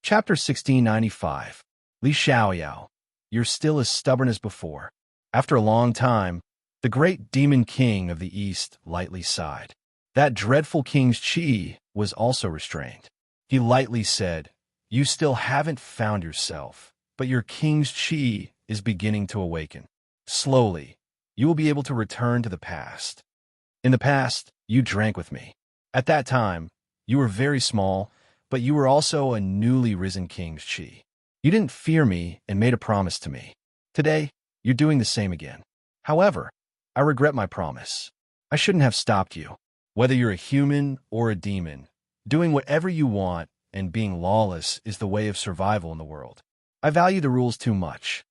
Chapter 1695. Xianxia, you're still as stubborn as before. After a long time, the great demon king of the east lightly sighed. That dreadful king's chi was also restrained. He lightly said, "You still haven't found yourself, but your king's chi is beginning to awaken. Slowly, you will be able to return to the past. In the past, you drank with me. At that time, you were very small, but you were also a newly risen king's chi. You didn't fear me and made a promise to me. Today, you're doing the same again. However, I regret my promise. I shouldn't have stopped you. Whether you're a human or a demon, doing whatever you want and being lawless is the way of survival in the world. I value the rules too much.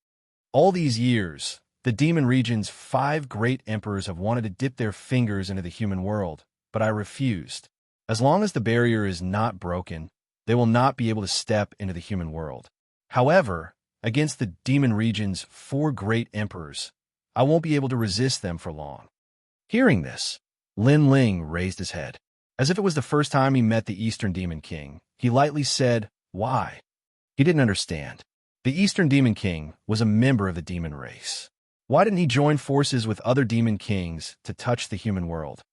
All these years, the demon region's 5 great emperors have wanted to dip their fingers into the human world, but I refused. As long as the barrier is not broken, they will not be able to step into the human world. However, against the demon region's 4 great emperors, I won't be able to resist them for long." Hearing this, Lin Ling raised his head. As if it was the first time he met the Eastern Demon King, he lightly said, "Why?" He didn't understand. The Eastern Demon King was a member of the demon race. Why didn't he join forces with other demon kings to touch the human world?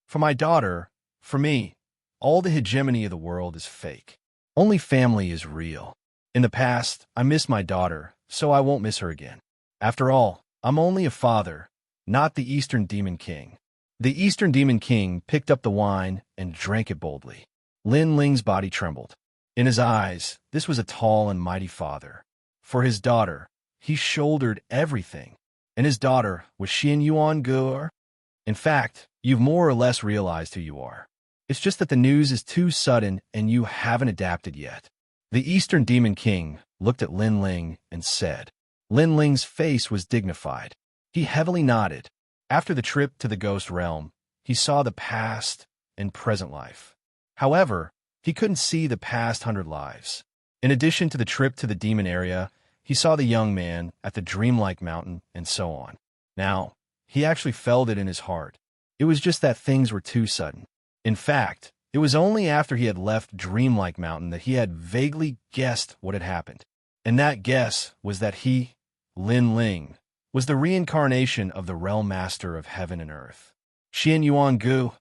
For my daughter, for me, all the hegemony of the world is fake. Only family is real. In the past, I missed my daughter, so I won't miss her again. After all, I'm only a father, not the Eastern Demon King. The Eastern Demon King picked up the wine and drank it boldly. Lin Ling's body trembled. In his eyes, this was a tall and mighty father. For his daughter, he shouldered everything. And his daughter was Xianxia. In fact, you've more or less realized who you are. It's just that the news is too sudden and you haven't adapted yet. The Eastern Demon King looked at Lin Ling and said. Lin Ling's face was dignified. He heavily nodded. After the trip to the ghost realm, he saw the past and present life. However, he couldn't see the past 100 lives. In addition to the trip to the demon area, he saw the young man at the dreamlike mountain and so on. Now, he actually felt it in his heart. It was just that things were too sudden. In fact, it was only after he had left Dreamlike Mountain that he had vaguely guessed what had happened. And that guess was that he, Lin Ling, was the reincarnation of the Realm Master of Heaven and Earth. Xianxia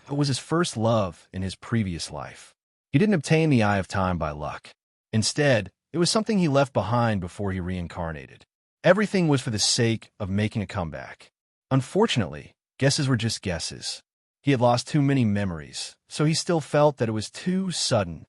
was his first love in his previous life. He didn't obtain the Eye of Time by luck. Instead, it was something he left behind before he reincarnated. Everything was for the sake of making a comeback. Unfortunately, guesses were just guesses. He had lost too many memories, so he still felt that it was too sudden.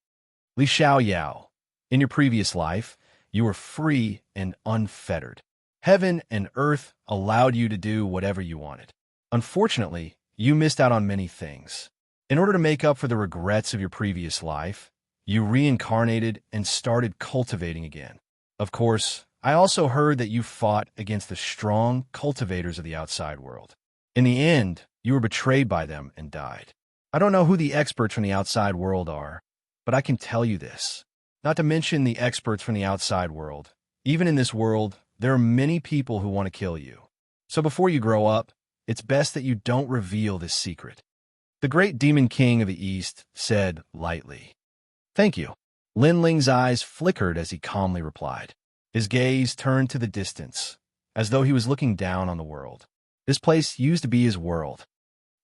Xianxia, in your previous life, you were free and unfettered. Heaven and earth allowed you to do whatever you wanted. Unfortunately, you missed out on many things. In order to make up for the regrets of your previous life, you reincarnated and started cultivating again. Of course, I also heard that you fought against the strong cultivators of the outside world. In the end, you were betrayed by them and died. I don't know who the experts from the outside world are, but I can tell you this. Not to mention the experts from the outside world. Even in this world, there are many people who want to kill you. So before you grow up, it's best that you don't reveal this secret. The great demon king of the East said lightly. Thank you. Lin Ling's eyes flickered as he calmly replied. His gaze turned to the distance, as though he was looking down on the world. This place used to be his world.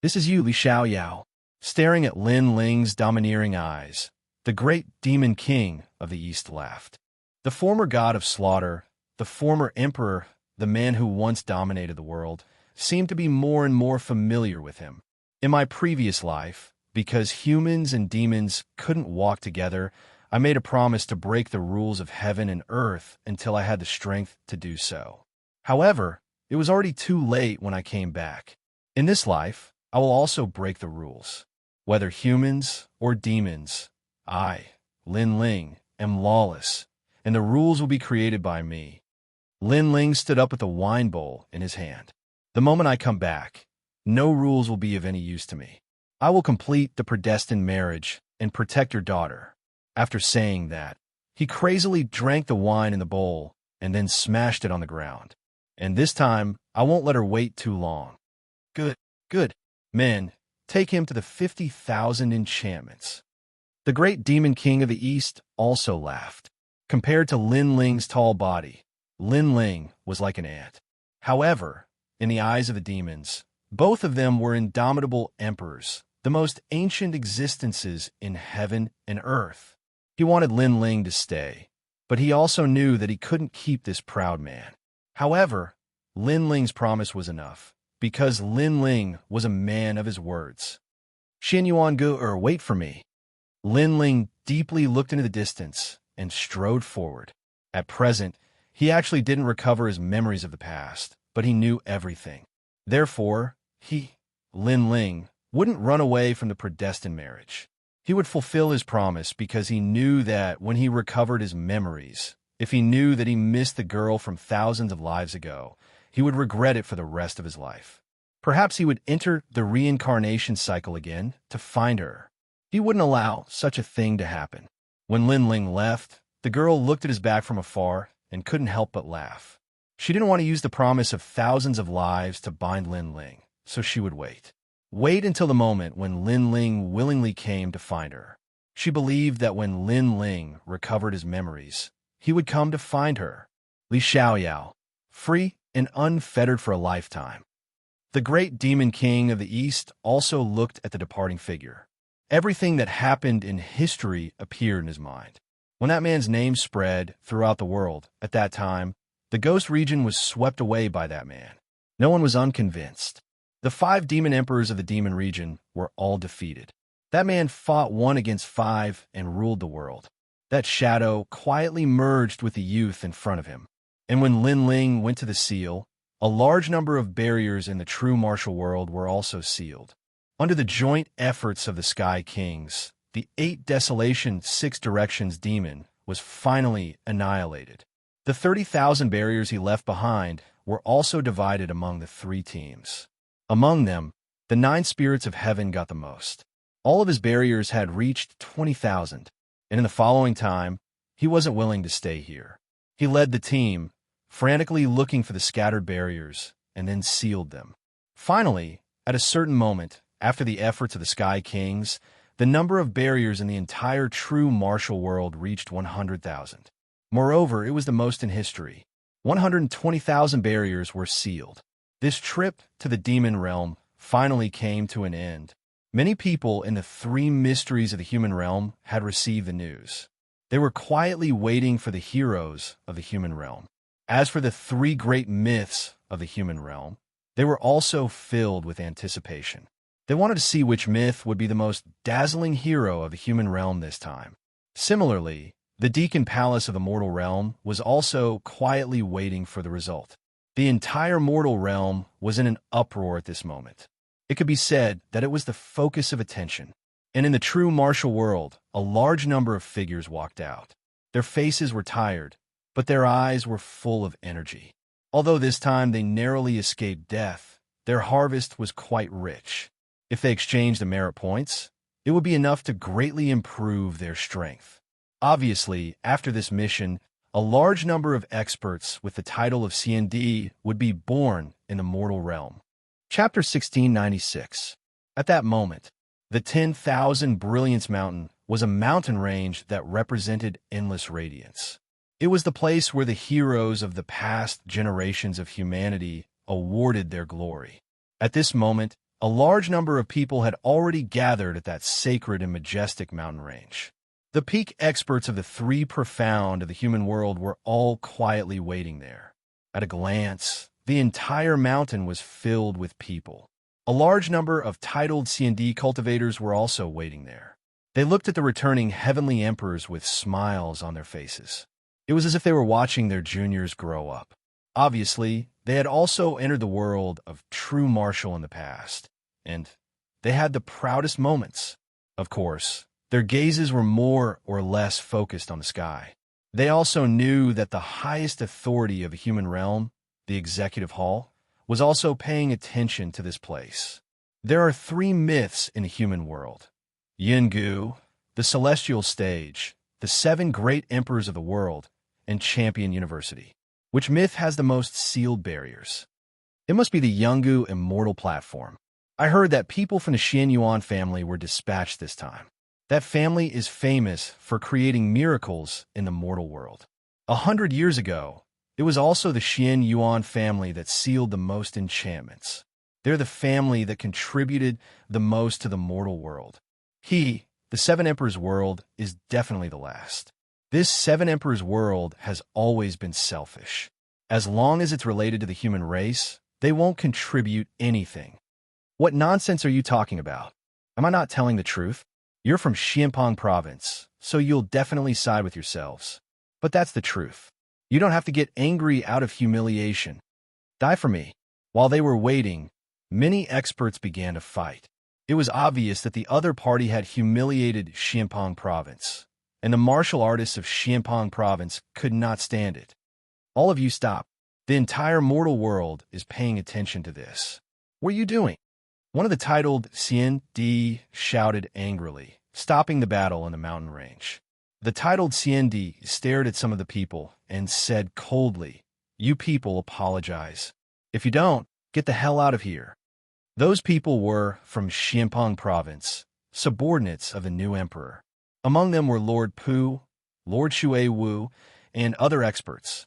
This is you, Xianxia. Staring at Lin Ling's domineering eyes, the great demon king of the East laughed. The former god of slaughter, the former emperor, the man who once dominated the world, seemed to be more and more familiar with him. In my previous life, because humans and demons couldn't walk together, I made a promise to break the rules of heaven and earth until I had the strength to do so. However, it was already too late when I came back. In this life, I will also break the rules. Whether humans or demons, I, Lin Ling, am lawless, and the rules will be created by me. Lin Ling stood up with a wine bowl in his hand. The moment I come back, no rules will be of any use to me. I will complete the predestined marriage and protect your daughter. After saying that, he crazily drank the wine in the bowl and then smashed it on the ground. And this time, I won't let her wait too long. Good. Men, take him to the 50,000 enchantments. The great demon king of the East also laughed. Compared to Lin Ling's tall body, Lin Ling was like an ant. However, in the eyes of the demons, both of them were indomitable emperors, the most ancient existences in heaven and earth. He wanted Lin Ling to stay, but he also knew that he couldn't keep this proud man. However, Lin Ling's promise was enough, because Lin Ling was a man of his words. Xianxia, wait for me. Lin Ling deeply looked into the distance and strode forward. At present, he actually didn't recover his memories of the past, but he knew everything. Therefore, Lin Ling, wouldn't run away from the predestined marriage. He would fulfill his promise because he knew that when he recovered his memories, if he knew that he missed the girl from thousands of lives ago, he would regret it for the rest of his life. Perhaps he would enter the reincarnation cycle again to find her. He wouldn't allow such a thing to happen. When Lin Ling left, the girl looked at his back from afar and couldn't help but laugh. She didn't want to use the promise of thousands of lives to bind Lin Ling, so she would wait. Wait until the moment when Lin Ling willingly came to find her. She believed that when Lin Ling recovered his memories, he would come to find her. Xianxia, free and unfettered for a lifetime. The great demon king of the East also looked at the departing figure. Everything that happened in history appeared in his mind. When that man's name spread throughout the world, at that time, the ghost region was swept away by that man. No one was unconvinced. The 5 demon emperors of the demon region were all defeated. That man fought 1 against 5 and ruled the world. That shadow quietly merged with the youth in front of him. And when Lin Ling went to the seal, a large number of barriers in the true martial world were also sealed. Under the joint efforts of the Sky Kings, the 8 Desolation 6 Directions demon was finally annihilated. The 30,000 barriers he left behind were also divided among the 3 teams. Among them, the 9 spirits of heaven got the most. All of his barriers had reached 20,000, and in the following time, he wasn't willing to stay here. He led the team, frantically looking for the scattered barriers, and then sealed them. Finally, at a certain moment, after the efforts of the Sky Kings, the number of barriers in the entire true martial world reached 100,000. Moreover, it was the most in history. 120,000 barriers were sealed. This trip to the demon realm finally came to an end. Many people in the 3 mysteries of the human realm had received the news. They were quietly waiting for the heroes of the human realm. As for the 3 great myths of the human realm, they were also filled with anticipation. They wanted to see which myth would be the most dazzling hero of the human realm this time. Similarly, the Deacon Palace of the mortal realm was also quietly waiting for the result. The entire mortal realm was in an uproar at this moment. It could be said that it was the focus of attention. And in the true martial world, a large number of figures walked out. Their faces were tired, but their eyes were full of energy. Although this time they narrowly escaped death, their harvest was quite rich. If they exchanged the merit points, it would be enough to greatly improve their strength. Obviously, after this mission, a large number of experts with the title of CND would be born in the mortal realm. Chapter 1696. At that moment, the 10,000 Brilliance Mountain was a mountain range that represented endless radiance. It was the place where the heroes of the past generations of humanity awarded their glory. At this moment, a large number of people had already gathered at that sacred and majestic mountain range. The peak experts of the 3 profound of the human world were all quietly waiting there. At a glance, the entire mountain was filled with people. A large number of titled C&D cultivators were also waiting there. They looked at the returning heavenly emperors with smiles on their faces. It was as if they were watching their juniors grow up. Obviously, they had also entered the world of true martial in the past, and they had the proudest moments. Of course, their gazes were more or less focused on the sky. They also knew that the highest authority of the human realm, the Executive Hall, was also paying attention to this place. There are 3 myths in the human world: Yingu, the Celestial Stage, the 7 Great Emperors of the World, and Champion University. Which myth has the most sealed barriers? It must be the Yungu Immortal Platform. I heard that people from the Xianyuan family were dispatched this time. That family is famous for creating miracles in the mortal world. 100 years ago, it was also the Xianxia family that sealed the most enchantments. They're the family that contributed the most to the mortal world. The Seven Emperors world, is definitely the last. This Seven Emperors world has always been selfish. As long as it's related to the human race, they won't contribute anything. What nonsense are you talking about? Am I not telling the truth? You're from Xianpeng province, so you'll definitely side with yourselves. But that's the truth. You don't have to get angry out of humiliation. Die for me. While they were waiting, many experts began to fight. It was obvious that the other party had humiliated Xianpeng province, and the martial artists of Xianpeng province could not stand it. All of you stop. The entire mortal world is paying attention to this. What are you doing? One of the titled Xian shouted angrily, stopping the battle on the mountain range. The titled Xian stared at some of the people and said coldly, "You people apologize. If you don't, get the hell out of here." Those people were from Xianpeng province, subordinates of the new emperor. Among them were Lord Pu, Lord Shui Wu, and other experts.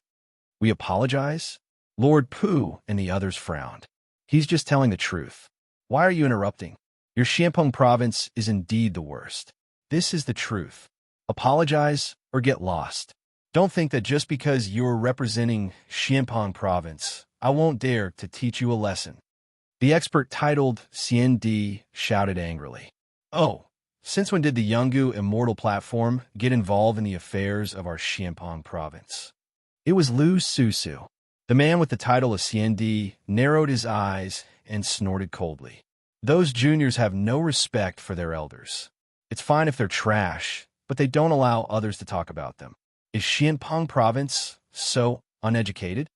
"We apologize?" Lord Pu and the others frowned. "He's just telling the truth. Why are you interrupting? Your Xianpeng province is indeed the worst. This is the truth. Apologize or get lost. Don't think that just because you're representing Xianpeng province, I won't dare to teach you a lesson." The expert titled Xian shouted angrily. "Oh, since when did the Yungu Immortal platform get involved in the affairs of our Xianpeng province?" It was Lu Susu. The man with the title of Xian narrowed his eyes and snorted coldly. "Those juniors have no respect for their elders. It's fine if they're trash, but they don't allow others to talk about them. Is Xianpeng province so uneducated?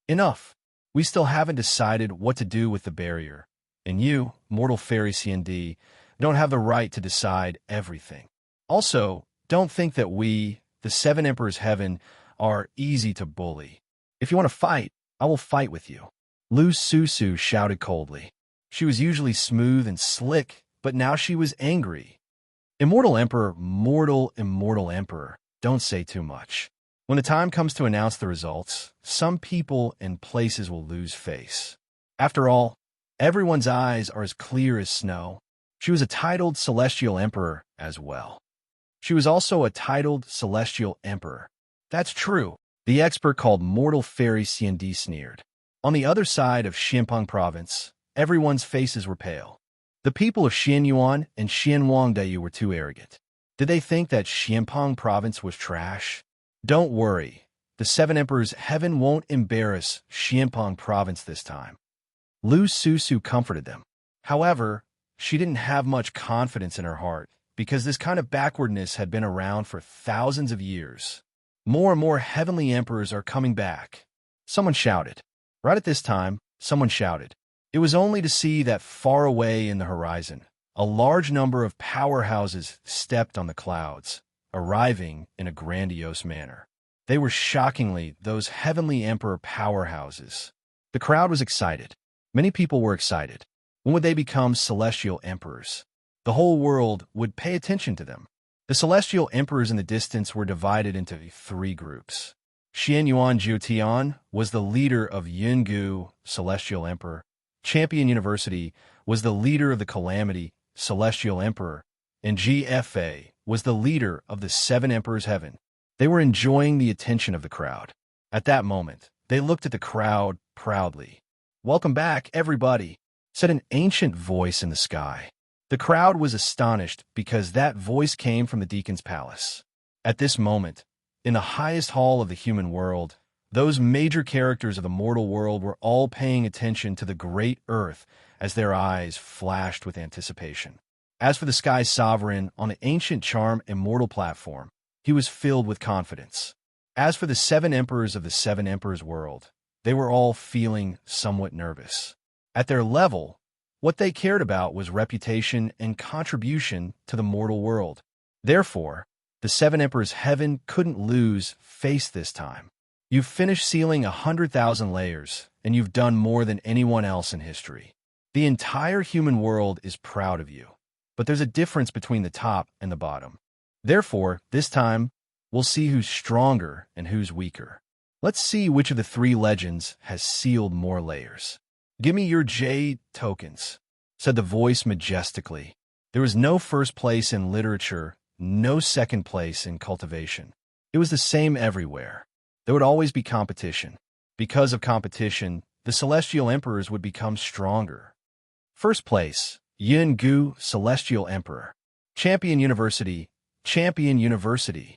Enough. We still haven't decided what to do with the barrier, and you, mortal fairy Xian, don't have the right to decide everything. Also, don't think that we, the Seven Emperors Heaven, are easy to bully. If you want to fight, I will fight with you." Lu Susu shouted coldly. She was usually smooth and slick, but now she was angry. "Immortal Emperor, immortal Emperor, don't say too much. When the time comes to announce the results, some people and places will lose face. After all, everyone's eyes are as clear as snow." She was a titled Celestial Emperor as well. She was also a titled Celestial Emperor. "That's true," the expert called Mortal Fairy Xian sneered. On the other side of Xianpeng province, everyone's faces were pale. The people of Xianyuan and Xianwangdayu were too arrogant. Did they think that Xianpeng province was trash? Don't worry, the Seven Emperors Heaven won't embarrass Xianpeng province this time. Lu Susu comforted them. However, she didn't have much confidence in her heart, because this kind of backwardness had been around for thousands of years. More and more heavenly emperors are coming back. Someone shouted. Right at this time, someone shouted. It was only to see that far away in the horizon, a large number of powerhouses stepped on the clouds, arriving in a grandiose manner. They were shockingly those heavenly emperor powerhouses. The crowd was excited. Many people were excited. When would they become celestial emperors? The whole world would pay attention to them. The celestial emperors in the distance were divided into 3 groups. Xianyuan Jiutian was the leader of Yungu, celestial emperor. Champion University was the leader of the Calamity, celestial emperor. And GFA was the leader of the Seven Emperors Heaven. They were enjoying the attention of the crowd. At that moment, they looked at the crowd proudly. "Welcome back, everybody," said an ancient voice in the sky. The crowd was astonished because that voice came from the deacon's palace. At this moment, in the highest hall of the human world, those major characters of the mortal world were all paying attention to the great earth as their eyes flashed with anticipation. As for the sky's sovereign on the ancient charm immortal platform, he was filled with confidence. As for the 7 emperors of the 7 emperors world, they were all feeling somewhat nervous. At their level, what they cared about was reputation and contribution to the mortal world. Therefore, the 7 Emperors Heaven couldn't lose face this time. You've finished sealing 100,000 layers, and you've done more than anyone else in history. The entire human world is proud of you. but there's a difference between the top and the bottom. Therefore, this time, we'll see who's stronger and who's weaker. Let's see which of the three legends has sealed more layers. Give me your jade tokens, said the voice majestically. There was no first place in literature, no second place in cultivation. It was the same everywhere. There would always be competition. Because of competition, the Celestial Emperors would become stronger. First place, Yin Gu, Celestial Emperor. Champion University, Champion University.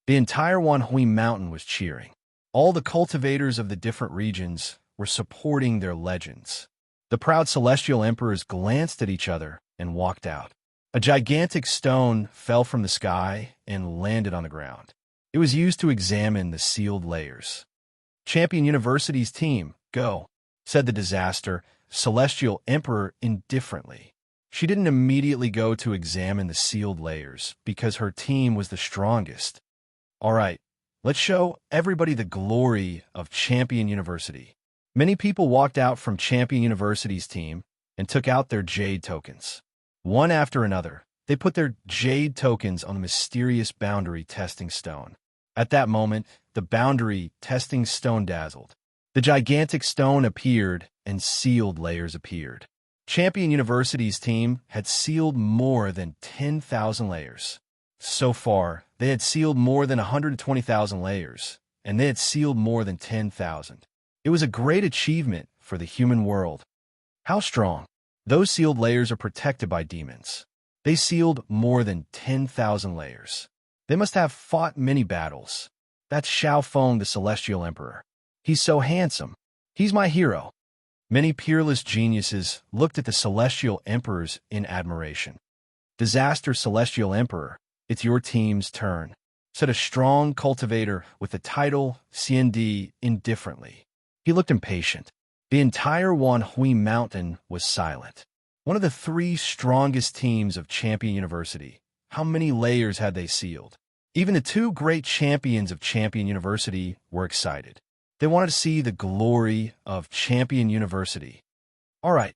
The entire Wanhui Mountain was cheering. All the cultivators of the different regions were supporting their legends. The proud Celestial Emperors glanced at each other and walked out. A gigantic stone fell from the sky and landed on the ground. It was used to examine the sealed layers. Champion University's team, go, said the disaster Celestial Emperor indifferently. She didn't immediately go to examine the sealed layers because her team was the strongest. All right, let's show everybody the glory of Champion University. Many people walked out from Champion University's team and took out their jade tokens. One after another, they put their jade tokens on the mysterious boundary testing stone. At that moment, the boundary testing stone dazzled. The gigantic stone appeared and sealed layers appeared. Champion University's team had sealed more than 10,000 layers. So far, they had sealed more than 120,000 layers, and they had sealed more than 10,000. It was a great achievement for the human world. How strong? Those sealed layers are protected by demons. They sealed more than 10,000 layers. They must have fought many battles. That's Xiaofeng, the Celestial Emperor. He's so handsome. He's my hero. Many peerless geniuses looked at the Celestial Emperors in admiration. Disaster Celestial Emperor, it's your team's turn, said a strong cultivator with the title Xianxia indifferently. He looked impatient. The entire Wanhui Mountain was silent. One of the three strongest teams of Champion University. How many layers had they sealed? Even the two great champions of Champion University were excited. They wanted to see the glory of Champion University. All right,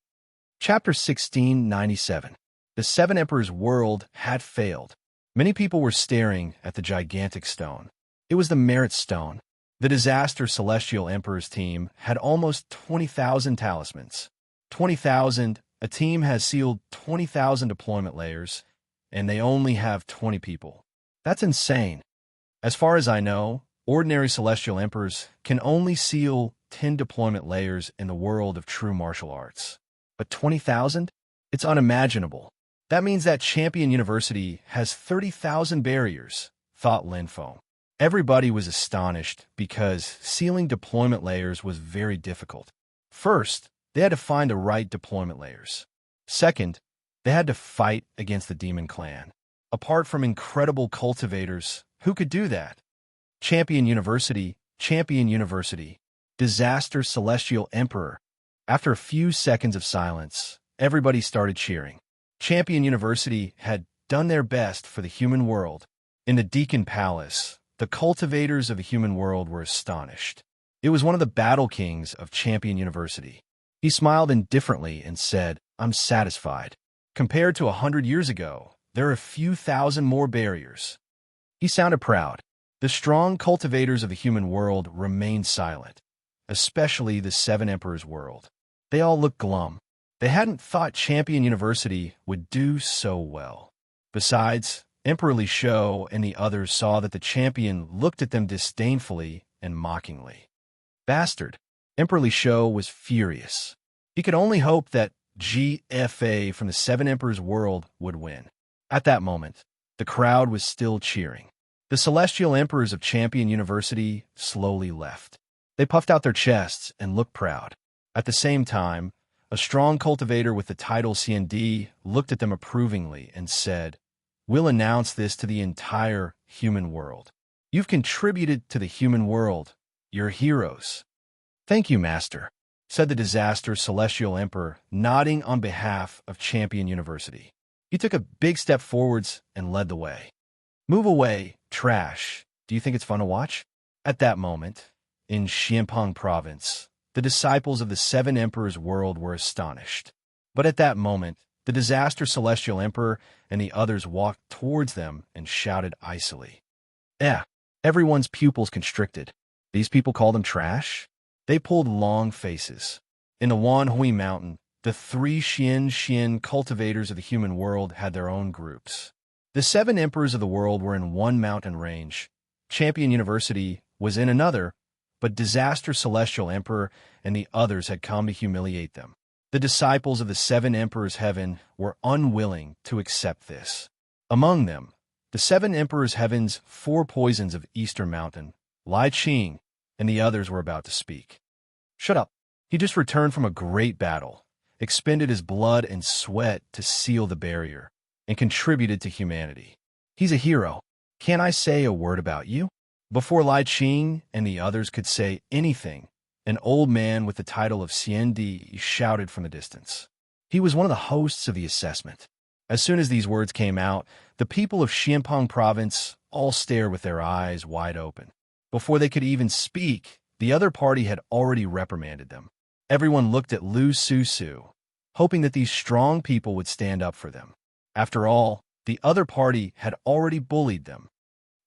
Chapter 1697. The Seven Emperors' world had failed. Many people were staring at the gigantic stone. It was the Merit Stone. The disaster Celestial Emperor's team had almost 20,000 talismans. 20,000, a team has sealed 20,000 deployment layers, and they only have 20 people. That's insane. As far as I know, ordinary Celestial Emperors can only seal 10 deployment layers in the world of true martial arts. But 20,000? It's unimaginable. That means that Champion University has 30,000 barriers, thought Linfeng. Everybody was astonished because sealing deployment layers was very difficult. First, they had to find the right deployment layers. Second, they had to fight against the Demon Clan. Apart from incredible cultivators, who could do that? Champion University, Disaster Celestial Emperor. After a few seconds of silence, everybody started cheering. Champion University had done their best for the human world. In the Deacon Palace, the cultivators of the human world were astonished. It was one of the battle kings of Champion University. He smiled indifferently and said, "I'm satisfied. Compared to 100 years ago, there are a few thousand more barriers." He sounded proud. The strong cultivators of the human world remained silent, especially the Seven Emperors' world. They all looked glum. They hadn't thought Champion University would do so well. Besides, Emperor Li Shou and the others saw that the champion looked at them disdainfully and mockingly. Bastard! Emperor Li Shou was furious. He could only hope that GFA from the Seven Emperors' world would win. At that moment, the crowd was still cheering. The Celestial Emperors of Champion University slowly left. They puffed out their chests and looked proud. At the same time, a strong cultivator with the title Xianxia looked at them approvingly and said, "We'll announce this to the entire human world. You've contributed to the human world. You're heroes." "Thank you, Master," said the disaster Celestial Emperor, nodding on behalf of Champion University. He took a big step forwards and led the way. "Move away, trash. Do you think it's fun to watch?" At that moment, in Xianpeng Province, the disciples of the Seven Emperors' world were astonished. But at that moment, The disaster celestial emperor and the others walked towards them and shouted icily. Everyone's pupils constricted. These people call them trash? They pulled long faces. In the Wanhui Mountain, the three Xianxia cultivators of the human world had their own groups. The seven emperors of the world were in one mountain range. Champion University was in another, but Disaster Celestial Emperor and the others had come to humiliate them. The disciples of the seven emperors heaven were unwilling to accept this. Among them, the seven emperors heaven's four poisons of Eastern Mountain, Lai Qing, and the others were about to speak. Shut up. He just returned from a great battle, expended his blood and sweat to seal the barrier, and contributed to humanity. He's a hero. Can I say a word about you? Before Lai Qing and the others could say anything, an old man with the title of Xiandi shouted from the distance. He was one of the hosts of the assessment. As soon as these words came out, the people of Xianpeng province all stared with their eyes wide open. Before they could even speak, the other party had already reprimanded them. Everyone looked at Lu Su, hoping that these strong people would stand up for them. After all, the other party had already bullied them.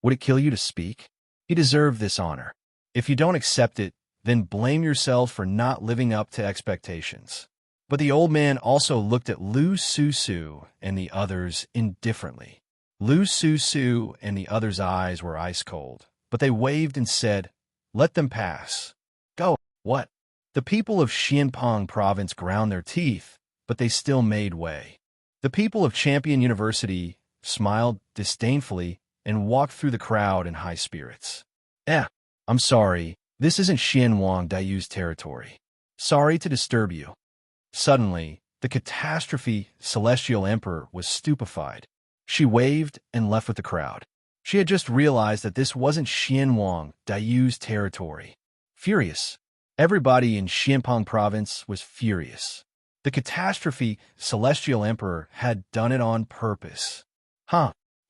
Would it kill you to speak? He deserved this honor. If you don't accept it, then blame yourself for not living up to expectations. But the old man also looked at Lu Su and the others indifferently. Lu Su and the others' eyes were ice cold, but they waved and said, "Let them pass." Go. What? The people of Xianpeng province ground their teeth, but they still made way. The people of Champion University smiled disdainfully and walked through the crowd in high spirits. I'm sorry, this isn't Xianwang Daiyu's territory. Sorry to disturb you. Suddenly, the catastrophe celestial emperor was stupefied. She waved and left with the crowd. She had just realized that this wasn't Xianwang Daiyu's territory. Furious. Everybody in Xianpeng province was furious. The catastrophe celestial emperor had done it on purpose.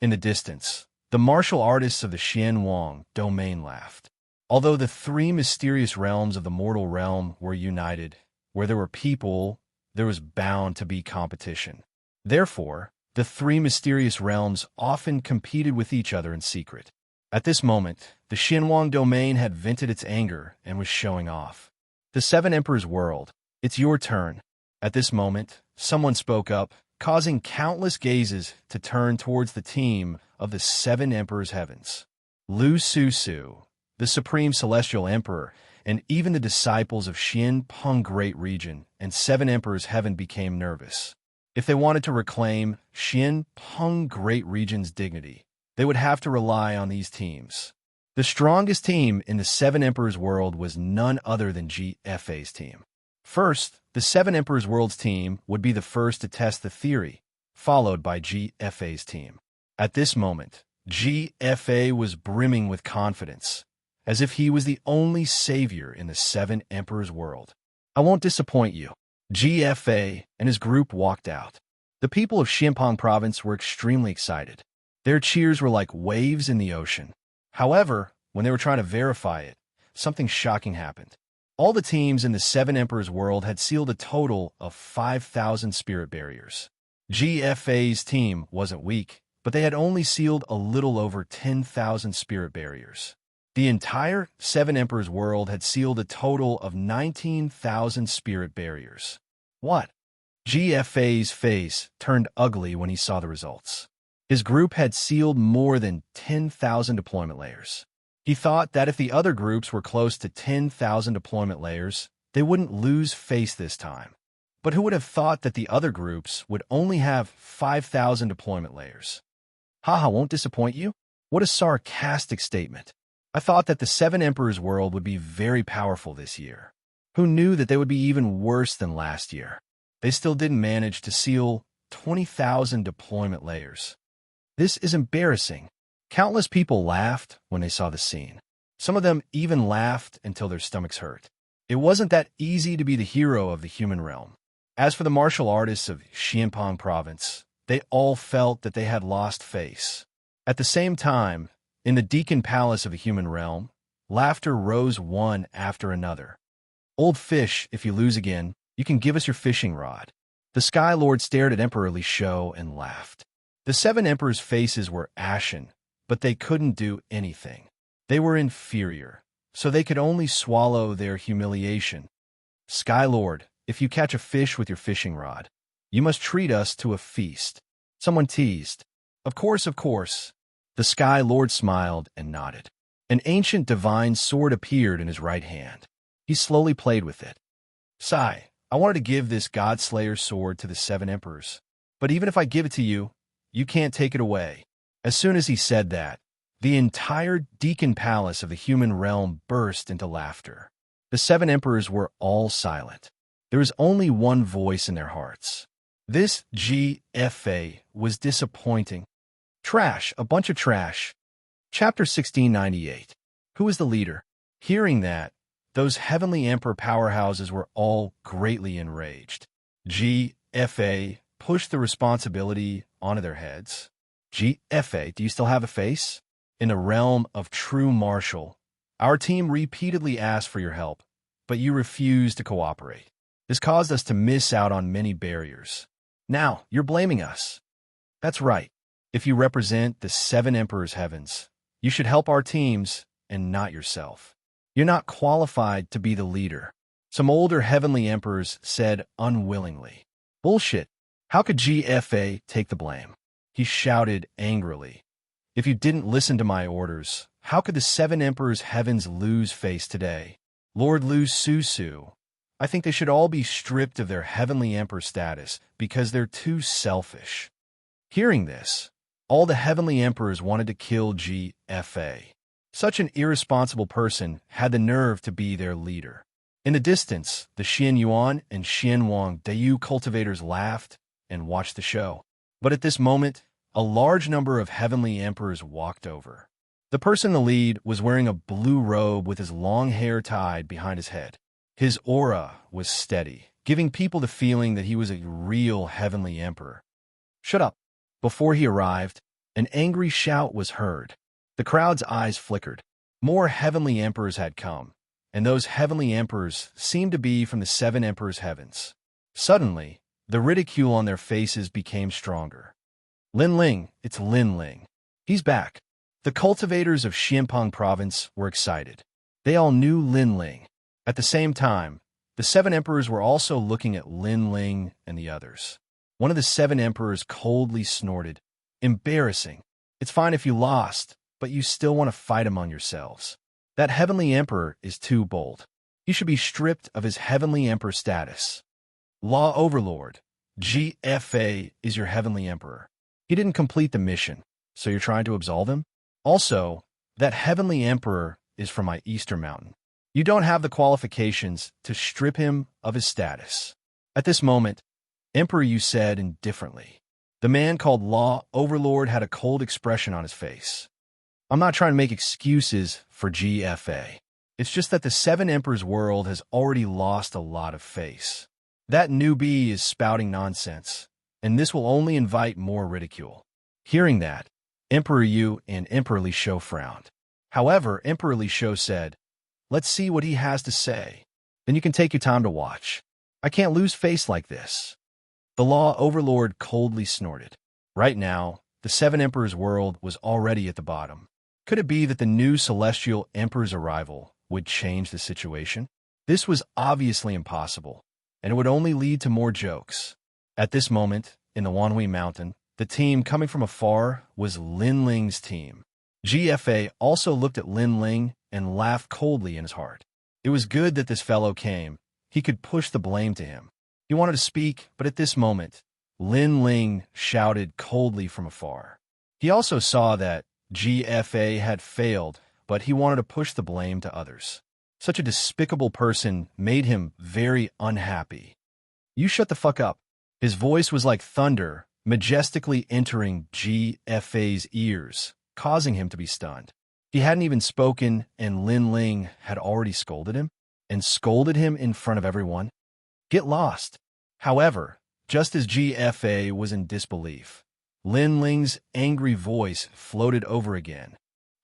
In the distance, the martial artists of the Xianwang domain laughed. Although the three mysterious realms of the mortal realm were united, where there were people, there was bound to be competition. Therefore, the three mysterious realms often competed with each other in secret. At this moment, the Xianwang domain had vented its anger and was showing off. The Seven Emperors' world, it's your turn. At this moment, someone spoke up, causing countless gazes to turn towards the team of the Seven Emperors' heavens. Lu Su, the Supreme Celestial Emperor, and even the disciples of Xianpeng Great Region and Seven Emperors' Heaven became nervous. If they wanted to reclaim Xianpeng Great Region's dignity, they would have to rely on these teams. The strongest team in the Seven Emperors' world was none other than GFA's team. First, the Seven Emperors' world's team would be the first to test the theory, followed by GFA's team. At this moment, GFA was brimming with confidence, as if he was the only savior in the Seven Emperors' world. I won't disappoint you. GFA and his group walked out. The people of Xianpeng province were extremely excited. Their cheers were like waves in the ocean. However, when they were trying to verify it, something shocking happened. All the teams in the Seven Emperors' world had sealed a total of 5,000 spirit barriers. GFA's team wasn't weak, but they had only sealed a little over 10,000 spirit barriers. The entire Seven Emperors' world had sealed a total of 19,000 spirit barriers. What? GFA's face turned ugly when he saw the results. His group had sealed more than 10,000 deployment layers. He thought that if the other groups were close to 10,000 deployment layers, they wouldn't lose face this time. But who would have thought that the other groups would only have 5,000 deployment layers? Haha, won't disappoint you? What a sarcastic statement. I thought that the Seven Emperors' world would be very powerful this year. Who knew that they would be even worse than last year? They still didn't manage to seal 20,000 deployment layers. This is embarrassing. Countless people laughed when they saw the scene. Some of them even laughed until their stomachs hurt. It wasn't that easy to be the hero of the human realm. As for the martial artists of Xianpeng province, they all felt that they had lost face. At the same time, in the Deacon Palace of the human realm, laughter rose one after another. Old fish, if you lose again, you can give us your fishing rod. The Sky Lord stared at Emperor Li Shou and laughed. The 7 emperors' faces were ashen, but they couldn't do anything. They were inferior, so they could only swallow their humiliation. Sky Lord, if you catch a fish with your fishing rod, you must treat us to a feast. Someone teased. Of course, of course. The Sky Lord smiled and nodded. An ancient divine sword appeared in his right hand. He slowly played with it. Sigh, I wanted to give this God-Slayer sword to the 7 emperors. But even if I give it to you, you can't take it away. As soon as he said that, the entire Deacon Palace of the human realm burst into laughter. The 7 emperors were all silent. There was only one voice in their hearts. This GFA was disappointing. Trash, a bunch of trash. Chapter 1698. Who is the leader? Hearing that, those heavenly emperor powerhouses were all greatly enraged. GFA pushed the responsibility onto their heads. GFA, do you still have a face? In the realm of true martial, our team repeatedly asked for your help, but you refused to cooperate. This caused us to miss out on many barriers. Now, you're blaming us. That's right. If you represent the 7 emperors' heavens, you should help our teams and not yourself. You're not qualified to be the leader. Some older heavenly emperors said unwillingly. Bullshit. How could GFA take the blame? He shouted angrily. If you didn't listen to my orders, how could the 7 emperors' heavens lose face today? Lord Lu Susu, I think they should all be stripped of their heavenly emperor status because they're too selfish. Hearing this, all the heavenly emperors wanted to kill GFA. Such an irresponsible person had the nerve to be their leader. In the distance, the Xianyuan and Xianwang Dayu cultivators laughed and watched the show. But at this moment, a large number of heavenly emperors walked over. The person in the lead was wearing a blue robe with his long hair tied behind his head. His aura was steady, giving people the feeling that he was a real heavenly emperor. Shut up. Before he arrived, an angry shout was heard. The crowd's eyes flickered. More heavenly emperors had come, and those heavenly emperors seemed to be from the 7 emperors' heavens. Suddenly, the ridicule on their faces became stronger. Lin Ling, it's Lin Ling. He's back. The cultivators of Xianpeng province were excited. They all knew Lin Ling. At the same time, the 7 emperors were also looking at Lin Ling and the others. One of the 7 emperors coldly snorted. Embarrassing. It's fine if you lost, but you still want to fight among yourselves. That heavenly emperor is too bold. He should be stripped of his heavenly emperor status. Law Overlord, GFA is your heavenly emperor. He didn't complete the mission, so you're trying to absolve him? Also, that heavenly emperor is from my Eastern Mountain. You don't have the qualifications to strip him of his status. At this moment, Emperor Yu said indifferently. The man called Law Overlord had a cold expression on his face. I'm not trying to make excuses for GFA. It's just that the 7 Emperors world has already lost a lot of face. That newbie is spouting nonsense, and this will only invite more ridicule. Hearing that, Emperor Yu and Emperor Li Shou frowned. However, Emperor Li Shou said, let's see what he has to say. Then you can take your time to watch. I can't lose face like this. The Law Overlord coldly snorted. Right now, the 7 Emperors world was already at the bottom. Could it be that the new Celestial Emperor's arrival would change the situation? This was obviously impossible, and it would only lead to more jokes. At this moment, in the Wanhui Mountain, the team coming from afar was Lin Ling's team. GFA also looked at Lin Ling and laughed coldly in his heart. It was good that this fellow came. He could push the blame to him. He wanted to speak, but at this moment, Lin Ling shouted coldly from afar. He also saw that GFA had failed, but he wanted to push the blame to others. Such a despicable person made him very unhappy. You shut the fuck up. His voice was like thunder, majestically entering GFA's ears, causing him to be stunned. He hadn't even spoken, and Lin Ling had already scolded him, and scolded him in front of everyone. Get lost. However, just as GFA was in disbelief, Lin Ling's angry voice floated over again.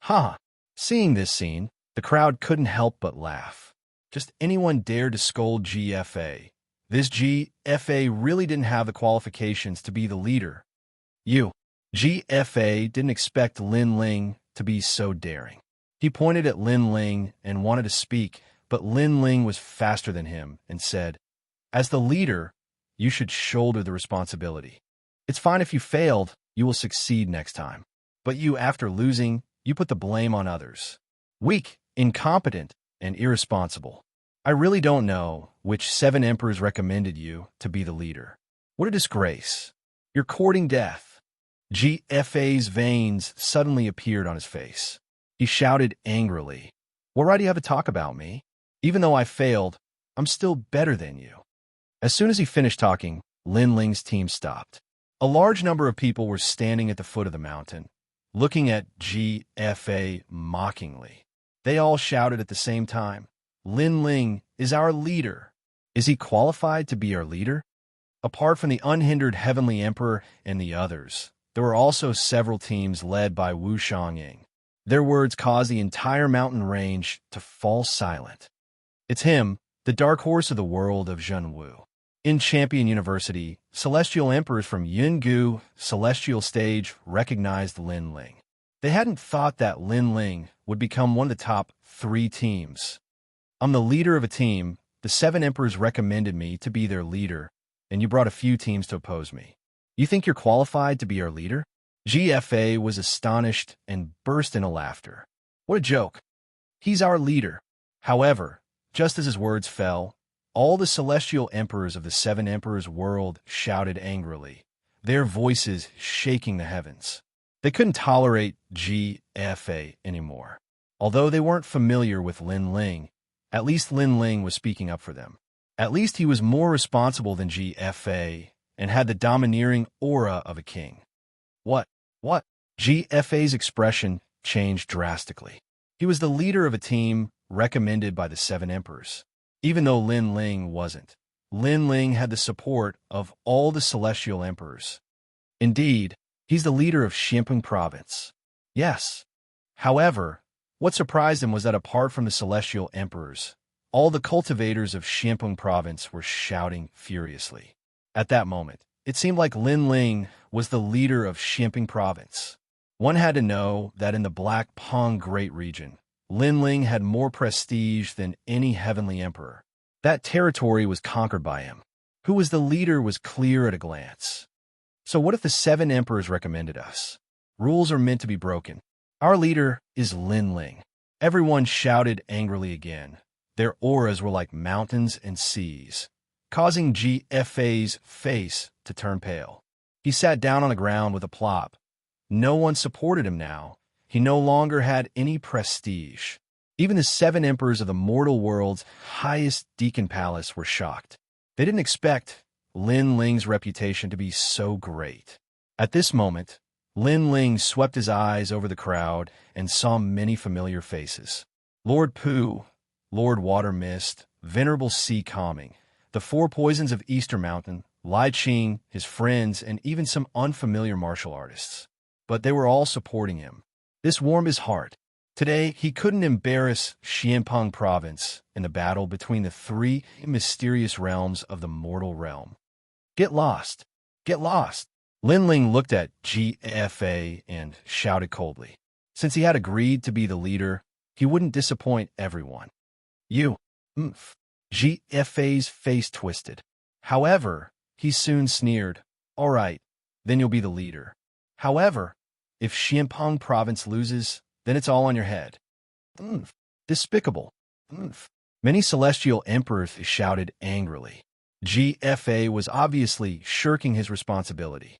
Ha! Seeing this scene, the crowd couldn't help but laugh. Just anyone dared to scold GFA. This GFA really didn't have the qualifications to be the leader. GFA didn't expect Lin Ling to be so daring. He pointed at Lin Ling and wanted to speak, but Lin Ling was faster than him and said, "As the leader, you should shoulder the responsibility. It's fine if you failed, you will succeed next time. But you, after losing, you put the blame on others. Weak, incompetent, and irresponsible. I really don't know which 7 emperors recommended you to be the leader. What a disgrace. You're courting death." GFA's veins suddenly appeared on his face. He shouted angrily, "What right do you have to talk about me? Even though I failed, I'm still better than you." As soon as he finished talking, Lin Ling's team stopped. A large number of people were standing at the foot of the mountain, looking at GFA mockingly. They all shouted at the same time, "Lin Ling is our leader. Is he qualified to be our leader?" Apart from the unhindered Heavenly Emperor and the others, there were also several teams led by Wuxia. Their words caused the entire mountain range to fall silent. It's him, the dark horse of the world of Zhenwu. In Champion University, celestial emperors from Yungu Celestial Stage recognized Lin Ling. They hadn't thought that Lin Ling would become one of the top 3 teams. "I'm the leader of a team. The 7 emperors recommended me to be their leader, and you brought a few teams to oppose me. You think you're qualified to be our leader?" GFA was astonished and burst into laughter. "What a joke. He's our leader." However, just as his words fell, all the celestial emperors of the 7 emperors' world shouted angrily, their voices shaking the heavens. They couldn't tolerate GFA anymore. Although they weren't familiar with Lin Ling, at least Lin Ling was speaking up for them. At least he was more responsible than GFA and had the domineering aura of a king. What? GFA's expression changed drastically. He was the leader of a team recommended by the 7 emperors. Even though Lin Ling wasn't, Lin Ling had the support of all the celestial emperors. Indeed, he's the leader of Xianxia province. Yes. However, what surprised him was that apart from the celestial emperors, all the cultivators of Xianxia province were shouting furiously. At that moment, it seemed like Lin Ling was the leader of Xianxia province. One had to know that in the Black Pong Great Region, Lin Ling had more prestige than any heavenly emperor. That territory was conquered by him. Who was the leader was clear at a glance. So what if the 7 emperors recommended us? Rules are meant to be broken. Our leader is Lin Ling. Everyone shouted angrily again. Their auras were like mountains and seas, causing GFA's face to turn pale. He sat down on the ground with a plop. No one supported him now. He no longer had any prestige. Even the 7 emperors of the mortal world's highest deacon palace were shocked. They didn't expect Lin Ling's reputation to be so great. At this moment, Lin Ling swept his eyes over the crowd and saw many familiar faces. Lord Pu, Lord Water Mist, Venerable Sea Calming, the 4 poisons of Easter Mountain, Lai Qing, his friends, and even some unfamiliar martial artists. But they were all supporting him. This warmed his heart. Today, he couldn't embarrass Xianxia province in the battle between the 3 mysterious realms of the mortal realm. Get lost. Get lost. Lin Ling looked at GFA and shouted coldly. Since he had agreed to be the leader, he wouldn't disappoint everyone. You. GFA's face twisted. However, he soon sneered. All right, then you'll be the leader. However, if Xianxia province loses, then it's all on your head. Despicable. Many celestial emperors shouted angrily. GFA was obviously shirking his responsibility.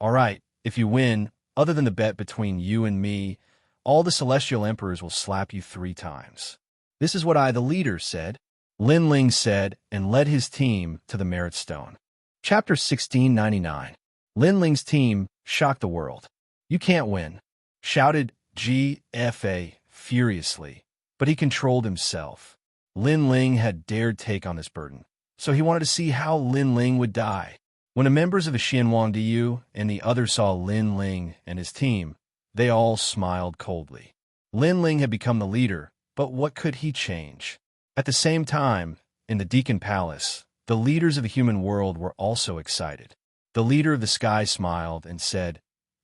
All right, if you win, other than the bet between you and me, all the celestial emperors will slap you 3 times. This is what I, the leader, said. Lin Ling said and led his team to the Merit Stone. Chapter 1699. Lin Ling's team shocked the world. You can't win, shouted GFA furiously, but he controlled himself. Lin Ling had dared take on this burden, so he wanted to see how Lin Ling would die. When the members of the Xianwangdiyu and the others saw Lin Ling and his team, they all smiled coldly. Lin Ling had become the leader, but what could he change? At the same time, in the Deacon Palace, The leaders of the human world were also excited. The leader of the sky smiled and said,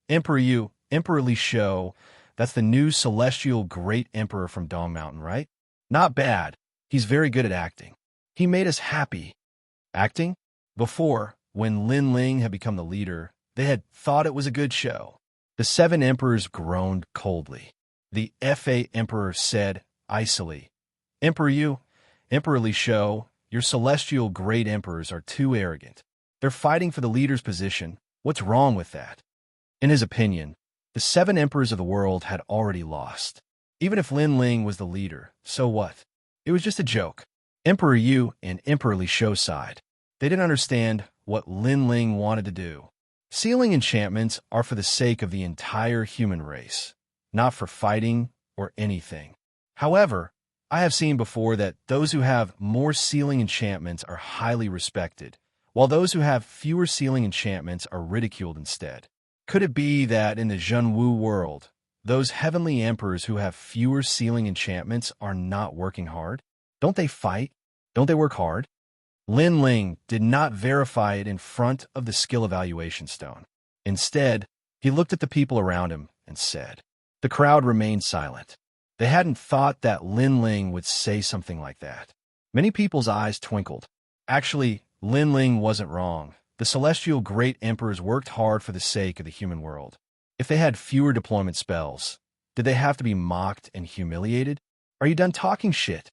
Emperor Li Shou, that's the new celestial great emperor from Dong Mountain, right? Not bad. He's very good at acting. He made us happy. Acting? Before, when Lin Ling had become the leader, they had thought it was a good show. The 7 emperors groaned coldly. The Fa emperor said icily, Emperor Li Shou, your celestial great emperors are too arrogant. They're fighting for the leader's position. What's wrong with that? In his opinion, the 7 emperors of the world had already lost. Even if Lin Ling was the leader, so what? It was just a joke. Emperor Yu and Emperor Li Shou sighed. They didn't understand what Lin Ling wanted to do. Sealing enchantments are for the sake of the entire human race, not for fighting or anything. However, I have seen before that those who have more sealing enchantments are highly respected, while those who have fewer sealing enchantments are ridiculed instead. Could it be that in the Zhenwu world, those heavenly emperors who have fewer sealing enchantments are not working hard? Don't they fight? Don't they work hard? Lin Ling did not verify it in front of the skill evaluation stone. Instead, he looked at the people around him and said. The crowd remained silent. They hadn't thought that Lin Ling would say something like that. Many people's eyes twinkled. Actually, Lin Ling wasn't wrong. The celestial great emperors worked hard for the sake of the human world. If they had fewer deployment spells, did they have to be mocked and humiliated? Are you done talking shit?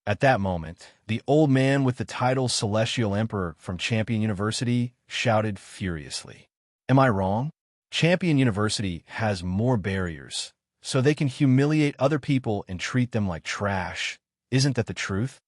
At that moment, the old man with the title Celestial Emperor from Champion University shouted furiously. Am I wrong? Champion University has more barriers, so they can humiliate other people and treat them like trash. Isn't that the truth?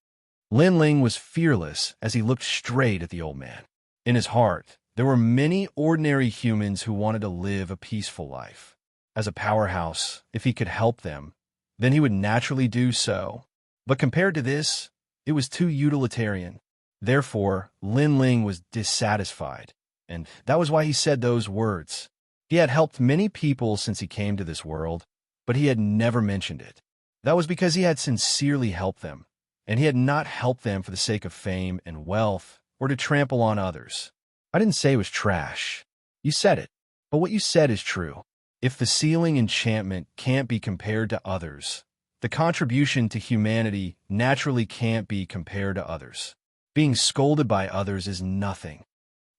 Lin Ling was fearless as he looked straight at the old man. In his heart, there were many ordinary humans who wanted to live a peaceful life. As a powerhouse, if he could help them, then he would naturally do so. But compared to this, it was too utilitarian. Therefore, Lin Ling was dissatisfied, and that was why he said those words. He had helped many people since he came to this world, but he had never mentioned it. That was because he had sincerely helped them, and he had not helped them for the sake of fame and wealth or to trample on others. I didn't say it was trash. You said it, but what you said is true. If the sealing enchantment can't be compared to others, the contribution to humanity naturally can't be compared to others. Being scolded by others is nothing.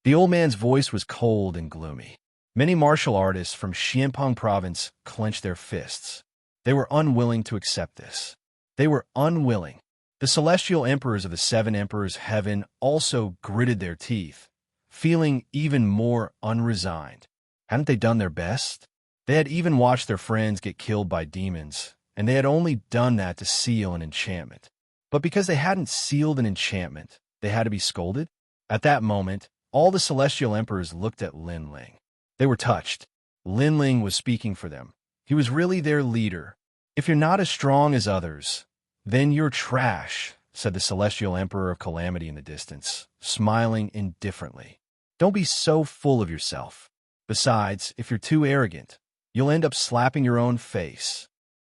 The old man's voice was cold and gloomy. Many martial artists from Xianpeng province clenched their fists. They were unwilling to accept this. They were unwilling. The celestial emperors of the 7 emperors' heaven also gritted their teeth, feeling even more unresigned. Hadn't they done their best? They had even watched their friends get killed by demons, and they had only done that to seal an enchantment. But because they hadn't sealed an enchantment, they had to be scolded? At that moment, all the celestial emperors looked at Lin Ling. They were touched. Lin Ling was speaking for them. He was really their leader. If you're not as strong as others, then you're trash, said the celestial emperor of calamity in the distance, smiling indifferently. Don't be so full of yourself. Besides, if you're too arrogant, you'll end up slapping your own face,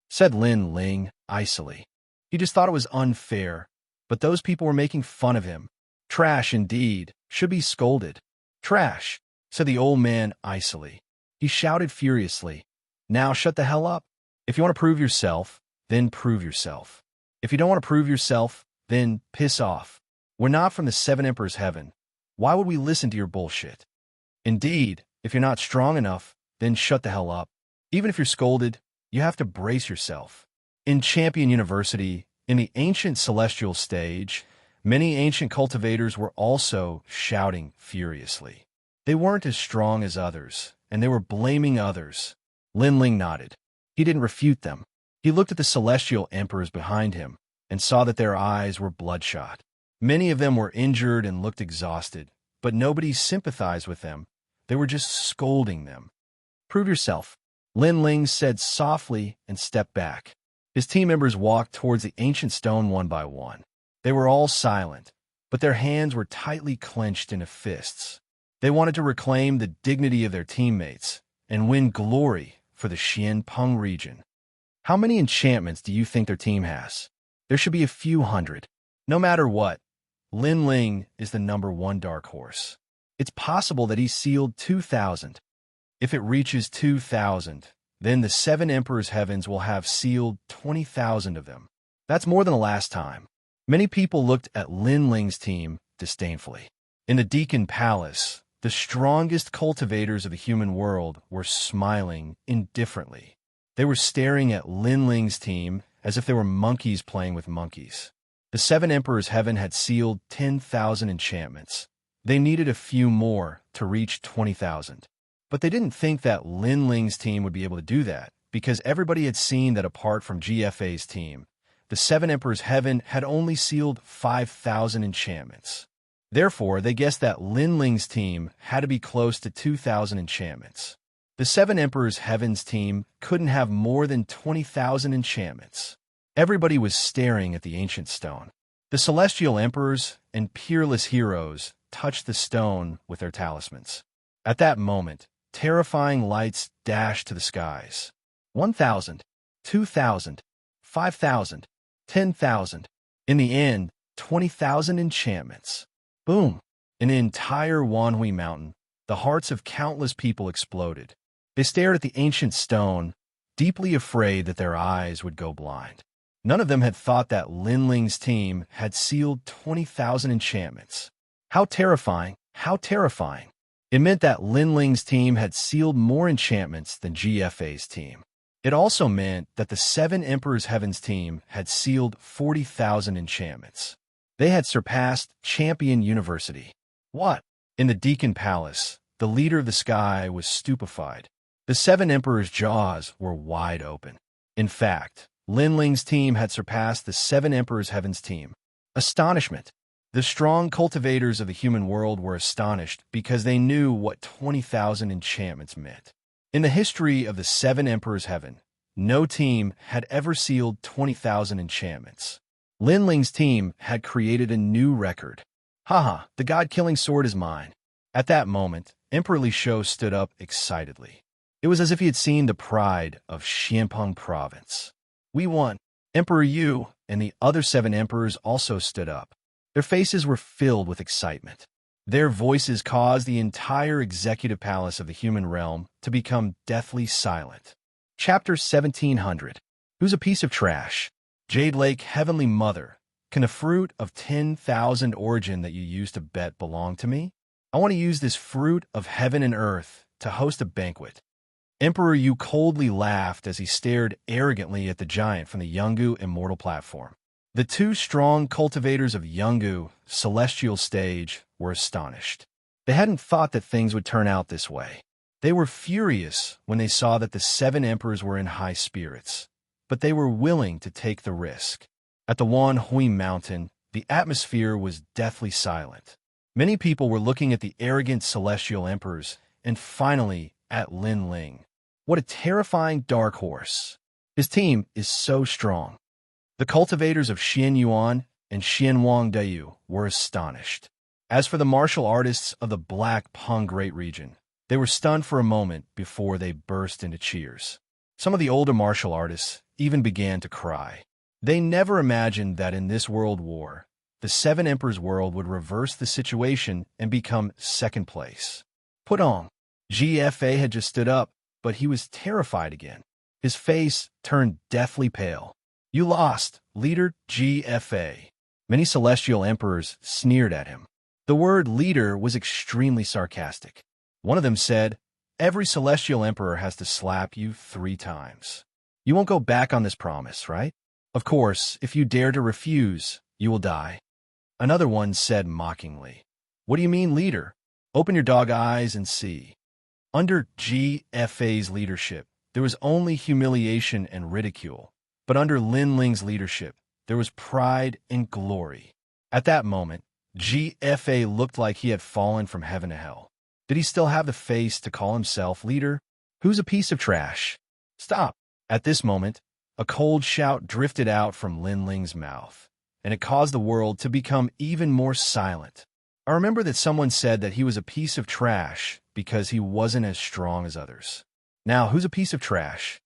said Lin Ling icily. He just thought it was unfair, but those people were making fun of him. Trash indeed, should be scolded. Trash, said the old man icily. He shouted furiously. Now shut the hell up. If you want to prove yourself, then prove yourself. If you don't want to prove yourself, then piss off. We're not from the 7 emperors' heaven. Why would we listen to your bullshit? Indeed, if you're not strong enough, then shut the hell up. Even if you're scolded, you have to brace yourself. In Champion University, in the ancient celestial stage, many ancient cultivators were also shouting furiously. They weren't as strong as others, and they were blaming others. Lin Ling nodded. He didn't refute them. He looked at the celestial emperors behind him and saw that their eyes were bloodshot. Many of them were injured and looked exhausted, but nobody sympathized with them. They were just scolding them. Prove yourself, Lin Ling said softly and stepped back. His team members walked towards the ancient stone one by one. They were all silent, but their hands were tightly clenched into fists. They wanted to reclaim the dignity of their teammates and win glory for the Xianpeng region. How many enchantments do you think their team has? There should be a few hundred. No matter what, Lin Ling is the #1 dark horse. It's possible that he sealed 2,000. If it reaches 2,000, then the 7 Emperors' heavens will have sealed 20,000 of them. That's more than the last time. Many people looked at Lin Ling's team disdainfully. In the Deacon Palace, the strongest cultivators of the human world were smiling indifferently. They were staring at Lin Ling's team as if they were monkeys playing with monkeys. The 7 Emperors' heaven had sealed 10,000 enchantments. They needed a few more to reach 20,000. But they didn't think that Lin Ling's team would be able to do that, because everybody had seen that apart from GFA's team, the 7 Emperors' heaven had only sealed 5,000 enchantments. Therefore, they guessed that Lin Ling's team had to be close to 2,000 enchantments. The 7 Emperors' heavens team couldn't have more than 20,000 enchantments. Everybody was staring at the ancient stone. The celestial emperors and peerless heroes touched the stone with their talismans. At that moment, terrifying lights dashed to the skies. 1,000, 2,000, 5,000, 10,000. In the end, 20,000 enchantments. Boom! In the entire Wanhui Mountain, the hearts of countless people exploded. They stared at the ancient stone, deeply afraid that their eyes would go blind. None of them had thought that Lin Ling's team had sealed 20,000 enchantments. How terrifying! How terrifying! It meant that Lin Ling's team had sealed more enchantments than GFA's team. It also meant that the 7 Emperors' Heavens team had sealed 40,000 enchantments. They had surpassed Champion University. What? In the Deacon Palace, the leader of the sky was stupefied. The 7 Emperors' jaws were wide open. In fact, Lin Ling's team had surpassed the 7 Emperors' Heavens team. Astonishment. The strong cultivators of the human world were astonished because they knew what 20,000 enchantments meant. In the history of the 7 Emperors' Heaven, no team had ever sealed 20,000 enchantments. Lin Ling's team had created a new record. Haha, the god-killing sword is mine. At that moment, Emperor Li Shou stood up excitedly. It was as if he had seen the pride of Xianpeng province. We won. Emperor Yu and the other 7 Emperors also stood up. Their faces were filled with excitement. Their voices caused the entire executive palace of the human realm to become deathly silent. Chapter 1700. Who's a piece of trash? Jade Lake, Heavenly Mother, can a fruit of 10,000 origin that you used to bet belong to me? I want to use this fruit of heaven and earth to host a banquet. Emperor Yu coldly laughed as he stared arrogantly at the giant from the Yungu Immortal platform. The two strong cultivators of Yungu Celestial Stage were astonished. They hadn't thought that things would turn out this way. They were furious when they saw that the 7 Emperors were in high spirits, but they were willing to take the risk. At the Wanhui Mountain, the atmosphere was deathly silent. Many people were looking at the arrogant celestial emperors and finally at Lin Ling. What a terrifying dark horse. His team is so strong. The cultivators of Xianyuan and Xianwangdayu were astonished. As for the martial artists of the Black Peng Great Region, they were stunned for a moment before they burst into cheers. Some of the older martial artists even began to cry. They never imagined that in this world war, the 7 Emperors' world would reverse the situation and become second place. Pudong. GFA had just stood up, but he was terrified again. His face turned deathly pale. You lost, leader GFA. Many celestial emperors sneered at him. The word leader was extremely sarcastic. One of them said, every celestial emperor has to slap you 3 times. You won't go back on this promise, right? Of course, if you dare to refuse, you will die. Another one said mockingly, what do you mean, leader? Open your dog eyes and see. Under GFA's leadership, there was only humiliation and ridicule. But under Lin Ling's leadership, there was pride and glory. At that moment, GFA looked like he had fallen from heaven to hell. Did he still have the face to call himself leader? Who's a piece of trash? Stop! At this moment, a cold shout drifted out from Lin Ling's mouth, and it caused the world to become even more silent. I remember that someone said that he was a piece of trash because he wasn't as strong as others. Now, who's a piece of trash?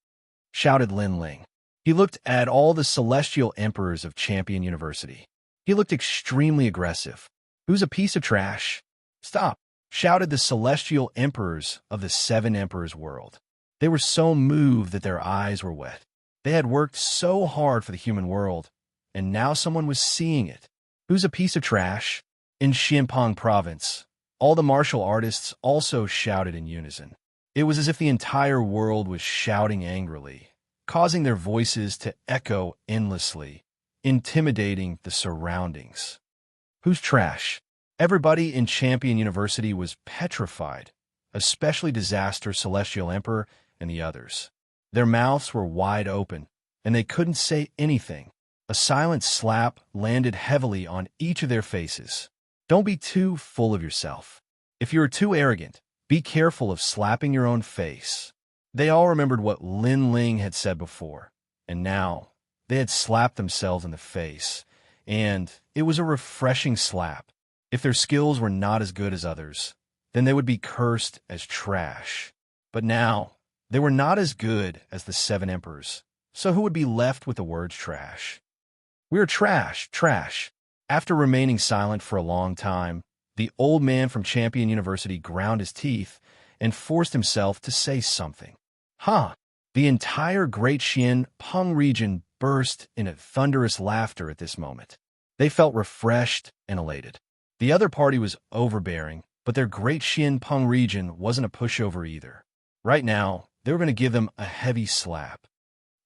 Shouted Lin Ling. He looked at all the celestial emperors of Champion University. He looked extremely aggressive. "Who's a piece of trash?" "Stop!" shouted the celestial emperors of the seven emperors world. They were so moved that their eyes were wet. They had worked so hard for the human world, and now someone was seeing it. "Who's a piece of trash?" In Xianpeng province, all the martial artists also shouted in unison. It was as if the entire world was shouting angrily, causing their voices to echo endlessly, intimidating the surroundings. "Who's trash?" Everybody in Champion University was petrified, especially Disaster Celestial Emperor and the others. Their mouths were wide open, and they couldn't say anything. A silent slap landed heavily on each of their faces. Don't be too full of yourself. If you're too arrogant, be careful of slapping your own face. They all remembered what Lin Ling had said before, and now they had slapped themselves in the face, and it was a refreshing slap. If their skills were not as good as others, then they would be cursed as trash. But now, they were not as good as the seven emperors, so who would be left with the words trash? "We're trash, trash." After remaining silent for a long time, the old man from Champion University ground his teeth and forced himself to say something. "Huh!" The entire Great Xianpeng region burst in a thunderous laughter at this moment. They felt refreshed and elated. The other party was overbearing, but their Great Xianpeng region wasn't a pushover either. Right now, they were going to give them a heavy slap.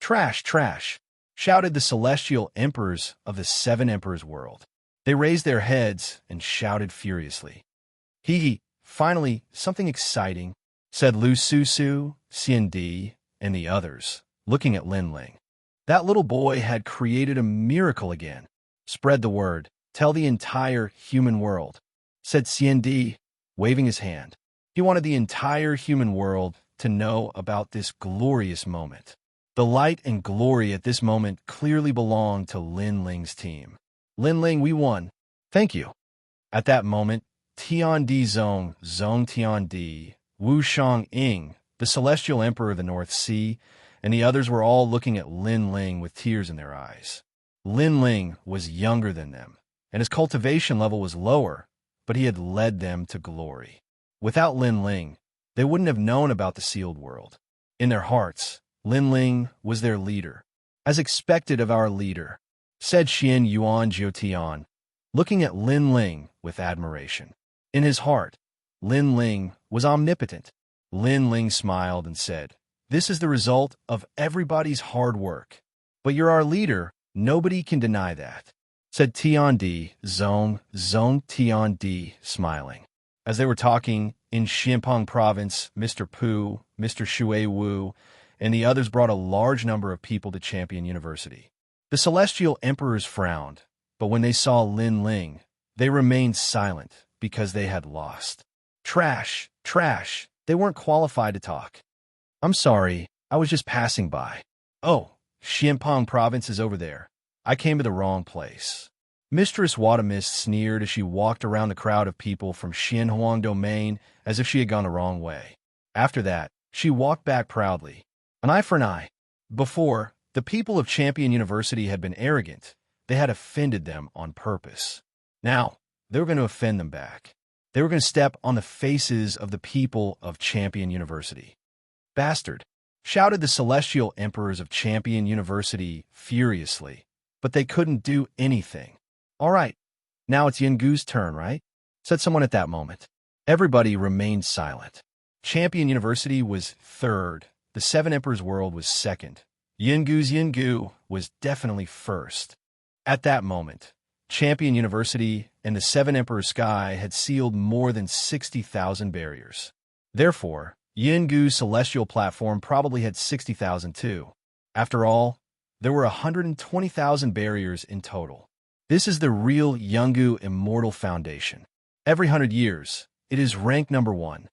"Trash, trash!" shouted the celestial emperors of the seven emperors world. They raised their heads and shouted furiously. "Hee hee, finally, something exciting," said Lu Susu, Xian Di, and the others, looking at Lin Ling. That little boy had created a miracle again. "Spread the word. Tell the entire human world," said Xian Di, waving his hand. He wanted the entire human world to know about this glorious moment. The light and glory at this moment clearly belonged to Lin Ling's team. "Lin Ling, we won." "Thank you." At that moment, Tian Di Zong Tian Di, Wu Shang Ying, the celestial emperor of the North Sea, and the others were all looking at Lin Ling with tears in their eyes. Lin Ling was younger than them, and his cultivation level was lower, but he had led them to glory. Without Lin Ling, they wouldn't have known about the sealed world. In their hearts, Lin Ling was their leader. "As expected of our leader," said Xian Yuan Jiotian, looking at Lin Ling with admiration. In his heart, Lin Ling was omnipotent. Lin Ling smiled and said, "This is the result of everybody's hard work. But you're our leader, nobody can deny that," said Tian Di Zong Tian Di, smiling. As they were talking, in Xianpeng province, Mr. Pu, Mr. Shui Wu, and the others brought a large number of people to Champion University. The celestial emperors frowned, but when they saw Lin Ling, they remained silent because they had lost. "Trash, trash, they weren't qualified to talk." "I'm sorry, I was just passing by." "Oh, Xianpeng province is over there. I came to the wrong place." Mistress Wadamis sneered as she walked around the crowd of people from Xianhuang Domain as if she had gone the wrong way. After that, she walked back proudly. An eye for an eye. Before, the people of Champion University had been arrogant. They had offended them on purpose. Now, they were going to offend them back. They were going to step on the faces of the people of Champion University. "Bastard!" shouted the celestial emperors of Champion University furiously, but they couldn't do anything. "All right, now it's Yingu's turn, right?" said someone at that moment. Everybody remained silent. Champion University was third. The Seven Emperors World was second. Yingu was definitely first. At that moment, Champion University and the Seven Emperors Sky had sealed more than 60,000 barriers. Therefore, Yingu's celestial platform probably had 60,000 too. After all, there were 120,000 barriers in total. This is the real Yingu Immortal Foundation. Every 100 years, it is ranked number 1.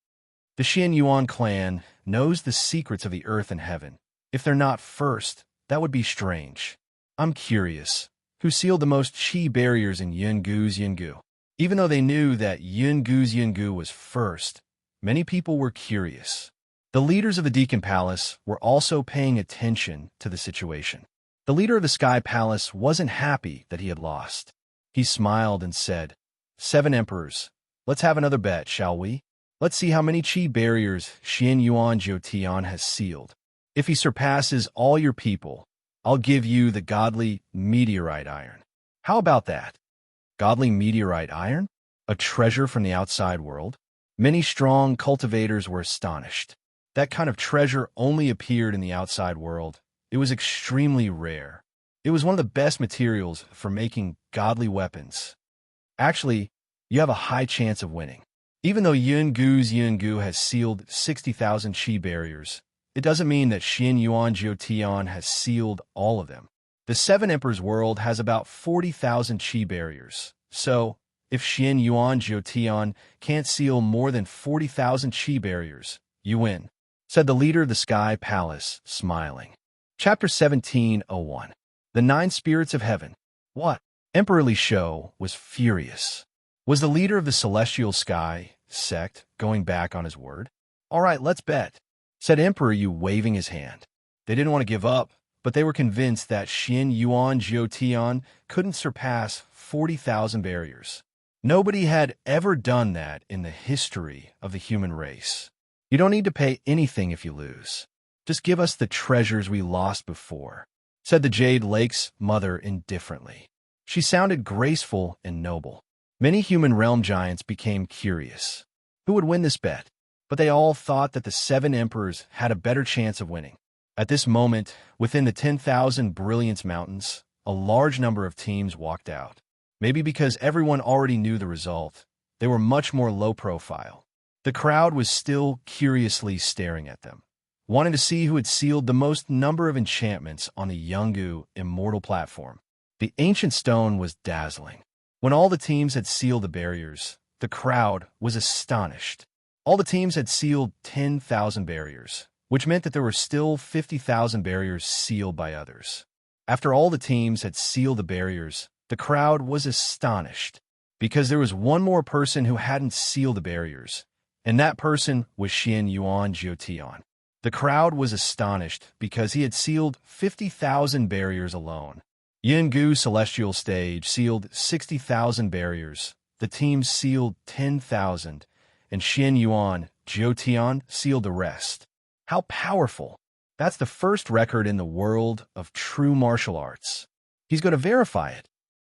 The Xian Yuan clan knows the secrets of the earth and heaven. If they're not first, that would be strange. I'm curious, who sealed the most chi barriers in Yingu's Yingu? Even though they knew that Yingu's Yingu was first, many people were curious. The leaders of the Deacon Palace were also paying attention to the situation. The leader of the Sky Palace wasn't happy that he had lost. He smiled and said, 7 emperors. Let's have another bet, shall we? Let's see how many chi barriers Xianxia Jiutian has sealed. If he surpasses all your people, I'll give you the godly meteorite iron. How about that? Godly meteorite iron? A treasure from the outside world? Many strong cultivators were astonished. That kind of treasure only appeared in the outside world. It was extremely rare. It was one of the best materials for making godly weapons. Actually, you have a high chance of winning. Even though Yungu has sealed 60,000 chi barriers, it doesn't mean that Xianxia Jiutian has sealed all of them. The 7 Emperors world has about 40,000 chi barriers. So, if Xianxia Jiutian can't seal more than 40,000 chi barriers, you win, said the leader of the Sky Palace, smiling. Chapter 17:01. The 9 Spirits of Heaven. What? Emperor Li Shou was furious. Was the leader of the Celestial Sky sect going back on his word? All right, let's bet, said Emperor Yu, waving his hand. They didn't want to give up, but they were convinced that Xianxia Jiutian couldn't surpass 40,000 barriers. Nobody had ever done that in the history of the human race. You don't need to pay anything if you lose. Just give us the treasures we lost before, said the Jade Lake's mother indifferently. She sounded graceful and noble. Many human realm giants became curious. Who would win this bet? But they all thought that the 7 emperors had a better chance of winning. At this moment, within the 10,000 Brilliance Mountains, a large number of teams walked out. Maybe because everyone already knew the result, they were much more low profile. The crowd was still curiously staring at them, wanting to see who had sealed the most number of enchantments on the Yungu Immortal platform. The ancient stone was dazzling. When all the teams had sealed the barriers, the crowd was astonished. All the teams had sealed 10,000 barriers, which meant that there were still 50,000 barriers sealed by others. After all the teams had sealed the barriers, the crowd was astonished, because there was one more person who hadn't sealed the barriers, and that person was Xianxia Jiutian. The crowd was astonished because he had sealed 50,000 barriers alone. Yungu Celestial Stage sealed 60,000 barriers, the team sealed 10,000, and Xianxia Jiutian sealed the rest. How powerful! That's the first record in the world of true martial arts. He's going to verify it.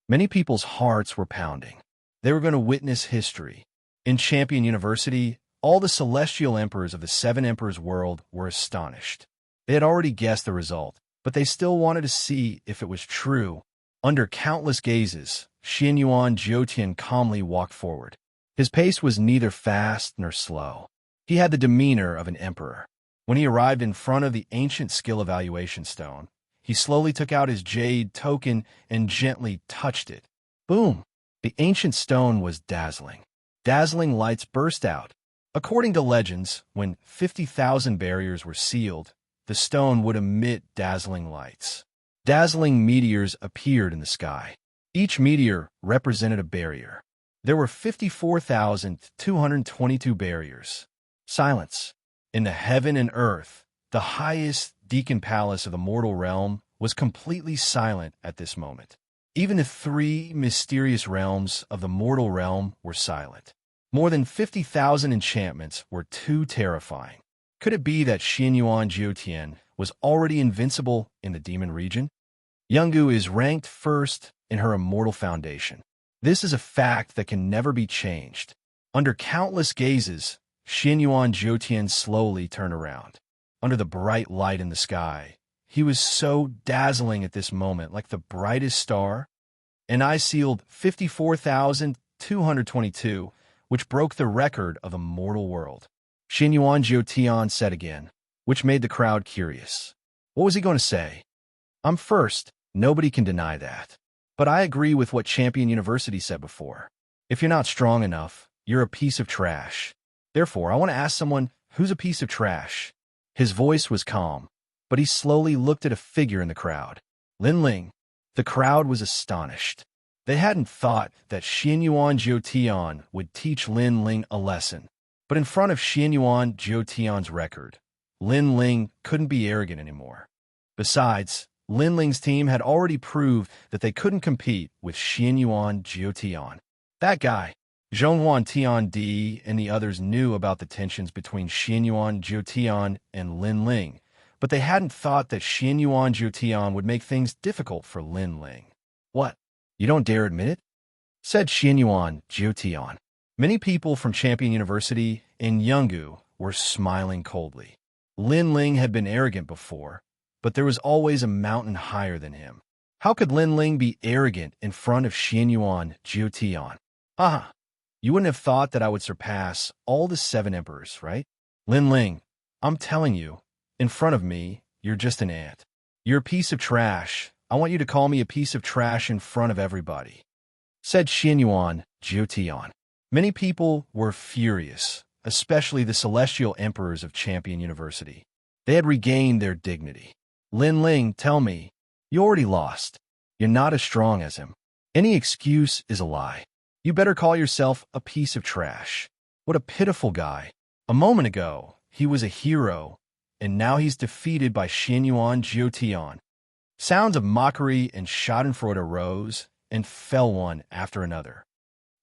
Many people's hearts were pounding. They were going to witness history. In Champion University, all the celestial emperors of the 7 Emperors world were astonished. They had already guessed the result, but they still wanted to see if it was true. Under countless gazes, Xianxia Jiutian calmly walked forward. His pace was neither fast nor slow. He had the demeanor of an emperor. When he arrived in front of the ancient skill evaluation stone, he slowly took out his jade token and gently touched it. Boom! The ancient stone was dazzling. Dazzling lights burst out. According to legends, when 50,000 barriers were sealed, the stone would emit dazzling lights. Dazzling meteors appeared in the sky. Each meteor represented a barrier. There were 54,222 barriers. Silence. In the heaven and earth, the highest Deacon Palace of the mortal realm was completely silent at this moment. Even the 3 mysterious realms of the mortal realm were silent. More than 50,000 enchantments were too terrifying. Could it be that Xianxia Jiutian was already invincible in the demon region? Yungu is ranked first in her immortal foundation. This is a fact that can never be changed. Under countless gazes, Xianxia Jiutian slowly turned around. Under the bright light in the sky, he was so dazzling at this moment, like the brightest star. And I sealed 54,222, which broke the record of the mortal world. Xianxia Jiutian said again, which made the crowd curious. What was he going to say? I'm first. Nobody can deny that. But I agree with what Champion University said before. If you're not strong enough, you're a piece of trash. Therefore, I want to ask someone who's a piece of trash. His voice was calm, but he slowly looked at a figure in the crowd. Lin Ling. The crowd was astonished. They hadn't thought that Xianxia Jiutian would teach Lin Ling a lesson. But in front of Xianxia Jiutian's record, Lin Ling couldn't be arrogant anymore. Besides, Lin Ling's team had already proved that they couldn't compete with Xianyuan Jiutian. That guy, Zhongyuan Tiandi, and the others knew about the tensions between Xianyuan Jiutian and Lin Ling, but they hadn't thought that Xianyuan Jiutian would make things difficult for Lin Ling. What? You don't dare admit it? Said Xianyuan Jiutian. Many people from Champion University in Yanggu were smiling coldly. Lin Ling had been arrogant before, but there was always a mountain higher than him. How could Lin Ling be arrogant in front of Xianyuan Jiutian? Ah, you wouldn't have thought that I would surpass all the 7 emperors, right? Lin Ling, I'm telling you, in front of me, you're just an ant. You're a piece of trash. I want you to call me a piece of trash in front of everybody, said Xianyuan Jiutian. Many people were furious, especially the celestial emperors of Champion University. They had regained their dignity. Lin Ling, tell me, you already lost. You're not as strong as him. Any excuse is a lie. You better call yourself a piece of trash. What a pitiful guy. A moment ago, he was a hero, and now he's defeated by Xianyuan Jiutian. Sounds of mockery and schadenfreude arose and fell one after another.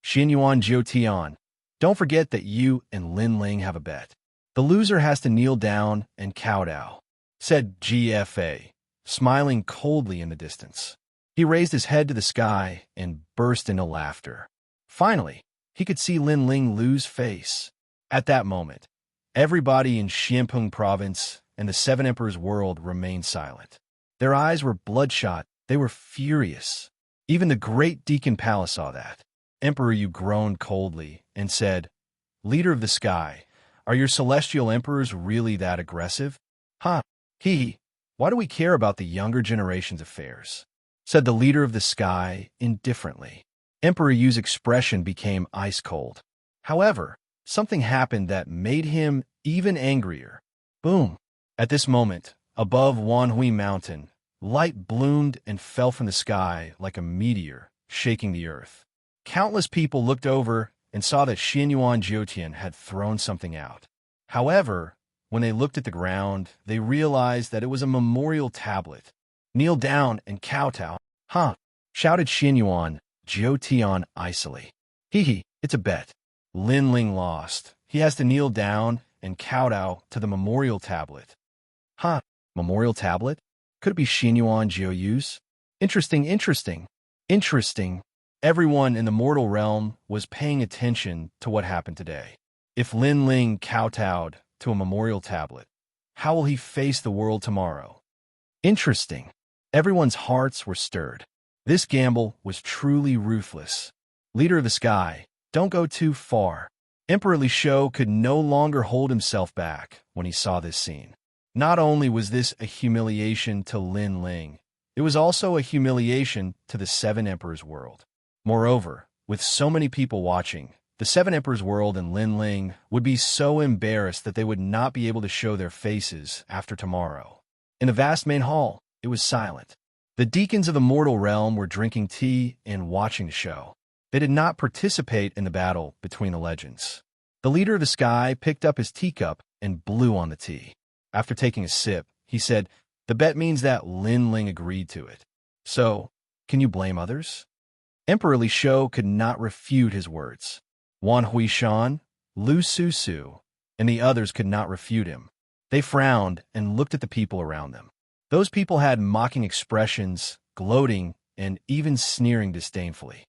Xianyuan Jiutian, don't forget that you and Lin Ling have a bet. The loser has to kneel down and kowtow, said GFA, smiling coldly in the distance. He raised his head to the sky and burst into laughter. Finally, he could see Lin Ling lose face. At that moment, everybody in Xianpeng province and the 7 Emperors world remained silent. Their eyes were bloodshot. They were furious. Even the great Deacon Palace saw that. Emperor Yu groaned coldly and said, Leader of the sky, are your celestial emperors really that aggressive? Huh, hee, why do we care about the younger generation's affairs? Said the leader of the sky indifferently. Emperor Yu's expression became ice cold. However, something happened that made him even angrier. Boom! At this moment, above Wanhui Mountain, light bloomed and fell from the sky like a meteor, shaking the earth. Countless people looked over and saw that Xianyuan Jiutian had thrown something out. However, when they looked at the ground, they realized that it was a memorial tablet. Kneel down and kowtow. Huh, shouted Xianyuan Jiutian icily. Hee, it's a bet. Lin Ling lost. He has to kneel down and kowtow to the memorial tablet. Huh, memorial tablet? Could it be Xianyuan Jiuyu's? Interesting. Everyone in the mortal realm was paying attention to what happened today. If Lin Ling kowtowed to a memorial tablet, how will he face the world tomorrow? Interesting. Everyone's hearts were stirred. This gamble was truly ruthless. Leader of the sky, don't go too far. Emperor Li Shou could no longer hold himself back when he saw this scene. Not only was this a humiliation to Lin Ling, it was also a humiliation to the 7 Emperors world. Moreover, with so many people watching, the 7 Emperors world and Lin Ling would be so embarrassed that they would not be able to show their faces after tomorrow. In the vast main hall, it was silent. The deacons of the mortal realm were drinking tea and watching the show. They did not participate in the battle between the legends. The leader of the sky picked up his teacup and blew on the tea. After taking a sip, he said, the bet means that Lin Ling agreed to it. So, can you blame others? Emperor Li Shou could not refute his words. Wan Huishan, Lu Su, and the others could not refute him. They frowned and looked at the people around them. Those people had mocking expressions, gloating, and even sneering disdainfully.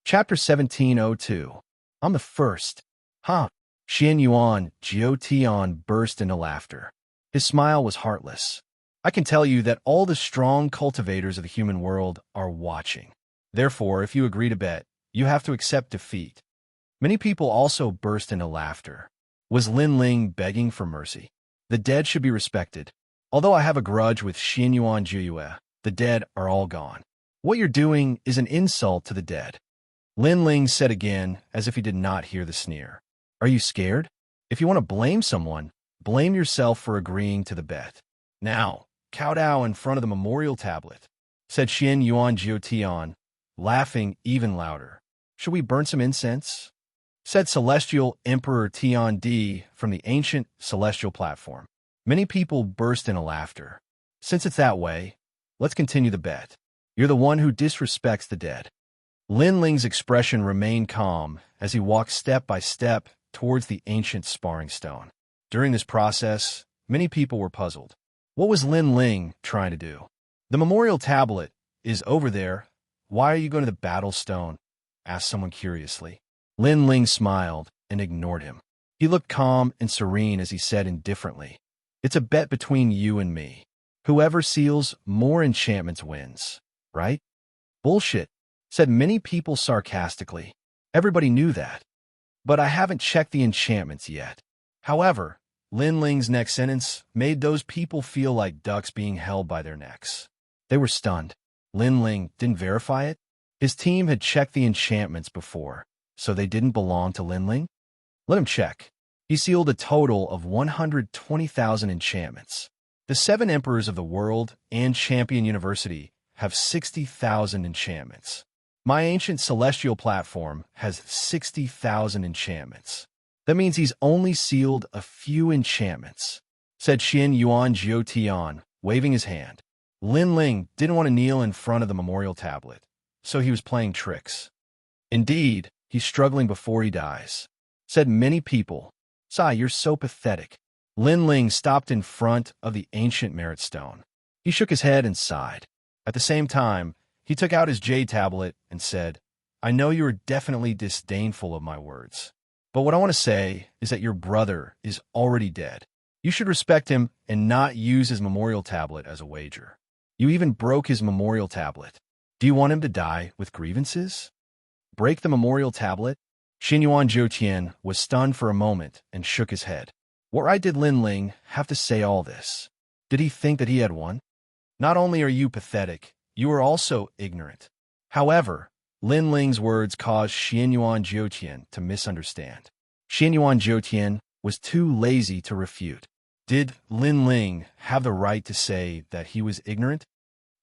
Chapter 1702. I'm the first. Huh. Xianyuan Jiutian burst into laughter. His smile was heartless. I can tell you that all the strong cultivators of the human world are watching. Therefore, if you agree to bet, you have to accept defeat. Many people also burst into laughter. Was Lin Ling begging for mercy? The dead should be respected. Although I have a grudge with Xianyuan Jiyue, the dead are all gone. What you're doing is an insult to the dead. Lin Ling said again, as if he did not hear the sneer. Are you scared? If you want to blame someone, blame yourself for agreeing to the bet. Now, kowtow in front of the memorial tablet, said Xianyuan Jiutian, laughing even louder. Should we burn some incense? Said Celestial Emperor Tian Di from the ancient celestial platform. Many people burst into laughter. Since it's that way, Let's continue the bet. You're the one who disrespects the dead. Lin Ling's expression remained calm as he walked step by step towards the ancient sparring stone. During this process, many people were puzzled. What was Lin Ling trying to do? The memorial tablet is over there. Why are you going to the battle stone? Asked someone curiously. Lin Ling smiled and ignored him. He looked calm and serene as he said indifferently, "It's a bet between you and me. Whoever seals more enchantments wins, right?" "Bullshit," said many people sarcastically. Everybody knew that. "But I haven't checked the enchantments yet." However, Lin Ling's next sentence made those people feel like ducks being held by their necks. They were stunned. Lin Ling didn't verify it? His team had checked the enchantments before, so they didn't belong to Lin Ling? Let him check. He sealed a total of 120,000 enchantments. The 7 emperors of the world and Champion University have 60,000 enchantments. My ancient celestial platform has 60,000 enchantments. That means he's only sealed a few enchantments, said Xianxia Jiutian, waving his hand. Lin Ling didn't want to kneel in front of the memorial tablet, so he was playing tricks. Indeed, he's struggling before he dies, said many people. "Sai, you're so pathetic." Lin Ling stopped in front of the ancient merit stone. He shook his head and sighed. At the same time, he took out his jade tablet and said, "I know you are definitely disdainful of my words, but what I want to say is that your brother is already dead. You should respect him and not use his memorial tablet as a wager. You even broke his memorial tablet. Do you want him to die with grievances? Break the memorial tablet?" Xinyuan Zhoutian was stunned for a moment and shook his head. What right did Lin Ling have to say all this? Did he think that he had won? Not only are you pathetic, you are also ignorant. However, Lin Ling's words caused Xinyuan Zhoutian to misunderstand. Xinyuan Zhoutian was too lazy to refute. Did Lin Ling have the right to say that he was ignorant?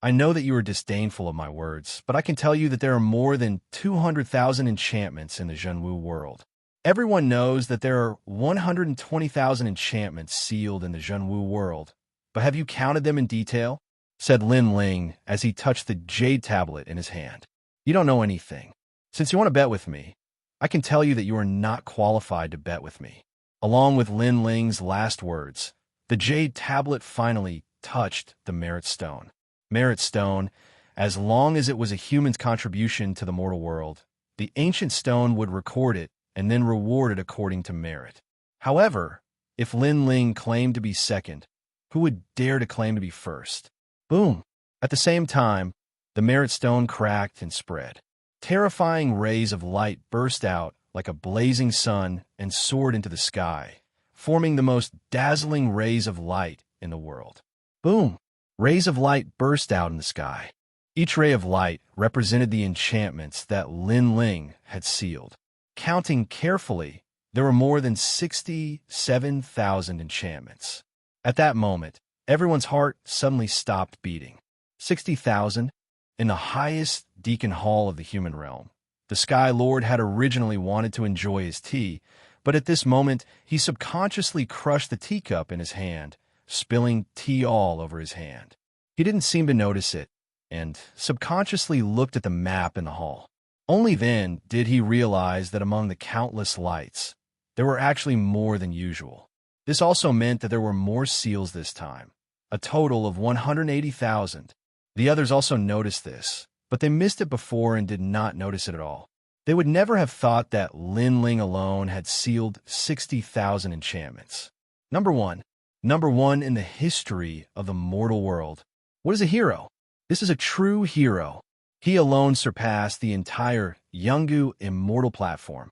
"I know that you are disdainful of my words, but I can tell you that there are more than 200,000 enchantments in the Zhenwu world. Everyone knows that there are 120,000 enchantments sealed in the Zhenwu world, but have you counted them in detail?" said Lin Ling as he touched the jade tablet in his hand. "You don't know anything. Since you want to bet with me, I can tell you that you are not qualified to bet with me." Along with Lin Ling's last words, the jade tablet finally touched the merit stone. Merit stone, as long as it was a human's contribution to the mortal world, the ancient stone would record it and then reward it according to merit. However, if Lin Ling claimed to be second, who would dare to claim to be first? Boom! At the same time, the merit stone cracked and spread. Terrifying rays of light burst out like a blazing sun and soared into the sky, forming the most dazzling rays of light in the world. Boom! Rays of light burst out in the sky. Each ray of light represented the enchantments that Lin Ling had sealed. Counting carefully, there were more than 67,000 enchantments. At that moment, everyone's heart suddenly stopped beating. 60,000? In the highest deacon hall of the human realm. The Sky Lord had originally wanted to enjoy his tea, but at this moment he subconsciously crushed the teacup in his hand, spilling tea all over his hand. He didn't seem to notice it, and subconsciously looked at the map in the hall. Only then did he realize that among the countless lights, there were actually more than usual. This also meant that there were more seals this time, a total of 180,000. The others also noticed this, but they missed it before and did not notice it at all. They would never have thought that Lin Ling alone had sealed 60,000 enchantments. Number 1. Number 1 in the history of the mortal world. What is a hero? This is a true hero. He alone surpassed the entire Yungu immortal platform.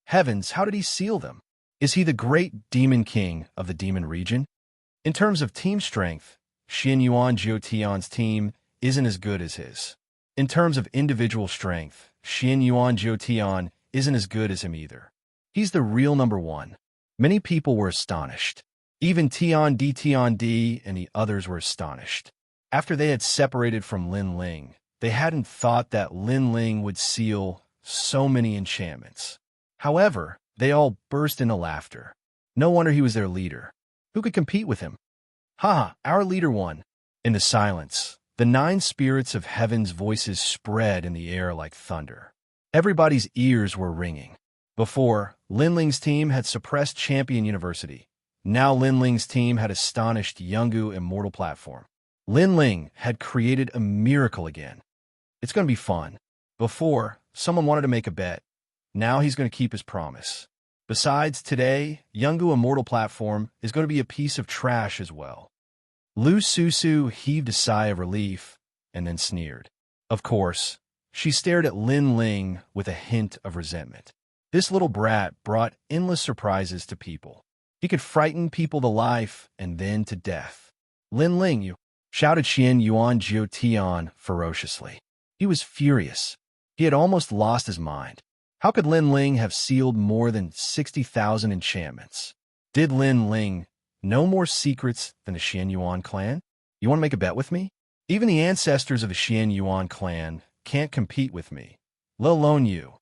Heavens, how did he seal them? Is he the great demon king of the demon region? In terms of team strength, Xinyuan Jiutian's team isn't as good as his. In terms of individual strength, Xinyuan Jiutian isn't as good as him either. He's the real number 1. Many people were astonished. Even Tian D and the others were astonished. After they had separated from Lin Ling, they hadn't thought that Lin Ling would seal so many enchantments. However, they all burst into laughter. No wonder he was their leader. Who could compete with him? Ha! Our leader won. In the silence, The 9 spirits of heaven's voices spread in the air like thunder. Everybody's ears were ringing. Before, Linling's team had suppressed Champion University. Now Linling's team had astonished Yungu Immortal Platform. Linling had created a miracle again. It's going to be fun. Before, someone wanted to make a bet. Now he's going to keep his promise. Besides, today, Yungu Immortal Platform is going to be a piece of trash as well. Lu Susu heaved a sigh of relief and then sneered. Of course, she stared at Lin Ling with a hint of resentment. This little brat brought endless surprises to people. He could frighten people to life and then to death. Lin Ling, you, shouted Xian Yuan Jiutian ferociously. He was furious. He had almost lost his mind. How could Lin Ling have sealed more than 60,000 enchantments? Did Lin Ling know more secrets than the Xian Yuan clan? You want to make a bet with me? Even the ancestors of the Xian Yuan clan can't compete with me, let alone you.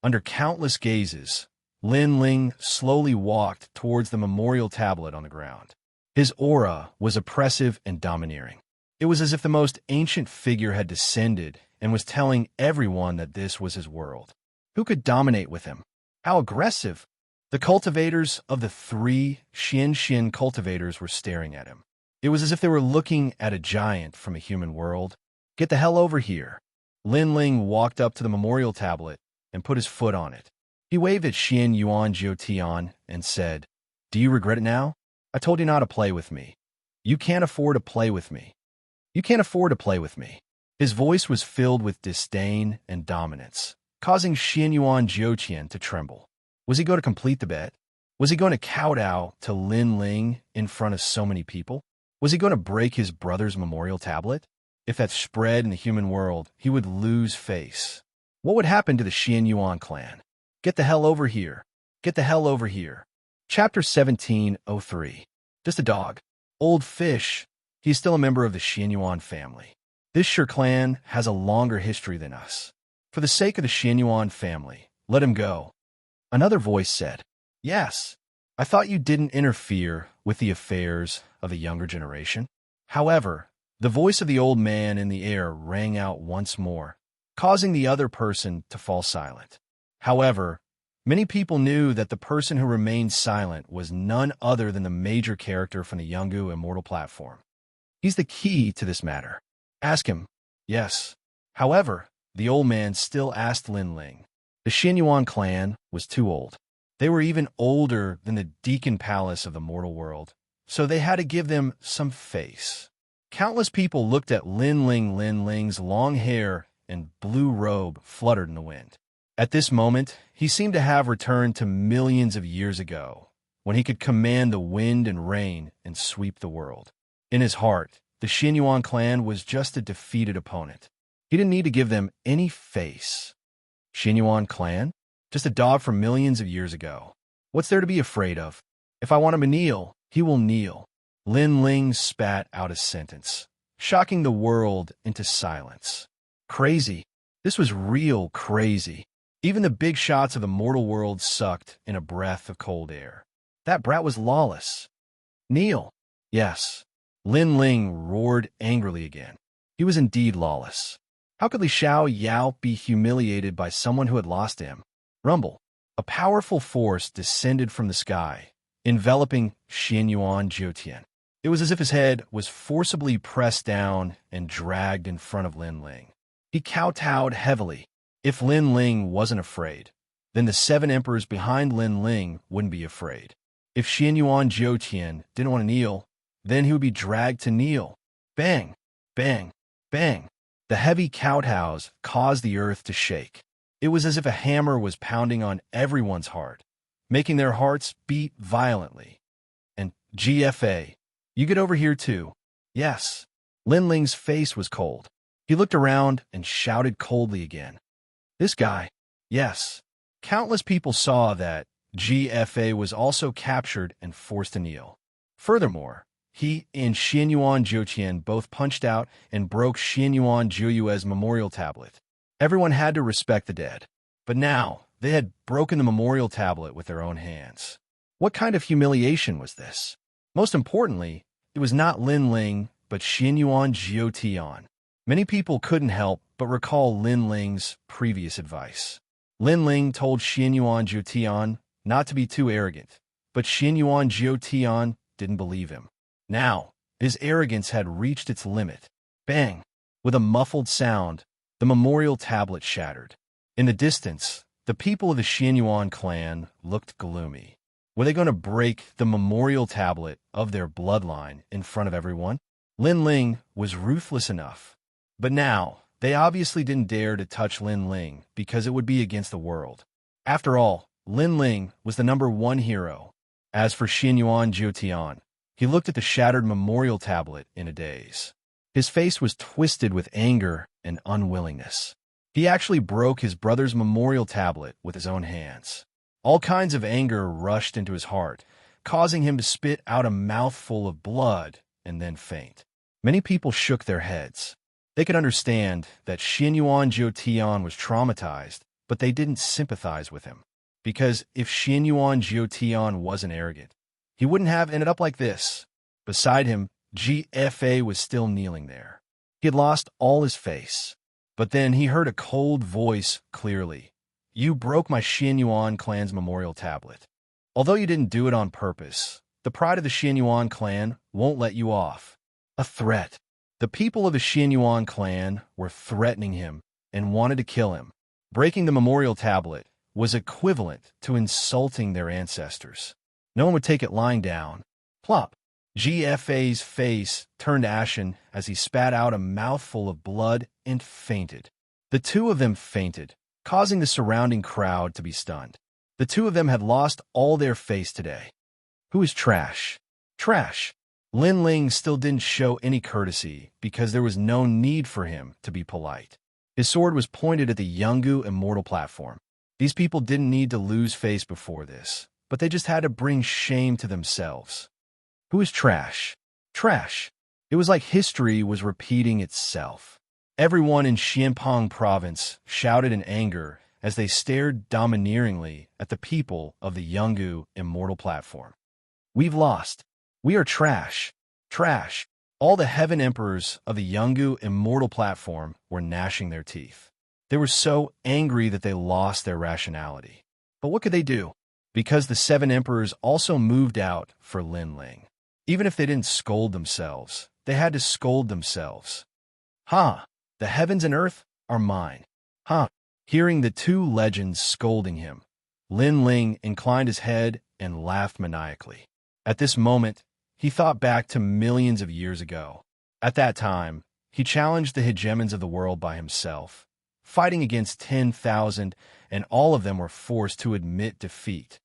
Under countless gazes, Lin Ling slowly walked towards the memorial tablet on the ground. His aura was oppressive and domineering. It was as if the most ancient figure had descended and was telling everyone that this was his world. Who could dominate with him? How aggressive! The cultivators of the 3 Xianxia cultivators were staring at him. It was as if they were looking at a giant from a human world. Get the hell over here. Lin Ling walked up to the memorial tablet and put his foot on it. He waved at Xian Yuan Jiutian and said, "Do you regret it now? I told you not to play with me. You can't afford to play with me. You can't afford to play with me." His voice was filled with disdain and dominance, causing Xian Yuan Jiutian to tremble. Was he going to complete the bet? Was he going to kowtow to Lin Ling in front of so many people? Was he going to break his brother's memorial tablet? If that spread in the human world, he would lose face. What would happen to the Xian Yuan clan? Get the hell over here. Get the hell over here. Chapter 1703. Just a dog. Old fish. He's still a member of the Xian Yuan family. This Shi clan has a longer history than us. For the sake of the Xian Yuan family, let him go. Another voice said, "Yes, I thought you didn't interfere with the affairs of the younger generation." However, the voice of the old man in the air rang out once more, causing the other person to fall silent. However, many people knew that the person who remained silent was none other than the major character from the Yungu Immortal Platform. He's the key to this matter. Ask him. Yes. However, the old man still asked Lin Ling. The Xian Yuan clan was too old. They were even older than the Deacon Palace of the mortal world, so they had to give them some face. Countless people looked at Lin Ling. Lin Ling's long hair and blue robe fluttered in the wind. At this moment, he seemed to have returned to millions of years ago, when he could command the wind and rain and sweep the world. In his heart, the Xian Yuan clan was just a defeated opponent. He didn't need to give them any face. Xian Yuan clan? Just a dog from millions of years ago. What's there to be afraid of? If I want him to kneel, he will kneel. Lin Ling spat out a sentence, shocking the world into silence. Crazy. This was real crazy. Even the big shots of the mortal world sucked in a breath of cold air. That brat was lawless. Kneel. Yes. Lin Ling roared angrily again. He was indeed lawless. How could Li Xiao Yao be humiliated by someone who had lost him? Rumble. A powerful force descended from the sky, enveloping Xian Yuan Jiutian. It was as if his head was forcibly pressed down and dragged in front of Lin Ling. He kowtowed heavily. If Lin Ling wasn't afraid, then the 7 emperors behind Lin Ling wouldn't be afraid. If Xian Yuan Jiutian didn't want to kneel, then he would be dragged to kneel. Bang, bang, bang. The heavy kowtows caused the earth to shake. It was as if a hammer was pounding on everyone's heart, making their hearts beat violently. And GFA, you get over here too. Yes. Lin Ling's face was cold. He looked around and shouted coldly again. This guy. Yes. Countless people saw that GFA was also captured and forced to kneel. Furthermore, he and Xian Yuan Jiutian both punched out and broke Xian Yuan Jiuyue's memorial tablet. Everyone had to respect the dead. But now, they had broken the memorial tablet with their own hands. What kind of humiliation was this? Most importantly, it was not Lin Ling, but Xian Yuan Jiutian. Many people couldn't help but recall Lin Ling's previous advice. Lin Ling told Xianyuan Jiutian not to be too arrogant, but Xianyuan Jiutian didn't believe him. Now, his arrogance had reached its limit. Bang! With a muffled sound, the memorial tablet shattered. In the distance, the people of the Xianyuan clan looked gloomy. Were they going to break the memorial tablet of their bloodline in front of everyone? Lin Ling was ruthless enough. But now, they obviously didn't dare to touch Lin Ling because it would be against the world. After all, Lin Ling was the #1 hero. As for Xianyuan Jiutian, he looked at the shattered memorial tablet in a daze. His face was twisted with anger and unwillingness. He actually broke his brother's memorial tablet with his own hands. All kinds of anger rushed into his heart, causing him to spit out a mouthful of blood and then faint. Many people shook their heads. They could understand that Xianyuan Jiutian was traumatized, but they didn't sympathize with him. Because if Xianyuan Jiutian wasn't arrogant, he wouldn't have ended up like this. Beside him, GFA was still kneeling there. He had lost all his face. But then he heard a cold voice clearly. You broke my Xianyuan clan's memorial tablet. Although you didn't do it on purpose, the pride of the Xianyuan clan won't let you off. A threat. The people of the Xianyuan clan were threatening him and wanted to kill him. Breaking the memorial tablet was equivalent to insulting their ancestors. No one would take it lying down. Plop. GFA's face turned ashen as he spat out a mouthful of blood and fainted. The two of them fainted, causing the surrounding crowd to be stunned. The two of them had lost all their face today. Who is Trash? Trash. Lin Ling still didn't show any courtesy because there was no need for him to be polite. His sword was pointed at the Yungu Immortal platform. These people didn't need to lose face before this, but they just had to bring shame to themselves. Who is Trash? Trash. It was like history was repeating itself. Everyone in Xianpeng province shouted in anger as they stared domineeringly at the people of the Yungu Immortal platform. We've lost. We are trash. Trash. All the heaven emperors of the Yungu Immortal platform were gnashing their teeth. They were so angry that they lost their rationality. But what could they do? Because the 7 emperors also moved out for Lin Ling. Even if they didn't scold themselves, they had to scold themselves. Ha! The heavens and earth are mine. Ha! Hearing the 2 legends scolding him, Lin Ling inclined his head and laughed maniacally. At this moment, he thought back to millions of years ago. At that time, he challenged the hegemons of the world by himself, fighting against 10,000, and all of them were forced to admit defeat.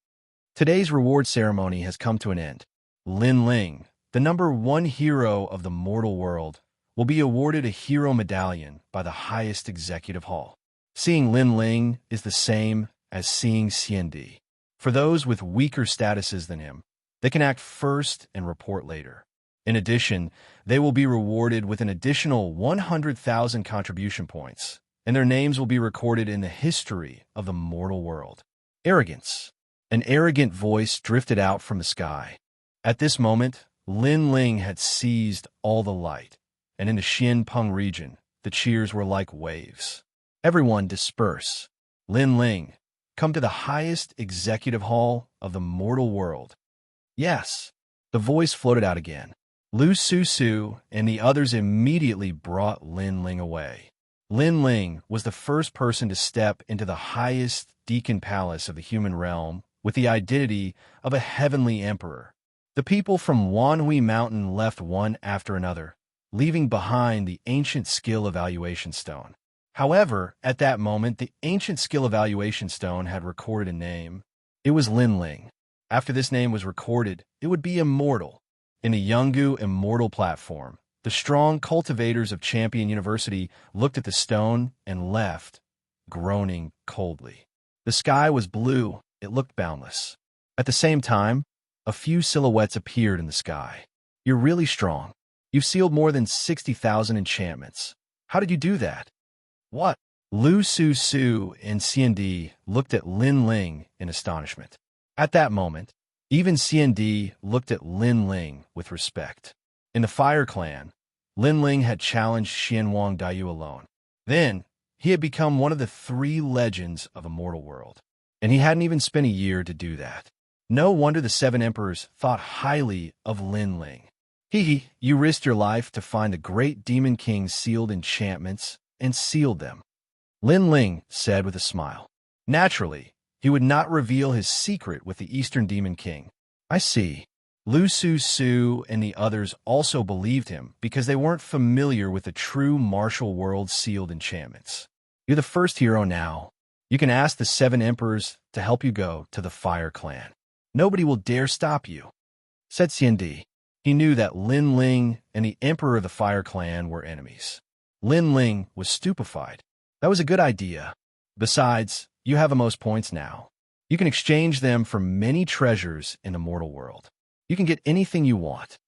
Today's reward ceremony has come to an end. Lin Ling, the #1 hero of the mortal world, will be awarded a hero medallion by the highest executive hall. Seeing Lin Ling is the same as seeing Xiandi. For those with weaker statuses than him, they can act first and report later. In addition, they will be rewarded with an additional 100,000 contribution points, and their names will be recorded in the history of the mortal world. Arrogance. An arrogant voice drifted out from the sky. At this moment, Lin Ling had seized all the light, and in the Xianpeng region, the cheers were like waves. Everyone disperse. Lin Ling, come to the highest executive hall of the mortal world. Yes. The voice floated out again. Lu Su Su and the others immediately brought Lin Ling away. Lin Ling was the first person to step into the highest deacon palace of the human realm with the identity of a heavenly emperor. The people from Wanhui Mountain left one after another, leaving behind the ancient skill evaluation stone. However, at that moment, the ancient skill evaluation stone had recorded a name. It was Lin Ling. After this name was recorded, it would be immortal. In the Yungu Immortal platform, the strong cultivators of Champion University looked at the stone and left, groaning coldly. The sky was blue. It looked boundless. At the same time, a few silhouettes appeared in the sky. You're really strong. You've sealed more than 60,000 enchantments. How did you do that? What? Lu Su Su and Xiandi looked at Lin Ling in astonishment. At that moment, even Xiandi looked at Lin Ling with respect. In the Fire Clan, Lin Ling had challenged Xianwang Daiyu alone. Then, he had become one of the 3 legends of Immortal World. And he hadn't even spent a year to do that. No wonder the 7 emperors thought highly of Lin Ling. You risked your life to find the great Demon King's sealed enchantments and sealed them. Lin Ling said with a smile. Naturally, he would not reveal his secret with the Eastern Demon King. I see. Lu Su Su and the others also believed him because they weren't familiar with the true martial world sealed enchantments. You're the first hero now. You can ask the 7 emperors to help you go to the Fire Clan. Nobody will dare stop you, said Xiandi. He knew that Lin Ling and the Emperor of the Fire Clan were enemies. Lin Ling was stupefied. That was a good idea. Besides, you have the most points now. You can exchange them for many treasures in the mortal world. You can get anything you want.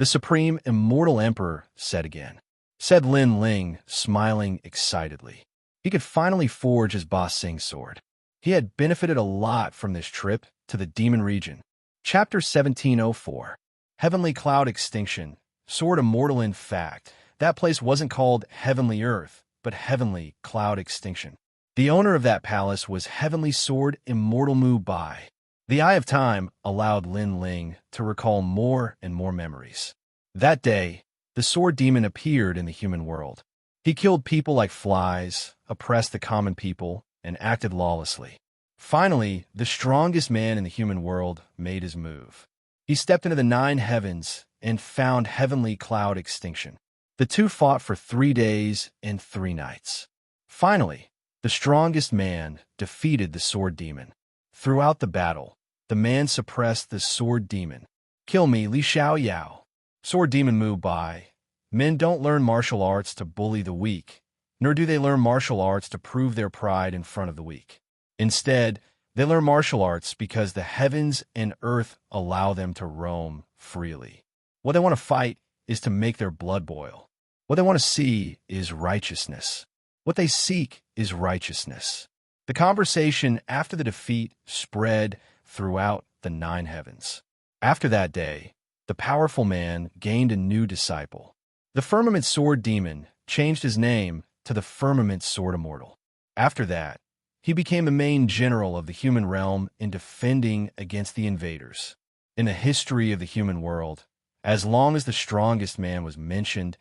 The Supreme Immortal Emperor said again, said Lin Ling, smiling excitedly. He could finally forge his Ba Sing sword. He had benefited a lot from this trip to the Demon Region. Chapter 1704. Heavenly Cloud Extinction. Sword Immortal. In fact, that place wasn't called Heavenly Earth, but Heavenly Cloud Extinction. The owner of that palace was Heavenly Sword Immortal Mu Bai. The Eye of Time allowed Lin Ling to recall more and more memories. That day, the sword demon appeared in the human world. He killed people like flies, oppressed the common people, and acted lawlessly. Finally, the strongest man in the human world made his move. He stepped into the 9 heavens and found Heavenly Cloud Extinction. The two fought for 3 days and 3 nights. Finally, the strongest man defeated the sword demon. Throughout the battle, the man suppressed the sword demon. Kill me, Li Xiaoyao. Sword demon Mu Bai. Men don't learn martial arts to bully the weak, nor do they learn martial arts to prove their pride in front of the weak. Instead, they learn martial arts because the heavens and earth allow them to roam freely. What they want to fight is to make their blood boil. What they want to see is righteousness. What they seek is righteousness. The conversation after the defeat spread throughout the 9 heavens. After that day, the powerful man gained a new disciple. The Firmament Sword Demon changed his name to the Firmament Sword Immortal. After that, he became the main general of the human realm in defending against the invaders. In the history of the human world, as long as the strongest man was mentioned,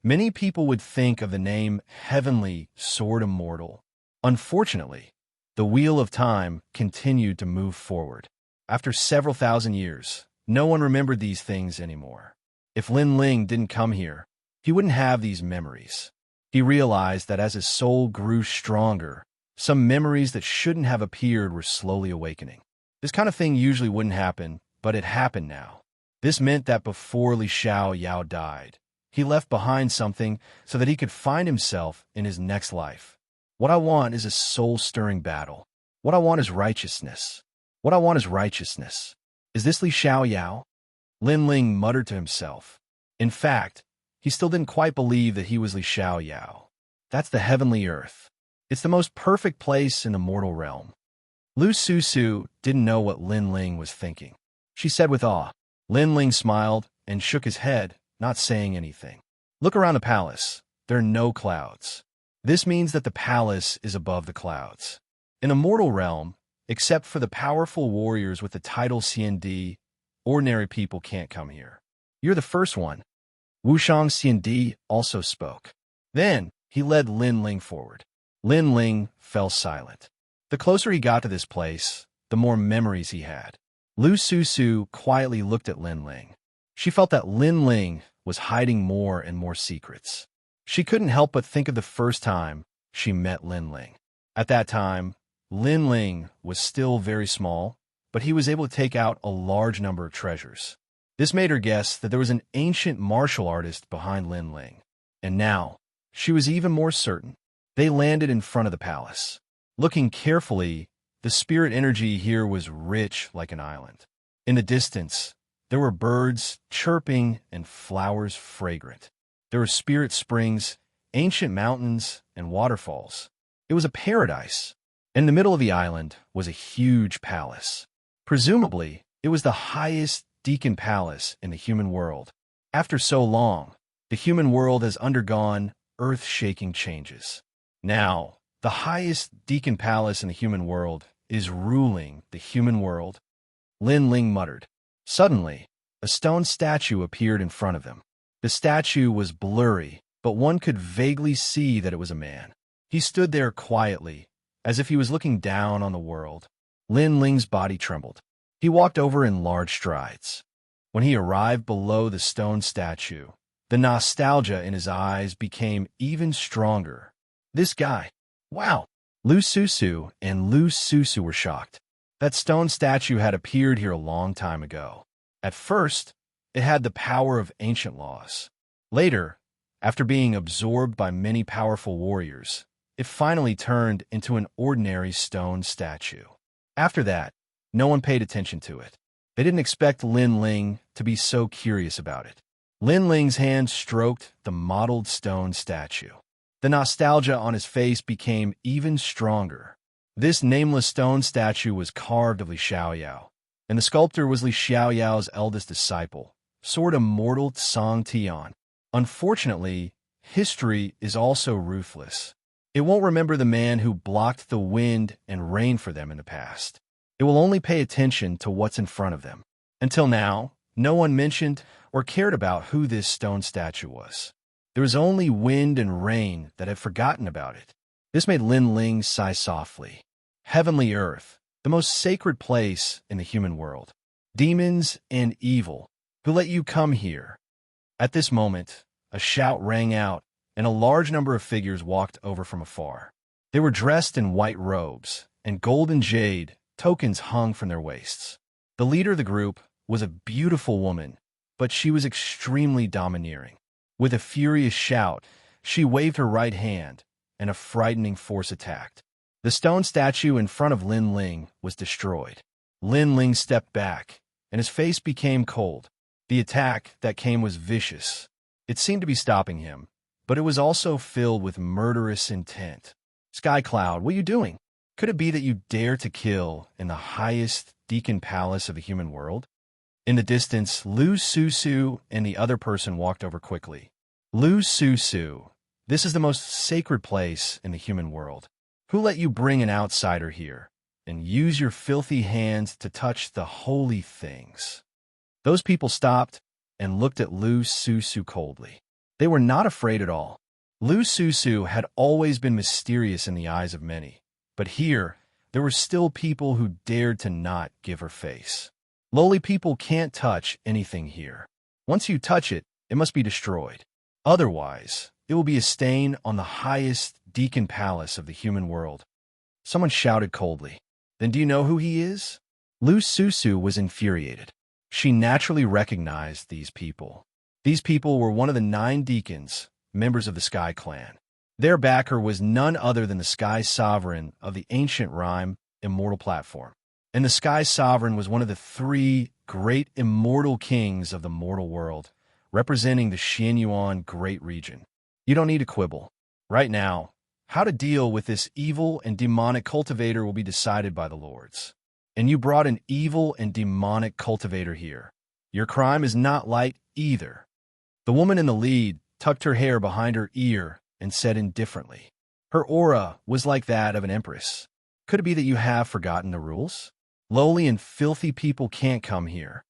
many people would think of the name Heavenly Sword Immortal. Unfortunately, the wheel of time continued to move forward. After several thousand years, no one remembered these things anymore. If Lin Ling didn't come here, he wouldn't have these memories. He realized that as his soul grew stronger, some memories that shouldn't have appeared were slowly awakening. This kind of thing usually wouldn't happen, but it happened now. This meant that before Li Xiaoyao died, he left behind something so that he could find himself in his next life. What I want is a soul-stirring battle. What I want is righteousness. What I want is righteousness. Is this Li Xiaoyao? Lin Ling muttered to himself. In fact, he still didn't quite believe that he was Li Xiaoyao. That's the heavenly earth. It's the most perfect place in the mortal realm. Lu Su Su didn't know what Lin Ling was thinking. She said with awe. Lin Ling smiled and shook his head, not saying anything. Look around the palace. There are no clouds. This means that the palace is above the clouds. In the mortal realm, except for the powerful warriors with the title Xiandi, ordinary people can't come here. You're the first one. Wuxiang Xiandi also spoke. Then, he led Lin Ling forward. Lin Ling fell silent. The closer he got to this place, the more memories he had. Lu Su Su quietly looked at Lin Ling. She felt that Lin Ling was hiding more and more secrets. She couldn't help but think of the first time she met Lin Ling. At that time, Lin Ling was still very small, but he was able to take out a large number of treasures. This made her guess that there was an ancient martial artist behind Lin Ling. And now, she was even more certain. They landed in front of the palace. Looking carefully, the spirit energy here was rich like an island. In the distance, there were birds chirping and flowers fragrant. There were spirit springs, ancient mountains, and waterfalls. It was a paradise. In the middle of the island was a huge palace. Presumably, it was the highest Deacon Palace in the human world. After so long, The human world has undergone earth-shaking changes. Now, the highest deacon palace in the human world is ruling the human world, Lin Ling muttered. Suddenly, a stone statue appeared in front of them. The statue was blurry, but one could vaguely see that it was a man. He stood there quietly, as if he was looking down on the world. Lin Ling's body trembled. He walked over in large strides. When he arrived below the stone statue, the nostalgia in his eyes became even stronger. This guy. Wow! Lu Susu and Lu Susu were shocked. That stone statue had appeared here a long time ago. At first, it had the power of ancient laws. Later, after being absorbed by many powerful warriors, it finally turned into an ordinary stone statue. After that, no one paid attention to it. They didn't expect Lin Ling to be so curious about it. Lin Ling's hand stroked the mottled stone statue. The nostalgia on his face became even stronger. This nameless stone statue was carved of Li Xiaoyao, and the sculptor was Li Xiaoyao's eldest disciple, Sword Immortal Song Tian. Unfortunately, history is also ruthless. It won't remember the man who blocked the wind and rain for them in the past. It will only pay attention to what's in front of them. Until now, no one mentioned or cared about who this stone statue was. There was only wind and rain that had forgotten about it. This made Lin Ling sigh softly. Heavenly Earth, the most sacred place in the human world. Demons and evil, who let you come here? At this moment, a shout rang out, and a large number of figures walked over from afar. They were dressed in white robes, and gold and jade tokens hung from their waists. The leader of the group was a beautiful woman, but she was extremely domineering. With a furious shout, she waved her right hand, and a frightening force attacked. The stone statue in front of Lin Ling was destroyed. Lin Ling stepped back, and his face became cold. The attack that came was vicious. It seemed to be stopping him, but it was also filled with murderous intent. Sky Cloud, what are you doing? Could it be that you dare to kill in the highest deacon palace of the human world? In the distance, Lu Susu and the other person walked over quickly. Lu Susu, this is the most sacred place in the human world. Who let you bring an outsider here and use your filthy hands to touch the holy things? Those people stopped and looked at Lu Susu coldly. They were not afraid at all. Lu Susu had always been mysterious in the eyes of many, but here there were still people who dared to not give her face. Lowly people can't touch anything here. Once you touch it, it must be destroyed. Otherwise, it will be a stain on the highest deacon palace of the human world. Someone shouted coldly. Then do you know who he is? Lu Susu was infuriated. She naturally recognized these people. These people were one of the 9 deacons, members of the Sky Clan. Their backer was none other than the Sky Sovereign of the ancient rhyme, Immortal Platform. And the Sky Sovereign was one of the 3 great immortal kings of the mortal world, representing the Xianyuan Great Region. You don't need to quibble. Right now, how to deal with this evil and demonic cultivator will be decided by the lords. And you brought an evil and demonic cultivator here. Your crime is not light either. The woman in the lead tucked her hair behind her ear and said indifferently. Her aura was like that of an empress. Could it be that you have forgotten the rules? Lowly and filthy people can't come here.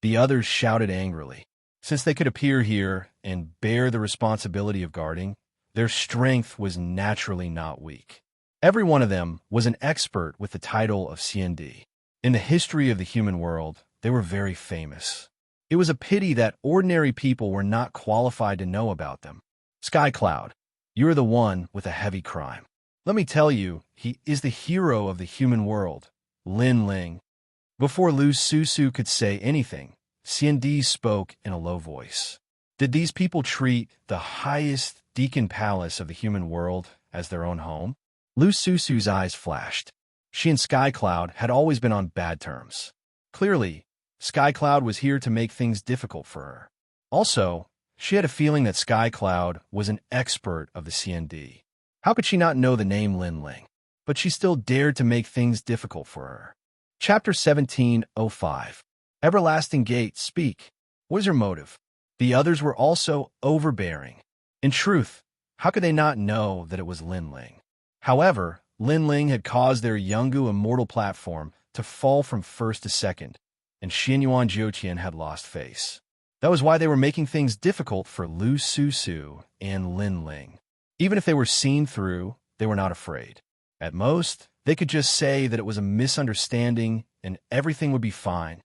The others shouted angrily. Since they could appear here and bear the responsibility of guarding, their strength was naturally not weak. Every one of them was an expert with the title of CND. In the history of the human world, they were very famous. It was a pity that ordinary people were not qualified to know about them. Sky Cloud, you are the one with a heavy crime. Let me tell you, he is the hero of the human world, Lin Ling. Before Lu Susu could say anything, CND spoke in a low voice. Did these people treat the highest deacon palace of the human world as their own home? Lu Susu's eyes flashed. She and Sky Cloud had always been on bad terms. Clearly, Sky Cloud was here to make things difficult for her. Also, she had a feeling that Sky Cloud was an expert of the CND. How could she not know the name Lin Ling? But she still dared to make things difficult for her. Chapter 17:05. Everlasting Gate, speak. What is your motive? The others were also overbearing. In truth, how could they not know that it was Lin Ling? However, Lin Ling had caused their Yungu immortal platform to fall from first to second, and Xianyuan Jiuqian had lost face. That was why they were making things difficult for Lu Susu and Lin Ling. Even if they were seen through, they were not afraid. At most, they could just say that it was a misunderstanding and everything would be fine.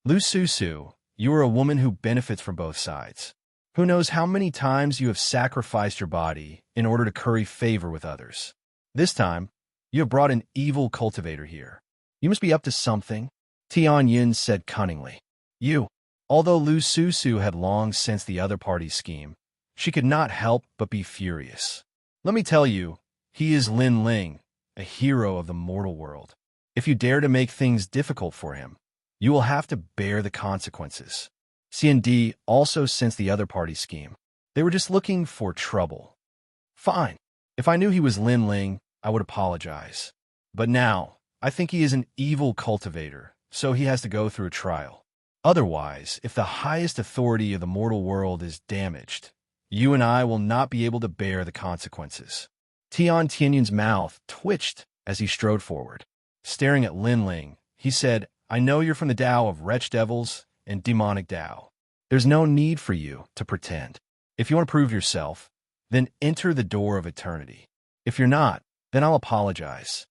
Lu Susu, you are a woman who benefits from both sides. Who knows how many times you have sacrificed your body in order to curry favor with others. This time, you have brought an evil cultivator here. You must be up to something, Tian Yin said cunningly. Although Lu Susu had long sensed the other party's scheme, she could not help but be furious. Let me tell you, he is Lin Ling, a hero of the mortal world. If you dare to make things difficult for him, you will have to bear the consequences. CND also sensed the other party's scheme. They were just looking for trouble. Fine. If I knew he was Lin Ling, I would apologize. But now, I think he is an evil cultivator, so he has to go through a trial. Otherwise, if the highest authority of the mortal world is damaged, you and I will not be able to bear the consequences. Tian Tianyun's mouth twitched as he strode forward. Staring at Lin Ling, he said, I know you're from the Tao of Wretch Devils and Demonic Tao. There's no need for you to pretend. If you want to prove yourself, then enter the door of eternity. If you're not, then I'll apologize.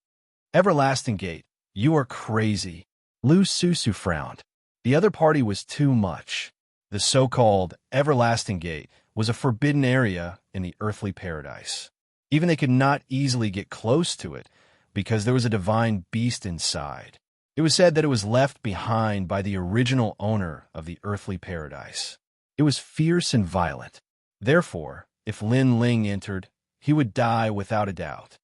Everlasting Gate, you are crazy. Lu Susu frowned. The other party was too much. The so-called Everlasting Gate was a forbidden area in the earthly paradise. Even they could not easily get close to it because there was a divine beast inside. It was said that it was left behind by the original owner of the earthly paradise. It was fierce and violent. Therefore, if Lin Ling entered, he would die without a doubt.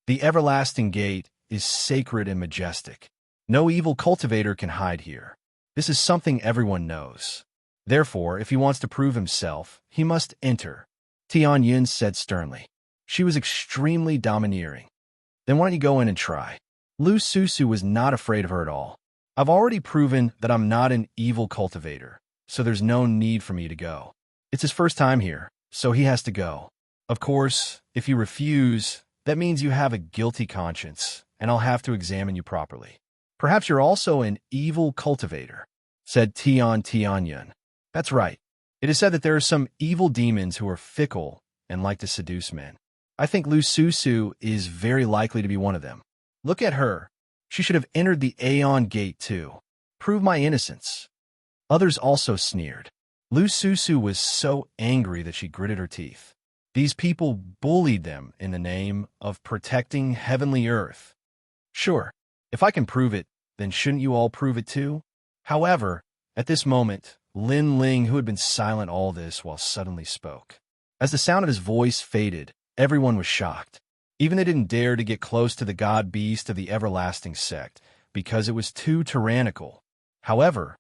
The Everlasting Gate is sacred and majestic. No evil cultivator can hide here. This is something everyone knows. Therefore, if he wants to prove himself, he must enter, Tian Yin said sternly. She was extremely domineering. Then why don't you go in and try? Lu Susu was not afraid of her at all. I've already proven that I'm not an evil cultivator, so there's no need for me to go. It's his first time here, so he has to go. Of course, if you refuse, that means you have a guilty conscience, and I'll have to examine you properly. Perhaps you're also an evil cultivator, said Tian Tianyun. That's right. It is said that there are some evil demons who are fickle and like to seduce men. I think Lu Susu is very likely to be one of them. Look at her. She should have entered the Aeon Gate too. Prove my innocence. Others also sneered. Lu Susu was so angry that she gritted her teeth. These people bullied them in the name of protecting heavenly earth. Sure, if I can prove it, then shouldn't you all prove it too? However, at this moment, Lin Ling, who had been silent all this while suddenly spoke. As the sound of his voice faded, everyone was shocked. Even they didn't dare to get close to the god beast of the everlasting sect, because it was too tyrannical. However,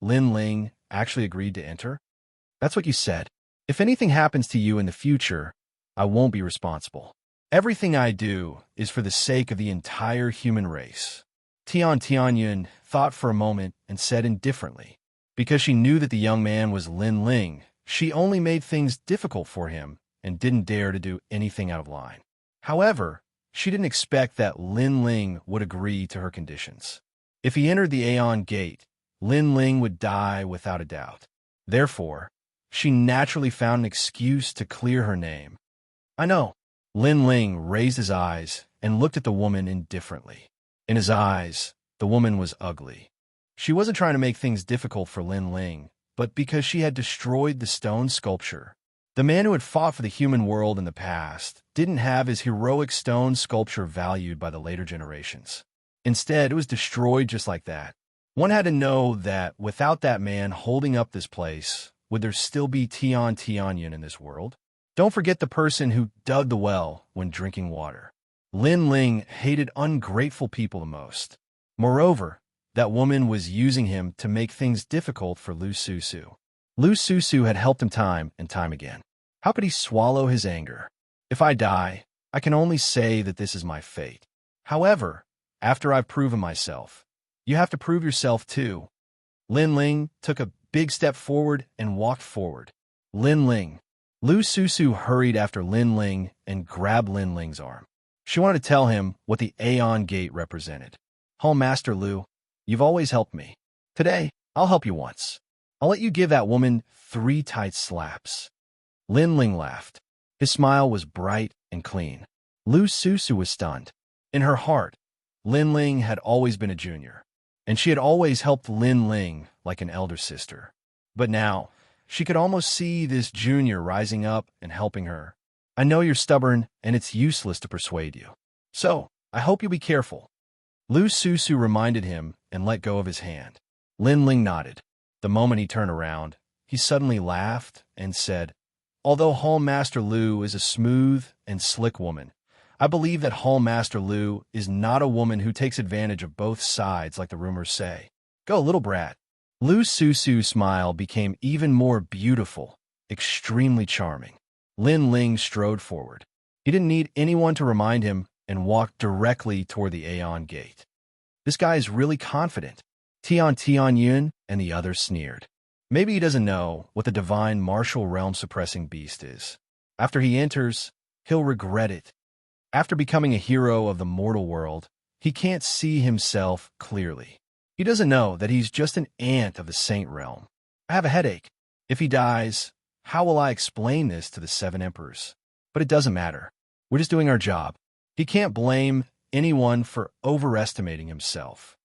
Lin Ling actually agreed to enter. That's what you said. If anything happens to you in the future, I won't be responsible. Everything I do is for the sake of the entire human race. Tian Tianyun thought for a moment and said indifferently. Because she knew that the young man was Lin Ling, she only made things difficult for him and didn't dare to do anything out of line. However, she didn't expect that Lin Ling would agree to her conditions. If he entered the Aeon Gate, Lin Ling would die without a doubt. Therefore, she naturally found an excuse to clear her name. I know. Lin Ling raised his eyes and looked at the woman indifferently. In his eyes, the woman was ugly. She wasn't trying to make things difficult for Lin Ling, but because she had destroyed the stone sculpture. The man who had fought for the human world in the past didn't have his heroic stone sculpture valued by the later generations. Instead, it was destroyed just like that. One had to know that without that man holding up this place, would there still be Tian Tianyun in this world? Don't forget the person who dug the well when drinking water. Lin Ling hated ungrateful people the most. Moreover, that woman was using him to make things difficult for Lu Susu. Lu Susu had helped him time and time again. How could he swallow his anger? If I die, I can only say that this is my fate. However, after I've proven myself, you have to prove yourself too. Lin Ling took a big step forward and walked forward. Lin Ling. Lu Susu hurried after Lin Ling and grabbed Lin Ling's arm. She wanted to tell him what the Aeon Gate represented. Hall Master Lu, you've always helped me. Today, I'll help you once. I'll let you give that woman 3 tight slaps. Lin Ling laughed. His smile was bright and clean. Lu Susu was stunned. In her heart, Lin Ling had always been a junior, and she had always helped Lin Ling like an elder sister. But now, she could almost see this junior rising up and helping her. I know you're stubborn, and it's useless to persuade you. So, I hope you'll be careful. Lu Susu reminded him and let go of his hand. Lin Ling nodded. The moment he turned around, he suddenly laughed and said, Although Hall Master Lu is a smooth and slick woman, I believe that Hall Master Lu is not a woman who takes advantage of both sides like the rumors say. Go, little brat. Lu Susu's smile became even more beautiful, extremely charming. Lin Ling strode forward. He didn't need anyone to remind him and walked directly toward the Aeon Gate. This guy is really confident. Tian Yun and the others sneered. Maybe he doesn't know what the divine martial realm suppressing beast is. After he enters, he'll regret it. After becoming a hero of the mortal world, he can't see himself clearly. He doesn't know that he's just an ant of the saint realm. I have a headache. If he dies, how will I explain this to the 7 emperors? But it doesn't matter. We're just doing our job. He can't blame anyone for overestimating himself.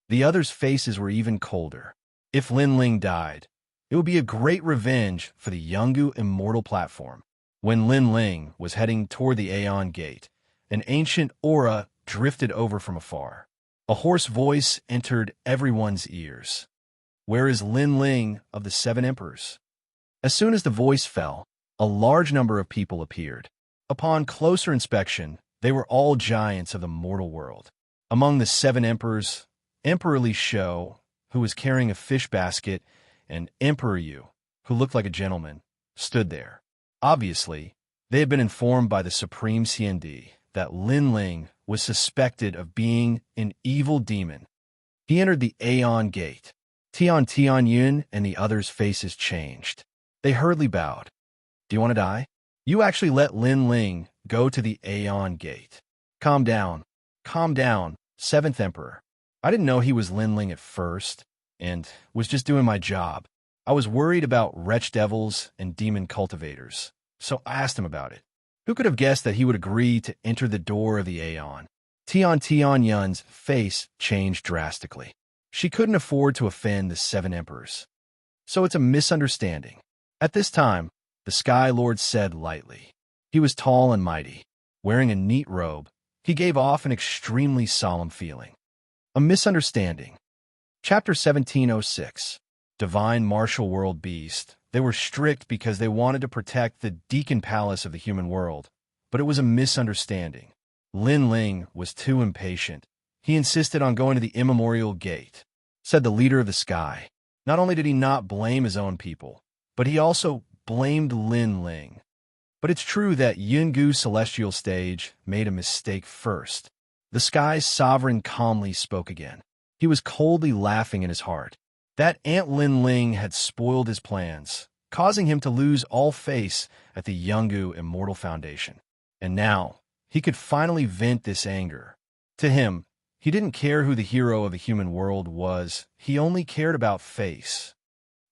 The others' faces were even colder. If Lin Ling died, it would be a great revenge for the Yungu Immortal platform. When Lin Ling was heading toward the Aeon Gate, an ancient aura drifted over from afar. A hoarse voice entered everyone's ears. Where is Lin Ling of the 7 emperors? As soon as the voice fell, a large number of people appeared. Upon closer inspection, they were all giants of the mortal world. Among the 7 emperors, Emperor Li Shou, who was carrying a fish basket, and Emperor Yu, who looked like a gentleman, stood there. Obviously, they had been informed by the Supreme CND that Lin Ling was suspected of being an evil demon. He entered the Aeon Gate. Tian Yun and the others' faces changed. They hurriedly bowed. Do you want to die? You actually let Lin Ling go to the Aeon Gate. Calm down. Calm down, 7th Emperor. I didn't know he was Lin Ling at first, and was just doing my job. I was worried about wretch devils and demon cultivators, so I asked him about it. Who could have guessed that he would agree to enter the door of the Aeon? Tian Yun's face changed drastically. She couldn't afford to offend the 7 emperors. So it's a misunderstanding. At this time, the Sky Lord said lightly. He was tall and mighty. Wearing a neat robe, he gave off an extremely solemn feeling. A misunderstanding. Chapter 1706. Divine Martial World Beast. They were strict because they wanted to protect the Deacon Palace of the human world, but it was a misunderstanding. Lin Ling was too impatient. He insisted on going to the Immemorial Gate, said the leader of the sky. Not only did he not blame his own people, but he also blamed Lin Ling. But it's true that Yungu Celestial Stage made a mistake first. The sky's sovereign calmly spoke again. He was coldly laughing in his heart. That Aunt Lin Ling had spoiled his plans, causing him to lose all face at the Yungu Immortal Foundation. And now, he could finally vent this anger. To him, he didn't care who the hero of the human world was. He only cared about face.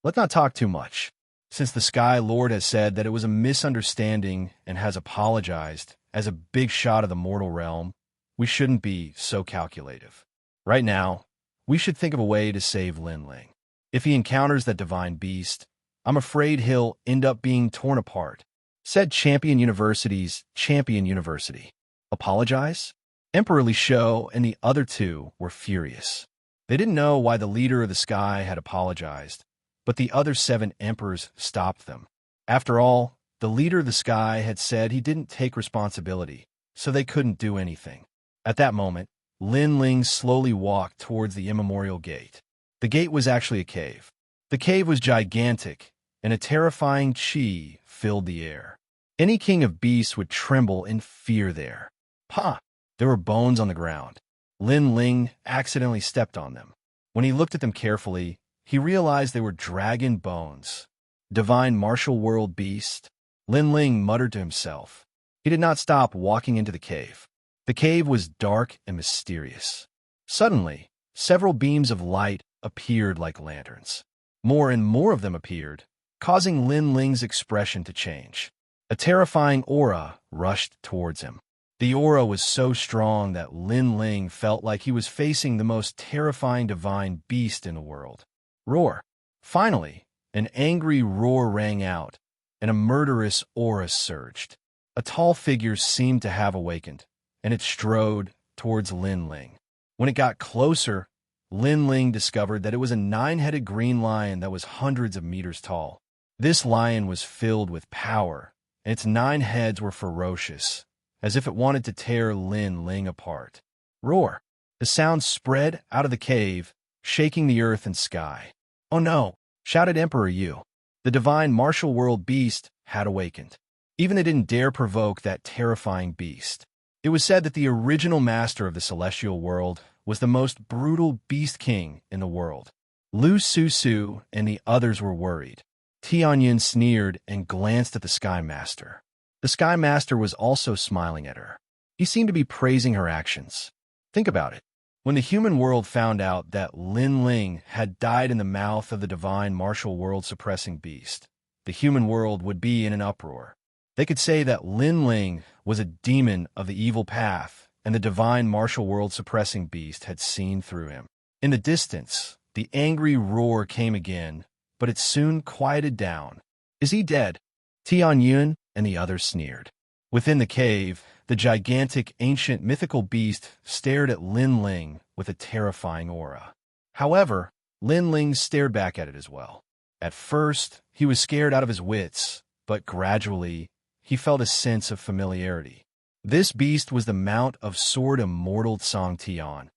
Let's not talk too much. Since the Sky Lord has said that it was a misunderstanding and has apologized as a big shot of the mortal realm, we shouldn't be so calculative. Right now, we should think of a way to save Lin Ling. If he encounters that divine beast, I'm afraid he'll end up being torn apart, said Champion University's Champion University. Apologize? Emperor Li Shou and the other 2 were furious. They didn't know why the leader of the sky had apologized, but the other 7 emperors stopped them. After all, the leader of the sky had said he didn't take responsibility, so they couldn't do anything. At that moment, Lin Ling slowly walked towards the Immemorial Gate. The gate was actually a cave. The cave was gigantic, and a terrifying chi filled the air. Any king of beasts would tremble in fear there. Pah! There were bones on the ground. Lin Ling accidentally stepped on them. When he looked at them carefully, he realized they were dragon bones. Divine martial world beast? Lin Ling muttered to himself. He did not stop walking into the cave. The cave was dark and mysterious. Suddenly, several beams of light appeared like lanterns. More and more of them appeared, causing Lin Ling's expression to change. A terrifying aura rushed towards him. The aura was so strong that Lin Ling felt like he was facing the most terrifying divine beast in the world. Roar! Finally, an angry roar rang out, and a murderous aura surged. A tall figure seemed to have awakened, and it strode towards Lin Ling. When it got closer, Lin Ling discovered that it was a 9-headed green lion that was hundreds of meters tall. This lion was filled with power, and its 9 heads were ferocious, as if it wanted to tear Lin Ling apart. Roar! The sound spread out of the cave, shaking the earth and sky. "Oh no!" shouted Emperor Yu. The divine martial world beast had awakened. Even they didn't dare provoke that terrifying beast. It was said that the original master of the celestial world was the most brutal beast king in the world. Lu Su and the others were worried. Tianyun sneered and glanced at the Sky Master. The Sky Master was also smiling at her. He seemed to be praising her actions. Think about it. When the human world found out that Lin Ling had died in the mouth of the divine martial world suppressing beast, the human world would be in an uproar. They could say that Lin Ling was a demon of the evil path, and the divine martial world suppressing beast had seen through him. In the distance, the angry roar came again, but it soon quieted down. "Is he dead?" Tianyun and the others sneered. Within the cave, the gigantic, ancient, mythical beast stared at Lin Ling with a terrifying aura. However, Lin Ling stared back at it as well. At first, he was scared out of his wits, but gradually, he felt a sense of familiarity. This beast was the mount of Sword Immortal Xianxia,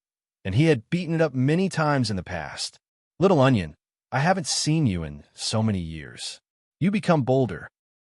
and he had beaten it up many times in the past. "Little Onion, I haven't seen you in so many years. You become bolder,"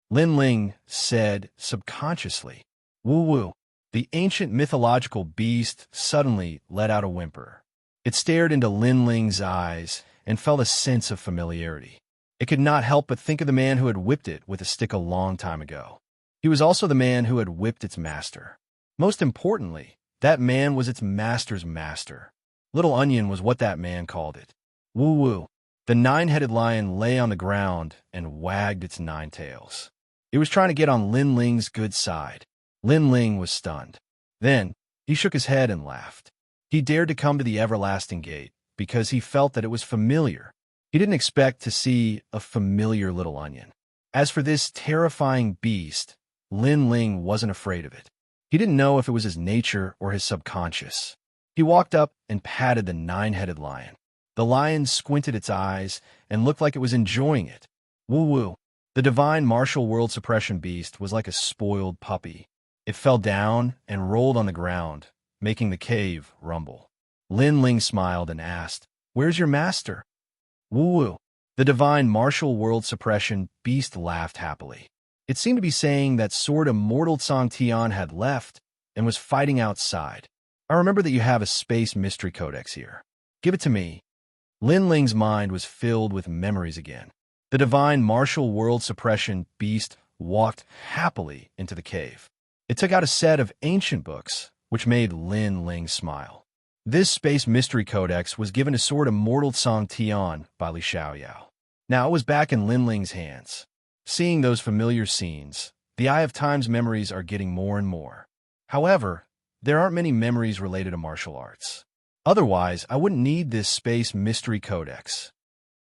Lin Ling said subconsciously. Woo-woo. The ancient mythological beast suddenly let out a whimper. It stared into Lin Ling's eyes and felt a sense of familiarity. It could not help but think of the man who had whipped it with a stick a long time ago. He was also the man who had whipped its master. Most importantly, that man was its master's master. Little Onion was what that man called it. Woo-woo. The 9-headed lion lay on the ground and wagged its 9 tails. It was trying to get on Lin Ling's good side. Lin Ling was stunned. Then, he shook his head and laughed. He dared to come to the everlasting gate because he felt that it was familiar. He didn't expect to see a familiar little onion. As for this terrifying beast, Lin Ling wasn't afraid of it. He didn't know if it was his nature or his subconscious. He walked up and patted the 9-headed lion. The lion squinted its eyes and looked like it was enjoying it. Woo-woo. The divine martial world suppression beast was like a spoiled puppy. It fell down and rolled on the ground, making the cave rumble. Lin Ling smiled and asked, "Where's your master?" Woo-woo. The divine martial world suppression beast laughed happily. It seemed to be saying that Sword Immortal Xianxia had left and was fighting outside. "I remember that you have a space mystery codex here. Give it to me." Lin Ling's mind was filled with memories again. The divine martial world suppression beast walked happily into the cave. It took out a set of ancient books, which made Lin Ling smile. This space mystery codex was given to Sword Immortal Xianxia by Xianxia. Now it was back in Lin Ling's hands. Seeing those familiar scenes, the Eye of Time's memories are getting more and more. However, there aren't many memories related to martial arts. Otherwise, I wouldn't need this space mystery codex.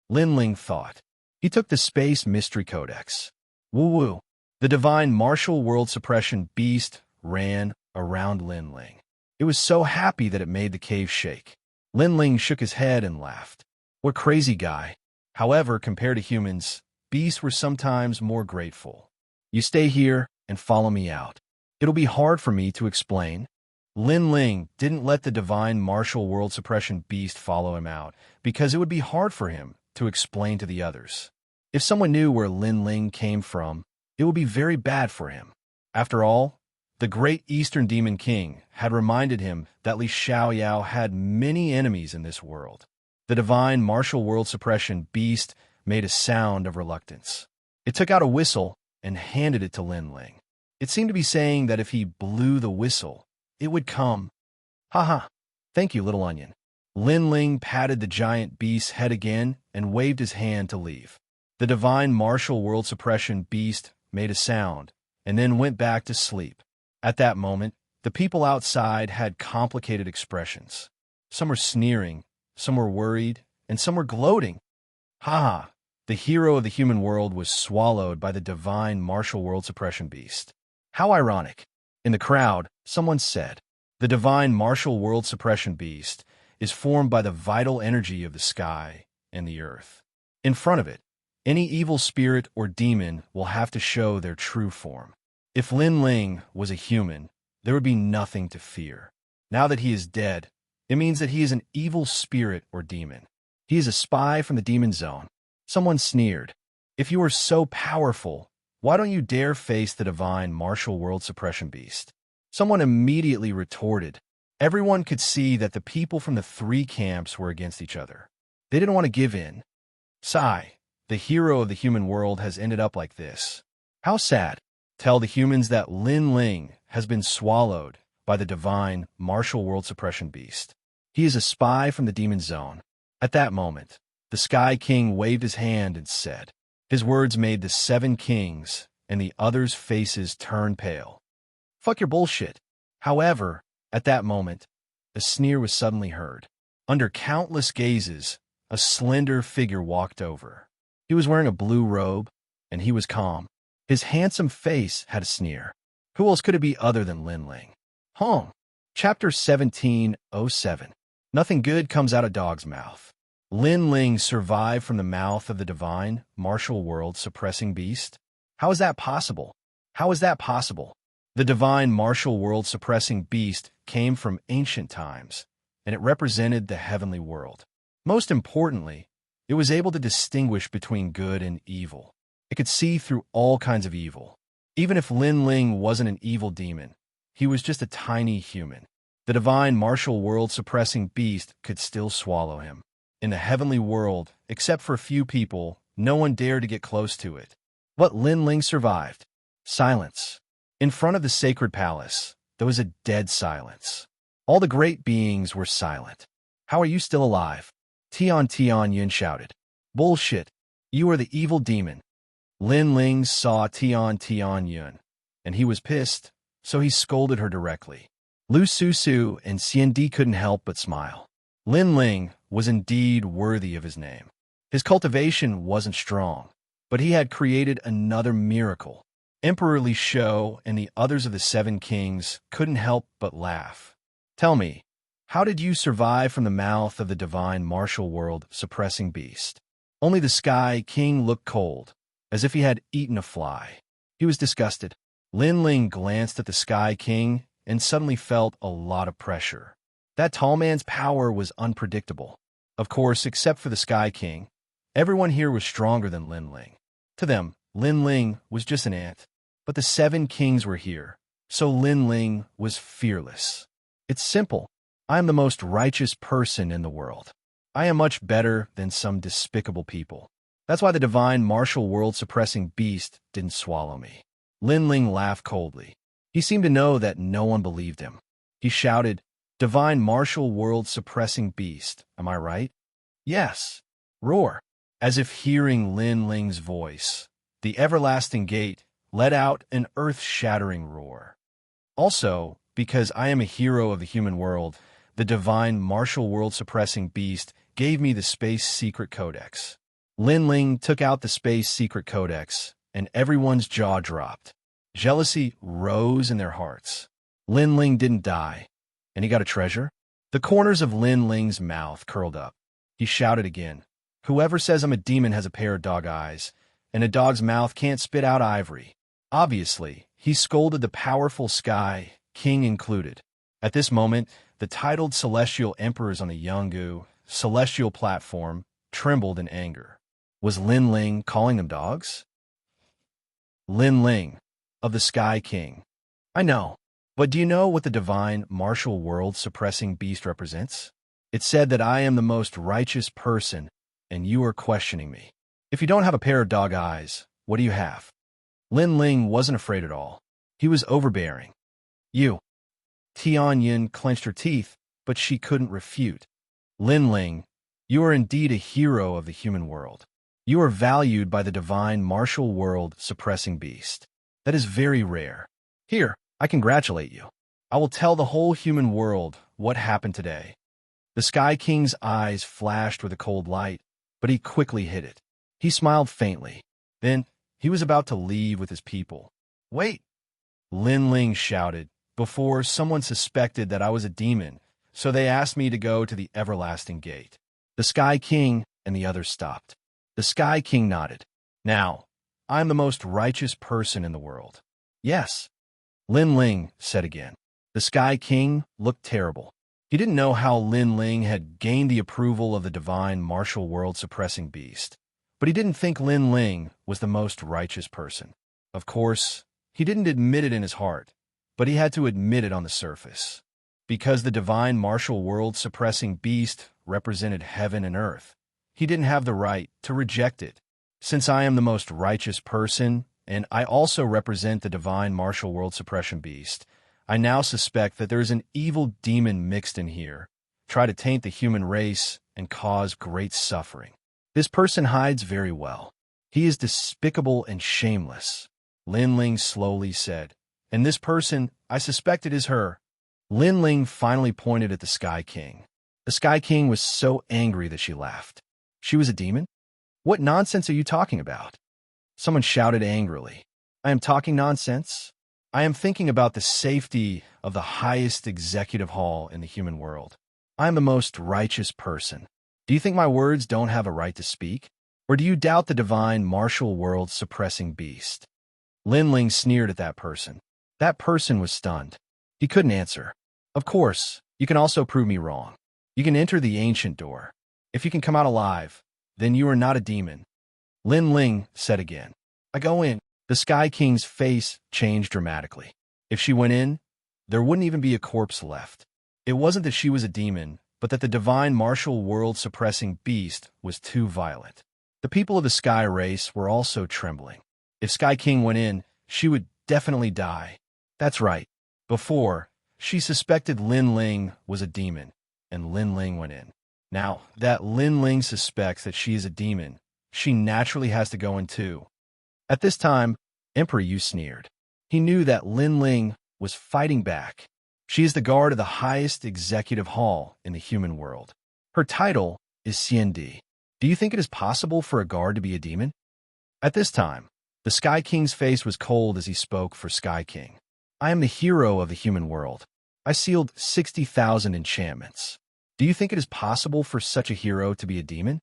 Lin Ling thought. He took the space mystery codex. Woo-woo. The divine martial world suppression beast ran around Lin Ling. It was so happy that it made the cave shake. Lin Ling shook his head and laughed. What crazy guy. However, compared to humans, beasts were sometimes more grateful. You stay here and follow me out. It'll be hard for me to explain. Lin Ling didn't let the divine martial world suppression beast follow him out because it would be hard for him to explain to the others. If someone knew where Lin Ling came from, it would be very bad for him. After all, the great Eastern Demon King had reminded him that Xianxia had many enemies in this world. The divine martial world suppression beast made a sound of reluctance. It took out a whistle and handed it to Lin Ling. It seemed to be saying that if he blew the whistle, it would come. Haha, thank you, little onion. Lin Ling patted the giant beast's head again and waved his hand to leave. The divine martial world suppression beast made a sound and then went back to sleep. At that moment, the people outside had complicated expressions. Some were sneering, some were worried, and some were gloating. Haha, the hero of the human world was swallowed by the divine martial world suppression beast. How ironic. In the crowd, someone said, the divine martial world suppression beast is formed by the vital energy of the sky and the earth. In front of it, any evil spirit or demon will have to show their true form. If Lin Ling was a human, there would be nothing to fear. Now that he is dead, it means that he is an evil spirit or demon. He is a spy from the demon zone. Someone sneered, if you are so powerful, why don't you dare face the divine martial world suppression beast? Someone immediately retorted. Everyone could see that the people from the three camps were against each other. They didn't want to give in. Sigh, the hero of the human world has ended up like this. How sad. Tell the humans that Lin Ling has been swallowed by the divine martial world suppression beast. He is a spy from the demon zone. At that moment, the Sky King waved his hand and said, his words made the 7 kings and the others' faces turn pale. Fuck your bullshit. However, at that moment, a sneer was suddenly heard. Under countless gazes, a slender figure walked over. He was wearing a blue robe, and he was calm. His handsome face had a sneer. Who else could it be other than Lin Ling? Hong. Chapter 1707. Nothing good comes out of dog's mouth. Lin Ling survived from the mouth of the divine, martial world suppressing beast? How is that possible? How is that possible? The divine martial world suppressing beast came from ancient times, and it represented the heavenly world. Most importantly, it was able to distinguish between good and evil. It could see through all kinds of evil. Even if Lin Ling wasn't an evil demon, he was just a tiny human. The divine martial world suppressing beast could still swallow him. In the heavenly world, except for a few people, no one dared to get close to it. But Lin Ling survived. Silence. In front of the sacred palace, there was a dead silence. All the great beings were silent. How are you still alive? Tian Yun shouted. Bullshit. You are the evil demon. Lin Ling saw Tian Yun, and he was pissed, so he scolded her directly. Lu Su and Xian Di couldn't help but smile. Lin Ling was indeed worthy of his name. His cultivation wasn't strong, but he had created another miracle. Emperor Li Shou and the others of the 7 kings couldn't help but laugh. Tell me, how did you survive from the mouth of the divine martial world suppressing beast? Only the Sky King looked cold, as if he had eaten a fly. He was disgusted. Lin Ling glanced at the Sky King and suddenly felt a lot of pressure. That tall man's power was unpredictable. Of course, except for the Sky King, everyone here was stronger than Lin Ling. To them, Lin Ling was just an ant. But the 7 kings were here, so Lin Ling was fearless. It's simple. I am the most righteous person in the world. I am much better than some despicable people. That's why the divine martial world suppressing beast didn't swallow me. Lin Ling laughed coldly. He seemed to know that no one believed him. He shouted, divine martial world suppressing beast, am I right? Yes. Roar. As if hearing Lin Ling's voice, the everlasting gate let out an earth-shattering roar. Also, because I am a hero of the human world, the divine martial world suppressing beast gave me the Space Secret Codex. Lin Ling took out the Space Secret Codex, and everyone's jaw dropped. Jealousy rose in their hearts. Lin Ling didn't die, and he got a treasure? The corners of Lin Ling's mouth curled up. He shouted again, whoever says I'm a demon has a pair of dog eyes, and a dog's mouth can't spit out ivory. Obviously, he scolded the powerful Sky King included. At this moment, the titled celestial emperors on the Yanggu celestial platform trembled in anger. Was Lin Ling calling them dogs? Lin Ling, of the Sky King. I know, but do you know what the divine martial world suppressing beast represents? It said that I am the most righteous person, and you are questioning me. If you don't have a pair of dog eyes, what do you have? Lin Ling wasn't afraid at all. He was overbearing. You. Tianyun clenched her teeth, but she couldn't refute. Lin Ling, you are indeed a hero of the human world. You are valued by the divine martial world suppressing beast. That is very rare. Here, I congratulate you. I will tell the whole human world what happened today. The Sky King's eyes flashed with a cold light, but he quickly hid it. He smiled faintly. Then, he was about to leave with his people. Wait! Lin Ling shouted. Before, someone suspected that I was a demon, so they asked me to go to the everlasting gate. The Sky King and the others stopped. The Sky King nodded. Now, I am the most righteous person in the world. Yes. Lin Ling said again. The Sky King looked terrible. He didn't know how Lin Ling had gained the approval of the divine martial world suppressing beast, but he didn't think Lin Ling was the most righteous person. Of course, he didn't admit it in his heart, but he had to admit it on the surface. Because the divine martial world suppressing beast represented heaven and earth, he didn't have the right to reject it. Since I am the most righteous person, and I also represent the divine martial world suppression beast, I now suspect that there is an evil demon mixed in here, try to taint the human race and cause great suffering. This person hides very well. He is despicable and shameless, Lin Ling slowly said. And this person, I suspect it is her. Lin Ling finally pointed at the Sky King. The Sky King was so angry that she laughed. She was a demon? What nonsense are you talking about? Someone shouted angrily. I am talking nonsense? I am thinking about the safety of the highest executive hall in the human world. I am the most righteous person. Do you think my words don't have a right to speak? Or do you doubt the divine martial world suppressing beast? Lin Ling sneered at that person. That person was stunned. He couldn't answer. Of course, you can also prove me wrong. You can enter the ancient door. If you can come out alive, then you are not a demon. Lin Ling said again. I go in. The Sky King's face changed dramatically. If she went in, there wouldn't even be a corpse left. It wasn't that she was a demon, but that the divine martial world suppressing beast was too violent. The people of the Sky race were also trembling. If Sky King went in, she would definitely die. That's right. Before, she suspected Lin Ling was a demon, and Lin Ling went in. Now, that Lin Ling suspects that she is a demon, she naturally has to go in too. At this time, Emperor Yu sneered. He knew that Lin Ling was fighting back. She is the guard of the highest executive hall in the human world. Her title is Xiandi. Do you think it is possible for a guard to be a demon? At this time, the Sky King's face was cold as he spoke for Sky King. I am the hero of the human world. I sealed 60,000 enchantments. Do you think it is possible for such a hero to be a demon?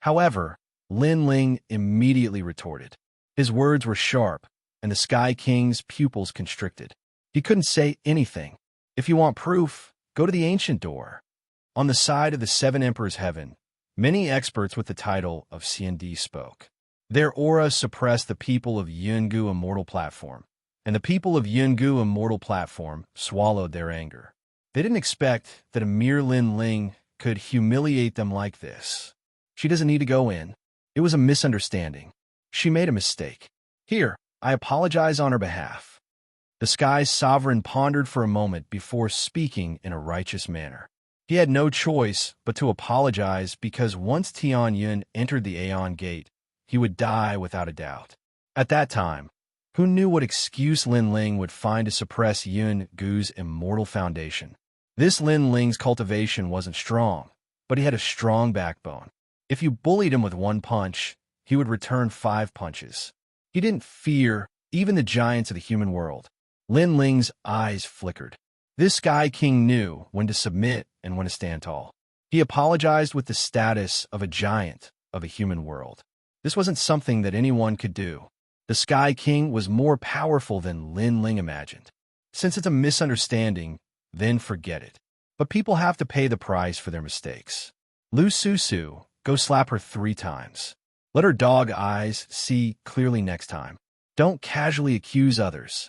However, Lin Ling immediately retorted. His words were sharp, and the Sky King's pupils constricted. He couldn't say anything. If you want proof, go to the ancient door. On the side of the Seven Emperors' Heaven, many experts with the title of Xiandi spoke. Their aura suppressed the people of Yungu Immortal Platform, and the people of Yungu Immortal Platform swallowed their anger. They didn't expect that a mere Lin Ling could humiliate them like this. She doesn't need to go in. It was a misunderstanding. She made a mistake. Here, I apologize on her behalf. The Sky's sovereign pondered for a moment before speaking in a righteous manner. He had no choice but to apologize because once Tianyun entered the Aeon Gate, he would die without a doubt. At that time, who knew what excuse Lin Ling would find to suppress Yun Gu's immortal foundation? This Lin Ling's cultivation wasn't strong, but he had a strong backbone. If you bullied him with one punch, he would return 5 punches. He didn't fear even the giants of the human world. Lin Ling's eyes flickered. This Sky King knew when to submit and when to stand tall. He apologized with the status of a giant of a human world. This wasn't something that anyone could do. The Sky King was more powerful than Lin Ling imagined. Since it's a misunderstanding, then forget it. But people have to pay the price for their mistakes. Lu Susu, go slap her 3 times. Let her dog eyes see clearly next time. Don't casually accuse others.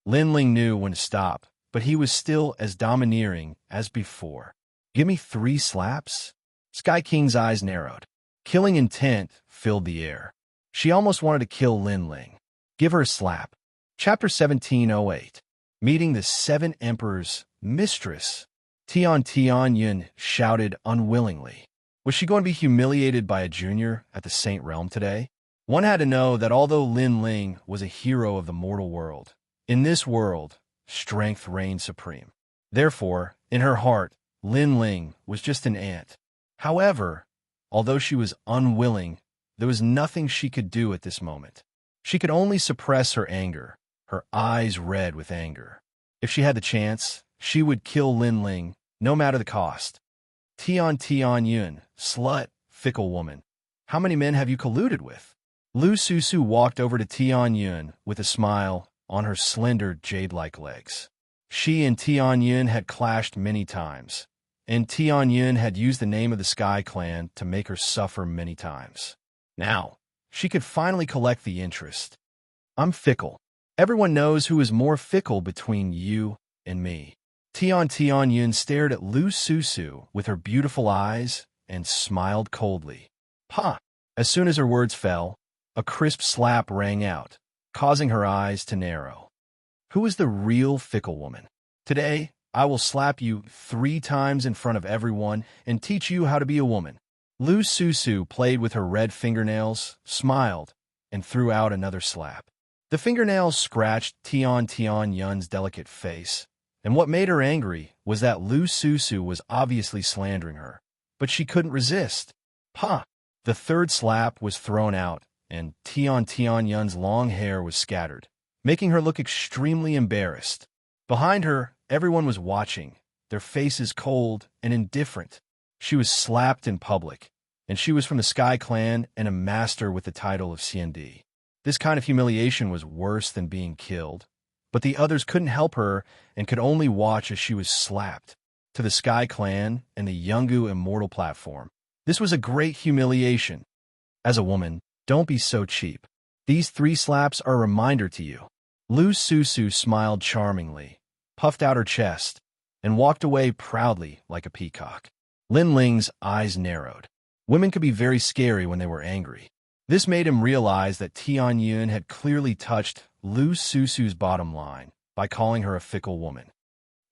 Lin Ling knew when to stop, but he was still as domineering as before. Give me 3 slaps? Sky King's eyes narrowed. Killing intent filled the air. She almost wanted to kill Lin Ling. Give her a slap. Chapter 1708. Meeting the 7 Emperors' Mistress. Tian Yun shouted unwillingly. Was she going to be humiliated by a junior at the Saint Realm today? One had to know that although Lin Ling was a hero of the mortal world, in this world, strength reigned supreme. Therefore, in her heart, Lin Ling was just an ant. However, although she was unwilling, there was nothing she could do at this moment. She could only suppress her anger, her eyes red with anger. If she had the chance, she would kill Lin Ling, no matter the cost. Tian Yun, slut, fickle woman. How many men have you colluded with? Lu Susu walked over to Tian Yun with a smile on her slender, jade-like legs. She and Tian Yun had clashed many times, and Tian Yun had used the name of the Sky Clan to make her suffer many times. Now, she could finally collect the interest. I'm fickle. Everyone knows who is more fickle between you and me. Tian Yun stared at Lu Susu with her beautiful eyes and smiled coldly. Pa! As soon as her words fell, a crisp slap rang out, causing her eyes to narrow. Who is the real fickle woman? Today, I will slap you 3 times in front of everyone and teach you how to be a woman. Lu Susu played with her red fingernails, smiled, and threw out another slap. The fingernails scratched Tian Yun's delicate face, and what made her angry was that Lu Susu was obviously slandering her, but she couldn't resist. Pa! The 3rd slap was thrown out, and Tian Yun's long hair was scattered, making her look extremely embarrassed. Behind her, everyone was watching, their faces cold and indifferent. She was slapped in public, and she was from the Sky Clan and a master with the title of CND. This kind of humiliation was worse than being killed, but the others couldn't help her and could only watch as she was slapped. To the Sky Clan and the Yungu Immortal platform, this was a great humiliation. As a woman, don't be so cheap. These 3 slaps are a reminder to you. Lu Susu smiled charmingly, puffed out her chest, and walked away proudly like a peacock. Lin Ling's eyes narrowed. Women could be very scary when they were angry. This made him realize that Tian Yun had clearly touched Lu Susu's bottom line by calling her a fickle woman.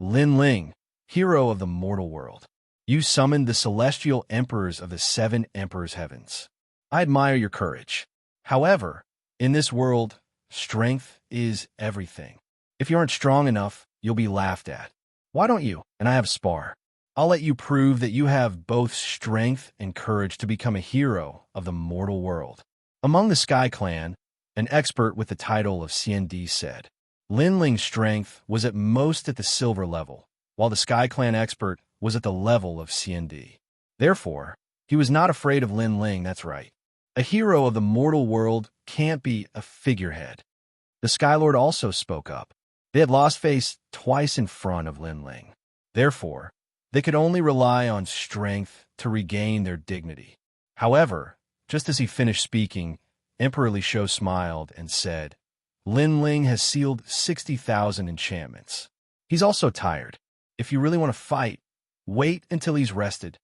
Lin Ling, hero of the mortal world, you summoned the celestial emperors of the 7 emperors' heavens. I admire your courage. However, in this world, strength is everything. If you aren't strong enough, you'll be laughed at. Why don't you and I have spar? I'll let you prove that you have both strength and courage to become a hero of the mortal world. Among the Sky Clan, an expert with the title of CND said, Lin Ling's strength was at most at the silver level, while the Sky Clan expert was at the level of CND. Therefore, he was not afraid of Lin Ling, that's right. A hero of the mortal world can't be a figurehead. The Skylord also spoke up. They had lost face twice in front of Lin Ling. Therefore, they could only rely on strength to regain their dignity. However, just as he finished speaking, Emperor Li Shou smiled and said, Lin Ling has sealed 60,000 enchantments. He's also tired. If you really want to fight, wait until he's rested.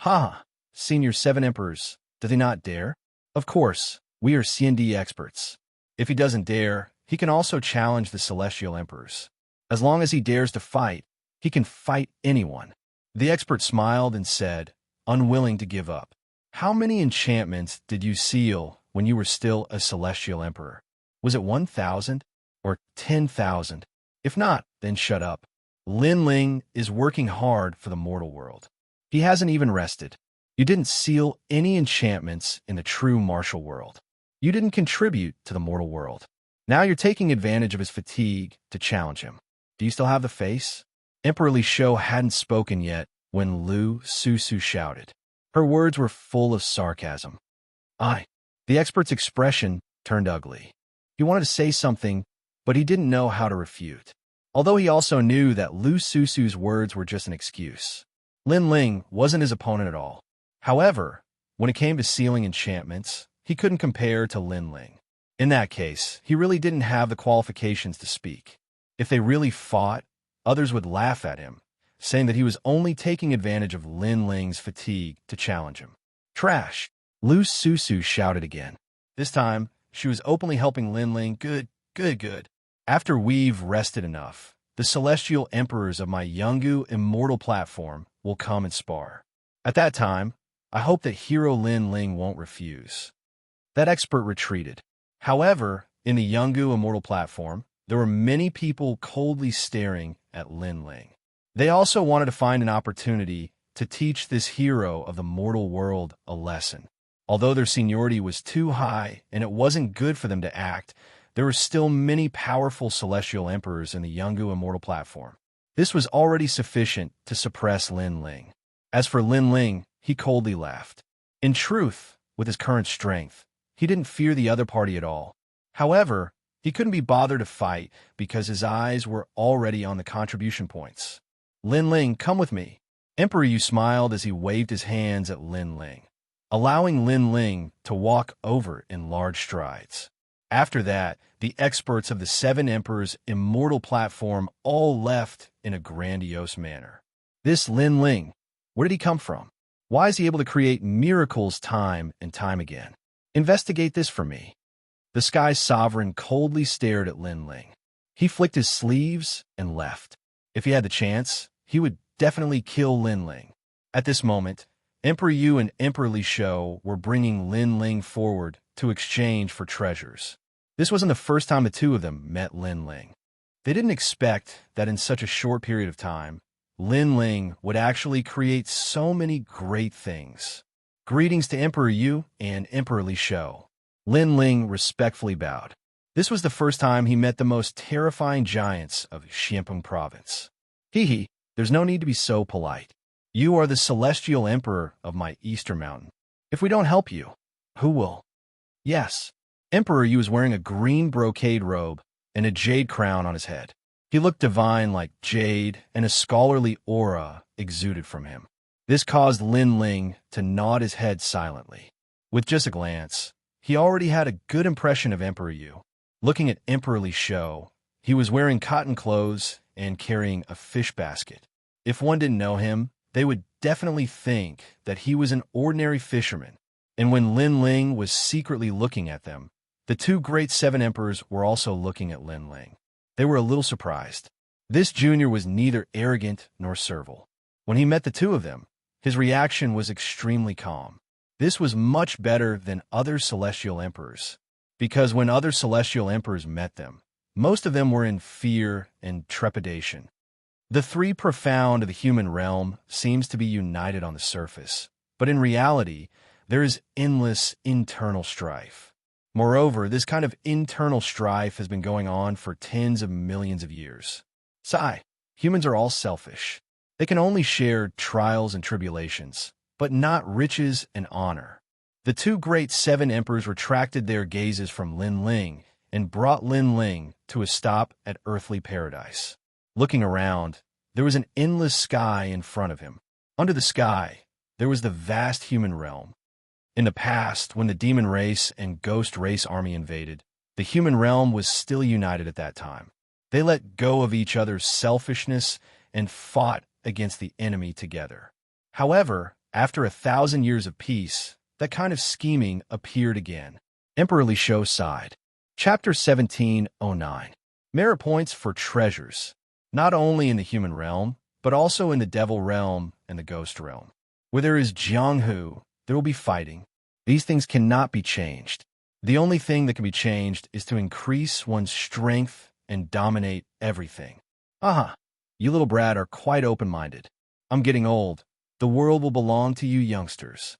Ha! Senior 7 Emperors, do they not dare? Of course, we are CND experts. If he doesn't dare, he can also challenge the Celestial Emperors. As long as he dares to fight, he can fight anyone. The expert smiled and said, unwilling to give up. How many enchantments did you seal when you were still a Celestial Emperor? Was it 1,000 or 10,000? If not, then shut up. Lin Ling is working hard for the mortal world. He hasn't even rested. You didn't seal any enchantments in the true martial world. You didn't contribute to the mortal world. Now you're taking advantage of his fatigue to challenge him. Do you still have the face? Emperor Li Shou hadn't spoken yet when Lu Susu shouted. Her words were full of sarcasm. The expert's expression turned ugly. He wanted to say something, but he didn't know how to refute. Although he also knew that Lu Susu's words were just an excuse. Lin Ling wasn't his opponent at all. However, when it came to sealing enchantments, he couldn't compare to Lin Ling. In that case, he really didn't have the qualifications to speak. If they really fought, others would laugh at him, saying that he was only taking advantage of Lin Ling's fatigue to challenge him. Trash! Lu Susu shouted again. This time, she was openly helping Lin Ling. Good, good, good. After we've rested enough, the celestial emperors of my Yungu immortal platform will come and spar. At that time, I hope that hero Lin Ling won't refuse. That expert retreated. However, in the Yungu immortal platform, there were many people coldly staring at Lin Ling. They also wanted to find an opportunity to teach this hero of the mortal world a lesson. Although their seniority was too high and it wasn't good for them to act, there were still many powerful celestial emperors in the Yungu immortal platform. This was already sufficient to suppress Lin Ling. As for Lin Ling, he coldly laughed. In truth, with his current strength, he didn't fear the other party at all. However, he couldn't be bothered to fight because his eyes were already on the contribution points. Lin Ling, come with me. Emperor Yu smiled as he waved his hands at Lin Ling, allowing Lin Ling to walk over in large strides. After that, the experts of the Seven Emperors immortal platform all left in a grandiose manner. This Lin Ling, where did he come from? Why is he able to create miracles time and time again? Investigate this for me. The Sky Sovereign coldly stared at Lin Ling. He flicked his sleeves and left. If he had the chance, he would definitely kill Lin Ling. At this moment, Emperor Yu and Emperor Li Shou were bringing Lin Ling forward to exchange for treasures. This wasn't the first time the two of them met Lin Ling. They didn't expect that in such a short period of time, Lin Ling would actually create so many great things. Greetings to Emperor Yu and Emperor Li Shou. Lin Ling respectfully bowed. This was the first time he met the most terrifying giants of Xianpeng province. Hee, there's no need to be so polite. You are the celestial emperor of my Eastern Mountain. If we don't help you, who will? Yes. Emperor Yu was wearing a green brocade robe and a jade crown on his head. He looked divine like jade, and a scholarly aura exuded from him. This caused Lin Ling to nod his head silently. With just a glance, he already had a good impression of Emperor Yu. Looking at Emperor Li Shou, he was wearing cotton clothes and carrying a fish basket. If one didn't know him, they would definitely think that he was an ordinary fisherman. And when Lin Ling was secretly looking at them, the two great seven emperors were also looking at Lin Ling. They were a little surprised. This junior was neither arrogant nor servile. When he met the two of them, his reaction was extremely calm. This was much better than other celestial emperors, because when other celestial emperors met them, most of them were in fear and trepidation. The three profound of the human realm seems to be united on the surface, but in reality, there is endless internal strife. Moreover, this kind of internal strife has been going on for tens of millions of years. Sigh, humans are all selfish. They can only share trials and tribulations, but not riches and honor. The two great seven emperors retracted their gazes from Lin Ling and brought Lin Ling to a stop at earthly paradise. Looking around, there was an endless sky in front of him. Under the sky, there was the vast human realm. In the past, when the demon race and ghost race army invaded, the human realm was still united at that time. They let go of each other's selfishness and fought against the enemy together. However, after 1,000 years of peace, that kind of scheming appeared again. Emperor Li Shou sighed. Chapter 1709. Merit points for treasures, not only in the human realm, but also in the devil realm and the ghost realm. Where there is Jianghu, there will be fighting. These things cannot be changed. The only thing that can be changed is to increase one's strength and dominate everything. Aha, you little brat are quite open-minded. I'm getting old. The world will belong to you youngsters.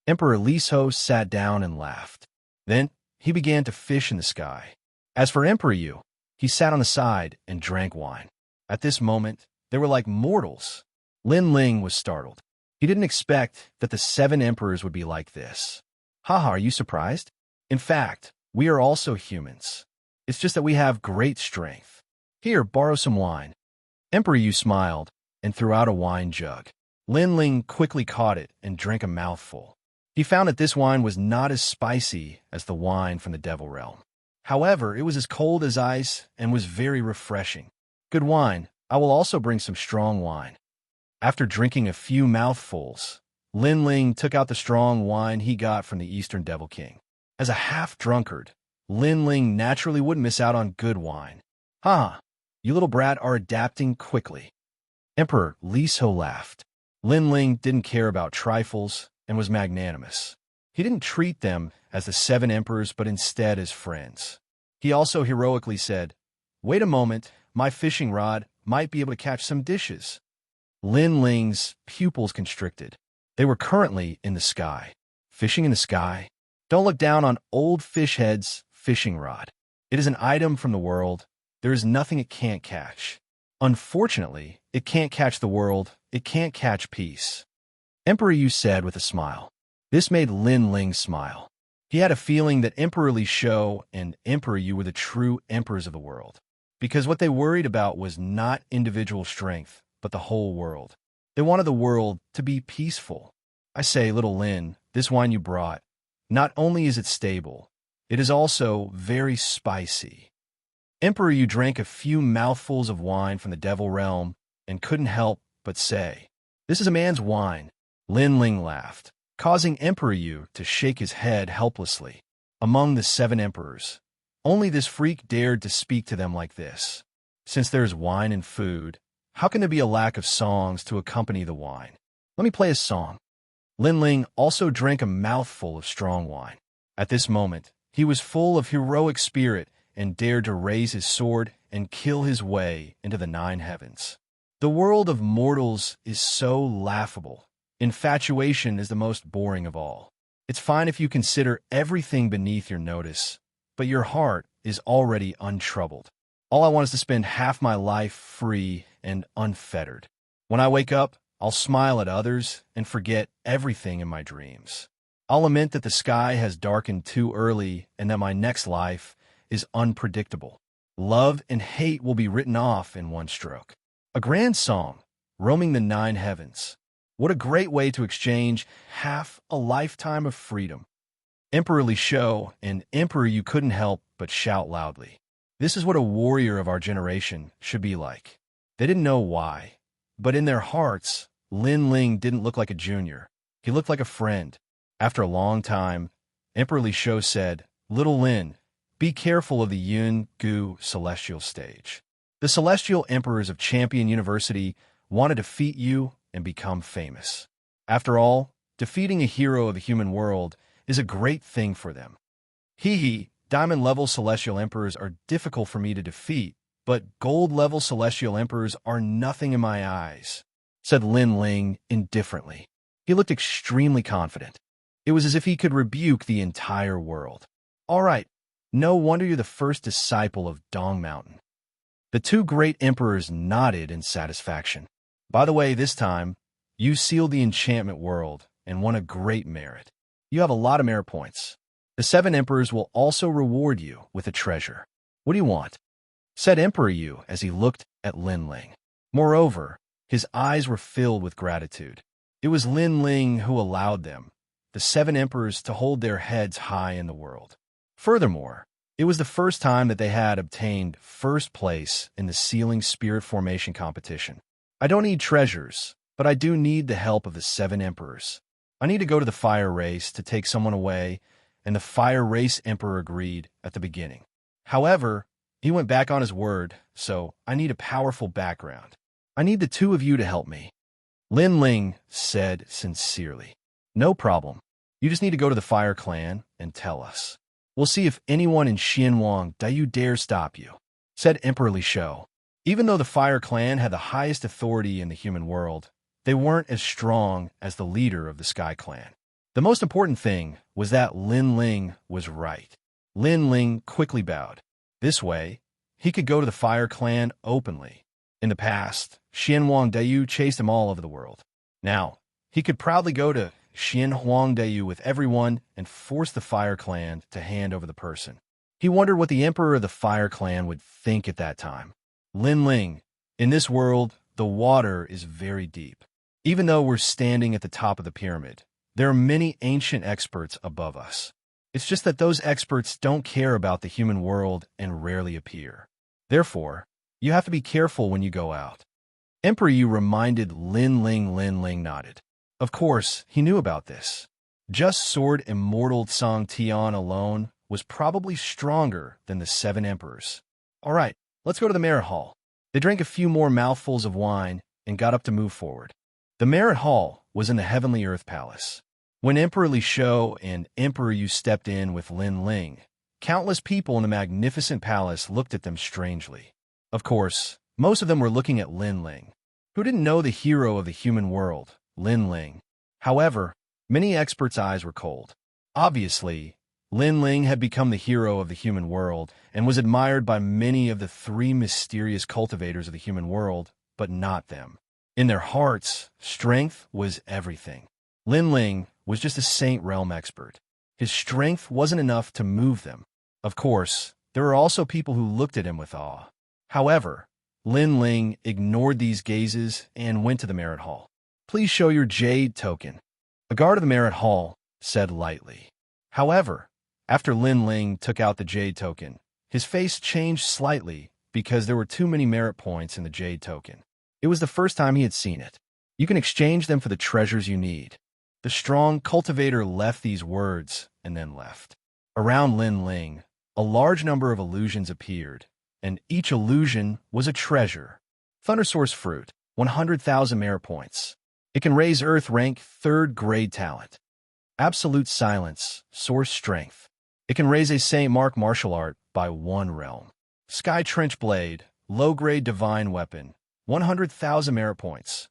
Emperor Li Shou sat down and laughed. Then he began to fish in the sky. As for Emperor Yu, he sat on the side and drank wine. At this moment, they were like mortals. Lin Ling was startled. He didn't expect that the seven emperors would be like this. Haha, are you surprised? In fact, we are also humans. It's just that we have great strength. Here, borrow some wine. Emperor Yu smiled and threw out a wine jug. Lin Ling quickly caught it and drank a mouthful. He found that this wine was not as spicy as the wine from the devil realm. However, it was as cold as ice and was very refreshing. Good wine. I will also bring some strong wine. After drinking a few mouthfuls, Lin Ling took out the strong wine he got from the Eastern Devil King. As a half-drunkard, Lin Ling naturally wouldn't miss out on good wine. Ha! You little brat are adapting quickly. Emperor Li So laughed. Lin Ling didn't care about trifles and was magnanimous. He didn't treat them as the 7 emperors, but instead as friends. He also heroically said, "Wait a moment, my fishing rod might be able to catch some dishes." Lin Ling's pupils constricted. They were currently in the sky. Fishing in the sky? Don't look down on old fish head's fishing rod. It is an item from the world. There is nothing it can't catch. Unfortunately, it can't catch the world. It can't catch peace. Emperor Yu said with a smile. This made Lin Ling smile. He had a feeling that Emperor Li Shou and Emperor Yu were the true emperors of the world, because what they worried about was not individual strength, but the whole world. They wanted the world to be peaceful. I say, little Lin, this wine you brought, not only is it stable, it is also very spicy. Emperor Yu drank a few mouthfuls of wine from the devil realm and couldn't help but say, "This is a man's wine." Lin Ling laughed, causing Emperor Yu to shake his head helplessly. Among the 7 emperors, only this freak dared to speak to them like this. Since there is wine and food, how can there be a lack of songs to accompany the wine? Let me play a song. Lin Ling also drank a mouthful of strong wine. At this moment, he was full of heroic spirit and dared to raise his sword and kill his way into the 9 heavens. The world of mortals is so laughable. Infatuation is the most boring of all. It's fine if you consider everything beneath your notice, but your heart is already untroubled. All I want is to spend half my life free and unfettered. When I wake up, I'll smile at others and forget everything in my dreams. I'll lament that the sky has darkened too early and that my next life is unpredictable. Love and hate will be written off in one stroke. A grand song, roaming the 9 heavens. What a great way to exchange half a lifetime of freedom. Emperor Li Shou and Emperor Yu couldn't help but shout loudly. This is what a warrior of our generation should be like. They didn't know why, but in their hearts, Lin Ling didn't look like a junior. He looked like a friend. After a long time, Emperor Li Shou said, "Little Lin, be careful of the Yun Gu celestial stage. The celestial emperors of Champion University want to defeat you and become famous. After all, defeating a hero of the human world is a great thing for them. Diamond-level celestial emperors are difficult for me to defeat, but gold-level celestial emperors are nothing in my eyes," said Lin Ling indifferently. He looked extremely confident. It was as if he could rebuke the entire world. "All right, no wonder you're the first disciple of Dong Mountain." The 2 great emperors nodded in satisfaction. By the way, this time, you sealed the enchantment world and won a great merit. You have a lot of merit points. The 7 emperors will also reward you with a treasure. What do you want?" said Emperor Yu as he looked at Lin Ling. Moreover, his eyes were filled with gratitude. It was Lin Ling who allowed them, the 7 emperors, to hold their heads high in the world. Furthermore, it was the first time that they had obtained first place in the Sealing Spirit Formation competition. "I don't need treasures, but I do need the help of the 7 emperors. I need to go to the fire race to take someone away," and the fire race emperor agreed at the beginning. However, he went back on his word, "So I need a powerful background. I need the 2 of you to help me." Lin Ling said sincerely, "No problem. You just need to go to the Fire Clan and tell us. We'll see if anyone in Xianxia Dayu dare stop you," said Emperor Li Shou. Even though the Fire Clan had the highest authority in the human world, they weren't as strong as the leader of the Sky Clan. The most important thing was that Lin Ling was right. Lin Ling quickly bowed. This way, he could go to the Fire Clan openly. In the past, Xianxia Dayu chased him all over the world. Now, he could proudly go to Xianxia Dayu with everyone and force the Fire Clan to hand over the person. He wondered what the Emperor of the Fire Clan would think at that time. "Lin Ling, in this world, the water is very deep. Even though we're standing at the top of the pyramid, there are many ancient experts above us. It's just that those experts don't care about the human world and rarely appear. Therefore, you have to be careful when you go out. Emperor Yu reminded Lin Ling. Lin Ling nodded. Of course, he knew about this. Just sword Immortal Tsang Tian alone was probably stronger than the 7 emperors. All right, let's go to the Merit Hall. They drank a few more mouthfuls of wine and got up to move forward. The Merit Hall was in the Heavenly Earth Palace. When Emperor Li Shou and Emperor Yu stepped in with Lin Ling, countless people in the magnificent palace looked at them strangely. Of course, most of them were looking at Lin Ling, who didn't know the hero of the human world, Lin Ling. However, many experts' eyes were cold. Obviously, Lin Ling had become the hero of the human world and was admired by many of the 3 mysterious cultivators of the human world, but not them. In their hearts, strength was everything. Lin Ling was just a Saint Realm expert. His strength wasn't enough to move them. Of course, there were also people who looked at him with awe. However, Lin Ling ignored these gazes and went to the Merit Hall. Please show your jade token. A guard of the Merit Hall said lightly. However, after Lin Ling took out the jade token, his face changed slightly because there were too many merit points in the jade token. It was the first time he had seen it. You can exchange them for the treasures you need. The strong cultivator left these words and then left. Around Lin Ling, a large number of illusions appeared, and each illusion was a treasure. Thundersource Fruit, 100,000 merit points. It can raise Earth rank 3rd grade talent. Absolute Silence, Source Strength. It can raise a St. Mark martial art by 1 realm. Sky Trench Blade, low grade divine weapon, 100,000 merit points.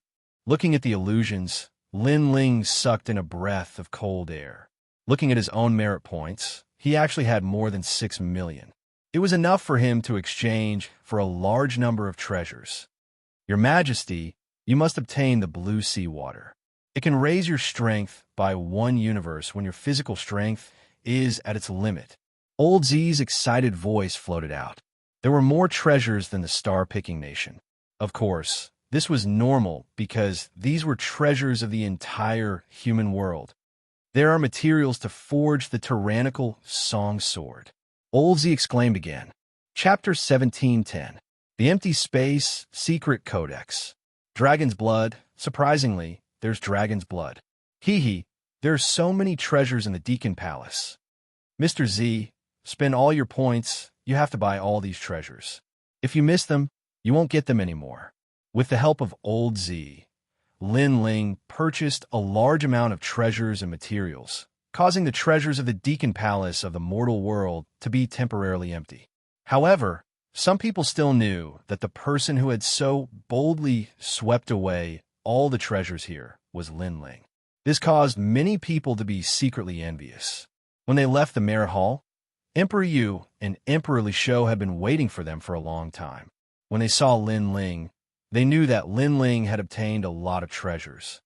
Looking at the illusions, Lin Ling sucked in a breath of cold air. Looking at his own merit points, he actually had more than 6 million. It was enough for him to exchange for a large number of treasures. Your Majesty, you must obtain the blue sea water. It can raise your strength by 1 universe when your physical strength is at its limit. Old Z's excited voice floated out. There were more treasures than the star-picking nation. Of course, this was normal because these were treasures of the entire human world. There are materials to forge the tyrannical song sword. Old Z exclaimed again. Chapter 1710. The Empty Space Secret Codex. Dragon's Blood. Surprisingly, there's Dragon's Blood. Hee, there's so many treasures in the Deacon Palace. Mr. Z, spend all your points. You have to buy all these treasures. If you miss them, you won't get them anymore. With the help of Old Z, Lin Ling purchased a large amount of treasures and materials, causing the treasures of the Deacon Palace of the mortal world to be temporarily empty. However, some people still knew that the person who had so boldly swept away all the treasures here was Lin Ling. This caused many people to be secretly envious. When they left the Merit Hall, Emperor Yu and Emperor Li Shou had been waiting for them for a long time. When they saw Lin Ling, they knew that Lin Ling had obtained a lot of treasures.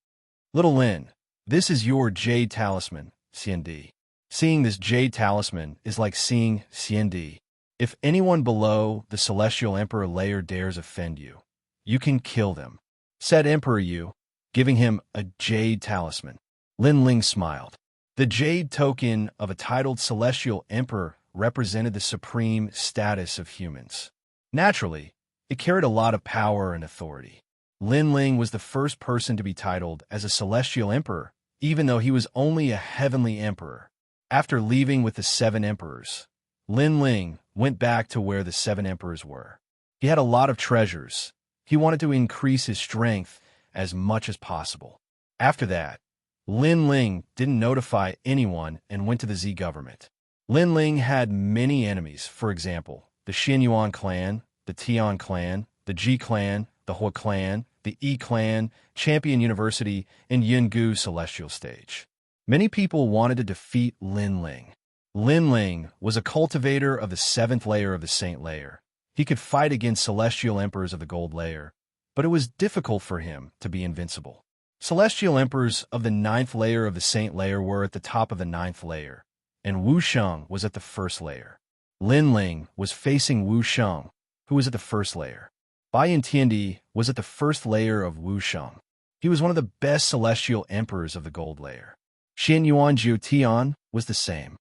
Little Lin, this is your jade talisman, Xiandi. Seeing this jade talisman is like seeing Xiandi. If anyone below the Celestial Emperor layer dares offend you, you can kill them, said Emperor Yu, giving him a jade talisman. Lin Ling smiled. The jade token of a titled Celestial Emperor represented the supreme status of humans. Naturally, it carried a lot of power and authority. Lin Ling was the first person to be titled as a Celestial Emperor, even though he was only a Heavenly Emperor. After leaving with the 7 emperors, Lin Ling went back to where the 7 emperors were. He had a lot of treasures. He wanted to increase his strength as much as possible. After that, Lin Ling didn't notify anyone and went to the Z government. Lin Ling had many enemies, for example, the Xianyuan clan, the Tian clan, the Ji clan, the Hui clan, the E clan, Champion University, and Yungu Celestial Stage. Many people wanted to defeat Lin Ling. Lin Ling was a cultivator of the 7th layer of the Saint layer. He could fight against Celestial Emperors of the Gold layer, but it was difficult for him to be invincible. Celestial Emperors of the 9th layer of the Saint layer were at the top of the 9th layer, and Wu Sheng was at the 1st layer. Lin Ling was facing Wu Sheng, who was at the 1st layer. Bai Yintiendi was at the 1st layer of Wu Sheng. He was one of the best Celestial Emperors of the Gold layer. Xianyuan Jiutian was the same.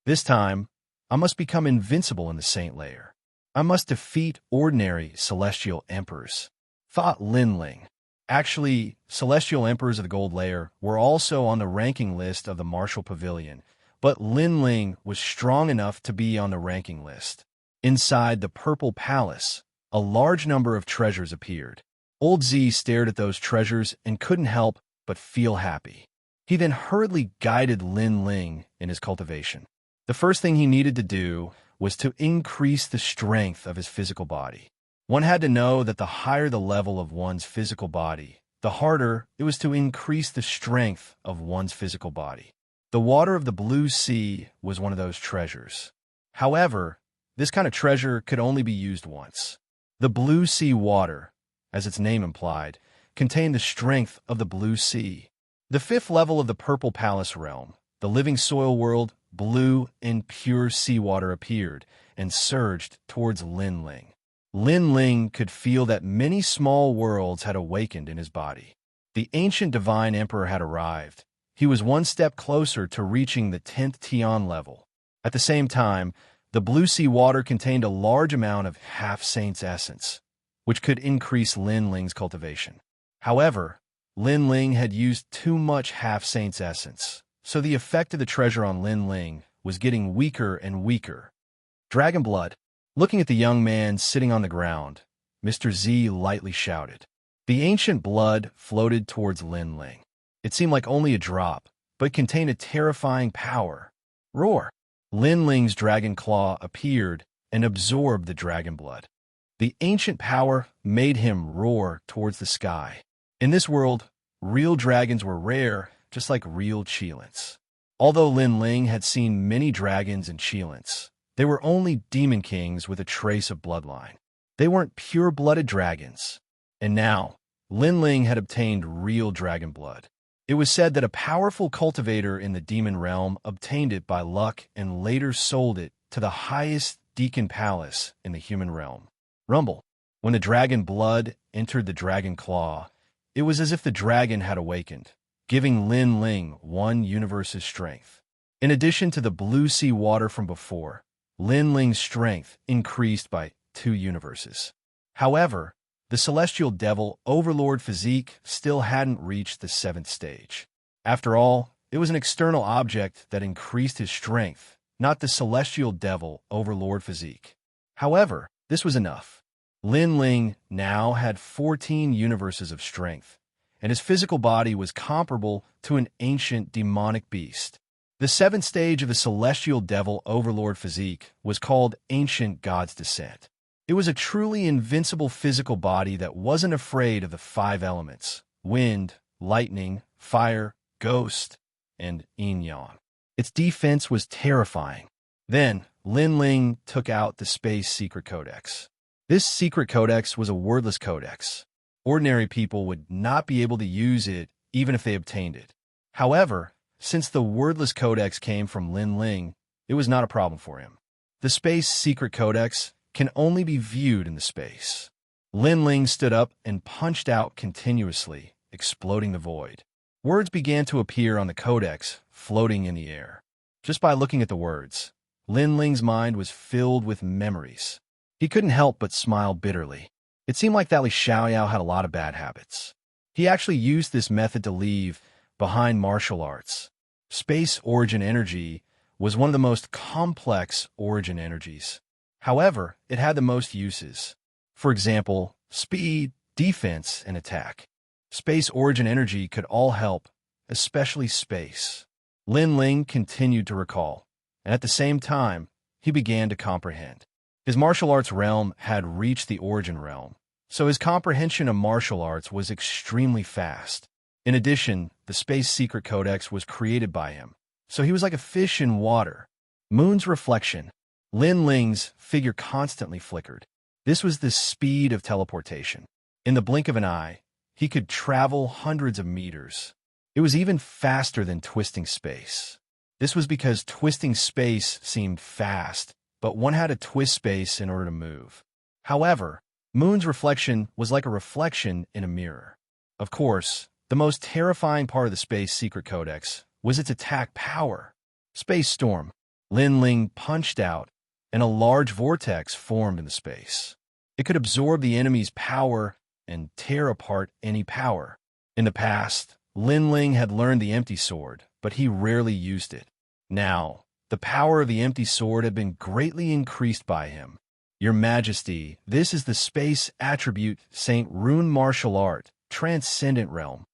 This time, I must become invincible in the Saint layer. I must defeat ordinary Celestial Emperors. thought Lin Ling. Actually, Celestial Emperors of the Gold Layer were also on the ranking list of the Martial Pavilion, but Lin Ling was strong enough to be on the ranking list. Inside the Purple Palace, a large number of treasures appeared. Old Z stared at those treasures and couldn't help but feel happy. He then hurriedly guided Lin Ling in his cultivation. The first thing he needed to do was to increase the strength of his physical body. One had to know that the higher the level of one's physical body, the harder it was to increase the strength of one's physical body. The water of the blue sea was one of those treasures. However, this kind of treasure could only be used once. The blue sea water, as its name implied, contained the strength of the blue sea. The fifth level of the Purple Palace realm, the living soil world, blue and pure seawater appeared and surged towards Lin Ling. Lin Ling could feel that many small worlds had awakened in his body. The ancient divine emperor had arrived. He was one step closer to reaching the 10th Tian level. At the same time, the blue sea water contained a large amount of half-saint's essence, which could increase Lin Ling's cultivation. However, Lin Ling had used too much half-saint's essence, so the effect of the treasure on Lin Ling was getting weaker and weaker. Dragon blood. Looking at the young man sitting on the ground, Mr. Z lightly shouted. The ancient blood floated towards Lin Ling. It seemed like only a drop, but contained a terrifying power. Roar! Lin Ling's dragon claw appeared and absorbed the dragon blood. The ancient power made him roar towards the sky. In this world, real dragons were rare, just like real Qilins. Although Lin Ling had seen many dragons and Qilins, they were only demon kings with a trace of bloodline. They weren't pure-blooded dragons. And now, Lin Ling had obtained real dragon blood. It was said that a powerful cultivator in the demon realm obtained it by luck and later sold it to the highest deacon palace in the human realm. Rumble. When the dragon blood entered the dragon claw, it was as if the dragon had awakened, giving Lin Ling one universe's strength. In addition to the blue sea water from before, Lin Ling's strength increased by 2 universes. However, the celestial devil overlord physique still hadn't reached the 7th stage. After all, it was an external object that increased his strength, not the celestial devil overlord physique. However, this was enough. Lin Ling now had 14 universes of strength, and his physical body was comparable to an ancient demonic beast. The 7th stage of the celestial devil overlord physique was called Ancient God's Descent. It was a truly invincible physical body that wasn't afraid of the 5 elements: wind, lightning, fire, ghost, and yin-yang. Its defense was terrifying. Then, Lin Ling took out the Space Secret Codex. This secret codex was a wordless codex. Ordinary people would not be able to use it even if they obtained it. However, since the wordless codex came from Lin Ling, it was not a problem for him. The Space Secret Codex can only be viewed in the space. Lin Ling stood up and punched out continuously, exploding the void. Words began to appear on the codex, floating in the air. Just by looking at the words, Lin Ling's mind was filled with memories. He couldn't help but smile bitterly. It seemed like that Xianxia had a lot of bad habits. He actually used this method to leave behind martial arts. Space origin energy was one of the most complex origin energies. However, it had the most uses. For example, speed, defense, and attack. Space origin energy could all help, especially space. Lin Ling continued to recall, and at the same time, he began to comprehend. His martial arts realm had reached the origin realm, so his comprehension of martial arts was extremely fast. In addition, the Space Secret Codex was created by him, so he was like a fish in water. Moon's reflection. Lin Ling's figure constantly flickered. This was the speed of teleportation. In the blink of an eye, he could travel hundreds of meters. It was even faster than twisting space. This was because twisting space seemed fast, but one had to twist space in order to move. However, Moon's reflection was like a reflection in a mirror. Of course, the most terrifying part of the Space Secret Codex was its attack power. Space Storm. Lin Ling punched out, and a large vortex formed in the space. It could absorb the enemy's power and tear apart any power. In the past, Lin Ling had learned the empty sword, but he rarely used it. Now, the power of the empty sword had been greatly increased by him. Your Majesty, this is the space attribute Saint Rune martial art, transcendent realm.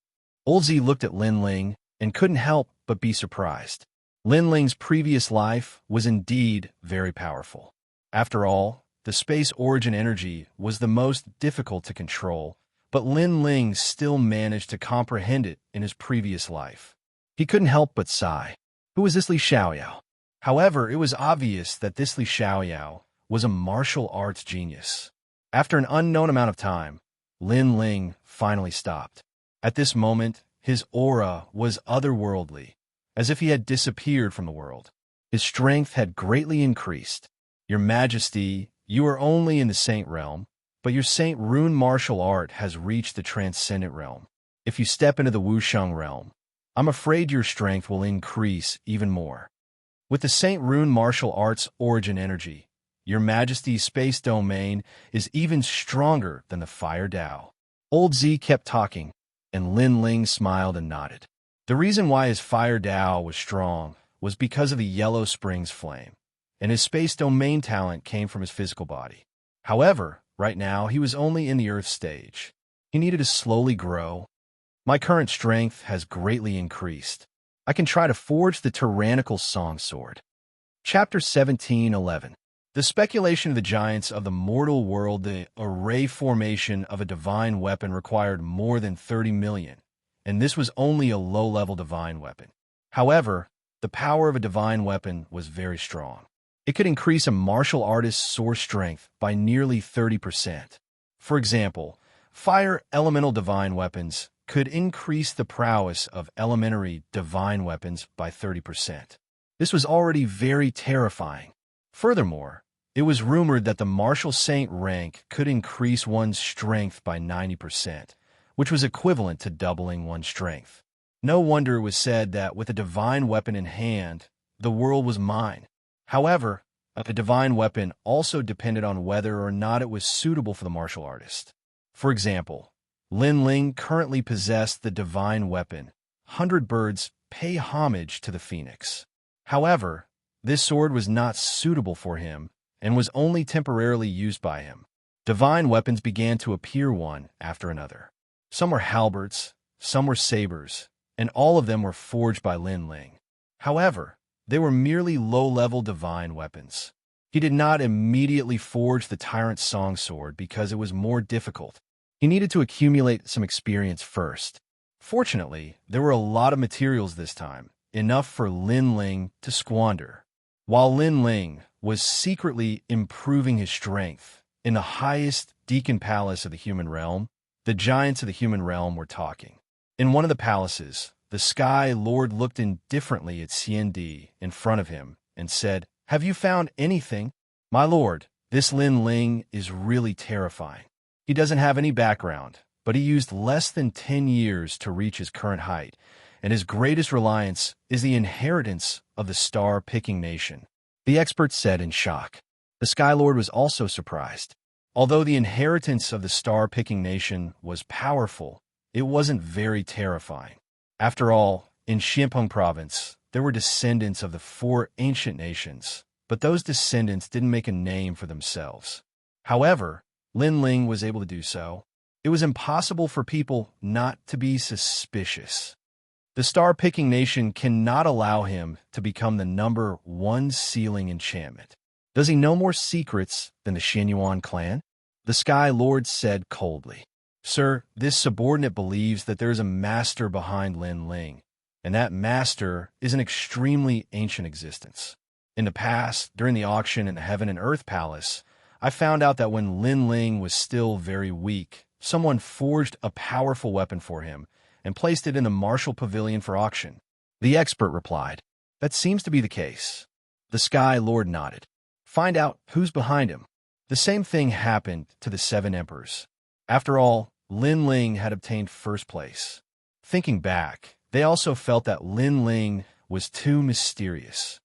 Old Z looked at Lin Ling and couldn't help but be surprised. Lin Ling's previous life was indeed very powerful. After all, the space origin energy was the most difficult to control, but Lin Ling still managed to comprehend it in his previous life. He couldn't help but sigh. Who was this Li Xiaoyao? However, it was obvious that this Li Xiaoyao was a martial arts genius. After an unknown amount of time, Lin Ling finally stopped. At this moment, his aura was otherworldly, as if he had disappeared from the world. His strength had greatly increased. Your Majesty, you are only in the Saint realm, but your Saint Rune martial art has reached the transcendent realm. If you step into the Wuxia realm, I'm afraid your strength will increase even more. With the Saint Rune martial arts origin energy, your Majesty's space domain is even stronger than the Fire Dao. Old Z kept talking, and Lin Ling smiled and nodded. The reason why his Fire Dao was strong was because of the Yellow Springs flame, and his space domain talent came from his physical body. However, right now he was only in the Earth stage. He needed to slowly grow. My current strength has greatly increased. I can try to forge the tyrannical song sword. Chapter 17:11. The speculation of the giants of the mortal world, the array formation of a divine weapon required more than 30 million, and this was only a low-level divine weapon. However, the power of a divine weapon was very strong. It could increase a martial artist's sword strength by nearly 30%. For example, fire elemental divine weapons could increase the prowess of elementary divine weapons by 30%. This was already very terrifying. Furthermore, it was rumored that the martial saint rank could increase one's strength by 90%, which was equivalent to doubling one's strength. No wonder it was said that with a divine weapon in hand, the world was mine. However, a divine weapon also depended on whether or not it was suitable for the martial artist. For example, Lin Ling currently possessed the divine weapon, 100 Birds Pay Homage to the Phoenix. However, this sword was not suitable for him and was only temporarily used by him. Divine weapons began to appear one after another. Some were halberds, some were sabers, and all of them were forged by Lin Ling. However, they were merely low-level divine weapons. He did not immediately forge the Tyrant Song Sword because it was more difficult. He needed to accumulate some experience first. Fortunately, there were a lot of materials this time, enough for Lin Ling to squander. While Lin Ling was secretly improving his strength in the highest Deacon Palace of the human realm, the giants of the human realm were talking. In one of the palaces, the Sky Lord looked indifferently at Xianxia in front of him and said, "Have you found anything? My lord, this Lin Ling is really terrifying. He doesn't have any background, but he used less than 10 years to reach his current height, and his greatest reliance is the inheritance of the star-picking nation," the expert said in shock. The Sky Lord was also surprised. Although the inheritance of the star-picking nation was powerful, it wasn't very terrifying. After all, in Xianxia province, there were descendants of the 4 ancient nations, but those descendants didn't make a name for themselves. However, Lin Ling was able to do so. It was impossible for people not to be suspicious. The star-picking nation cannot allow him to become the number 1 sealing enchantment. Does he know more secrets than the Xianyuan clan? The Sky Lord said coldly. Sir, this subordinate believes that there is a master behind Lin Ling, and that master is an extremely ancient existence. In the past, during the auction in the Heaven and Earth Palace, I found out that when Lin Ling was still very weak, someone forged a powerful weapon for him and placed it in the Martial Pavilion for auction. The expert replied, "That seems to be the case." The Sky Lord nodded. "Find out who's behind him." The same thing happened to the 7 emperors. After all, Lin Ling had obtained first place. Thinking back, they also felt that Lin Ling was too mysterious.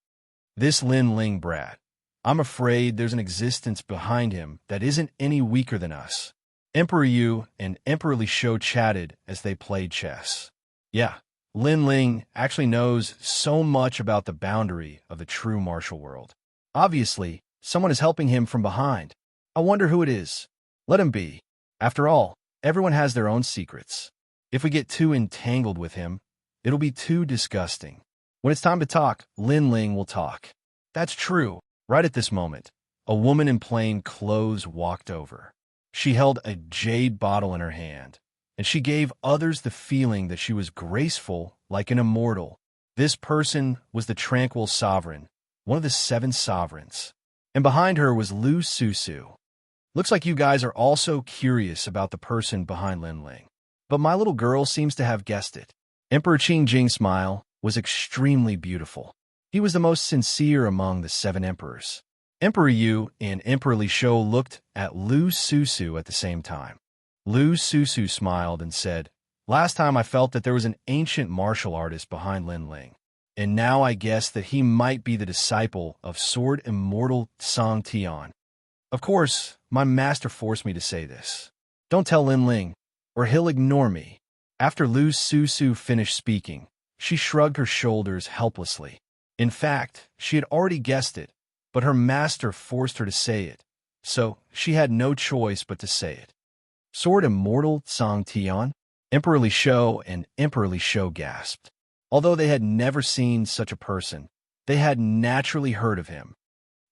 This Lin Ling brat, I'm afraid there's an existence behind him that isn't any weaker than us. Emperor Yu and Emperor Li Shou chatted as they played chess. Yeah, Lin Ling actually knows so much about the boundary of the true martial world. Obviously, someone is helping him from behind. I wonder who it is. Let him be. After all, everyone has their own secrets. If we get too entangled with him, it'll be too disgusting. When it's time to talk, Lin Ling will talk. That's true. Right at this moment, a woman in plain clothes walked over. She held a jade bottle in her hand, and she gave others the feeling that she was graceful like an immortal. This person was the tranquil sovereign, one of the 7 sovereigns. And behind her was Lu Susu. Looks like you guys are also curious about the person behind Lin Ling. But my little girl seems to have guessed it. Emperor Qingjing's smile was extremely beautiful. He was the most sincere among the 7 emperors. Emperor Yu and Emperor Li Shou looked at Lu Susu at the same time. Lu Susu smiled and said, "Last time I felt that there was an ancient martial artist behind Lin Ling, and now I guess that he might be the disciple of Sword Immortal Xianxia. Of course, my master forced me to say this. Don't tell Lin Ling, or he'll ignore me." After Lu Susu finished speaking, she shrugged her shoulders helplessly. In fact, she had already guessed it, but her master forced her to say it, so she had no choice but to say it. Sword Immortal Xianxia? Emperor Li Shou and Emperor Li Shou gasped. Although they had never seen such a person, they had naturally heard of him.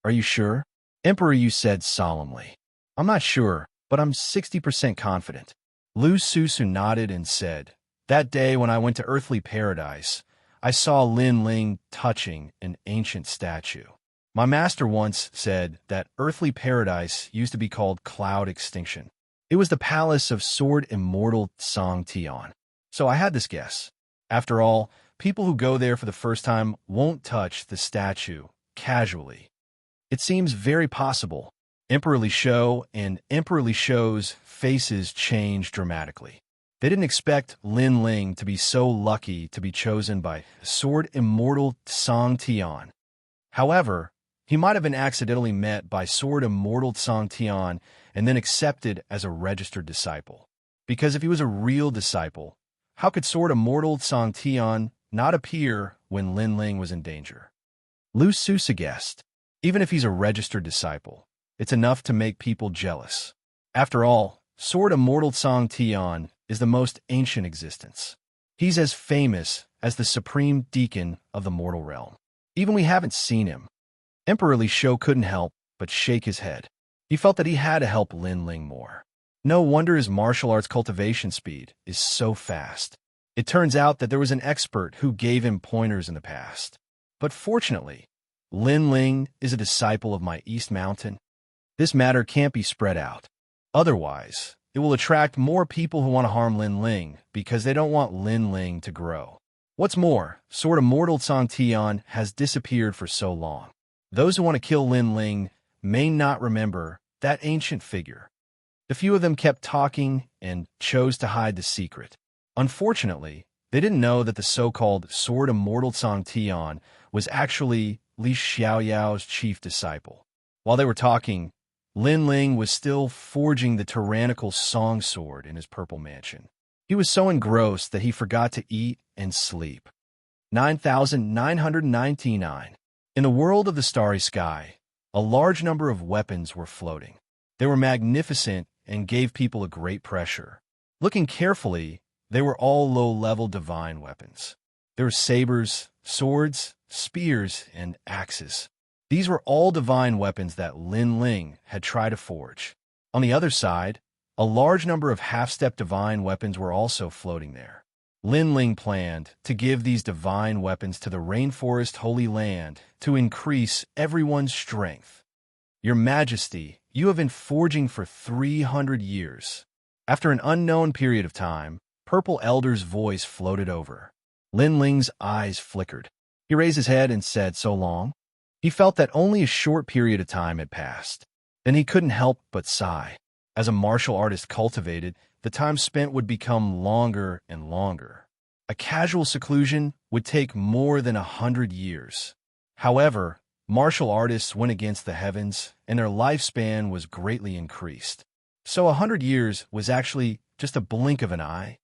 "Are you sure?" Emperor Yu said solemnly. "I'm not sure, but I'm 60% confident." Lu Susu nodded and said, "That day when I went to Earthly Paradise, I saw Lin Ling touching an ancient statue. My master once said that Earthly Paradise used to be called Cloud Extinction. It was the palace of Sword Immortal Xianxia. So I had this guess. After all, people who go there for the first time won't touch the statue casually. It seems very possible." Emperor Li Shou and Emperor Li Shou's faces changed dramatically. They didn't expect Lin Ling to be so lucky to be chosen by Sword Immortal Xianxia. However, he might have been accidentally met by Sword Immortal Xianxia and then accepted as a registered disciple. Because if he was a real disciple, how could Sword Immortal Xianxia not appear when Lin Ling was in danger? Lu Susu guessed, even if he's a registered disciple, it's enough to make people jealous. After all, Sword Immortal Xianxia is the most ancient existence. He's as famous as the supreme deacon of the mortal realm. Even we haven't seen him. Emperor Li Shou couldn't help but shake his head. He felt that he had to help Lin Ling more. No wonder his martial arts cultivation speed is so fast. It turns out that there was an expert who gave him pointers in the past. But fortunately, Lin Ling is a disciple of my East Mountain. This matter can't be spread out. Otherwise, it will attract more people who want to harm Lin Ling because they don't want Lin Ling to grow. What's more, Sword Immortal Xianxia has disappeared for so long. Those who want to kill Lin Ling may not remember that ancient figure. The few of them kept talking and chose to hide the secret. Unfortunately, they didn't know that the so-called Sword Immortal Xianxia was actually Li Xiaoyao's chief disciple. While they were talking, Lin Ling was still forging the tyrannical song sword in his purple mansion. He was so engrossed that he forgot to eat and sleep. 9,999. In the world of the starry sky, a large number of weapons were floating. They were magnificent and gave people a great pressure. Looking carefully, they were all low-level divine weapons. There were sabers, swords, spears, and axes. These were all divine weapons that Lin Ling had tried to forge. On the other side, a large number of half-step divine weapons were also floating there. Lin Ling planned to give these divine weapons to the Rainforest Holy Land to increase everyone's strength. "Your Majesty, you have been forging for 300 years. After an unknown period of time, Purple Elder's voice floated over. Lin Ling's eyes flickered. He raised his head and said, "So long?" He felt that only a short period of time had passed. Then he couldn't help but sigh. As a martial artist cultivated, the time spent would become longer and longer. A casual seclusion would take more than 100 years. However, martial artists went against the heavens, and their lifespan was greatly increased. So 100 years was actually just a blink of an eye?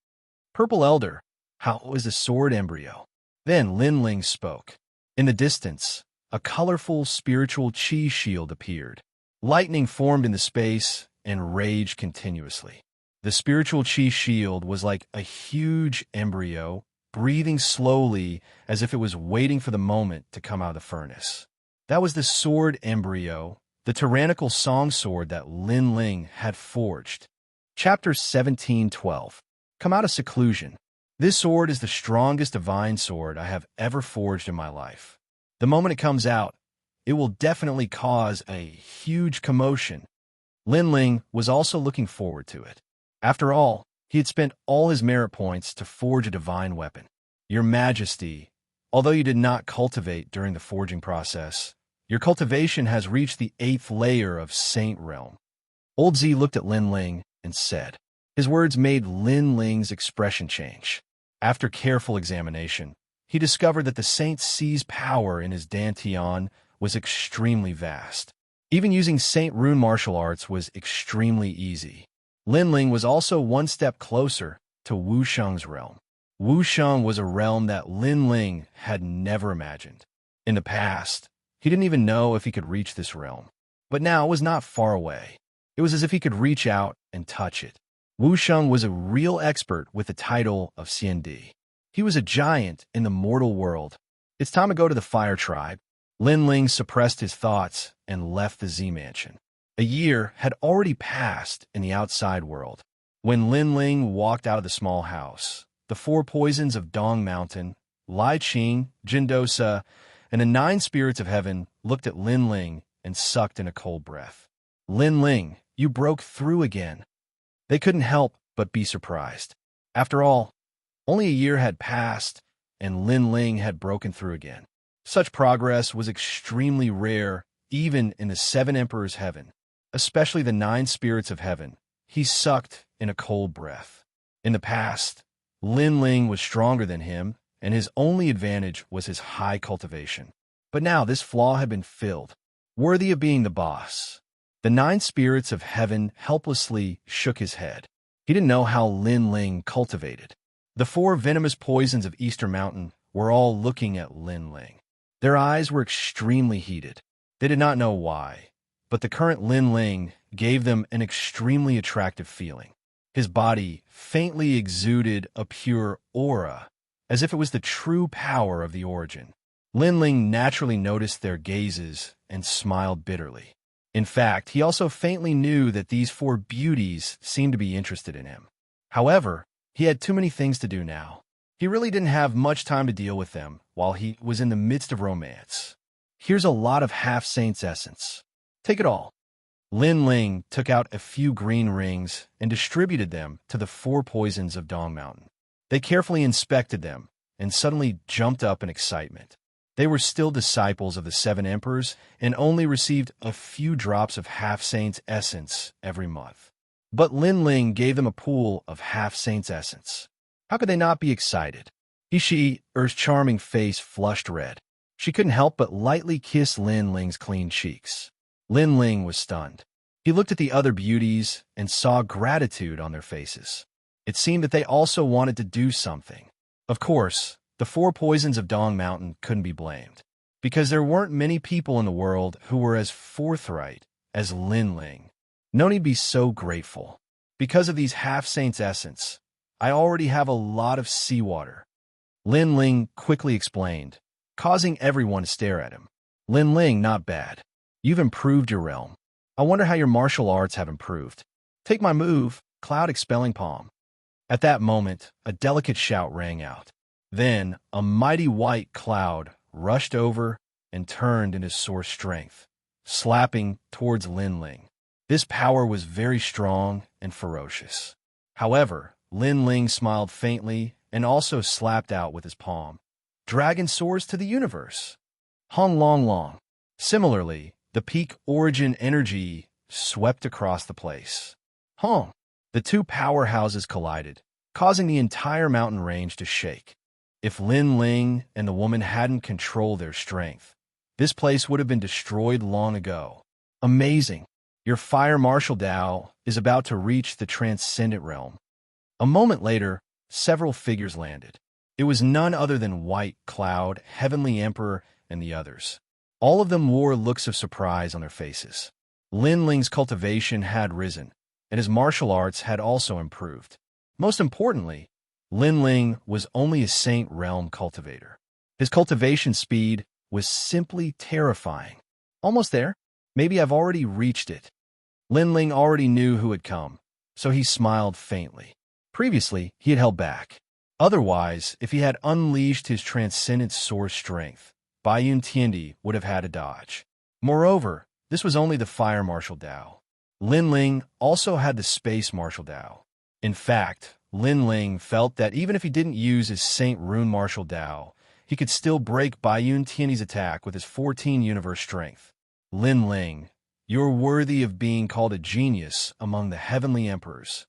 Purple Elder, how was a sword embryo? Then Lin Ling spoke. In the distance, a colorful spiritual chi shield appeared. Lightning formed in the space and raged continuously. The spiritual chi shield was like a huge embryo, breathing slowly as if it was waiting for the moment to come out of the furnace. That was the sword embryo, the tyrannical song sword that Lin Ling had forged. Chapter 17:12. Come out of seclusion. This sword is the strongest divine sword I have ever forged in my life. The moment it comes out, it will definitely cause a huge commotion. Lin Ling was also looking forward to it. After all, he had spent all his merit points to forge a divine weapon. Your Majesty, although you did not cultivate during the forging process, your cultivation has reached the 8th layer of Saint Realm. Old Z looked at Lin Ling and said. His words made Lin Ling's expression change. After careful examination, he discovered that the Saint C's power in his Dantian was extremely vast. Even using Saint Rune martial arts was extremely easy. Lin Ling was also one step closer to Wuxia's realm. Wuxia was a realm that Lin Ling had never imagined. In the past, he didn't even know if he could reach this realm. But now it was not far away. It was as if he could reach out and touch it. Wuxia was a real expert with the title of Xiandi. He was a giant in the mortal world. It's time to go to the Fire Tribe. Lin Ling suppressed his thoughts and left the Z Mansion. A year had already passed in the outside world. When Lin Ling walked out of the small house, the 4 poisons of Dong Mountain, Lai Qing, Jindosa, and the 9 spirits of heaven looked at Lin Ling and sucked in a cold breath. Lin Ling, you broke through again. They couldn't help but be surprised. After all, only a year had passed, and Lin Ling had broken through again. Such progress was extremely rare, even in the 7 Emperors' heaven, especially the 9 spirits of heaven. He sucked in a cold breath. In the past, Lin Ling was stronger than him, and his only advantage was his high cultivation. But now this flaw had been filled, worthy of being the boss. The 9 spirits of heaven helplessly shook his head. He didn't know how Lin Ling cultivated. The 4 venomous poisons of Eastern Mountain were all looking at Lin Ling. Their eyes were extremely heated. They did not know why, but the current Lin Ling gave them an extremely attractive feeling. His body faintly exuded a pure aura, as if it was the true power of the origin. Lin Ling naturally noticed their gazes and smiled bitterly. In fact, he also faintly knew that these 4 beauties seemed to be interested in him. However, he had too many things to do now. He really didn't have much time to deal with them while he was in the midst of romance. Here's a lot of half-saint's essence. Take it all. Lin Ling took out a few green rings and distributed them to the 4 poisons of Dong Mountain. They carefully inspected them and suddenly jumped up in excitement. They were still disciples of the 7 Emperors and only received a few drops of half-saint's essence every month. But Lin Ling gave them a pool of half-saint's essence. How could they not be excited? Er's charming face flushed red. She couldn't help but lightly kiss Lin Ling's clean cheeks. Lin Ling was stunned. He looked at the other beauties and saw gratitude on their faces. It seemed that they also wanted to do something. Of course, the 4 poisons of Dong Mountain couldn't be blamed, because there weren't many people in the world who were as forthright as Lin Ling. No need to be so grateful. Because of these half-saint's essence, I already have a lot of seawater. Lin Ling quickly explained, causing everyone to stare at him. Lin Ling, not bad. You've improved your realm. I wonder how your martial arts have improved. Take my move, Cloud Expelling Palm. At that moment, a delicate shout rang out. Then, a mighty white cloud rushed over and turned into source strength, slapping towards Lin Ling. This power was very strong and ferocious. However, Lin Ling smiled faintly and also slapped out with his palm. Dragon soars to the universe. Hong Long Long. Similarly, the peak origin energy swept across the place. Hong. The 2 powerhouses collided, causing the entire mountain range to shake. If Lin Ling and the woman hadn't controlled their strength, this place would have been destroyed long ago. Amazing. Your fire martial Dao is about to reach the transcendent realm. A moment later, several figures landed. It was none other than White Cloud, Heavenly Emperor, and the others. All of them wore looks of surprise on their faces. Lin Ling's cultivation had risen, and his martial arts had also improved. Most importantly, Lin Ling was only a Saint Realm cultivator. His cultivation speed was simply terrifying. Almost there. Maybe I've already reached it. Lin Ling already knew who had come, so he smiled faintly. Previously, he had held back. Otherwise, if he had unleashed his transcendent source strength, Baiyun Tiandi would have had to dodge. Moreover, this was only the Fire Martial Dao. Lin Ling also had the Space Martial Dao. In fact, Lin Ling felt that even if he didn't use his Saint Rune Martial Dao, he could still break Baiyun Tiandi's attack with his 14 universe strength. Lin Ling, you're worthy of being called a genius among the Heavenly Emperors.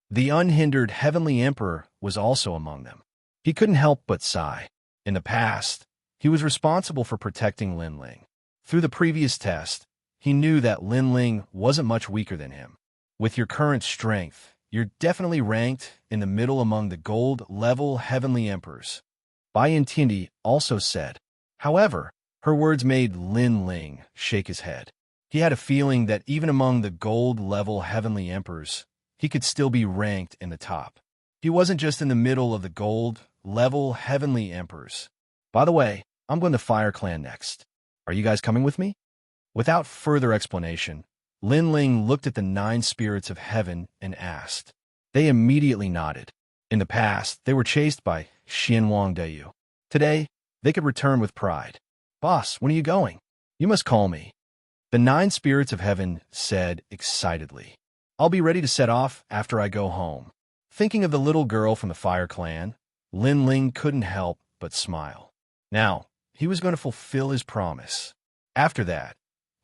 The unhindered Heavenly Emperor was also among them. He couldn't help but sigh. In the past, he was responsible for protecting Lin Ling. Through the previous test, he knew that Lin Ling wasn't much weaker than him. With your current strength, you're definitely ranked in the middle among the gold-level Heavenly Emperors. Baiyun Tiandi also said. However, her words made Lin Ling shake his head. He had a feeling that even among the gold-level Heavenly Emperors, he could still be ranked in the top. He wasn't just in the middle of the gold-level Heavenly Emperors. By the way, I'm going to Fire Clan next. Are you guys coming with me? Without further explanation, Lin Ling looked at the 9 spirits of heaven and asked. They immediately nodded. In the past, they were chased by Xianxia. Today, they could return with pride. Boss, when are you going? You must call me. The 9 spirits of heaven said excitedly. I'll be ready to set off after I go home. Thinking of the little girl from the Fire Clan, Lin Ling couldn't help but smile. Now, he was going to fulfill his promise. After that,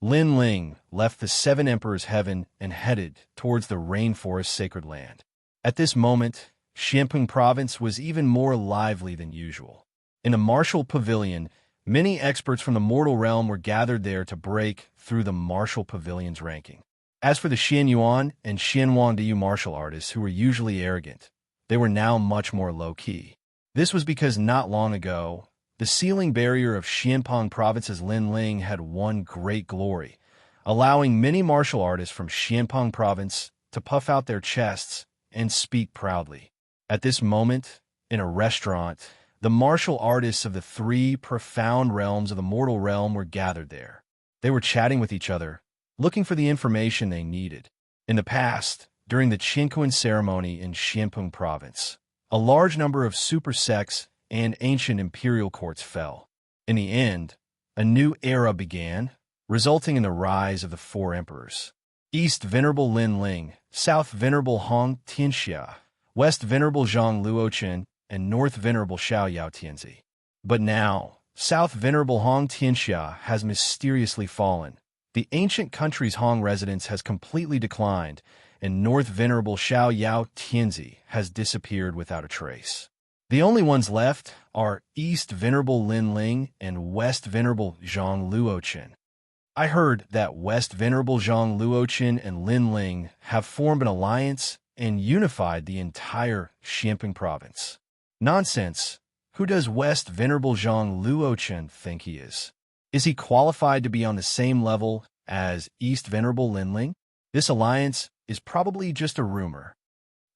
Lin Ling left the 7 Emperors' heaven and headed towards the rainforest sacred land. At this moment, Xianpeng province was even more lively than usual. In a martial pavilion, many experts from the mortal realm were gathered there to break through the martial pavilion's ranking. As for the Xianyuan and Xianwangdiyu martial artists who were usually arrogant, they were now much more low-key. This was because not long ago, the sealing barrier of Xianpeng province's Lin Ling had won great glory, allowing many martial artists from Xianpeng province to puff out their chests and speak proudly. At this moment, in a restaurant, the martial artists of the 3 profound realms of the mortal realm were gathered there. They were chatting with each other, looking for the information they needed. In the past, during the Qinkuan ceremony in Xianpeng province, a large number of super sects and ancient imperial courts fell. In the end, a new era began, resulting in the rise of the 4 emperors. East Venerable Lin Ling, South Venerable Hong Xianxia, West Venerable Zhang Luochen, and North Venerable Xiaoyao Tianzi. But now, South Venerable Hong Xianxia has mysteriously fallen. The ancient country's Hong residence has completely declined, and North Venerable Xiaoyao Tianzi has disappeared without a trace. The only ones left are East Venerable Lin Ling and West Venerable Zhang Luochen. I heard that West Venerable Zhang Luochen and Lin Ling have formed an alliance and unified the entire Xianpeng province. Nonsense. Who does West Venerable Zhang Luochen think he is? Is he qualified to be on the same level as East Venerable Lin Ling? This alliance is probably just a rumor.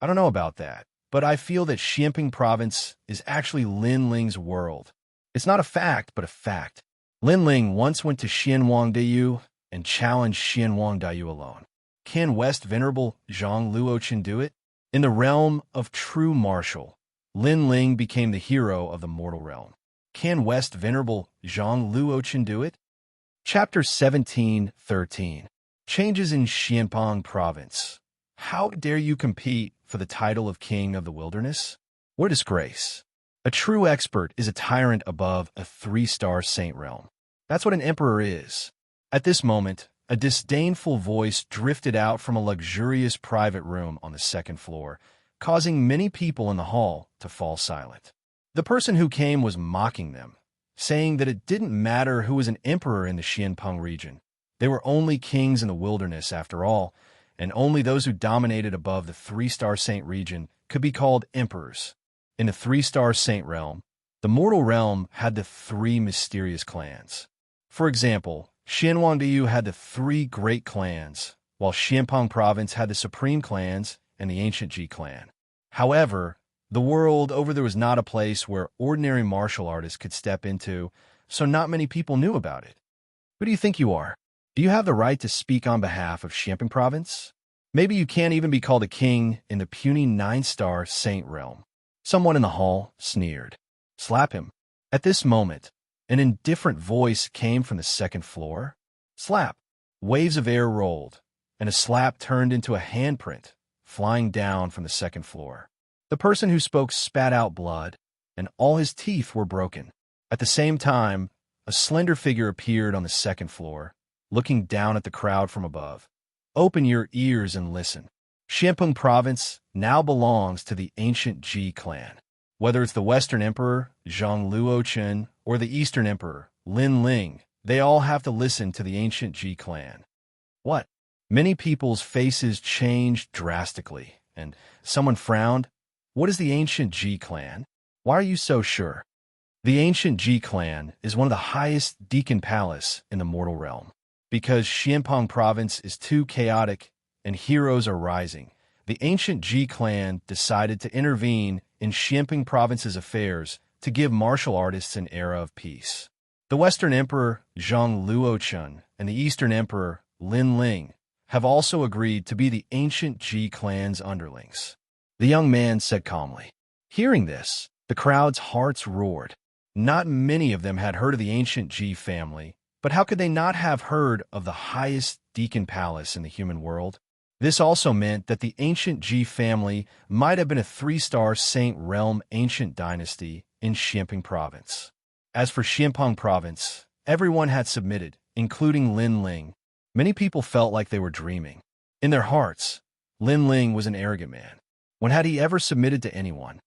I don't know about that, but I feel that Xianpeng province is actually Lin Ling's world. It's not a fact, but a fact. Lin Ling once went to Xianwangdiyu and challenged Xianwangdiyu alone. Can West Venerable Zhang Luochen do it? In the realm of true martial, Lin Ling became the hero of the mortal realm. Can West Venerable Zhang Luochen do it? Chapter 17:13. Changes in Xianpeng province. How dare you compete for the title of King of the Wilderness? What a disgrace. A true expert is a tyrant above a 3-star saint realm. That's what an emperor is. At this moment, a disdainful voice drifted out from a luxurious private room on the 2nd floor, causing many people in the hall to fall silent. The person who came was mocking them, saying that it didn't matter who was an emperor in the Xianpeng region. They were only kings in the wilderness, after all, and only those who dominated above the three-star saint region could be called emperors. In the three-star saint realm, the mortal realm had the three mysterious clans. For example, Xianxia had the three great clans, while Xianpeng province had the supreme clans and the ancient Ji clan. However, the world over there was not a place where ordinary martial artists could step into, so not many people knew about it. Who do you think you are? Do you have the right to speak on behalf of Xianpeng province? Maybe you can't even be called a king in the puny 9-star saint realm. Someone in the hall sneered. Slap him. At this moment, an indifferent voice came from the second floor. Slap. Waves of air rolled, and a slap turned into a handprint, flying down from the second floor. The person who spoke spat out blood, and all his teeth were broken. At the same time, a slender figure appeared on the second floor, looking down at the crowd from above. Open your ears and listen. Xianpeng province now belongs to the ancient Ji clan. Whether it's the Western Emperor, Zhang Luochen, or the Eastern Emperor, Lin Ling, they all have to listen to the ancient Ji clan. What? Many people's faces changed drastically, and someone frowned. What is the ancient Ji clan? Why are you so sure? The ancient Ji clan is one of the highest Deacon Palace in the mortal realm. Because Xianpeng province is too chaotic and heroes are rising, the ancient Ji clan decided to intervene in Xianpeng province's affairs to give martial artists an era of peace. The Western Emperor Zhang Luochen and the Eastern Emperor Lin Ling have also agreed to be the ancient Ji clan's underlings. The young man said calmly. Hearing this, the crowd's hearts roared. Not many of them had heard of the ancient Ji family, but how could they not have heard of the highest Deacon Palace in the human world? This also meant that the ancient Ji family might have been a 3-star saint realm ancient dynasty in Xianpeng province. As for Xianpeng province, everyone had submitted, including Lin Ling. Many people felt like they were dreaming. In their hearts, Lin Ling was an arrogant man. When had he ever submitted to anyone?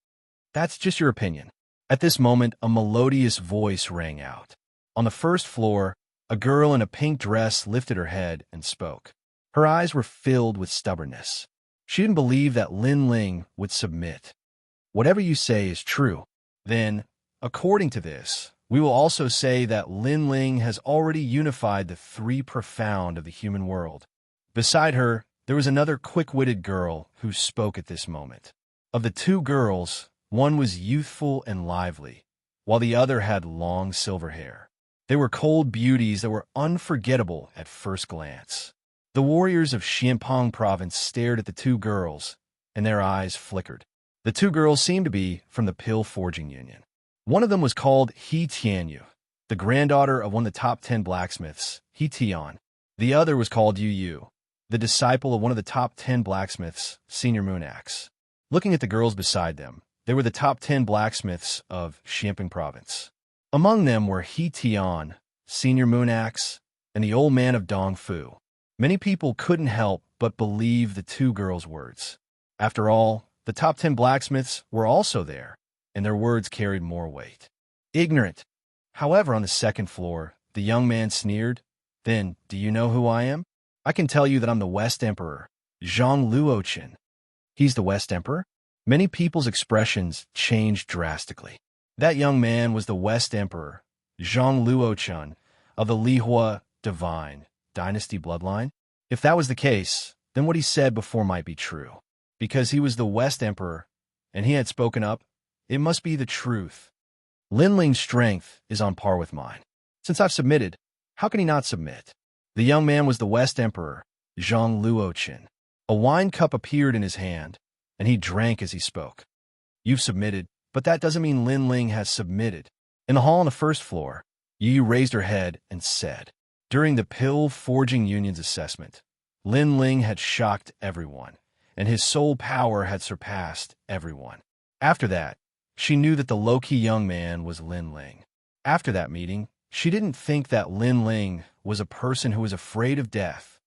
That's just your opinion. At this moment, a melodious voice rang out. On the first floor, a girl in a pink dress lifted her head and spoke. Her eyes were filled with stubbornness. She didn't believe that Lin Ling would submit. Whatever you say is true. Then, according to this, we will also say that Lin Ling has already unified the three profound of the human world. Beside her, there was another quick-witted girl who spoke at this moment. Of the two girls, one was youthful and lively, while the other had long silver hair. They were cold beauties that were unforgettable at first glance. The warriors of Xianpeng province stared at the two girls, and their eyes flickered. The two girls seemed to be from the Pill Forging Union. One of them was called He Tianyu, the granddaughter of one of the top 10 blacksmiths, He Tian. The other was called Yu Yu, the disciple of one of the top 10 blacksmiths, Senior Moonax. Looking at the girls beside them, they were the top 10 blacksmiths of Xianpeng province. Among them were He Tian, Senior Moonax, and the old man of Dongfu. Many people couldn't help but believe the two girls' words. After all, the top 10 blacksmiths were also there, and their words carried more weight. Ignorant. However, on the second floor, the young man sneered. Then, do you know who I am? I can tell you that I'm the West Emperor, Zhang Luochen. He's the West Emperor? Many people's expressions changed drastically. That young man was the West Emperor, Zhang Luochen, of the Lihua Divine Dynasty bloodline. If that was the case, then what he said before might be true. Because he was the West Emperor, and he had spoken up, it must be the truth. Lin Ling's strength is on par with mine. Since I've submitted, how can he not submit? The young man was the West Emperor, Zhang Luochen. A wine cup appeared in his hand, and he drank as he spoke. You've submitted, but that doesn't mean Lin Ling has submitted. In the hall on the first floor, Yu raised her head and said, during the Pill Forging Union's assessment, Lin Ling had shocked everyone, and his soul power had surpassed everyone. After that, she knew that the low-key young man was Lin Ling. After that meeting, she didn't think that Lin Ling was a person who was afraid of death.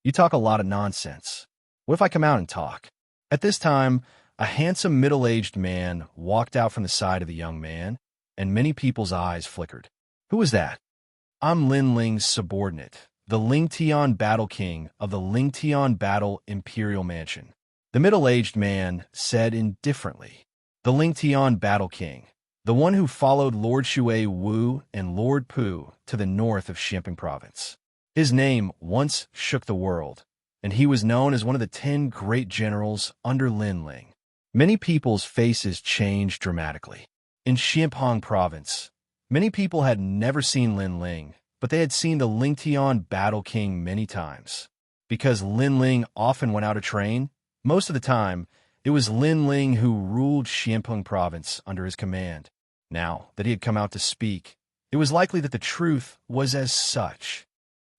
You talk a lot of nonsense. What if I come out and talk? At this time, a handsome middle-aged man walked out from the side of the young man, and many people's eyes flickered. Who was that? I'm Lin Ling's subordinate, the Lingtian Battle King of the Lingtian Battle Imperial Mansion. The middle-aged man said indifferently, "The Lingtian Battle King, the one who followed Lord Shui Wu and Lord Pu to the north of Xianxia province. His name once shook the world, and he was known as one of the 10 great generals under Lin Ling." Many people's faces changed dramatically. In Xianxia province, many people had never seen Lin Ling, but they had seen the Lingtian Battle King many times. Because Lin Ling often went out to train, most of the time, it was Lin Ling who ruled Xianxia province under his command. Now that he had come out to speak, it was likely that the truth was as such.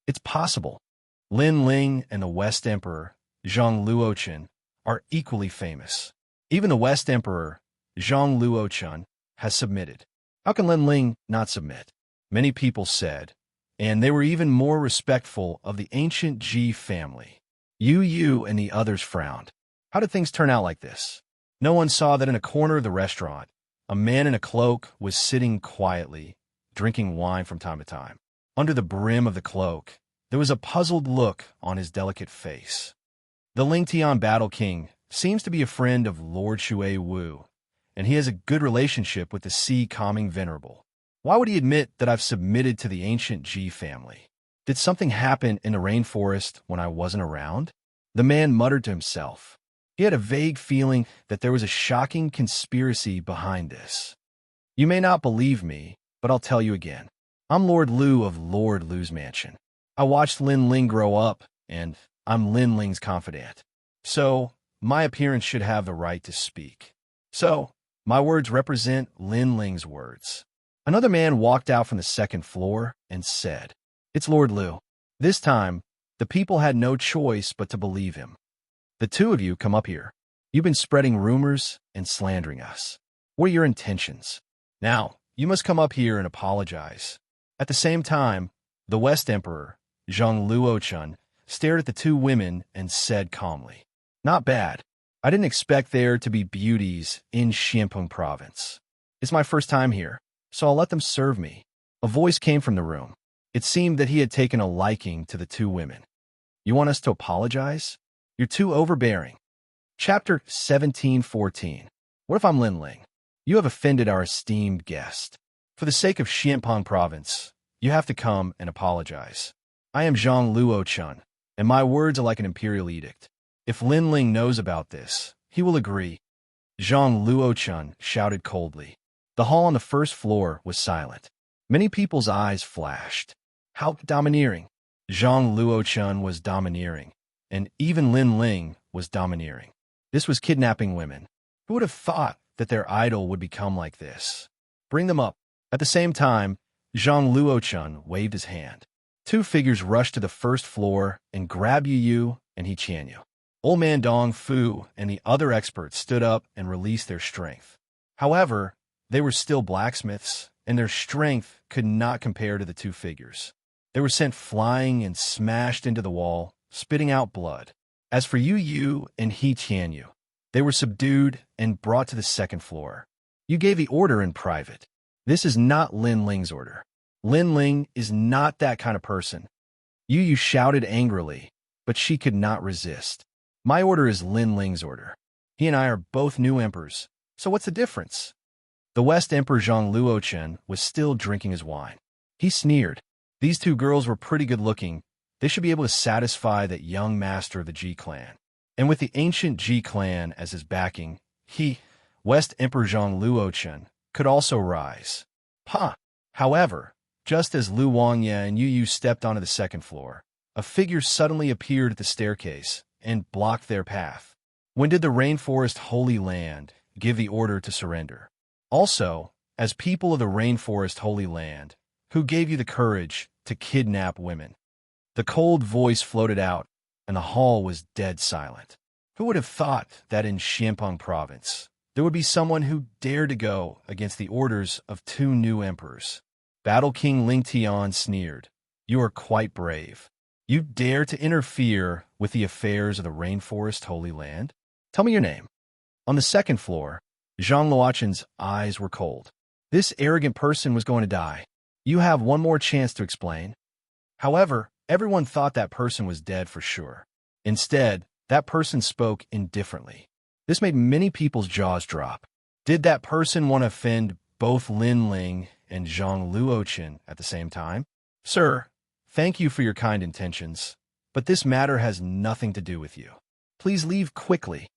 It's possible. Lin Ling and the West Emperor, Zhang Luochen, are equally famous. Even the West Emperor, Zhang Luochen, has submitted. How can Lin Ling not submit? Many people said, and they were even more respectful of the ancient Ji family. Yu and the others frowned. How did things turn out like this? No one saw that in a corner of the restaurant, a man in a cloak was sitting quietly, drinking wine from time to time. Under the brim of the cloak, there was a puzzled look on his delicate face. The Lingtian Battle King seems to be a friend of Lord Shui Wu, and he has a good relationship with the Sea-Calming Venerable. Why would he admit that I've submitted to the ancient Ji family? Did something happen in the rainforest when I wasn't around? The man muttered to himself. He had a vague feeling that there was a shocking conspiracy behind this. You may not believe me, but I'll tell you again. I'm Lord Lu of Lord Lu's mansion. I watched Lin Ling grow up, and I'm Lin Ling's confidant. So, my appearance should have the right to speak. So, my words represent Lin Ling's words. Another man walked out from the second floor and said, "It's Lord Lu." This time, the people had no choice but to believe him. "The two of you come up here. You've been spreading rumors and slandering us. What are your intentions? Now, you must come up here and apologize." At the same time, the West Emperor, Zhang Luochen, stared at the two women and said calmly, "Not bad. I didn't expect there to be beauties in Xianxia province. It's my first time here, so I'll let them serve me." A voice came from the room. It seemed that he had taken a liking to the two women. "You want us to apologize? You're too overbearing." Chapter 17:14. What if I'm Lin Ling? You have offended our esteemed guest. For the sake of Xianxia province, you have to come and apologize. I am Zhang Luochen, and my words are like an imperial edict. If Lin Ling knows about this, he will agree. Zhang Luochen shouted coldly. The hall on the first floor was silent. Many people's eyes flashed. How domineering. Zhang Luochen was domineering, and even Lin Ling was domineering. This was kidnapping women. Who would have thought that their idol would become like this? Bring them up. At the same time, Zhang Luochen waved his hand. Two figures rushed to the first floor and grabbed Yu and He Qianyu. Old Man Dong Fu and the other experts stood up and released their strength. However, they were still blacksmiths, and their strength could not compare to the two figures. They were sent flying and smashed into the wall, spitting out blood. As for Yu and He Qianyu, they were subdued and brought to the second floor. You gave the order in private. This is not Lin Ling's order. Lin Ling is not that kind of person. Yu shouted angrily, but she could not resist. My order is Lin Ling's order. He and I are both new emperors, so what's the difference? The West Emperor Zhang Luochen was still drinking his wine. He sneered. These two girls were pretty good looking. They should be able to satisfy that young master of the Ji clan. And with the ancient Ji clan as his backing, he, West Emperor Zhang Luochen, could also rise. However, just as Lu Wangya and Yu stepped onto the second floor, a figure suddenly appeared at the staircase and blocked their path. When did the Rainforest Holy Land give the order to surrender? Also, as people of the Rainforest Holy Land, who gave you the courage to kidnap women? The cold voice floated out, and the hall was dead silent. Who would have thought that in Xianxia province, there would be someone who dared to go against the orders of two new emperors? Battle King Lingtian sneered. You are quite brave. You dare to interfere with the affairs of the Rainforest Holy Land? Tell me your name. On the second floor, Zhang Luochen's eyes were cold. This arrogant person was going to die. You have one more chance to explain. However, everyone thought that person was dead for sure. Instead, that person spoke indifferently. This made many people's jaws drop. Did that person want to offend both Lin Ling and Zhang Luochen at the same time? Sir, thank you for your kind intentions, but this matter has nothing to do with you. Please leave quickly.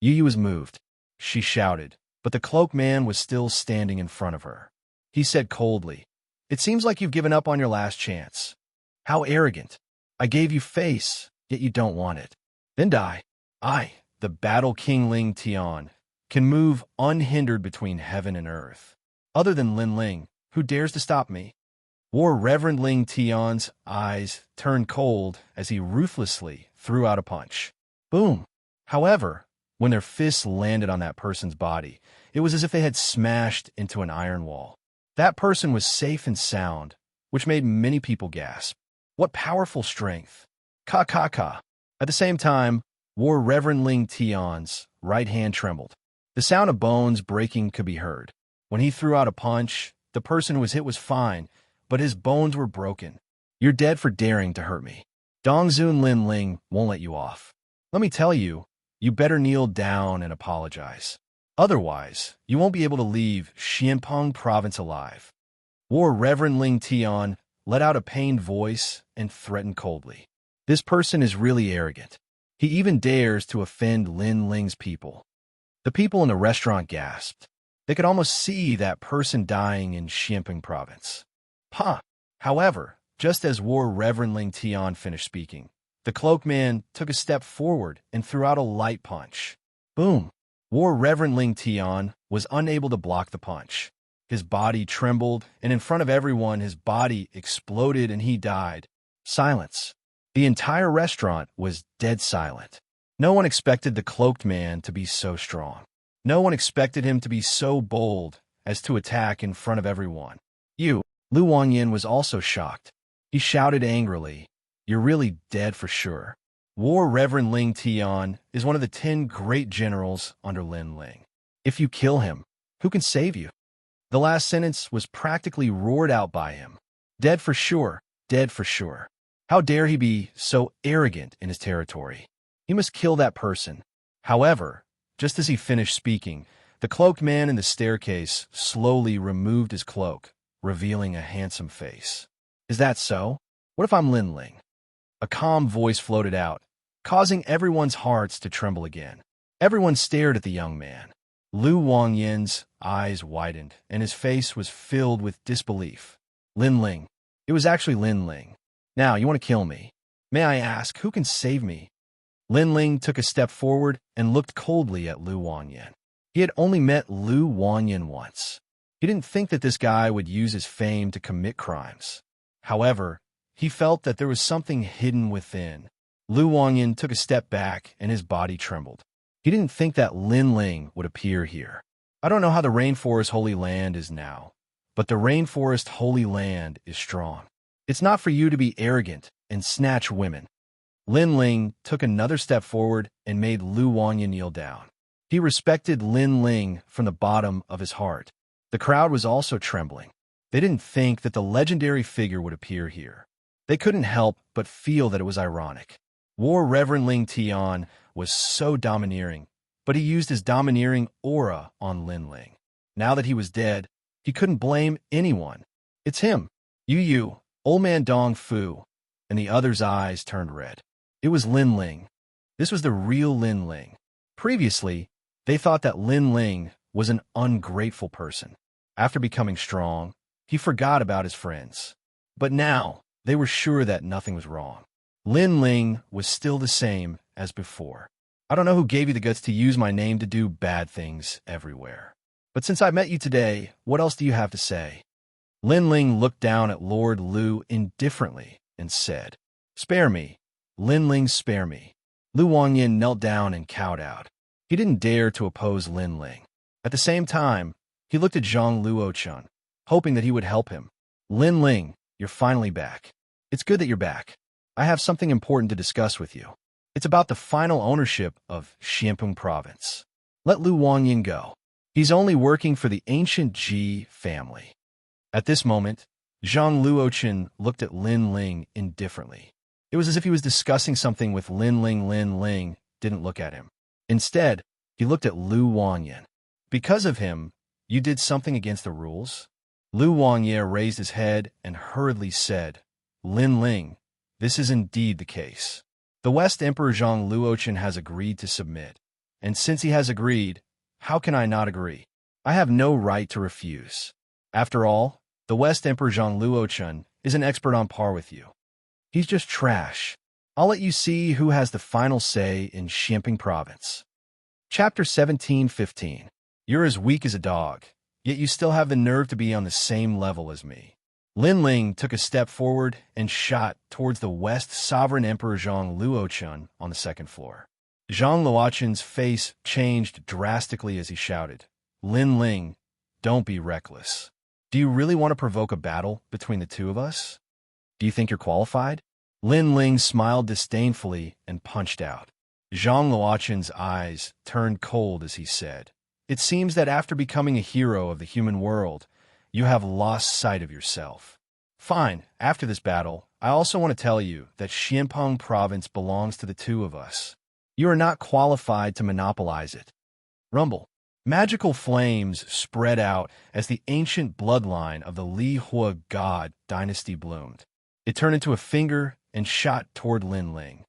Yu Yu was moved. She shouted, but the cloaked man was still standing in front of her. He said coldly, "It seems like you've given up on your last chance. How arrogant. I gave you face, yet you don't want it. Then die. I, the Battle King Ling Tian, can move unhindered between heaven and earth. Other than Lin Ling, who dares to stop me?" War Reverend Ling Tian's eyes turned cold as he ruthlessly threw out a punch. Boom! However, when their fists landed on that person's body, it was as if they had smashed into an iron wall. That person was safe and sound, which made many people gasp. What powerful strength! Ka ka ka! At the same time, War Reverend Ling Tian's right hand trembled. The sound of bones breaking could be heard. When he threw out a punch, the person who was hit was fine, but his bones were broken. You're dead for daring to hurt me. Dongzun Lin Ling won't let you off. Let me tell you, you better kneel down and apologize. Otherwise, you won't be able to leave Xianpeng province alive. War Reverend Ling Tian let out a pained voice and threatened coldly. This person is really arrogant. He even dares to offend Lin Ling's people. The people in the restaurant gasped. They could almost see that person dying in Xianpeng province. Huh. However, just as War Reverend Ling Tian finished speaking, the cloaked man took a step forward and threw out a light punch. Boom! War Reverend Ling Tian was unable to block the punch. His body trembled, and in front of everyone, his body exploded and he died. Silence. The entire restaurant was dead silent. No one expected the cloaked man to be so strong. No one expected him to be so bold as to attack in front of everyone. Lu Wangyan was also shocked. He shouted angrily, "You're really dead for sure." War Reverend Ling Tian is one of the 10 great generals under Lin Ling. If you kill him, who can save you? The last sentence was practically roared out by him. Dead for sure, dead for sure. How dare he be so arrogant in his territory? He must kill that person. However, just as he finished speaking, the cloaked man in the staircase slowly removed his cloak, revealing a handsome face. Is that so? What if I'm Lin Ling? A calm voice floated out, causing everyone's hearts to tremble again. Everyone stared at the young man. Lu Wangyan's eyes widened, and his face was filled with disbelief. Lin Ling. It was actually Lin Ling. Now, you want to kill me? May I ask, who can save me? Lin Ling took a step forward and looked coldly at Lu Wangyan. He had only met Lu Wangyan once. He didn't think that this guy would use his fame to commit crimes. However, he felt that there was something hidden within. Lu Wangyan took a step back and his body trembled. He didn't think that Lin Ling would appear here. I don't know how the Rainforest Holy Land is now, but the Rainforest Holy Land is strong. It's not for you to be arrogant and snatch women. Lin Ling took another step forward and made Lu Wangyan kneel down. He respected Lin Ling from the bottom of his heart. The crowd was also trembling. They didn't think that the legendary figure would appear here. They couldn't help but feel that it was ironic. War Reverend Ling Tian was so domineering, but he used his domineering aura on Lin Ling. Now that he was dead, he couldn't blame anyone. It's him, Yu, Old Man Dong Fu, and the other's eyes turned red. It was Lin Ling. This was the real Lin Ling. Previously, they thought that Lin Ling was an ungrateful person. After becoming strong, he forgot about his friends. But now, they were sure that nothing was wrong. Lin Ling was still the same as before. I don't know who gave you the guts to use my name to do bad things everywhere. But since I met you today, what else do you have to say? Lin Ling looked down at Lord Lu indifferently and said, "Spare me. Lin Ling, spare me." Lu Wangyan knelt down and cowed out. He didn't dare to oppose Lin Ling. At the same time, he looked at Zhang Luochun, hoping that he would help him. Lin Ling, you're finally back. It's good that you're back. I have something important to discuss with you. It's about the final ownership of Xianpeng province. Let Lu Wangyan go. He's only working for the ancient Ji family. At this moment, Zhang Luochen looked at Lin Ling indifferently. It was as if he was discussing something with Lin Ling. Lin Ling didn't look at him. Instead, he looked at Lu Wangyan. Because of him, you did something against the rules? Lu Wangyan raised his head and hurriedly said, Lin Ling, this is indeed the case. The West Emperor Zhang Luochen has agreed to submit. And since he has agreed, how can I not agree? I have no right to refuse. After all, the West Emperor Zhang Luochen is an expert on par with you. He's just trash. I'll let you see who has the final say in Xianxia province. Chapter 17:15. You're as weak as a dog, yet you still have the nerve to be on the same level as me. Lin Ling took a step forward and shot towards the West Sovereign Emperor Zhang Luochen on the second floor. Zhang Luochen's face changed drastically as he shouted, Lin Ling, don't be reckless. Do you really want to provoke a battle between the two of us? Do you think you're qualified? Lin Ling smiled disdainfully and punched out. Zhang Luochen's eyes turned cold as he said, It seems that after becoming a hero of the human world, you have lost sight of yourself. Fine, after this battle, I also want to tell you that Xianxia province belongs to the two of us. You are not qualified to monopolize it. Rumble. Magical flames spread out as the ancient bloodline of the Li Hua god dynasty bloomed. It turned into a finger and shot toward Lin Ling.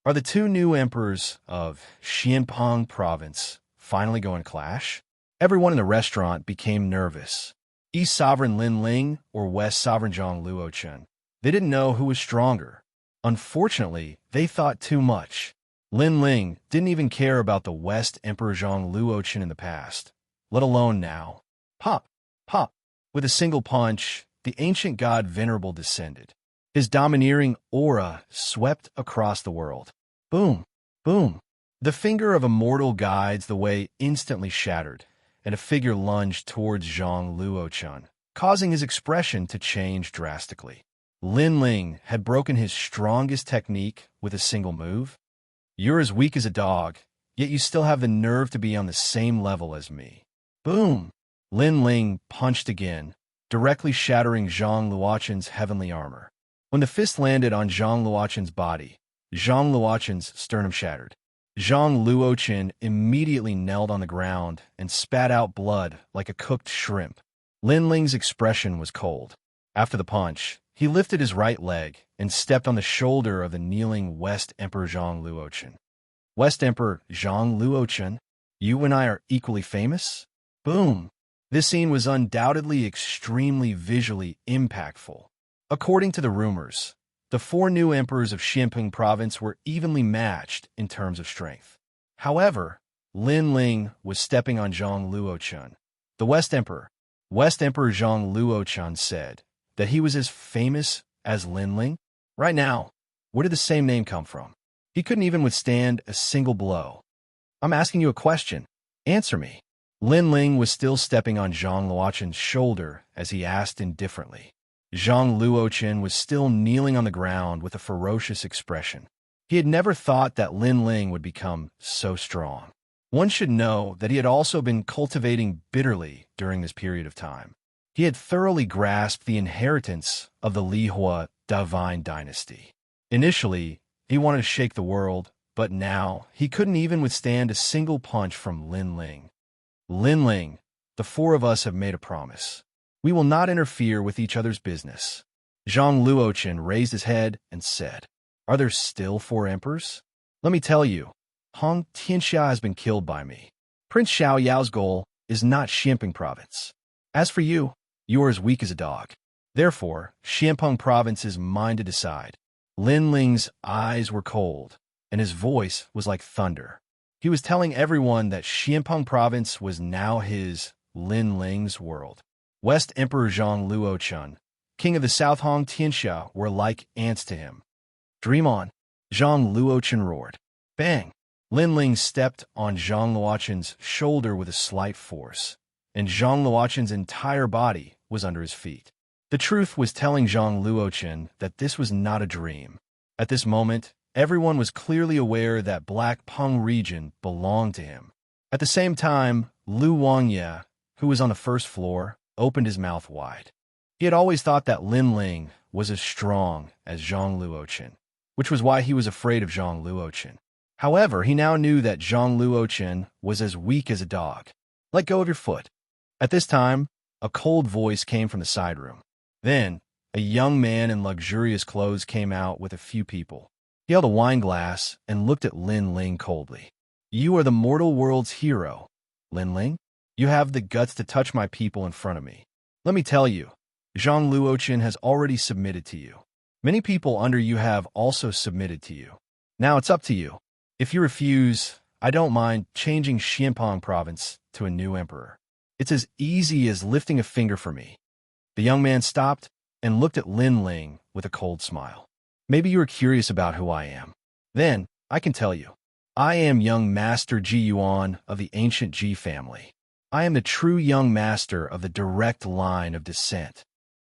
Are the two new emperors of Xianxia province finally going to clash? Everyone in the restaurant became nervous. East Sovereign Lin Ling or West Sovereign Zhang Luochen. They didn't know who was stronger. Unfortunately, they thought too much. Lin Ling didn't even care about the West Emperor Zhang Luochen in the past, let alone now. Pop, pop. With a single punch, the ancient god Venerable descended. His domineering aura swept across the world. Boom, boom. The finger of Immortal guides the way instantly shattered, and a figure lunged towards Zhang Luochen, causing his expression to change drastically. Lin Ling had broken his strongest technique with a single move. You're as weak as a dog, yet you still have the nerve to be on the same level as me. Boom! Lin Ling punched again, directly shattering Zhang Luochen's heavenly armor. When the fist landed on Zhang Luochen's body, Zhang Luochen's sternum shattered. Zhang Luochen immediately knelt on the ground and spat out blood like a cooked shrimp. Lin Ling's expression was cold. After the punch, he lifted his right leg and stepped on the shoulder of the kneeling West Emperor Zhang Luochen. West Emperor Zhang Luochen, you and I are equally famous? Boom! This scene was undoubtedly extremely visually impactful. According to the rumors, the four new emperors of Xianxia province were evenly matched in terms of strength. However, Lin Ling was stepping on Zhang Luochen. The West Emperor Zhang Luochen said that he was as famous as Lin Ling. Right now, where did the same name come from? He couldn't even withstand a single blow. I'm asking you a question. Answer me. Lin Ling was still stepping on Zhang Luochen's shoulder as he asked indifferently. Zhang Luochen was still kneeling on the ground with a ferocious expression. He had never thought that Lin Ling would become so strong. One should know that he had also been cultivating bitterly during this period of time. He had thoroughly grasped the inheritance of the Li Hua divine dynasty. Initially, he wanted to shake the world, but now he couldn't even withstand a single punch from Lin Ling. Lin Ling, the four of us have made a promise. We will not interfere with each other's business. Zhang Luochen raised his head and said, Are there still four emperors? Let me tell you, Xianxia has been killed by me. Prince Xiaoyao's goal is not Xianxia province. As for you, you are as weak as a dog. Therefore, Xianxia province is mine to decide. Lin Ling's eyes were cold, and his voice was like thunder. He was telling everyone that Xianxia province was now his, Lin Ling's world. West Emperor Zhang Luochen, king of the South Xianxia, were like ants to him. Dream on, Zhang Luochen roared. Bang! Lin Ling stepped on Zhang Luochen's shoulder with a slight force, and Zhang Luochen's entire body was under his feet. The truth was telling Zhang Luochen that this was not a dream. At this moment, everyone was clearly aware that Black Peng region belonged to him. At the same time, Lu Wangye, who was on the first floor, opened his mouth wide. He had always thought that Lin Ling was as strong as Zhang Luochen, which was why he was afraid of Zhang Luochen. However, he now knew that Zhang Luochen was as weak as a dog. Let go of your foot. At this time, a cold voice came from the side room. Then, a young man in luxurious clothes came out with a few people. He held a wine glass and looked at Lin Ling coldly. You are the mortal world's hero, Lin Ling. You have the guts to touch my people in front of me. Let me tell you, Zhang Luochen has already submitted to you. Many people under you have also submitted to you. Now it's up to you. If you refuse, I don't mind changing Xianpeng province to a new emperor. It's as easy as lifting a finger for me. The young man stopped and looked at Lin Ling with a cold smile. Maybe you are curious about who I am. Then, I can tell you. I am young Master Ji Yuan of the ancient Ji family. I am the true young master of the direct line of descent.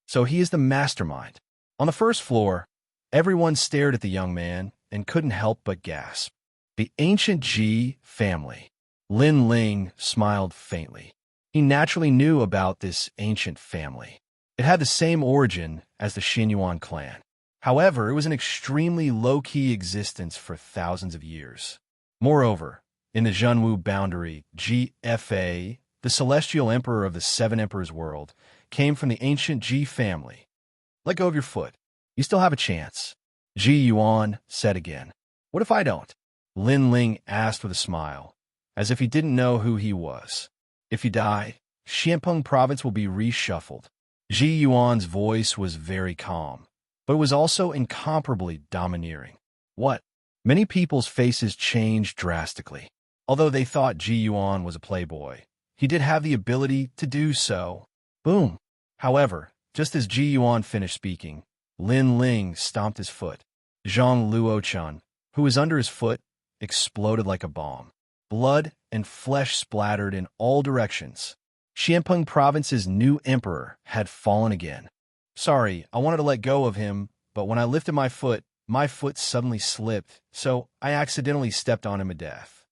So he is the mastermind. On the first floor, everyone stared at the young man and couldn't help but gasp. The ancient Ji family. Lin Ling smiled faintly. He naturally knew about this ancient family. It had the same origin as the Xinyuan clan. However, it was an extremely low-key existence for thousands of years. Moreover, in the Zhenwu boundary, GFA, the celestial emperor of the Seven Emperors world, came from the ancient Ji family. Let go of your foot. You still have a chance. Ji Yuan said again. What if I don't? Lin Ling asked with a smile, as if he didn't know who he was. If you die, Xianpeng province will be reshuffled. Ji Yuan's voice was very calm, but it was also incomparably domineering. What? Many people's faces changed drastically. Although they thought Ji Yuan was a playboy, he did have the ability to do so. Boom. However, just as Ji Yuan finished speaking, Lin Ling stomped his foot. Zhang Luochen, who was under his foot, exploded like a bomb. Blood and flesh splattered in all directions. Xianpeng province's new emperor had fallen again. Sorry, I wanted to let go of him, but when I lifted my foot suddenly slipped, so I accidentally stepped on him to death.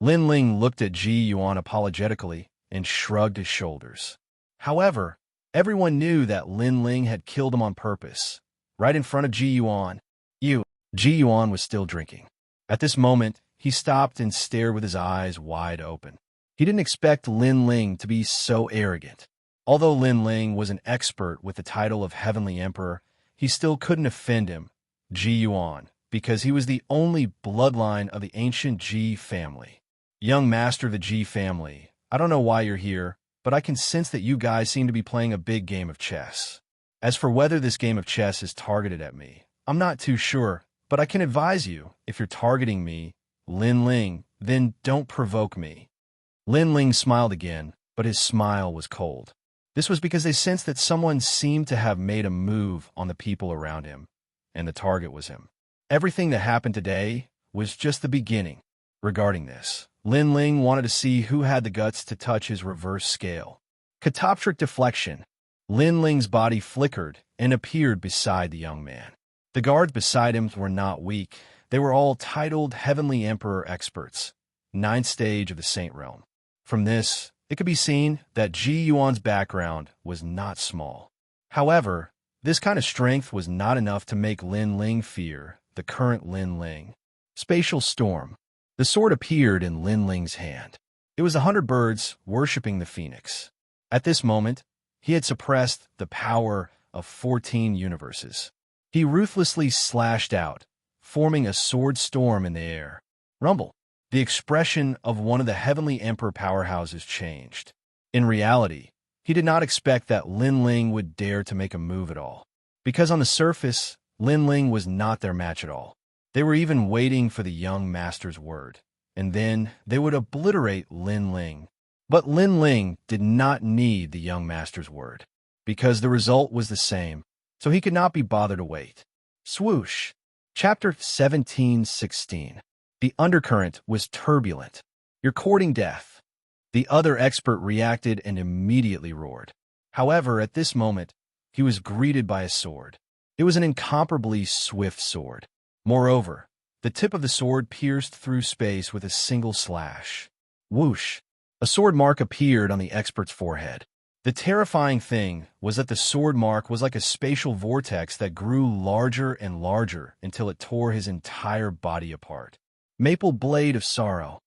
Lin Ling looked at Ji Yuan apologetically and shrugged his shoulders. However, everyone knew that Lin Ling had killed him on purpose, right in front of Ji Yuan. Ji Yuan was still drinking. At this moment, he stopped and stared with his eyes wide open. He didn't expect Lin Ling to be so arrogant. Although Lin Ling was an expert with the title of Heavenly Emperor, he still couldn't offend him, Ji Yuan, because he was the only bloodline of the ancient Ji family. Young master of the Ji family, I don't know why you're here, but I can sense that you guys seem to be playing a big game of chess. As for whether this game of chess is targeted at me, I'm not too sure, but I can advise you, if you're targeting me, Lin Ling, then don't provoke me. Lin Ling smiled again, but his smile was cold. This was because they sensed that someone seemed to have made a move on the people around him, and the target was him. Everything that happened today was just the beginning. Regarding this, Lin Ling wanted to see who had the guts to touch his reverse scale. Catoptric deflection. Lin Ling's body flickered and appeared beside the young man. The guards beside him were not weak. They were all titled Heavenly Emperor experts, 9th stage of the Saint Realm. From this, it could be seen that Ji Yuan's background was not small. However, this kind of strength was not enough to make Lin Ling fear the current Lin Ling. Spatial storm. The sword appeared in Lin Ling's hand. It was 100 birds worshipping the phoenix. At this moment, he had suppressed the power of 14 universes. He ruthlessly slashed out, forming a sword storm in the air. Rumble. The expression of one of the Heavenly Emperor powerhouses changed. In reality, he did not expect that Lin Ling would dare to make a move at all. Because on the surface, Lin Ling was not their match at all. They were even waiting for the young master's word, and then they would obliterate Lin Ling. But Lin Ling did not need the young master's word, because the result was the same, so he could not be bothered to wait. Swoosh. Chapter 17:16. The undercurrent was turbulent. You're courting death. The other expert reacted and immediately roared. However, at this moment, he was greeted by a sword. It was an incomparably swift sword. Moreover, the tip of the sword pierced through space with a single slash. Whoosh! A sword mark appeared on the expert's forehead. The terrifying thing was that the sword mark was like a spatial vortex that grew larger and larger until it tore his entire body apart. Maple Blade of Sorrow.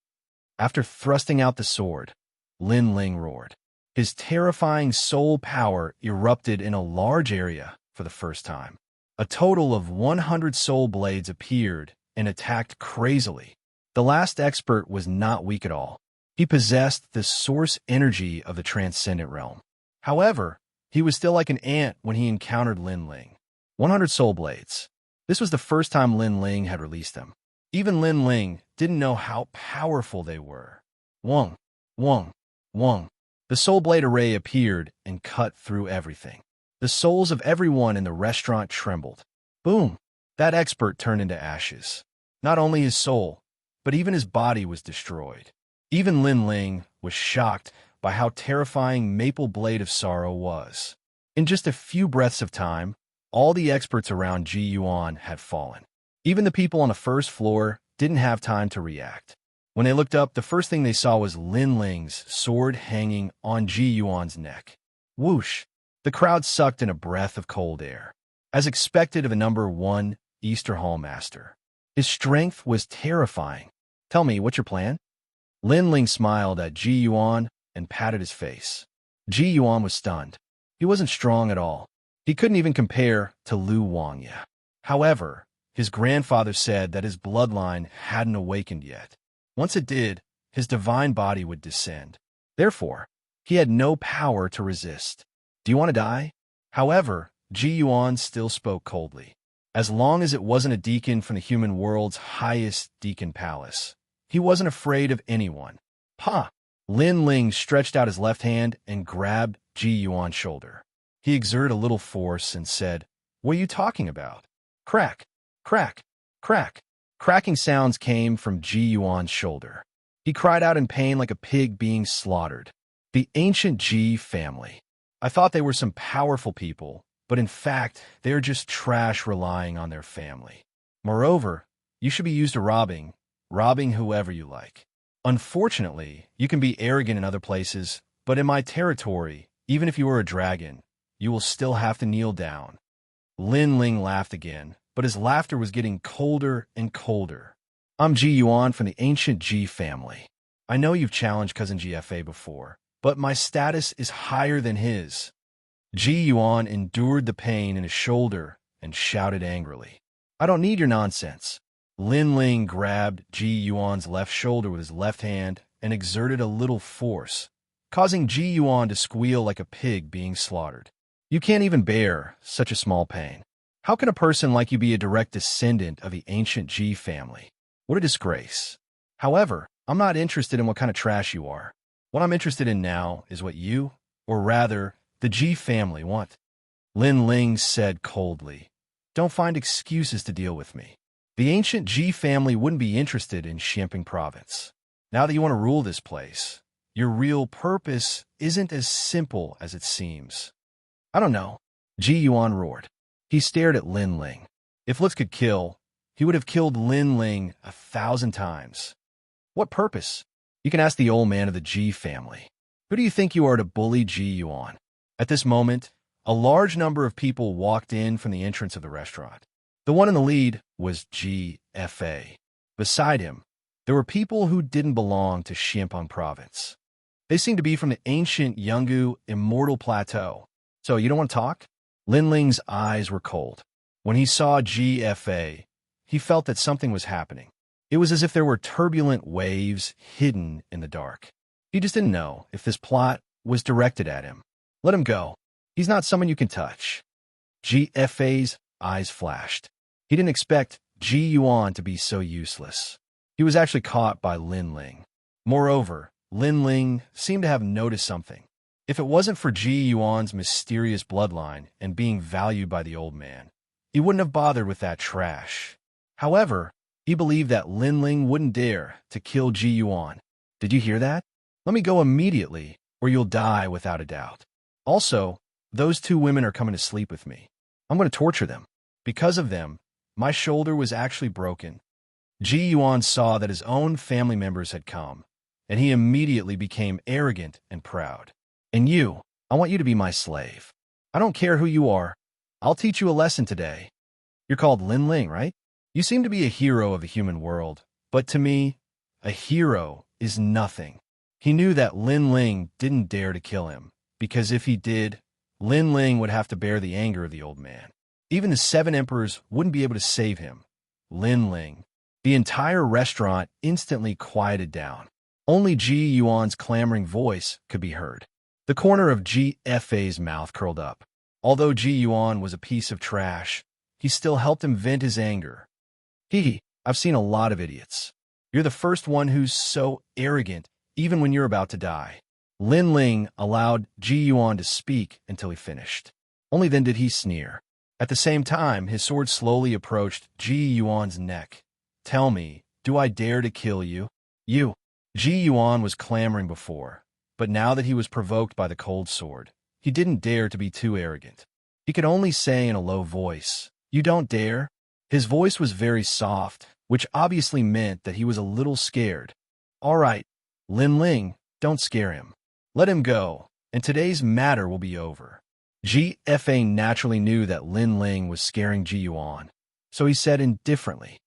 After thrusting out the sword, Lin Ling roared. His terrifying soul power erupted in a large area for the first time. A total of 100 soul blades appeared and attacked crazily. The last expert was not weak at all. He possessed the source energy of the transcendent realm. However, he was still like an ant when he encountered Lin Ling. 100 soul blades. This was the first time Lin Ling had released them. Even Lin Ling didn't know how powerful they were. Wong, Wong, Wong. The soul blade array appeared and cut through everything. The souls of everyone in the restaurant trembled. Boom! That expert turned into ashes. Not only his soul, but even his body was destroyed. Even Lin Ling was shocked by how terrifying Maple Blade of Sorrow was. In just a few breaths of time, all the experts around Ji Yuan had fallen. Even the people on the first floor didn't have time to react. When they looked up, the first thing they saw was Lin Ling's sword hanging on Ji Yuan's neck. Whoosh! The crowd sucked in a breath of cold air, as expected of a #1 Easter Hall master. His strength was terrifying. Tell me, what's your plan? Lin Ling smiled at Ji Yuan and patted his face. Ji Yuan was stunned. He wasn't strong at all. He couldn't even compare to Lu Wangya. However, his grandfather said that his bloodline hadn't awakened yet. Once it did, his divine body would descend. Therefore, he had no power to resist. Do you want to die? However, Ji Yuan still spoke coldly. As long as it wasn't a deacon from the human world's highest deacon palace, he wasn't afraid of anyone. Pa! Lin Ling stretched out his left hand and grabbed Ji Yuan's shoulder. He exerted a little force and said, "What are you talking about?" Crack! Crack! Crack! Cracking sounds came from Ji Yuan's shoulder. He cried out in pain like a pig being slaughtered. The ancient Ji family. I thought they were some powerful people, but in fact, they are just trash relying on their family. Moreover, you should be used to robbing whoever you like. Unfortunately, you can be arrogant in other places, but in my territory, even if you are a dragon, you will still have to kneel down. Lin Ling laughed again, but his laughter was getting colder and colder. I'm Ji Yuan from the ancient Ji family. I know you've challenged Cousin GFA before, but my status is higher than his. Ji Yuan endured the pain in his shoulder and shouted angrily. I don't need your nonsense. Lin Ling grabbed Ji Yuan's left shoulder with his left hand and exerted a little force, causing Ji Yuan to squeal like a pig being slaughtered. You can't even bear such a small pain. How can a person like you be a direct descendant of the ancient Ji family? What a disgrace. However, I'm not interested in what kind of trash you are. What I'm interested in now is what you, or rather, the Ji family want. Lin Ling said coldly, Don't find excuses to deal with me. The ancient Ji family wouldn't be interested in Xianxia province. Now that you want to rule this place, your real purpose isn't as simple as it seems. I don't know. Ji Yuan roared. He stared at Lin Ling. If looks could kill, he would have killed Lin Ling 1,000 times. What purpose? You can ask the old man of the Ji family. Who do you think you are to bully Ji Yuan? At this moment, a large number of people walked in from the entrance of the restaurant. The one in the lead was GFA. Beside him, there were people who didn't belong to Xianxia province. They seemed to be from the ancient Yanggu Immortal Plateau. So you don't want to talk? Lin Ling's eyes were cold. When he saw GFA, he felt that something was happening. It was as if there were turbulent waves hidden in the dark. He just didn't know if this plot was directed at him. Let him go. He's not someone you can touch. GFA's eyes flashed. He didn't expect Ji Yuan to be so useless. He was actually caught by Lin Ling. Moreover, Lin Ling seemed to have noticed something. If it wasn't for Ji Yuan's mysterious bloodline and being valued by the old man, he wouldn't have bothered with that trash. However, he believed that Lin Ling wouldn't dare to kill Ji Yuan. Did you hear that? Let me go immediately, or you'll die without a doubt. Also, those two women are coming to sleep with me. I'm going to torture them. Because of them, my shoulder was actually broken. Ji Yuan saw that his own family members had come, and he immediately became arrogant and proud. And you, I want you to be my slave. I don't care who you are. I'll teach you a lesson today. You're called Lin Ling, right? You seem to be a hero of the human world, but to me, a hero is nothing. He knew that Lin Ling didn't dare to kill him, because if he did, Lin Ling would have to bear the anger of the old man. Even the 7 emperors wouldn't be able to save him. Lin Ling. The entire restaurant instantly quieted down. Only Ji Yuan's clamoring voice could be heard. The corner of GFA's mouth curled up. Although Ji Yuan was a piece of trash, he still helped him vent his anger. I've seen a lot of idiots. You're the first one who's so arrogant, even when you're about to die. Lin Ling allowed Ji Yuan to speak until he finished. Only then did he sneer. At the same time, his sword slowly approached Ji Yuan's neck. Tell me, do I dare to kill you? You. Ji Yuan was clamoring before, but now that he was provoked by the cold sword, he didn't dare to be too arrogant. He could only say in a low voice, "You don't dare?" His voice was very soft, which obviously meant that he was a little scared. All right, Lin Ling, don't scare him. Let him go, and today's matter will be over. GFA naturally knew that Lin Ling was scaring Ji Yuan, so he said indifferently,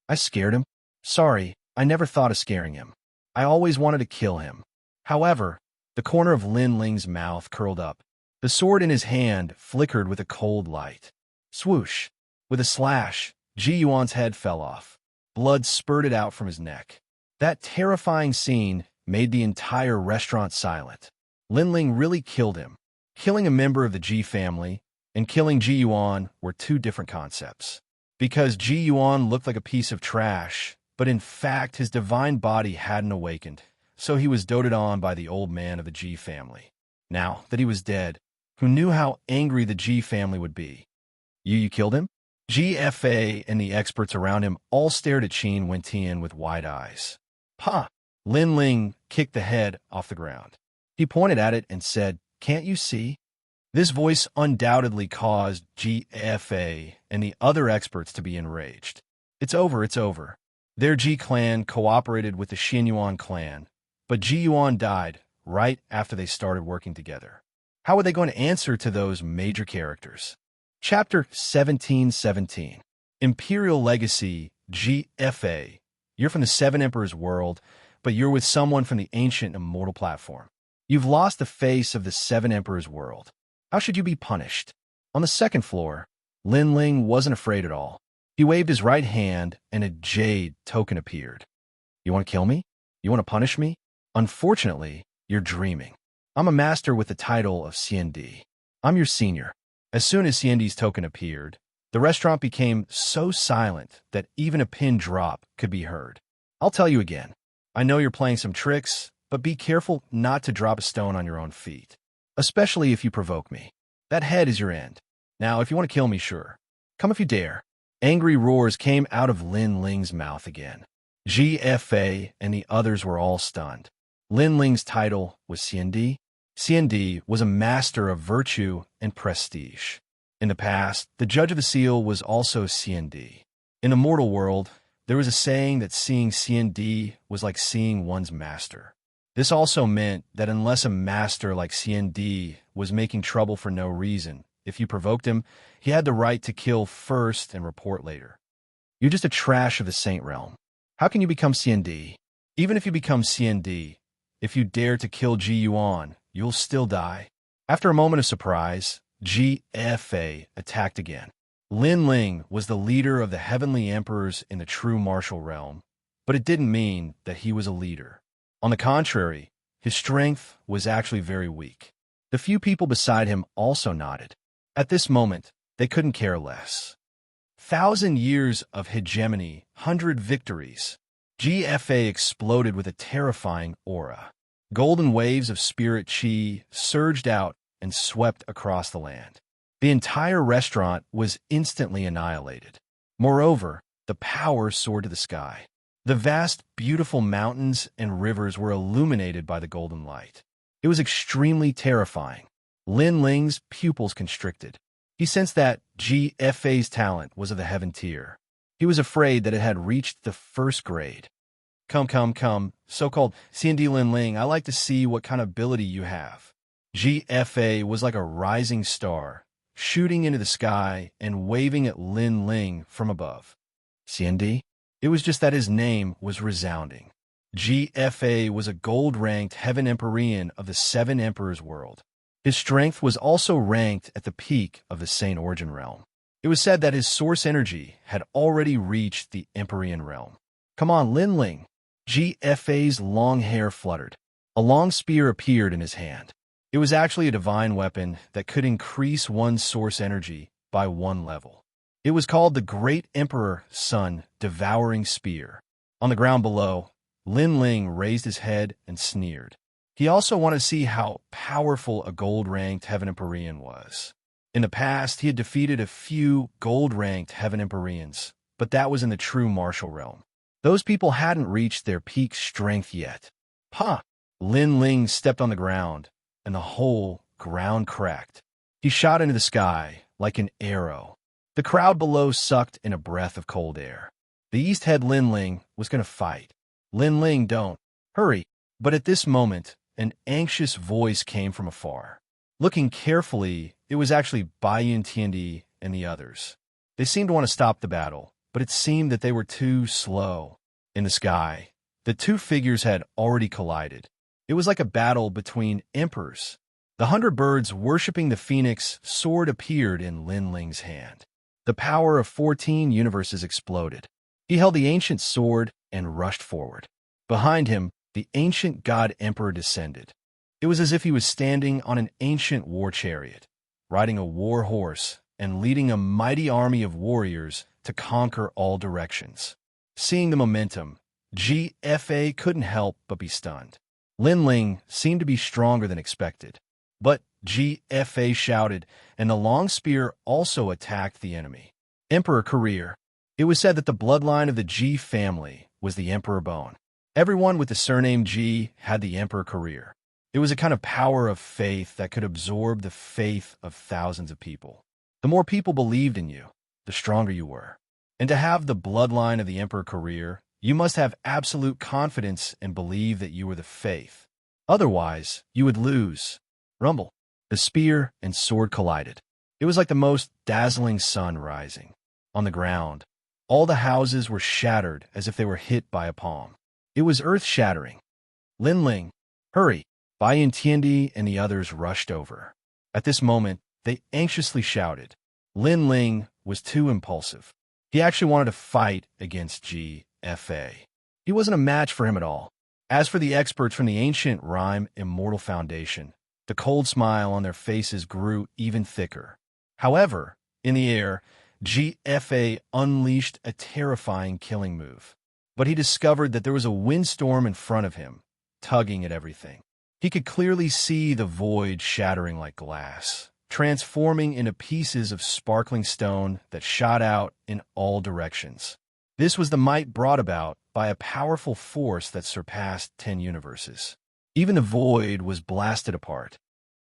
I scared him. Sorry, I never thought of scaring him. I always wanted to kill him. However, the corner of Lin Ling's mouth curled up. The sword in his hand flickered with a cold light. Swoosh! With a slash, Ji Yuan's head fell off. Blood spurted out from his neck. That terrifying scene made the entire restaurant silent. Lin Ling really killed him. Killing a member of the Ji family and killing Ji Yuan were two different concepts. Because Ji Yuan looked like a piece of trash, but in fact his divine body hadn't awakened, so he was doted on by the old man of the Ji family. Now that he was dead, who knew how angry the Ji family would be? You killed him? GFA and the experts around him all stared at Qin Wentian with wide eyes. Ha! Lin Ling kicked the head off the ground. He pointed at it and said, Can't you see? This voice undoubtedly caused GFA and the other experts to be enraged. It's over, it's over. Their Ji clan cooperated with the Xianyuan clan, but Ji Yuan died right after they started working together. How were they going to answer to those major characters? Chapter 1717. Imperial Legacy, GFA. You're from the 7 Emperors world, but you're with someone from the ancient Immortal platform. You've lost the face of the 7 Emperors world. How should you be punished? On the second floor, Lin Ling wasn't afraid at all. He waved his right hand and a jade token appeared. You want to kill me? You want to punish me? Unfortunately, you're dreaming. I'm a master with the title of CND. I'm your senior. As soon as CND's token appeared, the restaurant became so silent that even a pin drop could be heard. I'll tell you again. I know you're playing some tricks, but be careful not to drop a stone on your own feet. Especially if you provoke me. That head is your end. Now, if you want to kill me, sure. Come if you dare. Angry roars came out of Lin Ling's mouth again. GFA and the others were all stunned. Lin Ling's title was CND. CND was a master of virtue and prestige. In the past, the Judge of the Seal was also CND. In the mortal world, there was a saying that seeing CND was like seeing one's master. This also meant that unless a master like CND was making trouble for no reason, if you provoked him, he had the right to kill first and report later. You're just a trash of the Saint Realm. How can you become CND? Even if you become CND, if you dare to kill Ji Yuan, you'll still die. After a moment of surprise, GFA attacked again. Lin Ling was the leader of the heavenly emperors in the true martial realm, but it didn't mean that he was a leader. On the contrary, his strength was actually very weak. The few people beside him also nodded. At this moment, they couldn't care less. 1,000 years of hegemony, 100 victories. GFA exploded with a terrifying aura. Golden waves of spirit chi surged out and swept across the land. The entire restaurant was instantly annihilated. Moreover, the power soared to the sky. The vast, beautiful mountains and rivers were illuminated by the golden light. It was extremely terrifying. Lin Ling's pupils constricted. He sensed that GFA's talent was of the heaven tier. He was afraid that it had reached the first grade. Come, so-called CND Lin Ling, I like to see what kind of ability you have. GFA was like a rising star, shooting into the sky and waving at Lin Ling from above. CND? It was just that his name was resounding. GFA was a gold-ranked Heaven Empyrean of the Seven Emperors world. His strength was also ranked at the peak of the Saint Origin realm. It was said that his source energy had already reached the Empyrean realm. Come on, Lin Ling. GFA's long hair fluttered. A long spear appeared in his hand. It was actually a divine weapon that could increase one's source energy by 1 level. It was called the Great Emperor Sun Devouring Spear. On the ground below, Lin Ling raised his head and sneered. He also wanted to see how powerful a gold-ranked Heaven Empyrean was. In the past, he had defeated a few gold-ranked Heaven Empyreans, but that was in the true martial realm. Those people hadn't reached their peak strength yet. Ha! Lin Ling stepped on the ground, and the whole ground cracked. He shot into the sky like an arrow. The crowd below sucked in a breath of cold air. The East Head Lin Ling was going to fight. Lin Ling, don't. Hurry. But at this moment, an anxious voice came from afar. Looking carefully, it was actually Bai Tiandi and the others. They seemed to want to stop the battle, but it seemed that they were too slow. In the sky, the two figures had already collided. It was like a battle between emperors. The 100 birds worshipping the phoenix sword appeared in Lin Ling's hand. The power of 14 universes exploded. He held the ancient sword and rushed forward. Behind him, the ancient god emperor descended. It was as if he was standing on an ancient war chariot, riding a war horse and leading a mighty army of warriors to conquer all directions. Seeing the momentum, GFA couldn't help but be stunned. Lin Ling seemed to be stronger than expected. But GFA shouted, and the long spear also attacked the enemy. Emperor career. It was said that the bloodline of the G family was the Emperor Bone. Everyone with the surname G had the Emperor career. It was a kind of power of faith that could absorb the faith of thousands of people. The more people believed in you, the stronger you were. And to have the bloodline of the Emperor career, you must have absolute confidence and believe that you were the faith. Otherwise, you would lose. Rumble. The spear and sword collided. It was like the most dazzling sun rising. On the ground, all the houses were shattered as if they were hit by a palm. It was earth-shattering. Lin Ling, hurry! Bai Tiandi and the others rushed over. At this moment, they anxiously shouted. Lin Ling was too impulsive. He actually wanted to fight against GFA. He wasn't a match for him at all. As for the experts from the ancient rhyme Immortal Foundation, the cold smile on their faces grew even thicker. However, in the air, GFA unleashed a terrifying killing move. But he discovered that there was a windstorm in front of him, tugging at everything. He could clearly see the void shattering like glass, transforming into pieces of sparkling stone that shot out in all directions. This was the might brought about by a powerful force that surpassed 10 universes. Even the void was blasted apart.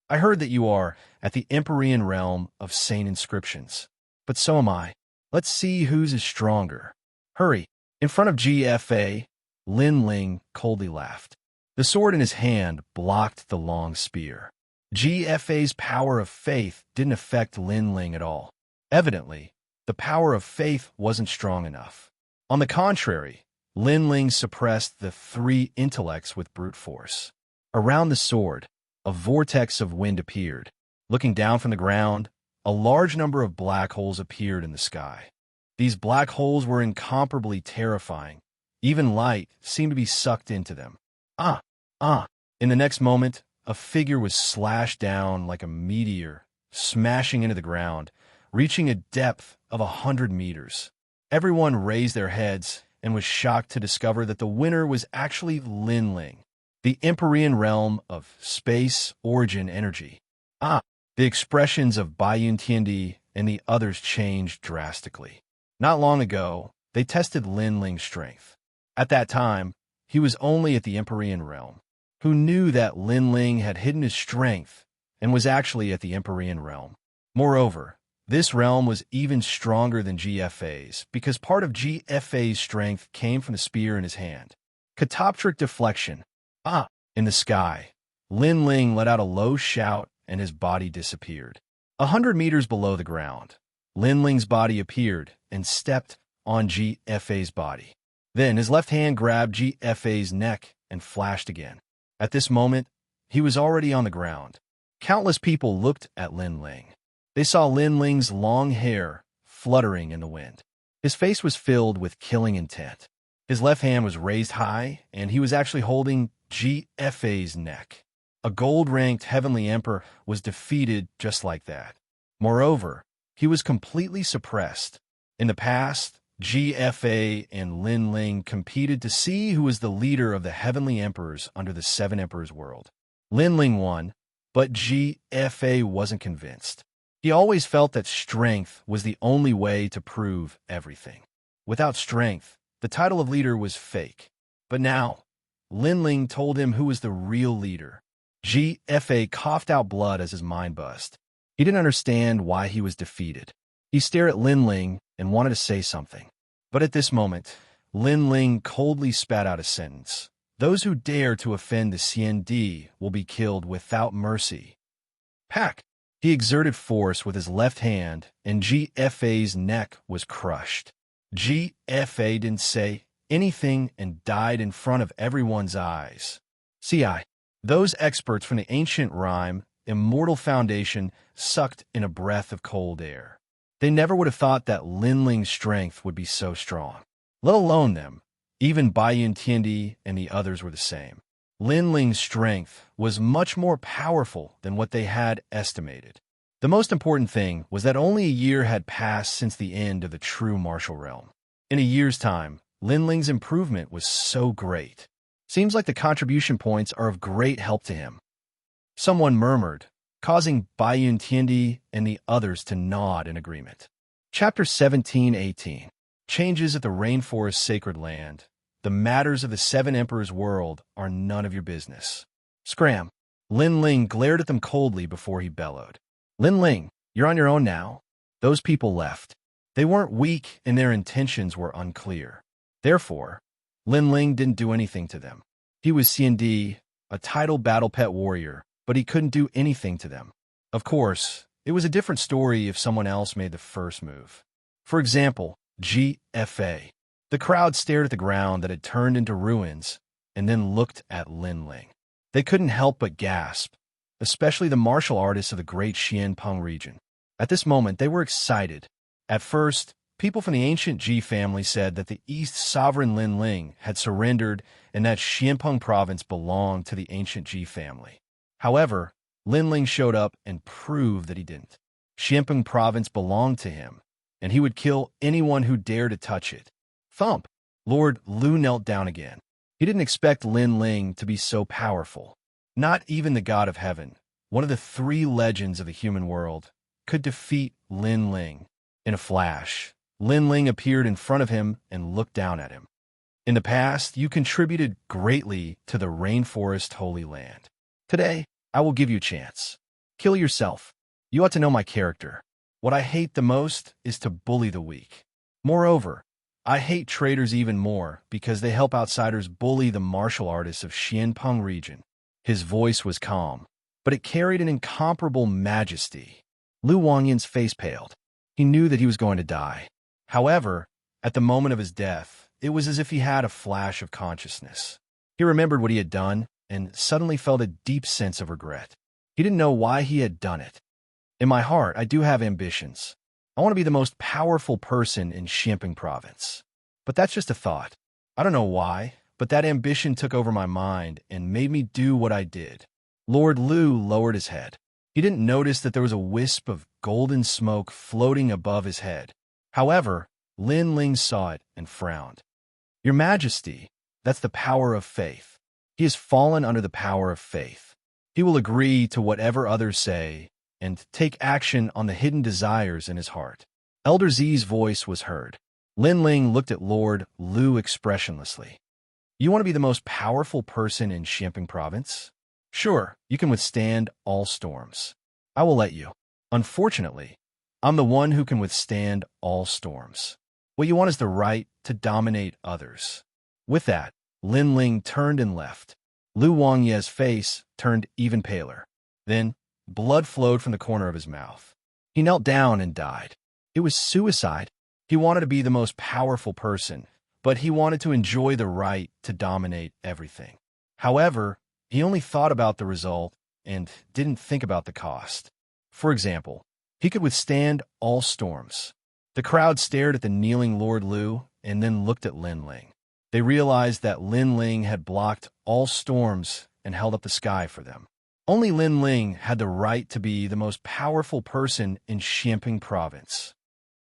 I heard that you are at the Empyrean realm of Saint Inscriptions. But so am I. Let's see whose is stronger. Hurry. In front of GFA, Lin Ling coldly laughed. The sword in his hand blocked the long spear. GFA's power of faith didn't affect Lin Ling at all. Evidently, the power of faith wasn't strong enough. On the contrary, Lin Ling suppressed the 3 intellects with brute force. Around the sword, a vortex of wind appeared. Looking down from the ground, a large number of black holes appeared in the sky. These black holes were incomparably terrifying. Even light seemed to be sucked into them. In the next moment, a figure was slashed down like a meteor, smashing into the ground, reaching a depth of 100 meters. Everyone raised their heads and was shocked to discover that the winner was actually Lin Ling, the Empyrean realm of space origin energy. The expressions of Bai Tiandi and the others changed drastically. Not long ago, they tested Lin Ling's strength. At that time, he was only at the Empyrean realm. Who knew that Lin Ling had hidden his strength and was actually at the Empyrean realm? Moreover, this realm was even stronger than GFA's because part of GFA's strength came from the spear in his hand. Catoptric deflection. In the sky, Lin Ling let out a low shout and his body disappeared. 100 meters below the ground, Lin Ling's body appeared and stepped on GFA's body. Then his left hand grabbed GFA's neck and flashed again. At this moment, he was already on the ground. Countless people looked at Lin Ling. They saw Lin Ling's long hair fluttering in the wind. His face was filled with killing intent. His left hand was raised high, and he was actually holding GFA's neck. A gold-ranked heavenly emperor was defeated just like that. Moreover, he was completely suppressed. In the past, GFA and Lin Ling competed to see who was the leader of the heavenly emperors under the Seven Emperors world. Lin Ling won, but GFA wasn't convinced. He always felt that strength was the only way to prove everything. Without strength, the title of leader was fake. But now, Lin Ling told him who was the real leader. GFA coughed out blood as his mind buzzed. He didn't understand why he was defeated. He stared at Lin Ling and wanted to say something. But at this moment, Lin Ling coldly spat out a sentence. Those who dare to offend the CND will be killed without mercy. Pack! He exerted force with his left hand, and GFA's neck was crushed. GFA didn't say anything and died in front of everyone's eyes. CI. Those experts from the ancient rhyme, Immortal Foundation, sucked in a breath of cold air. They never would have thought that Lin Ling's strength would be so strong. Let alone them. Even Bai Yun Tiandi and the others were the same. Lin Ling's strength was much more powerful than what they had estimated. The most important thing was that only a year had passed since the end of the true martial realm. In a year's time, Lin Ling's improvement was so great. Seems like the contribution points are of great help to him. Someone murmured, causing Bai Yun Tiandi and the others to nod in agreement. Chapter 17-18. Changes at the Rainforest Sacred Land. The matters of the Seven Emperors' world are none of your business. Scram. Lin Ling glared at them coldly before he bellowed. Lin Ling, you're on your own now. Those people left. They weren't weak and their intentions were unclear. Therefore, Lin Ling didn't do anything to them. He was CND, a title battle pet warrior, but he couldn't do anything to them. Of course, it was a different story if someone else made the first move. For example, GFA. The crowd stared at the ground that had turned into ruins and then looked at Lin Ling. They couldn't help but gasp, especially the martial artists of the great Xianpeng region. At this moment, they were excited. At first, people from the ancient Ji family said that the East sovereign Lin Ling had surrendered and that Xianpeng province belonged to the ancient Ji family. However, Lin Ling showed up and proved that he didn't. Xianpeng province belonged to him, and he would kill anyone who dared to touch it. Thump! Lord Lu knelt down again. He didn't expect Lin Ling to be so powerful. Not even the god of heaven, one of the three legends of the human world, could defeat Lin Ling. In a flash, Lin Ling appeared in front of him and looked down at him. In the past, you contributed greatly to the Rainforest Holy Land. Today, I will give you a chance. Kill yourself. You ought to know my character. What I hate the most is to bully the weak. Moreover, I hate traitors even more because they help outsiders bully the martial artists of Xianpeng region. His voice was calm, but it carried an incomparable majesty. Lu Wangyan's face paled. He knew that he was going to die. However, at the moment of his death, it was as if he had a flash of consciousness. He remembered what he had done and suddenly felt a deep sense of regret. He didn't know why he had done it. In my heart, I do have ambitions. I want to be the most powerful person in Xianpeng province. But that's just a thought. I don't know why, but that ambition took over my mind and made me do what I did. Lord Lu lowered his head. He didn't notice that there was a wisp of golden smoke floating above his head. However, Lin Ling saw it and frowned. Your Majesty, that's the power of faith. He has fallen under the power of faith. He will agree to whatever others say and take action on the hidden desires in his heart. Elder Z's voice was heard. Lin Ling looked at Lord Lu expressionlessly. You want to be the most powerful person in Xianpeng province? Sure, you can withstand all storms. I will let you. Unfortunately, I'm the one who can withstand all storms. What you want is the right to dominate others. With that, Lin Ling turned and left. Lu Wangye's face turned even paler. Then, blood flowed from the corner of his mouth. He knelt down and died. It was suicide. He wanted to be the most powerful person, but he wanted to enjoy the right to dominate everything. However, he only thought about the result and didn't think about the cost. For example, he could withstand all storms. The crowd stared at the kneeling Lord Lu and then looked at Lin Ling. They realized that Lin Ling had blocked all storms and held up the sky for them. Only Lin Ling had the right to be the most powerful person in Xianxia province.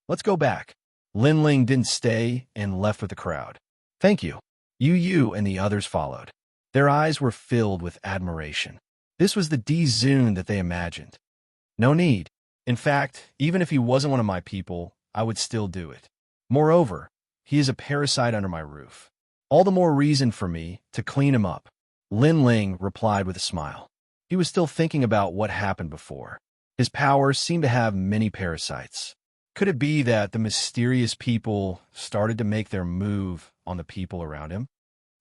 Let's go back. Lin Ling didn't stay and left with the crowd. Thank you. Yu and the others followed. Their eyes were filled with admiration. This was the D Zun that they imagined. No need. In fact, even if he wasn't one of my people, I would still do it. Moreover, he is a parasite under my roof. All the more reason for me to clean him up. Lin Ling replied with a smile. He was still thinking about what happened before. His powers seemed to have many parasites. Could it be that the mysterious people started to make their move on the people around him?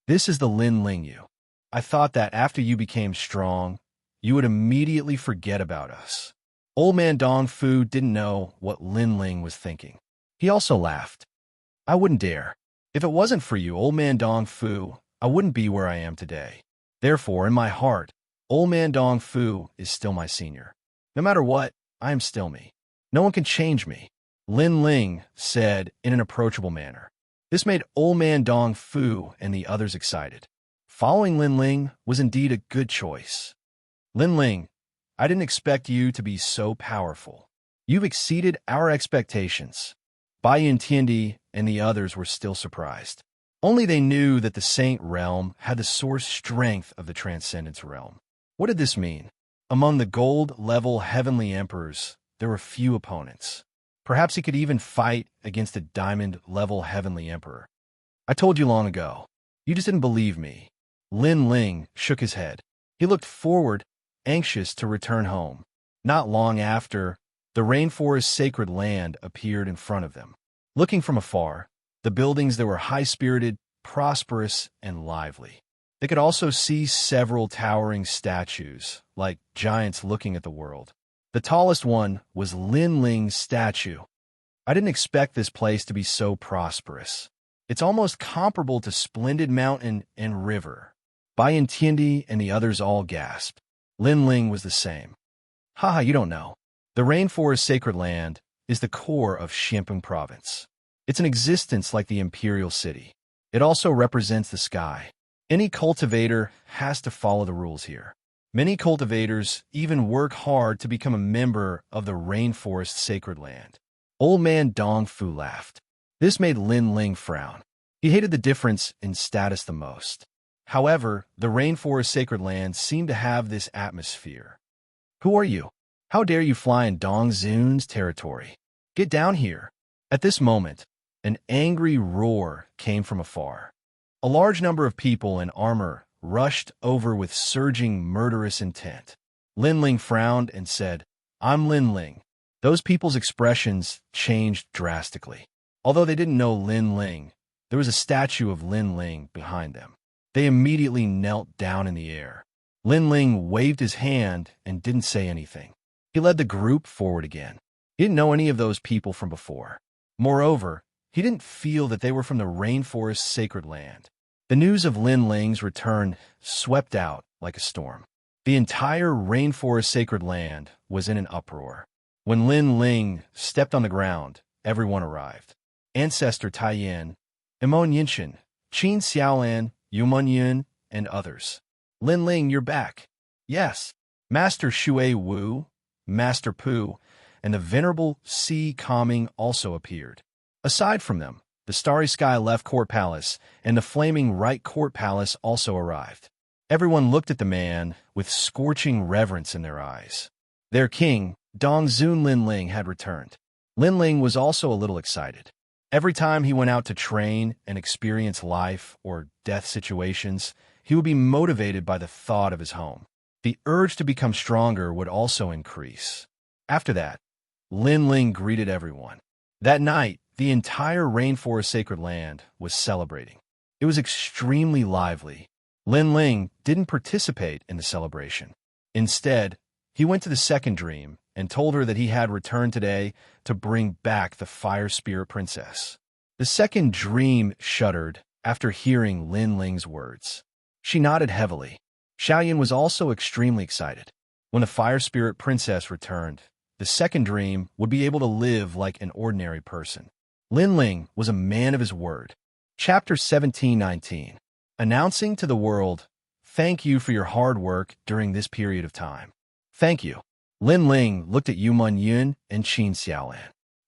This is the Lin Ling you. I thought that after you became strong, you would immediately forget about us. Old man Dong Fu didn't know what Lin Ling was thinking. He also laughed. I wouldn't dare. If it wasn't for you, old man Dong Fu, I wouldn't be where I am today. Therefore, in my heart, old man Dong Fu is still my senior. No matter what, I am still me. No one can change me. Lin Ling said in an approachable manner. This made old man Dong Fu and the others excited. Following Lin Ling was indeed a good choice. Lin Ling, I didn't expect you to be so powerful. You've exceeded our expectations. Bai Yuntiandi and the others were still surprised. Only they knew that the Saint Realm had the source strength of the Transcendence Realm. What did this mean? Among the gold-level heavenly emperors, there were few opponents. Perhaps he could even fight against a diamond-level heavenly emperor. I told you long ago. You just didn't believe me. Lin Ling shook his head. He looked forward, anxious to return home. Not long after, the rainforest's sacred land appeared in front of them. Looking from afar, the buildings there were high-spirited, prosperous, and lively. They could also see several towering statues, like giants looking at the world. The tallest one was Lin Ling's statue. I didn't expect this place to be so prosperous. It's almost comparable to Splendid Mountain and River. Bai Yuntiandi and the others all gasped. Lin Ling was the same. Haha, you don't know. The rainforest sacred land is the core of Xianxia province. It's an existence like the imperial city. It also represents the sky. Any cultivator has to follow the rules here. Many cultivators even work hard to become a member of the rainforest sacred land. Old man Dong Fu laughed. This made Lin Ling frown. He hated the difference in status the most. However, the rainforest sacred land seemed to have this atmosphere. Who are you? How dare you fly in Dong Zun's territory? Get down here. At this moment, an angry roar came from afar. A large number of people in armor rushed over with surging murderous intent. Lin Ling frowned and said, I'm Lin Ling. Those people's expressions changed drastically. Although they didn't know Lin Ling, there was a statue of Lin Ling behind them. They immediately knelt down in the air. Lin Ling waved his hand and didn't say anything. He led the group forward again. He didn't know any of those people from before. Moreover, he didn't feel that they were from the rainforest sacred land. The news of Lin Ling's return swept out like a storm. The entire rainforest sacred land was in an uproar. When Lin Ling stepped on the ground, everyone arrived. Ancestor Taiyan, Imon Yinshin, Qin Xiaolan, Yuman Yun, and others. Lin Ling, you're back. Yes. Master Shui Wu, Master Pu, and the venerable Si Kaming also appeared. Aside from them, the Starry Sky Left Court Palace and the Flaming Right Court Palace also arrived. Everyone looked at the man with scorching reverence in their eyes. Their king, Dong Zun Lin Ling, had returned. Lin Ling was also a little excited. Every time he went out to train and experience life or death situations, he would be motivated by the thought of his home. The urge to become stronger would also increase. After that, Lin Ling greeted everyone. That night, the entire rainforest sacred land was celebrating. It was extremely lively. Lin Ling didn't participate in the celebration. Instead, he went to the second dream and told her that he had returned today to bring back the fire spirit princess. The second dream shuddered after hearing Lin Ling's words. She nodded heavily. Xiaoyan was also extremely excited. When the fire spirit princess returned, the second dream would be able to live like an ordinary person. Lin Ling was a man of his word. Chapter 1719. Announcing to the world, thank you for your hard work during this period of time. Thank you. Lin Ling looked at Yu Yun and Xianxia.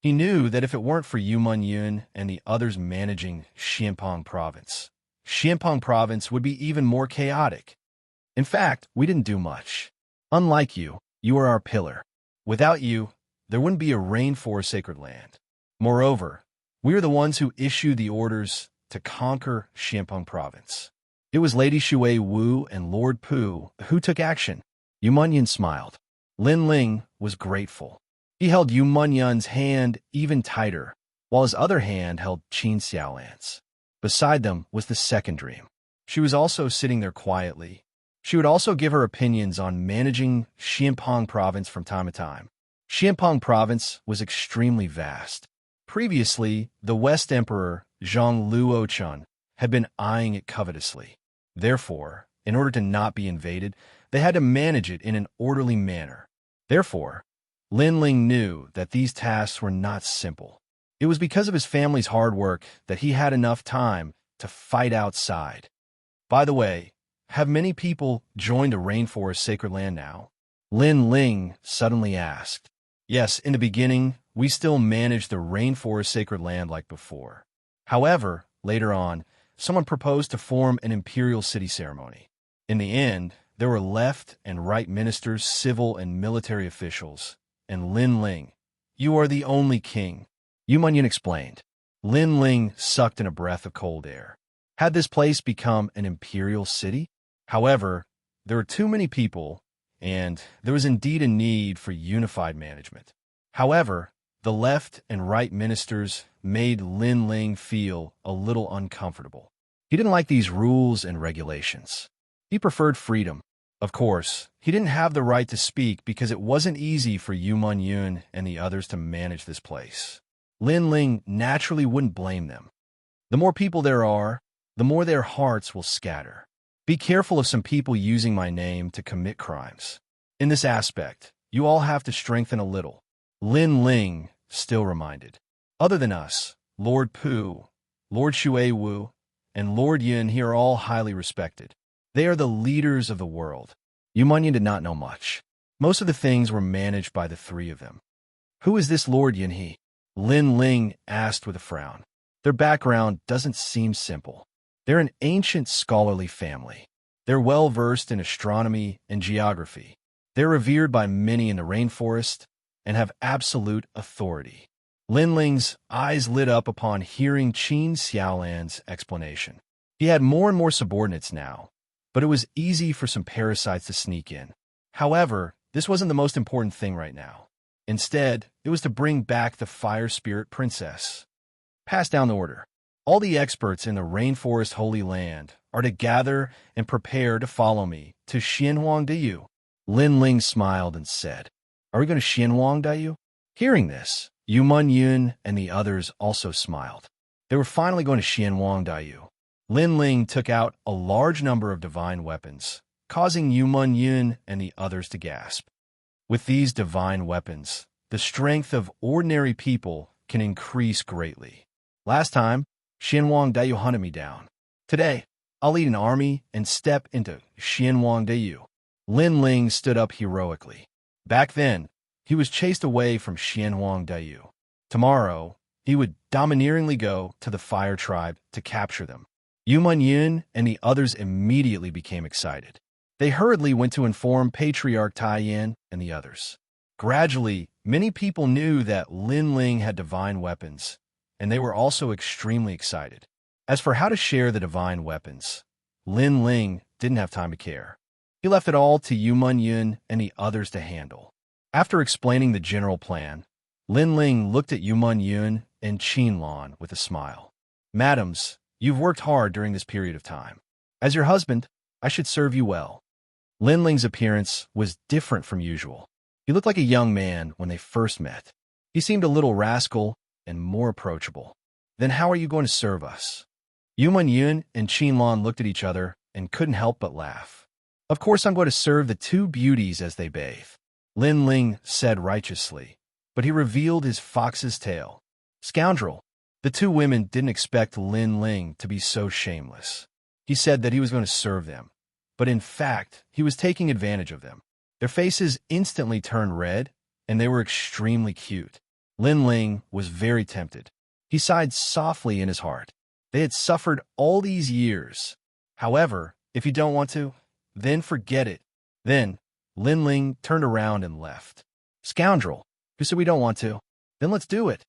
He knew that if it weren't for Yu Yun and the others managing Xianpeng Province would be even more chaotic. In fact, we didn't do much. Unlike you, you are our pillar. Without you, there wouldn't be a rainforest sacred land. Moreover, we are the ones who issued the orders to conquer Xianpeng Province. It was Lady Shui Wu and Lord Pu who took action. Yu Yun smiled. Lin Ling was grateful. He held Yu Yun's hand even tighter, while his other hand held Qin Xiaolan's. Beside them was the second dream. She was also sitting there quietly. She would also give her opinions on managing Xianpeng Province from time to time. Xianpeng Province was extremely vast. Previously, the West Emperor, Zhang Luochun, had been eyeing it covetously. Therefore, in order to not be invaded, they had to manage it in an orderly manner. Therefore, Lin Ling knew that these tasks were not simple. It was because of his family's hard work that he had enough time to fight outside. By the way, have many people joined the Rainforest Sacred Land now? Lin Ling suddenly asked. Yes, in the beginning, we still managed the Rainforest Sacred Land like before. However, later on, someone proposed to form an imperial city ceremony. In the end, there were left and right ministers, civil and military officials, and Lin Ling. You are the only king, Yu Yun explained. Lin Ling sucked in a breath of cold air. Had this place become an imperial city? However, there were too many people, and there was indeed a need for unified management. However, the left and right ministers made Lin Ling feel a little uncomfortable. He didn't like these rules and regulations. He preferred freedom. Of course, he didn't have the right to speak because it wasn't easy for Yu Yun and the others to manage this place. Lin Ling naturally wouldn't blame them. The more people there are, the more their hearts will scatter. Be careful of some people using my name to commit crimes. In this aspect, you all have to strengthen a little. Lin Ling still reminded. Other than us, Lord Pu, Lord Shui Wu, and Lord Yun here are all highly respected. They are the leaders of the world. Yu Yun did not know much. Most of the things were managed by the three of them. Who is this Lord Yun he? Lin Ling asked with a frown. Their background doesn't seem simple. They're an ancient scholarly family. They're well-versed in astronomy and geography. They're revered by many in the rainforest and have absolute authority. Lin Ling's eyes lit up upon hearing Qin Xiaolan's explanation. He had more and more subordinates now, but it was easy for some parasites to sneak in. However, this wasn't the most important thing right now. Instead, it was to bring back the Fire Spirit Princess. Pass down the order. All the experts in the Rainforest Holy Land are to gather and prepare to follow me to Xianhuangdayu. Lin Ling smiled and said, Are we going to Xianhuangdayu? Hearing this, Yu Yun and the others also smiled. They were finally going to Xianhuangdayu. Lin Ling took out a large number of divine weapons, causing Yu Yun and the others to gasp. With these divine weapons, the strength of ordinary people can increase greatly. Last time, Xianhuangdayu hunted me down. Today, I'll lead an army and step into Xianhuangdayu. Lin Ling stood up heroically. Back then, he was chased away from Xianhuangdayu. Tomorrow, he would domineeringly go to the Fire Tribe to capture them. Yu Yun and the others immediately became excited. They hurriedly went to inform Patriarch Taiyan and the others. Gradually, many people knew that Lin Ling had divine weapons, and they were also extremely excited. As for how to share the divine weapons, Lin Ling didn't have time to care. He left it all to Yu Yun and the others to handle. After explaining the general plan, Lin Ling looked at Yu Yun and Qin Lan with a smile. Madams, you've worked hard during this period of time. As your husband, I should serve you well. Lin Ling's appearance was different from usual. He looked like a young man when they first met. He seemed a little rascal and more approachable. Then how are you going to serve us? Yuman Yun and Qinlan looked at each other and couldn't help but laugh. Of course I'm going to serve the two beauties as they bathe, Lin Ling said righteously, but he revealed his fox's tail. Scoundrel! The two women didn't expect Lin Ling to be so shameless. He said that he was going to serve them, but in fact, he was taking advantage of them. Their faces instantly turned red, and they were extremely cute. Lin Ling was very tempted. He sighed softly in his heart. They had suffered all these years. However, if you don't want to, then forget it. Then, Lin Ling turned around and left. Scoundrel! Who said we don't want to? Then let's do it.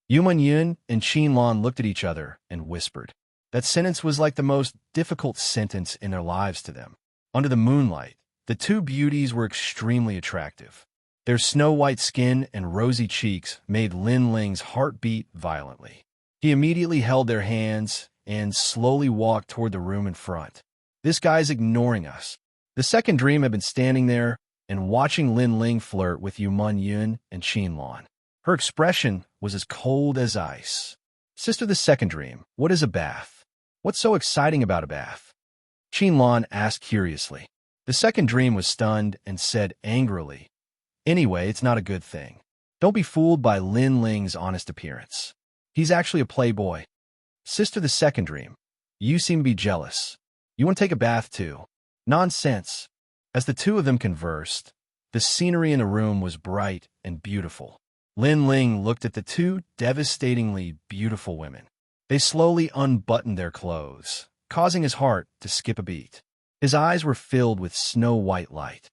Yuman Yun and Qinlan looked at each other and whispered. That sentence was like the most difficult sentence in their lives to them. Under the moonlight, the two beauties were extremely attractive. Their snow-white skin and rosy cheeks made Lin Ling's heart beat violently. He immediately held their hands and slowly walked toward the room in front. This guy's ignoring us. The second dream had been standing there and watching Lin Ling flirt with Yuman Yun and Qinlan. Her expression was as cold as ice. Sister, the second dream, what is a bath? What's so exciting about a bath? Qinlan asked curiously. The second dream was stunned and said angrily, Anyway, it's not a good thing. Don't be fooled by Lin Ling's honest appearance. He's actually a playboy. Sister, the second dream, you seem to be jealous. You want to take a bath too? Nonsense. As the two of them conversed, the scenery in the room was bright and beautiful. Lin Ling looked at the two devastatingly beautiful women. They slowly unbuttoned their clothes, causing his heart to skip a beat. His eyes were filled with snow-white light.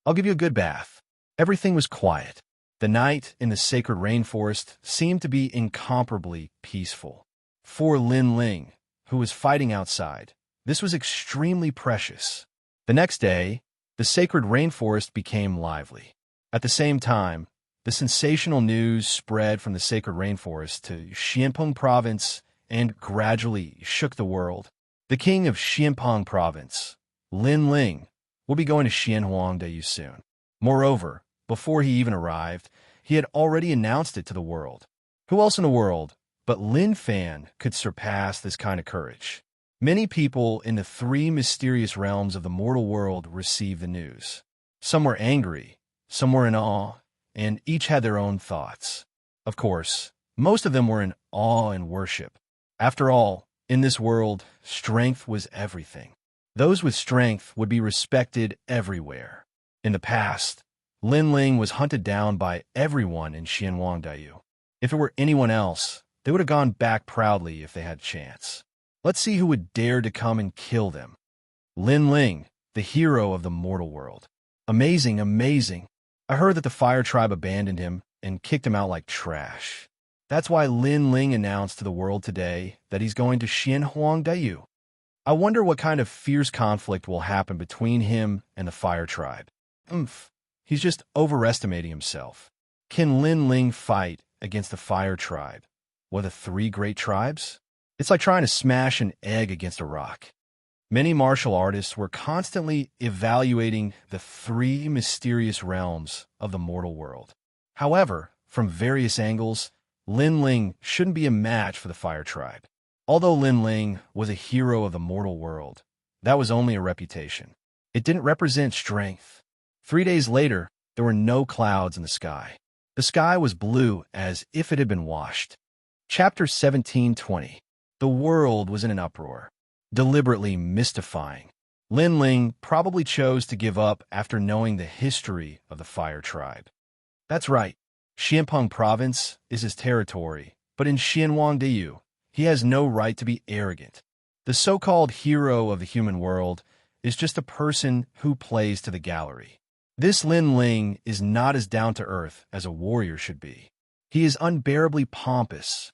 I'll give you a good bath. Everything was quiet. The night in the sacred rainforest seemed to be incomparably peaceful. For Lin Ling, who was fighting outside, this was extremely precious. The next day, the sacred rainforest became lively. At the same time, the sensational news spread from the sacred rainforest to Xianpeng province and gradually shook the world. The king of Xianpeng province, Lin Ling, will be going to Xianhuangdao soon. Moreover, before he even arrived, he had already announced it to the world. Who else in the world but Lin Fan could surpass this kind of courage? Many people in the three mysterious realms of the mortal world received the news. Some were angry, some were in awe, and each had their own thoughts. Of course, most of them were in awe and worship. After all, in this world, strength was everything. Those with strength would be respected everywhere. In the past, Lin Ling was hunted down by everyone in Xianhuangdao. If it were anyone else, they would have gone back proudly if they had a chance. Let's see who would dare to come and kill them. Lin Ling, the hero of the mortal world. Amazing, amazing. I heard that the fire tribe abandoned him and kicked him out like trash. That's why Lin Ling announced to the world today that he's going to Xianhuangdao. I wonder what kind of fierce conflict will happen between him and the fire tribe. He's just overestimating himself. Can Lin Ling fight against the fire tribe? Or the three great tribes? It's like trying to smash an egg against a rock. Many martial artists were constantly evaluating the three mysterious realms of the mortal world. However, from various angles, Lin Ling shouldn't be a match for the fire tribe. Although Lin Ling was a hero of the mortal world, that was only a reputation. It didn't represent strength. 3 days later, there were no clouds in the sky. The sky was blue as if it had been washed. Chapter 17:20. The world was in an uproar, deliberately mystifying. Lin Ling probably chose to give up after knowing the history of the fire tribe. That's right, Xianpeng province is his territory, but in Xianhuangdao, he has no right to be arrogant. The so-called hero of the human world is just a person who plays to the gallery. This Lin Ling is not as down-to-earth as a warrior should be. He is unbearably pompous.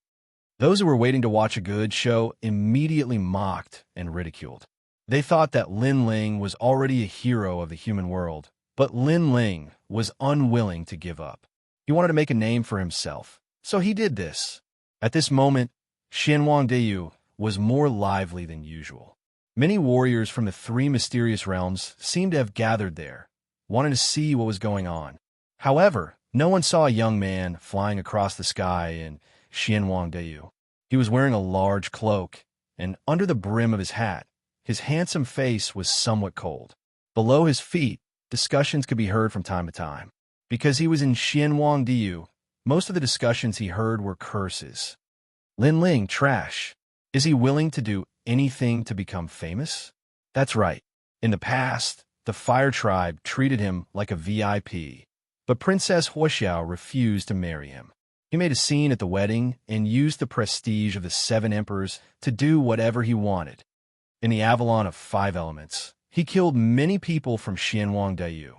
Those who were waiting to watch a good show immediately mocked and ridiculed. They thought that Lin Ling was already a hero of the human world, but Lin Ling was unwilling to give up. He wanted to make a name for himself, so he did this. At this moment, Xianhuangdao was more lively than usual. Many warriors from the three mysterious realms seemed to have gathered there, wanting to see what was going on. However, no one saw a young man flying across the sky in Xianxia. He was wearing a large cloak, and under the brim of his hat, his handsome face was somewhat cold. Below his feet, discussions could be heard from time to time. Because he was in Xianxia, most of the discussions he heard were curses. Lin Ling, trash. Is he willing to do anything to become famous? That's right. In the past, the Fire Tribe treated him like a VIP, but Princess Wuxia refused to marry him. He made a scene at the wedding and used the prestige of the 7 emperors to do whatever he wanted. In the Avalon of 5 elements, he killed many people from Xianxia.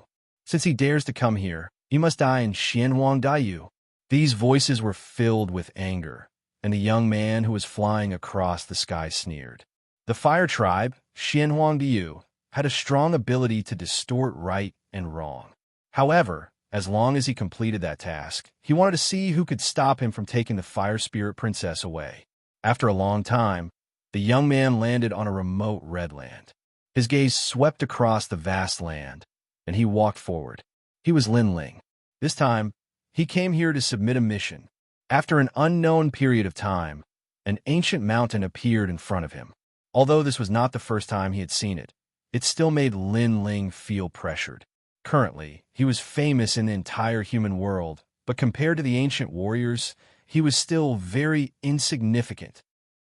Since he dares to come here, he must die in Xianxia. These voices were filled with anger, and the young man who was flying across the sky sneered. The Fire Tribe, Xianxia, had a strong ability to distort right and wrong. However, as long as he completed that task, he wanted to see who could stop him from taking the Fire Spirit Princess away. After a long time, the young man landed on a remote red land. His gaze swept across the vast land, and he walked forward. He was Lin Ling. This time, he came here to submit a mission. After an unknown period of time, an ancient mountain appeared in front of him. Although this was not the first time he had seen it, it still made Lin Ling feel pressured. Currently, he was famous in the entire human world, but compared to the ancient warriors, he was still very insignificant.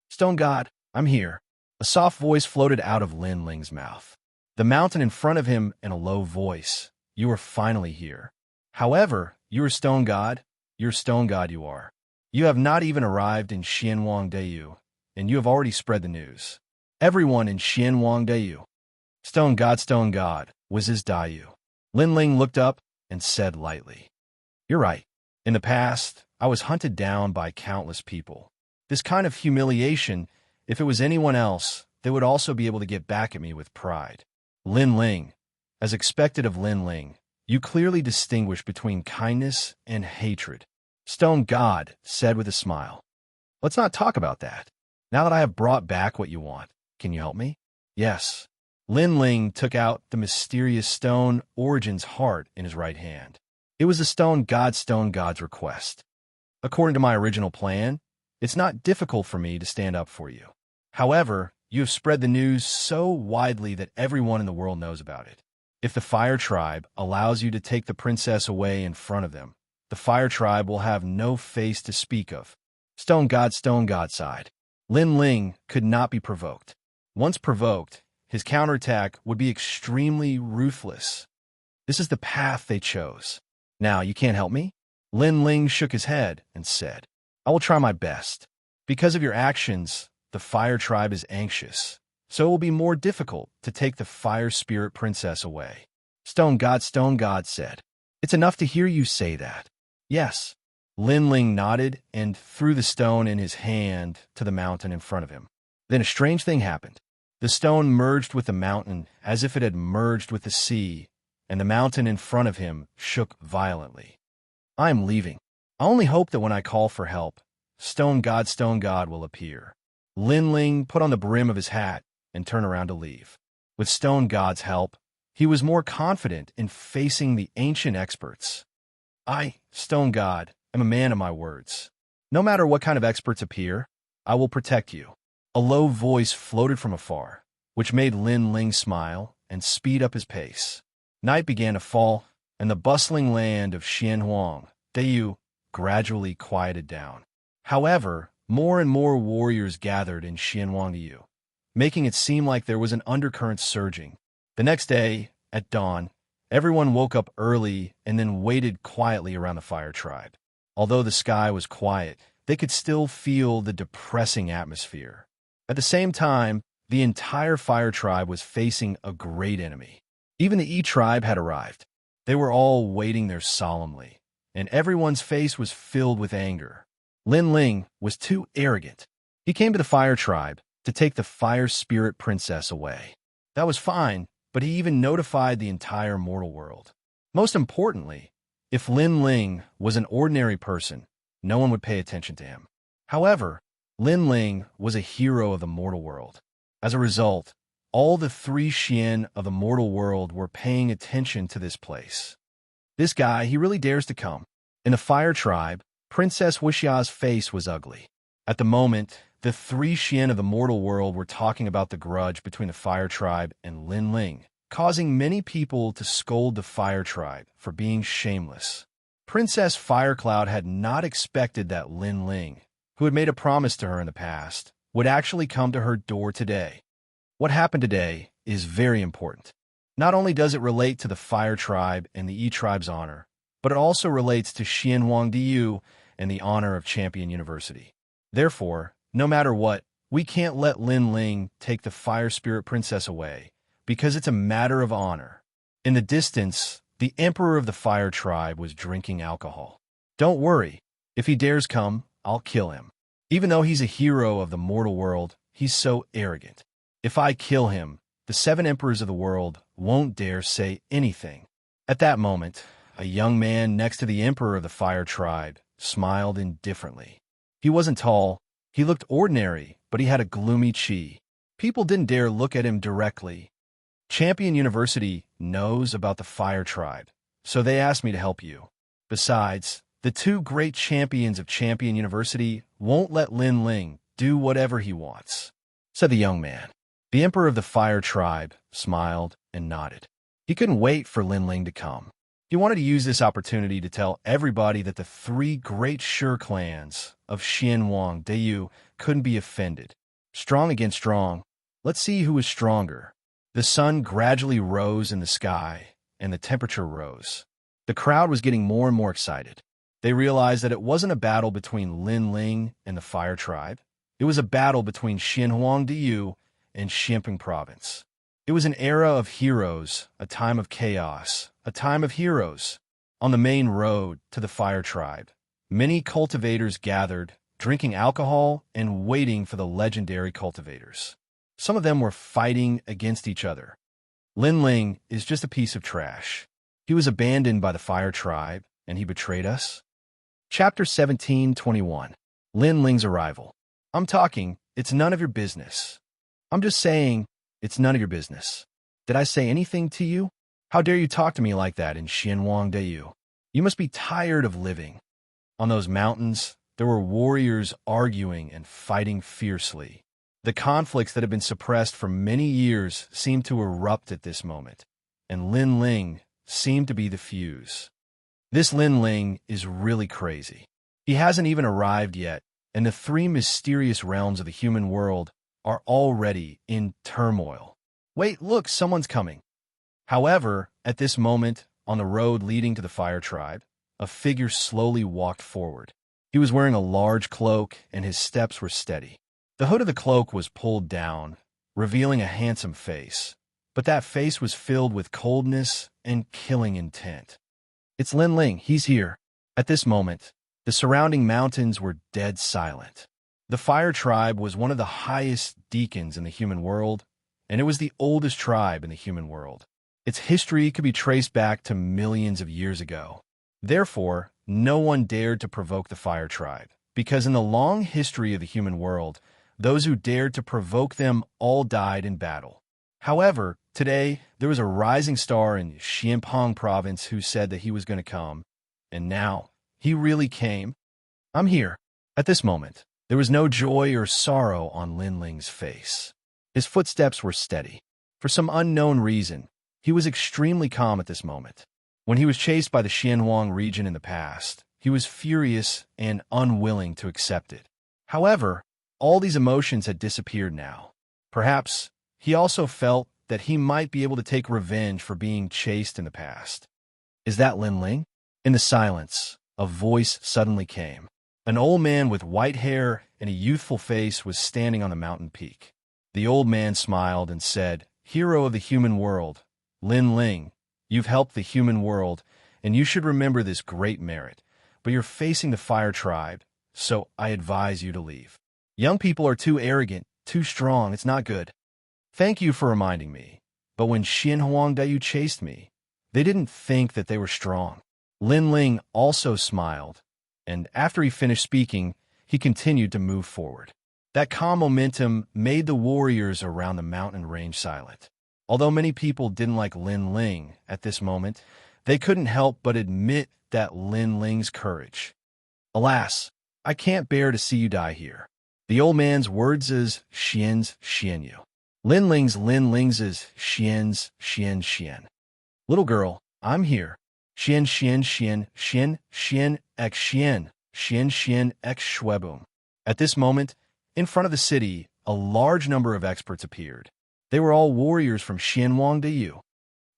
Stone God, I'm here. A soft voice floated out of Lin Ling's mouth. The mountain in front of him in a low voice. You are finally here. However, you are Stone God. You're Stone God you are. You have not even arrived in Xianxia, and you have already spread the news. Everyone in Xianxia. Stone God, was his Dayu. Lin Ling looked up and said lightly, You're right. In the past, I was hunted down by countless people. This kind of humiliation, if it was anyone else, they would also be able to get back at me with pride. Lin Ling, as expected of Lin Ling, you clearly distinguish between kindness and hatred. Stone God said with a smile, Let's not talk about that. Now that I have brought back what you want, can you help me? Yes. Lin Ling took out the mysterious stone Origin's heart in his right hand. It was the Stone God's request. According to my original plan, it's not difficult for me to stand up for you. However, you have spread the news so widely that everyone in the world knows about it. If the Fire Tribe allows you to take the princess away in front of them, the Fire Tribe will have no face to speak of. Stone God sighed. Lin Ling could not be provoked. Once provoked, his counterattack would be extremely ruthless. This is the path they chose. Now, you can't help me? Lin Ling shook his head and said, I will try my best. Because of your actions, the Fire Tribe is anxious, so it will be more difficult to take the Fire Spirit Princess away. Stone God said, It's enough to hear you say that. Yes. Lin Ling nodded and threw the stone in his hand to the mountain in front of him. Then a strange thing happened. The stone merged with the mountain as if it had merged with the sea, and the mountain in front of him shook violently. I am leaving. I only hope that when I call for help, Stone God will appear. Lin Ling put on the brim of his hat and turned around to leave. With Stone God's help, he was more confident in facing the ancient experts. I, Stone God, am a man of my words. No matter what kind of experts appear, I will protect you. A low voice floated from afar, which made Lin Ling smile and speed up his pace. Night began to fall, and the bustling land of Xianxia gradually quieted down. However, more and more warriors gathered in Xianxia, making it seem like there was an undercurrent surging. The next day, at dawn, everyone woke up early and then waited quietly around the Fire Tribe. Although the sky was quiet, they could still feel the depressing atmosphere. At the same time, the entire Fire Tribe was facing a great enemy. Even the E Tribe had arrived. They were all waiting there solemnly, and everyone's face was filled with anger. Lin Ling was too arrogant. He came to the Fire Tribe to take the Fire Spirit Princess away. That was fine, but he even notified the entire mortal world. Most importantly, if Lin Ling was an ordinary person, no one would pay attention to him. However, Lin Ling was a hero of the mortal world. As a result, all the 3 Xian of the mortal world were paying attention to this place. This guy, he really dares to come. In the fire tribe, Princess Wuxia's face was ugly. At the moment, the 3 Xian of the mortal world were talking about the grudge between the fire tribe and Lin Ling, causing many people to scold the fire tribe for being shameless. Princess Firecloud had not expected that Lin Ling, who had made a promise to her in the past, would actually come to her door today. What happened today is very important. Not only does it relate to the fire tribe and the E tribe's honor, but it also relates to Xianhuang Diyu and the honor of Champion University. Therefore, no matter what, we can't let Lin Ling take the Fire Spirit Princess away, because it's a matter of honor. In the distance, the Emperor of the Fire Tribe was drinking alcohol. Don't worry, if he dares come, I'll kill him. Even though he's a hero of the mortal world, he's so arrogant. If I kill him, the 7 emperors of the world won't dare say anything. At that moment, a young man next to the Emperor of the Fire Tribe smiled indifferently. He wasn't tall, he looked ordinary, but he had a gloomy chi. People didn't dare look at him directly. Champion University knows about the Fire Tribe, so they asked me to help you. Besides, the 2 great champions of Champion University won't let Lin Ling do whatever he wants, said the young man. The Emperor of the Fire Tribe smiled and nodded. He couldn't wait for Lin Ling to come. He wanted to use this opportunity to tell everybody that the 3 great Shi clans of Xianhuang Diyu couldn't be offended. Strong against strong. Let's see who is stronger. The sun gradually rose in the sky, and the temperature rose. The crowd was getting more and more excited. They realized that it wasn't a battle between Lin Ling and the Fire Tribe. It was a battle between Xianhuang Diyu and Xianping Province. It was an era of heroes, a time of chaos, a time of heroes. On the main road to the Fire Tribe, many cultivators gathered, drinking alcohol and waiting for the legendary cultivators. Some of them were fighting against each other. Lin Ling is just a piece of trash. He was abandoned by the Fire Tribe, and he betrayed us. Chapter 17:21. Lin Ling's arrival. I'm talking, it's none of your business. I'm just saying, it's none of your business. Did I say anything to you? How dare you talk to me like that in Xianhuang Diyu? You must be tired of living. On those mountains, there were warriors arguing and fighting fiercely. The conflicts that had been suppressed for many years seemed to erupt at this moment, and Lin Ling seemed to be the fuse. This Lin Ling is really crazy. He hasn't even arrived yet, and the 3 mysterious realms of the human world are already in turmoil. Wait, look, someone's coming. However, at this moment, on the road leading to the Fire Tribe, a figure slowly walked forward. He was wearing a large cloak, and his steps were steady. The hood of the cloak was pulled down, revealing a handsome face, but that face was filled with coldness and killing intent. It's Lin Ling, he's here. At this moment, the surrounding mountains were dead silent. The Fire Tribe was one of the highest deacons in the human world, and it was the oldest tribe in the human world. Its history could be traced back to millions of years ago. Therefore, no one dared to provoke the Fire Tribe, because in the long history of the human world, those who dared to provoke them all died in battle. However, today, there was a rising star in Xianping Province who said that he was going to come, and now, he really came. I'm here. At this moment, there was no joy or sorrow on Lin Ling's face. His footsteps were steady. For some unknown reason, he was extremely calm at this moment. When he was chased by the Xianhuang region in the past, he was furious and unwilling to accept it. However, all these emotions had disappeared now. Perhaps he also felt that he might be able to take revenge for being chased in the past. Is that Lin Ling? In the silence, a voice suddenly came. An old man with white hair and a youthful face was standing on the mountain peak. The old man smiled and said, "Hero of the human world, Lin Ling, you've helped the human world, and you should remember this great merit. But you're facing the Fire Tribe, so I advise you to leave. Young people are too arrogant, too strong, it's not good. Thank you for reminding me, but when Xianhuang Diyu chased me, they didn't think that they were strong." Lin Ling also smiled, and after he finished speaking, he continued to move forward. That calm momentum made the warriors around the mountain range silent. Although many people didn't like Lin Ling at this moment, they couldn't help but admit that Lin Ling's courage. Alas, I can't bear to see you die here. The old man's words is Xianxia. Lin Ling's is Xian. Little girl, I'm here. Xian x Shwebum. At this moment, in front of the city, a large number of experts appeared. They were all warriors from Xianwang Dayu.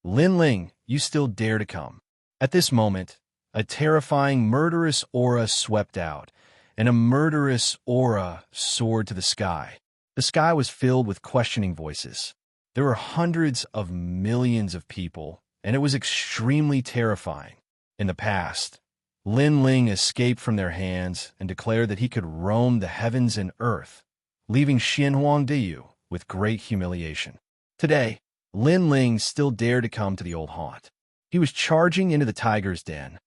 Lin Ling, you still dare to come. At this moment, a terrifying, murderous aura swept out, and a murderous aura soared to the sky. The sky was filled with questioning voices. There were hundreds of millions of people, and it was extremely terrifying. In the past, Lin Ling escaped from their hands and declared that he could roam the heavens and earth, leaving Xianhuang Diyu with great humiliation. Today, Lin Ling still dared to come to the old haunt. He was charging into the tiger's den.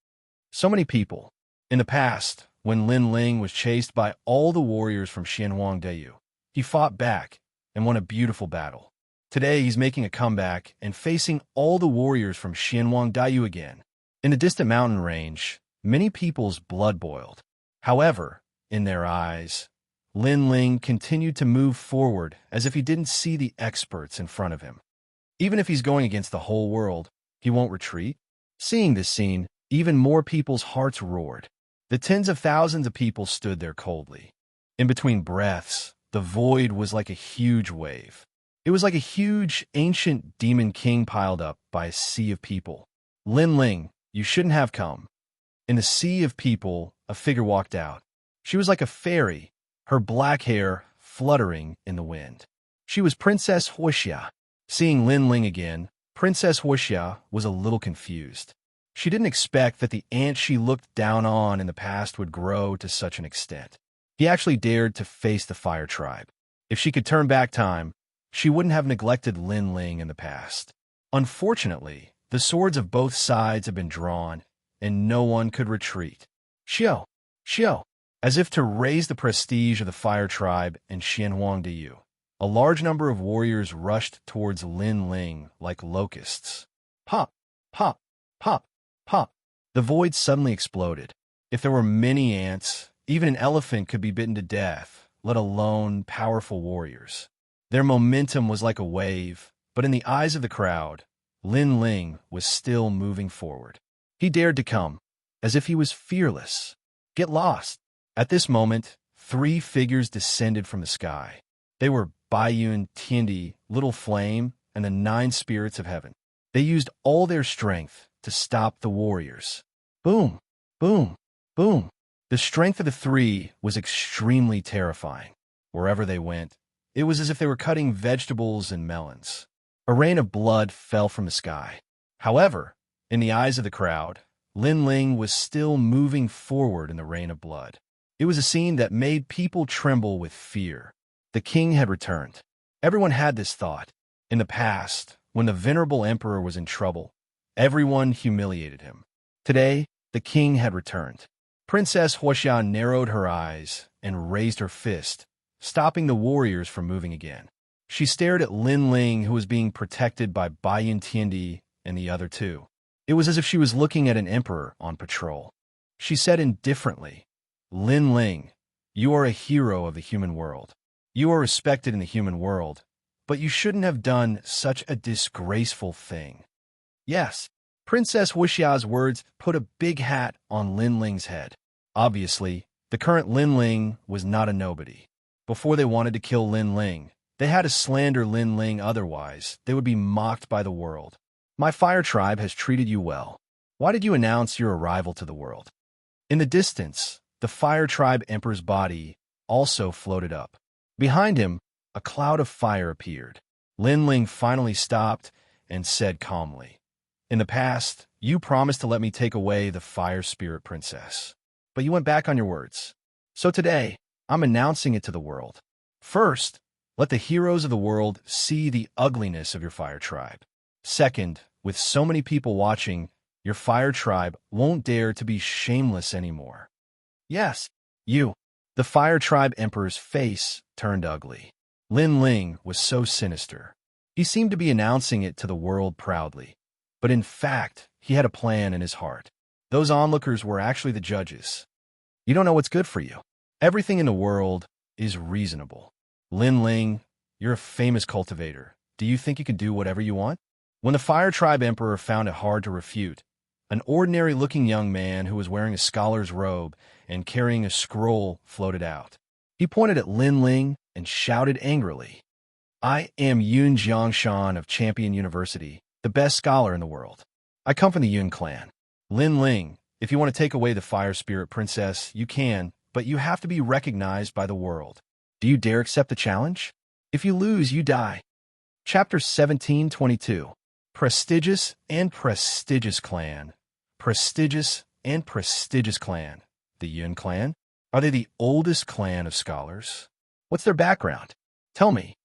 So many people. In the past, when Lin Ling was chased by all the warriors from Xianhuang Dayu, he fought back and won a beautiful battle. Today, he's making a comeback and facing all the warriors from Xianwang Dayu again. In the distant mountain range, many people's blood boiled. However, in their eyes, Lin Ling continued to move forward as if he didn't see the experts in front of him. Even if he's going against the whole world, he won't retreat. Seeing this scene, even more people's hearts roared. The tens of thousands of people stood there coldly. In between breaths, the void was like a huge wave. It was like a huge, ancient demon king piled up by a sea of people. Lin Ling, you shouldn't have come. In the sea of people, a figure walked out. She was like a fairy, her black hair fluttering in the wind. She was Princess Wuxia. Seeing Lin Ling again, Princess Wuxia was a little confused. She didn't expect that the ant she looked down on in the past would grow to such an extent. He actually dared to face the fire tribe. If she could turn back time, she wouldn't have neglected Lin Ling in the past. Unfortunately, the swords of both sides had been drawn, and no one could retreat. Xiao, as if to raise the prestige of the fire tribe and Xianhuang Diyu, a large number of warriors rushed towards Lin Ling like locusts. Pop, pop, pop, pop. The void suddenly exploded. If there were many ants, even an elephant could be bitten to death, let alone powerful warriors. Their momentum was like a wave, but in the eyes of the crowd, Lin Ling was still moving forward. He dared to come, as if he was fearless. Get lost. At this moment, 3 figures descended from the sky. They were Baiyun Tiandi, Little Flame, and the 9 spirits of heaven. They used all their strength to stop the warriors. Boom, boom, boom. The strength of the 3 was extremely terrifying. Wherever they went, it was as if they were cutting vegetables and melons. A rain of blood fell from the sky. However, in the eyes of the crowd, Lin Ling was still moving forward in the rain of blood. It was a scene that made people tremble with fear. The king had returned. Everyone had this thought. In the past, when the venerable emperor was in trouble, everyone humiliated him. Today, the king had returned. Princess Huoxian narrowed her eyes and raised her fist, stopping the warriors from moving again. She stared at Lin Ling, who was being protected by Baiyun Tiandi and the other 2. It was as if she was looking at an emperor on patrol. She said indifferently, Lin Ling, you are a hero of the human world. You are respected in the human world, but you shouldn't have done such a disgraceful thing. Yes, Princess Wuxia's words put a big hat on Lin Ling's head. Obviously, the current Lin Ling was not a nobody. Before they wanted to kill Lin Ling, they had to slander Lin Ling, otherwise they would be mocked by the world. My fire tribe has treated you well. Why did you announce your arrival to the world? In the distance, the fire tribe emperor's body also floated up. Behind him, a cloud of fire appeared. Lin Ling finally stopped and said calmly, in the past, you promised to let me take away the fire spirit princess, but you went back on your words. So today, I'm announcing it to the world. First, let the heroes of the world see the ugliness of your fire tribe. Second, with so many people watching, your fire tribe won't dare to be shameless anymore. Yes, you. The Fire Tribe Emperor's face turned ugly. Lin Ling was so sinister. He seemed to be announcing it to the world proudly. But in fact, he had a plan in his heart. Those onlookers were actually the judges. You don't know what's good for you. Everything in the world is reasonable. Lin Ling, you're a famous cultivator. Do you think you can do whatever you want? When the Fire Tribe Emperor found it hard to refute, an ordinary-looking young man who was wearing a scholar's robe and carrying a scroll floated out. He pointed at Lin Ling and shouted angrily, "I am Yun Xianxia of Champion University, the best scholar in the world. I come from the Yun clan. Lin Ling, if you want to take away the Fire Spirit Princess, you can, but you have to be recognized by the world. Do you dare accept the challenge? If you lose, you die." Chapter 1722. Prestigious and Prestigious Clan. Prestigious and Prestigious Clan. The Yun clan? Are they the oldest clan of scholars? What's their background? Tell me.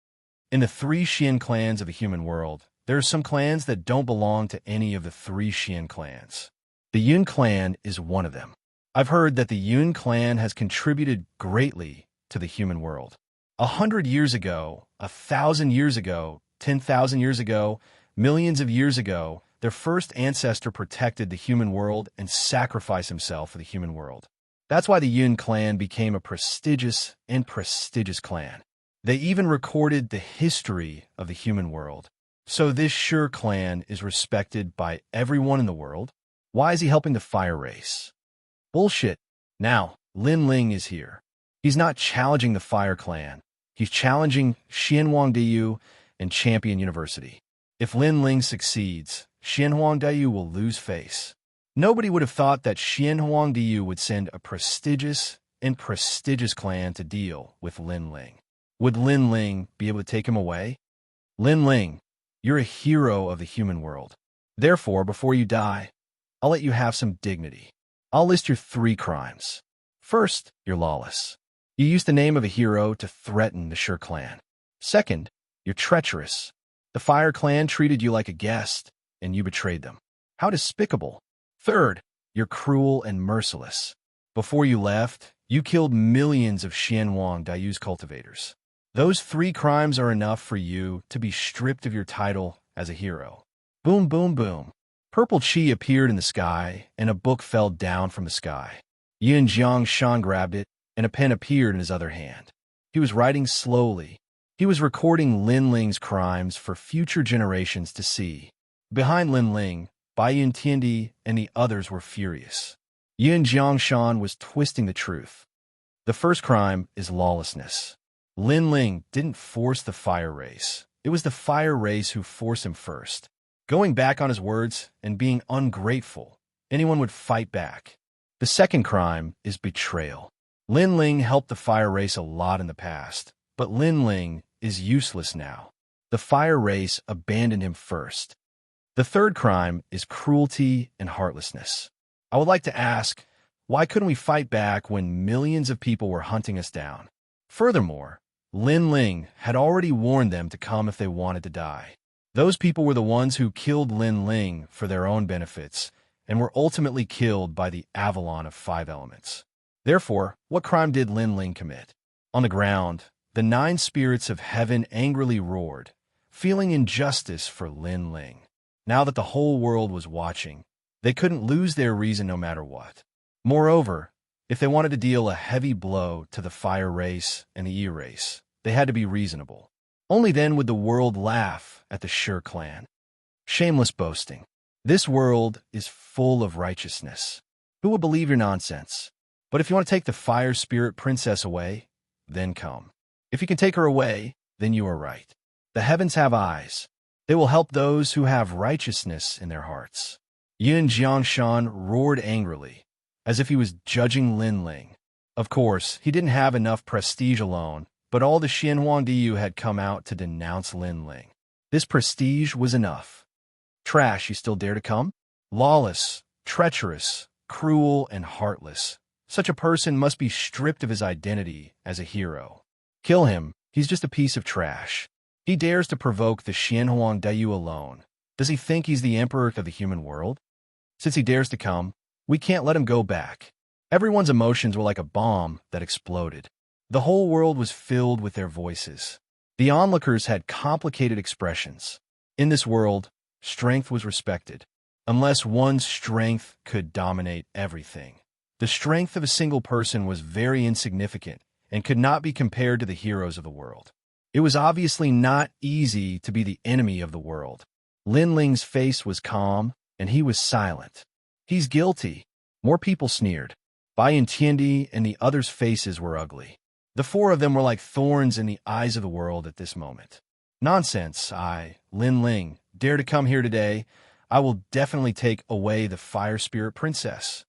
In the 3 Xian clans of the human world, there are some clans that don't belong to any of the 3 Xian clans. The Yun clan is one of them. I've heard that the Yun clan has contributed greatly to the human world. 100 years ago, 1,000 years ago, 10,000 years ago, millions of years ago, their first ancestor protected the human world and sacrificed himself for the human world. That's why the Yun clan became a prestigious and prestigious clan. They even recorded the history of the human world. So this Shi clan is respected by everyone in the world. Why is he helping the fire race? Bullshit. Now, Lin Ling is here. He's not challenging the Fire Clan. He's challenging Xianhuangdiyu and Champion University. If Lin Ling succeeds, Xianhuangdiyu will lose face. Nobody would have thought that Xianhuangdiyu would send a prestigious and prestigious clan to deal with Lin Ling. Would Lin Ling be able to take him away? Lin Ling, you're a hero of the human world. Therefore, before you die, I'll let you have some dignity. I'll list your 3 crimes. First, you're lawless. You used the name of a hero to threaten the Shi clan. Second, you're treacherous. The Fire clan treated you like a guest, and you betrayed them. How despicable. Third, you're cruel and merciless. Before you left, you killed millions of Xianhuangdiyu's cultivators. Those 3 crimes are enough for you to be stripped of your title as a hero. Boom, boom, boom. Purple chi appeared in the sky, and a book fell down from the sky. Yun Xianxia grabbed it, and a pen appeared in his other hand. He was writing slowly. He was recording Lin Ling's crimes for future generations to see. Behind Lin Ling, Bai Yun Tiandi and the others were furious. Yun Xianxia was twisting the truth. The first crime is lawlessness. Lin Ling didn't force the fire race. It was the fire race who forced him first. Going back on his words and being ungrateful, anyone would fight back. The second crime is betrayal. Lin Ling helped the fire race a lot in the past, but Lin Ling is useless now. The fire race abandoned him first. The third crime is cruelty and heartlessness. I would like to ask, why couldn't we fight back when millions of people were hunting us down? Furthermore, Lin Ling had already warned them to come if they wanted to die. Those people were the ones who killed Lin Ling for their own benefits and were ultimately killed by the Avalon of 5 elements. Therefore, what crime did Lin Ling commit? On the ground, the 9 spirits of heaven angrily roared, feeling injustice for Lin Ling. Now that the whole world was watching, they couldn't lose their reason no matter what. Moreover, if they wanted to deal a heavy blow to the fire race and the E-race, they had to be reasonable. Only then would the world laugh at the Shi clan. Shameless boasting. This world is full of righteousness. Who would believe your nonsense? But if you want to take the Fire Spirit Princess away, then come. If you can take her away, then you are right. The heavens have eyes. They will help those who have righteousness in their hearts. Yun Jiangshan roared angrily, as if he was judging Lin Ling. Of course, he didn't have enough prestige alone, but all the Xianhuangdiyu had come out to denounce Lin Ling. This prestige was enough. Trash, you still dare to come? Lawless, treacherous, cruel, and heartless. Such a person must be stripped of his identity as a hero. Kill him, he's just a piece of trash. He dares to provoke the Xianhuangdiyu alone. Does he think he's the emperor of the human world? Since he dares to come, we can't let him go back. Everyone's emotions were like a bomb that exploded. The whole world was filled with their voices. The onlookers had complicated expressions. In this world, strength was respected, unless one's strength could dominate everything. The strength of a single person was very insignificant and could not be compared to the heroes of the world. It was obviously not easy to be the enemy of the world. Lin Ling's face was calm, and he was silent. He's guilty. More people sneered. Bai Tiandi and the others' faces were ugly. The four of them were like thorns in the eyes of the world at this moment. Nonsense, Lin Ling, dare to come here today. I will definitely take away the fire spirit princess.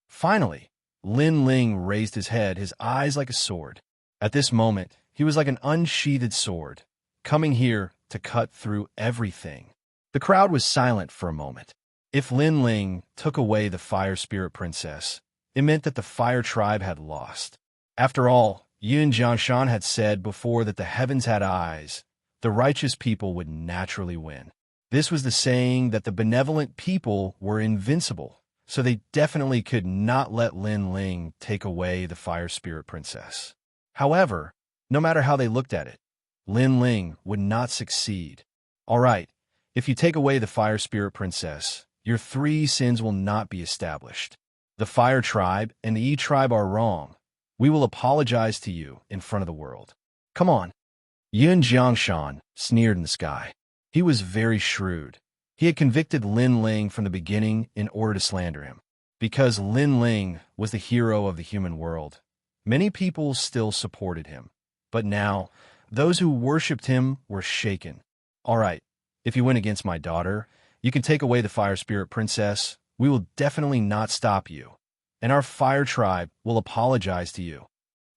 Finally, Lin Ling raised his head, his eyes like a sword. At this moment, he was like an unsheathed sword, coming here to cut through everything. The crowd was silent for a moment. If Lin Ling took away the fire spirit princess, it meant that the fire tribe had lost. After all, Xianxia had said before that the heavens had eyes. The righteous people would naturally win. This was the saying that the benevolent people were invincible, so they definitely could not let Lin Ling take away the fire spirit princess. However, no matter how they looked at it, Lin Ling would not succeed. All right, if you take away the fire spirit princess, your 3 sins will not be established. The fire tribe and the E tribe are wrong. We will apologize to you in front of the world. Come on. Yun Jiangshan sneered in the sky. He was very shrewd. He had convicted Lin Ling from the beginning in order to slander him. Because Lin Ling was the hero of the human world, many people still supported him. But now, those who worshipped him were shaken. All right, if you win against my daughter, you can take away the fire spirit princess. We will definitely not stop you, and our fire tribe will apologize to you.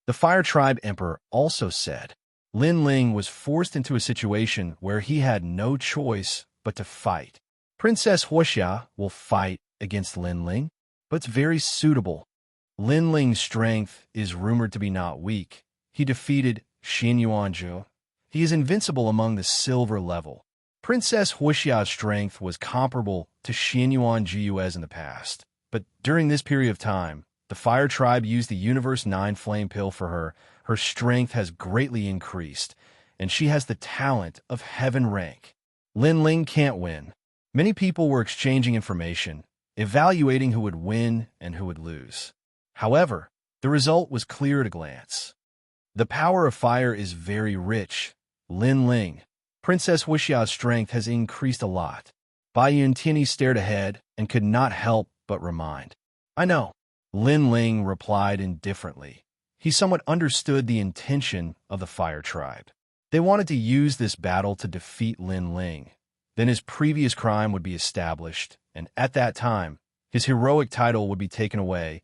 The fire tribe emperor also said, Lin Ling was forced into a situation where he had no choice but to fight. Princess Wuxia will fight against Lin Ling, but it's very suitable. Lin Ling's strength is rumored to be not weak. He defeated Xianxia. He is invincible among the silver level. Princess Wuxia's strength was comparable to Xianxia in the past, but during this period of time, the fire tribe used the Universe 9 flame pill for her. Her strength has greatly increased, and she has the talent of heaven rank. Lin Ling can't win. Many people were exchanging information, evaluating who would win and who would lose. However, the result was clear at a glance. The power of fire is very rich. Lin Ling, Princess Wuxia's strength has increased a lot. Bai Tiandi stared ahead and could not help but remind. I know. Lin Ling replied indifferently. He somewhat understood the intention of the fire tribe. They wanted to use this battle to defeat Lin Ling. Then his previous crime would be established, and at that time, his heroic title would be taken away,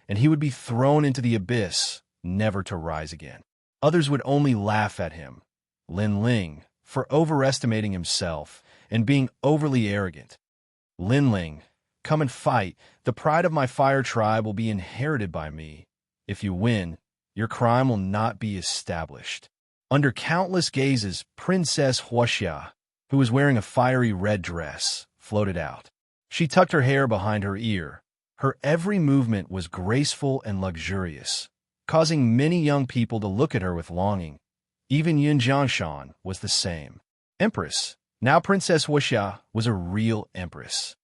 and he would be thrown into the abyss, never to rise again. Others would only laugh at him, Lin Ling, for overestimating himself and being overly arrogant. Lin Ling, come and fight. The pride of my fire tribe will be inherited by me. If you win, your crime will not be established. Under countless gazes, Princess Wuxia, who was wearing a fiery red dress, floated out. She tucked her hair behind her ear. Her every movement was graceful and luxurious, causing many young people to look at her with longing. Even Yun Jiangshan was the same. Empress. Now Princess Wuxia was a real empress.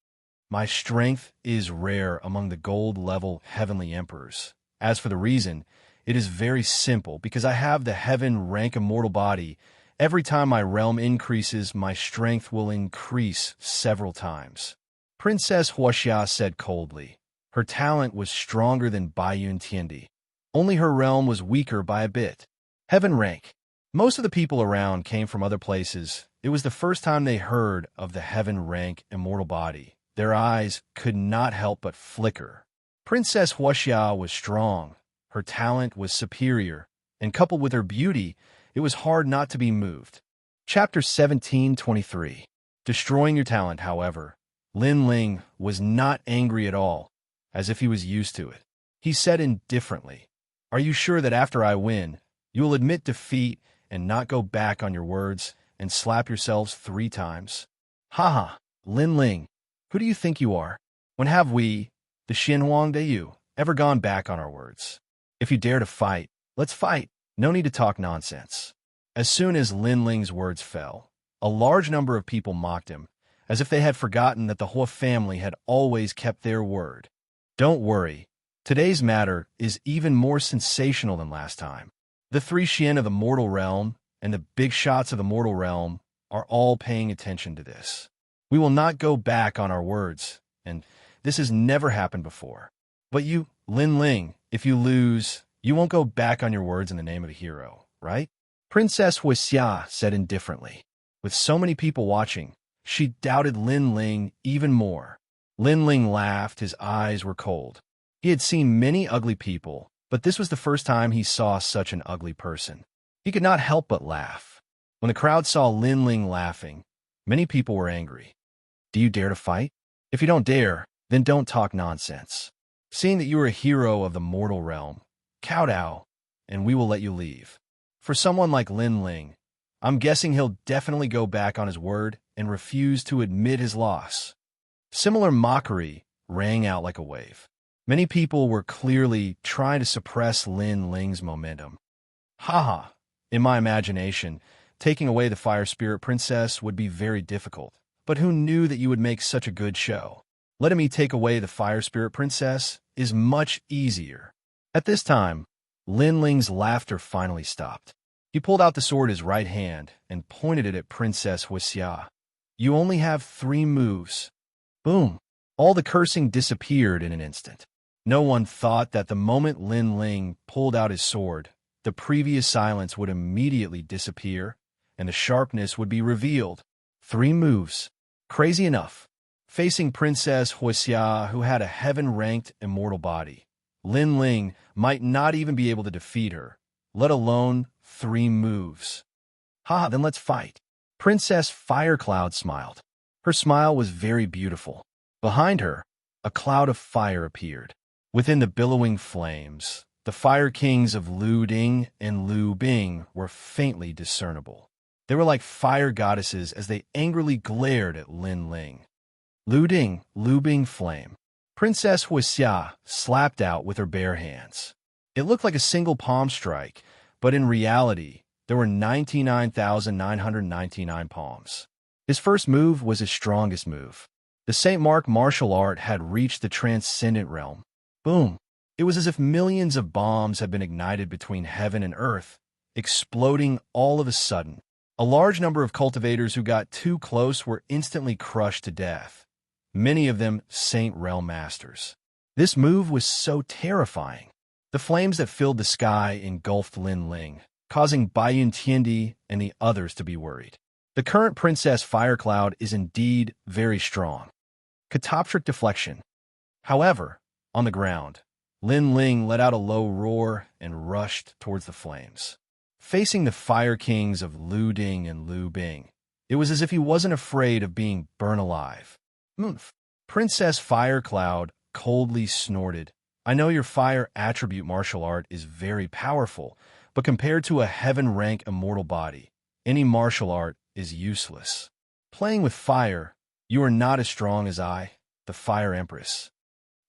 My strength is rare among the gold-level heavenly emperors. As for the reason, it is very simple, because I have the heaven-rank immortal body. Every time my realm increases, my strength will increase several times. Princess Wuxia said coldly. Her talent was stronger than Bai Tiandi. Only her realm was weaker by a bit. Heaven rank. Most of the people around came from other places. It was the first time they heard of the heaven rank immortal body. Their eyes could not help but flicker. Princess Wuxia was strong. Her talent was superior, and coupled with her beauty, it was hard not to be moved. Chapter 17:23. Destroying your talent, however. Lin Ling was not angry at all, as if he was used to it. He said indifferently, Are you sure that after I win, you will admit defeat and not go back on your words and slap yourselves 3 times? Haha, Lin Ling, who do you think you are? When have we, the Xinhuang de Yu, ever gone back on our words. If you dare to fight, let's fight. No need to talk nonsense. As soon as Lin Ling's words fell, a large number of people mocked him, as if they had forgotten that the whole family had always kept their word. Don't worry, today's matter is even more sensational than last time. The three Xian of the mortal realm and the big shots of the mortal realm are all paying attention to this. We will not go back on our words, and this has never happened before. But you, Lin Ling, if you lose, you won't go back on your words in the name of a hero, right? Princess Wuxia said indifferently. With so many people watching, she doubted Lin Ling even more. Lin Ling laughed, his eyes were cold. He had seen many ugly people, but this was the first time he saw such an ugly person. He could not help but laugh. When the crowd saw Lin Ling laughing, many people were angry. Do you dare to fight? If you don't dare, then don't talk nonsense. Seeing that you are a hero of the mortal realm, kowtow, and we will let you leave. For someone like Lin Ling, I'm guessing he'll definitely go back on his word and refuse to admit his loss. Similar mockery rang out like a wave. Many people were clearly trying to suppress Lin Ling's momentum. Haha, in my imagination, taking away the Fire Spirit Princess would be very difficult. But who knew that you would make such a good show? Letting me take away the Fire Spirit Princess is much easier. At this time, Lin Ling's laughter finally stopped. He pulled out the sword in his right hand and pointed it at Princess Wuxia. You only have 3 moves. Boom! All the cursing disappeared in an instant. No one thought that the moment Lin Ling pulled out his sword, the previous silence would immediately disappear, and the sharpness would be revealed. 3 moves. Crazy enough. Facing Princess Wuxia, who had a heaven-ranked immortal body, Lin Ling might not even be able to defeat her, let alone 3 moves. Ha, then let's fight. Princess Firecloud smiled. Her smile was very beautiful. Behind her, a cloud of fire appeared. Within the billowing flames, the Fire Kings of Lu Ding and Lu Bing were faintly discernible. They were like fire goddesses as they angrily glared at Lin Ling. Lu Ding, Lu Bing flame. Princess Wuxia slapped out with her bare hands. It looked like a single palm strike, but in reality, there were 99,999 palms. His first move was his strongest move. The St. Mark martial art had reached the transcendent realm. Boom! It was as if millions of bombs had been ignited between heaven and earth, exploding all of a sudden. A large number of cultivators who got too close were instantly crushed to death, many of them Saint Realm Masters. This move was so terrifying. The flames that filled the sky engulfed Lin Ling, causing Baiyun Tiandi and the others to be worried. The current Princess Firecloud is indeed very strong. Catoptric deflection. However, on the ground, Lin Ling let out a low roar and rushed towards the flames. Facing the Fire Kings of Lu Ding and Lu Bing, it was as if he wasn't afraid of being burned alive. Moof. Princess Firecloud coldly snorted. I know your fire attribute martial art is very powerful, but compared to a heaven-rank immortal body, any martial art is useless. Playing with fire, you are not as strong as I, the Fire Empress.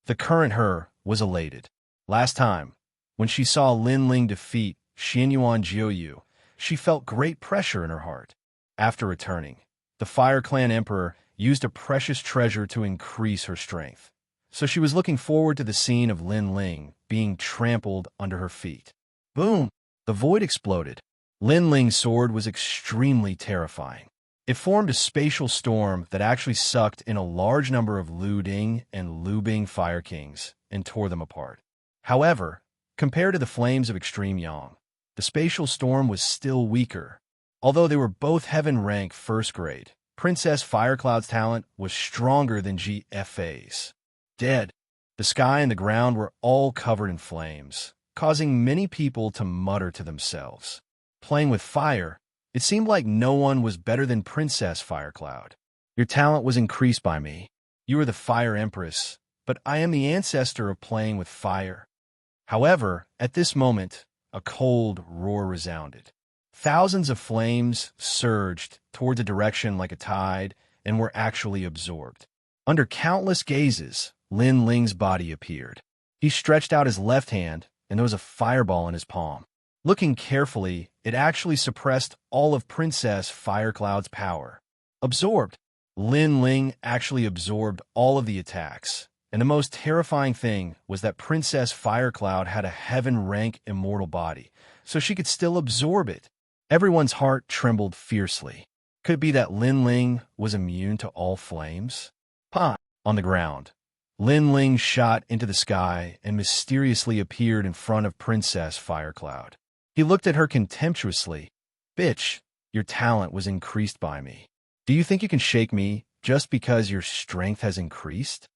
The current her was elated. Last time, when she saw Lin Ling defeat Xianyuan Jiuyu, she felt great pressure in her heart. After returning, the Fire Clan Emperor used a precious treasure to increase her strength. So she was looking forward to the scene of Lin Ling being trampled under her feet. Boom! The void exploded. Lin Ling's sword was extremely terrifying. It formed a spatial storm that actually sucked in a large number of Lu Ding and Lu Bing Fire Kings and tore them apart. However, compared to the flames of Extreme Yang, the spatial storm was still weaker. Although they were both heaven rank first grade, Princess Firecloud's talent was stronger than GFA's. Dead. The sky and the ground were all covered in flames, causing many people to mutter to themselves. Playing with fire, it seemed like no one was better than Princess Firecloud. Your talent was increased by me. You are the Fire Empress, but I am the ancestor of playing with fire. However, at this moment, a cold roar resounded. Thousands of flames surged towards a direction like a tide and were actually absorbed. Under countless gazes, Lin Ling's body appeared. He stretched out his left hand, and there was a fireball in his palm. Looking carefully, it actually suppressed all of Princess Firecloud's power. Absorbed. Lin Ling actually absorbed all of the attacks. And the most terrifying thing was that Princess Firecloud had a heaven-rank immortal body, so she could still absorb it. Everyone's heart trembled fiercely. Could it be that Lin Ling was immune to all flames? Pa! On the ground, Lin Ling shot into the sky and mysteriously appeared in front of Princess Firecloud. He looked at her contemptuously. Bitch, your talent was increased by me. Do you think you can shake me just because your strength has increased?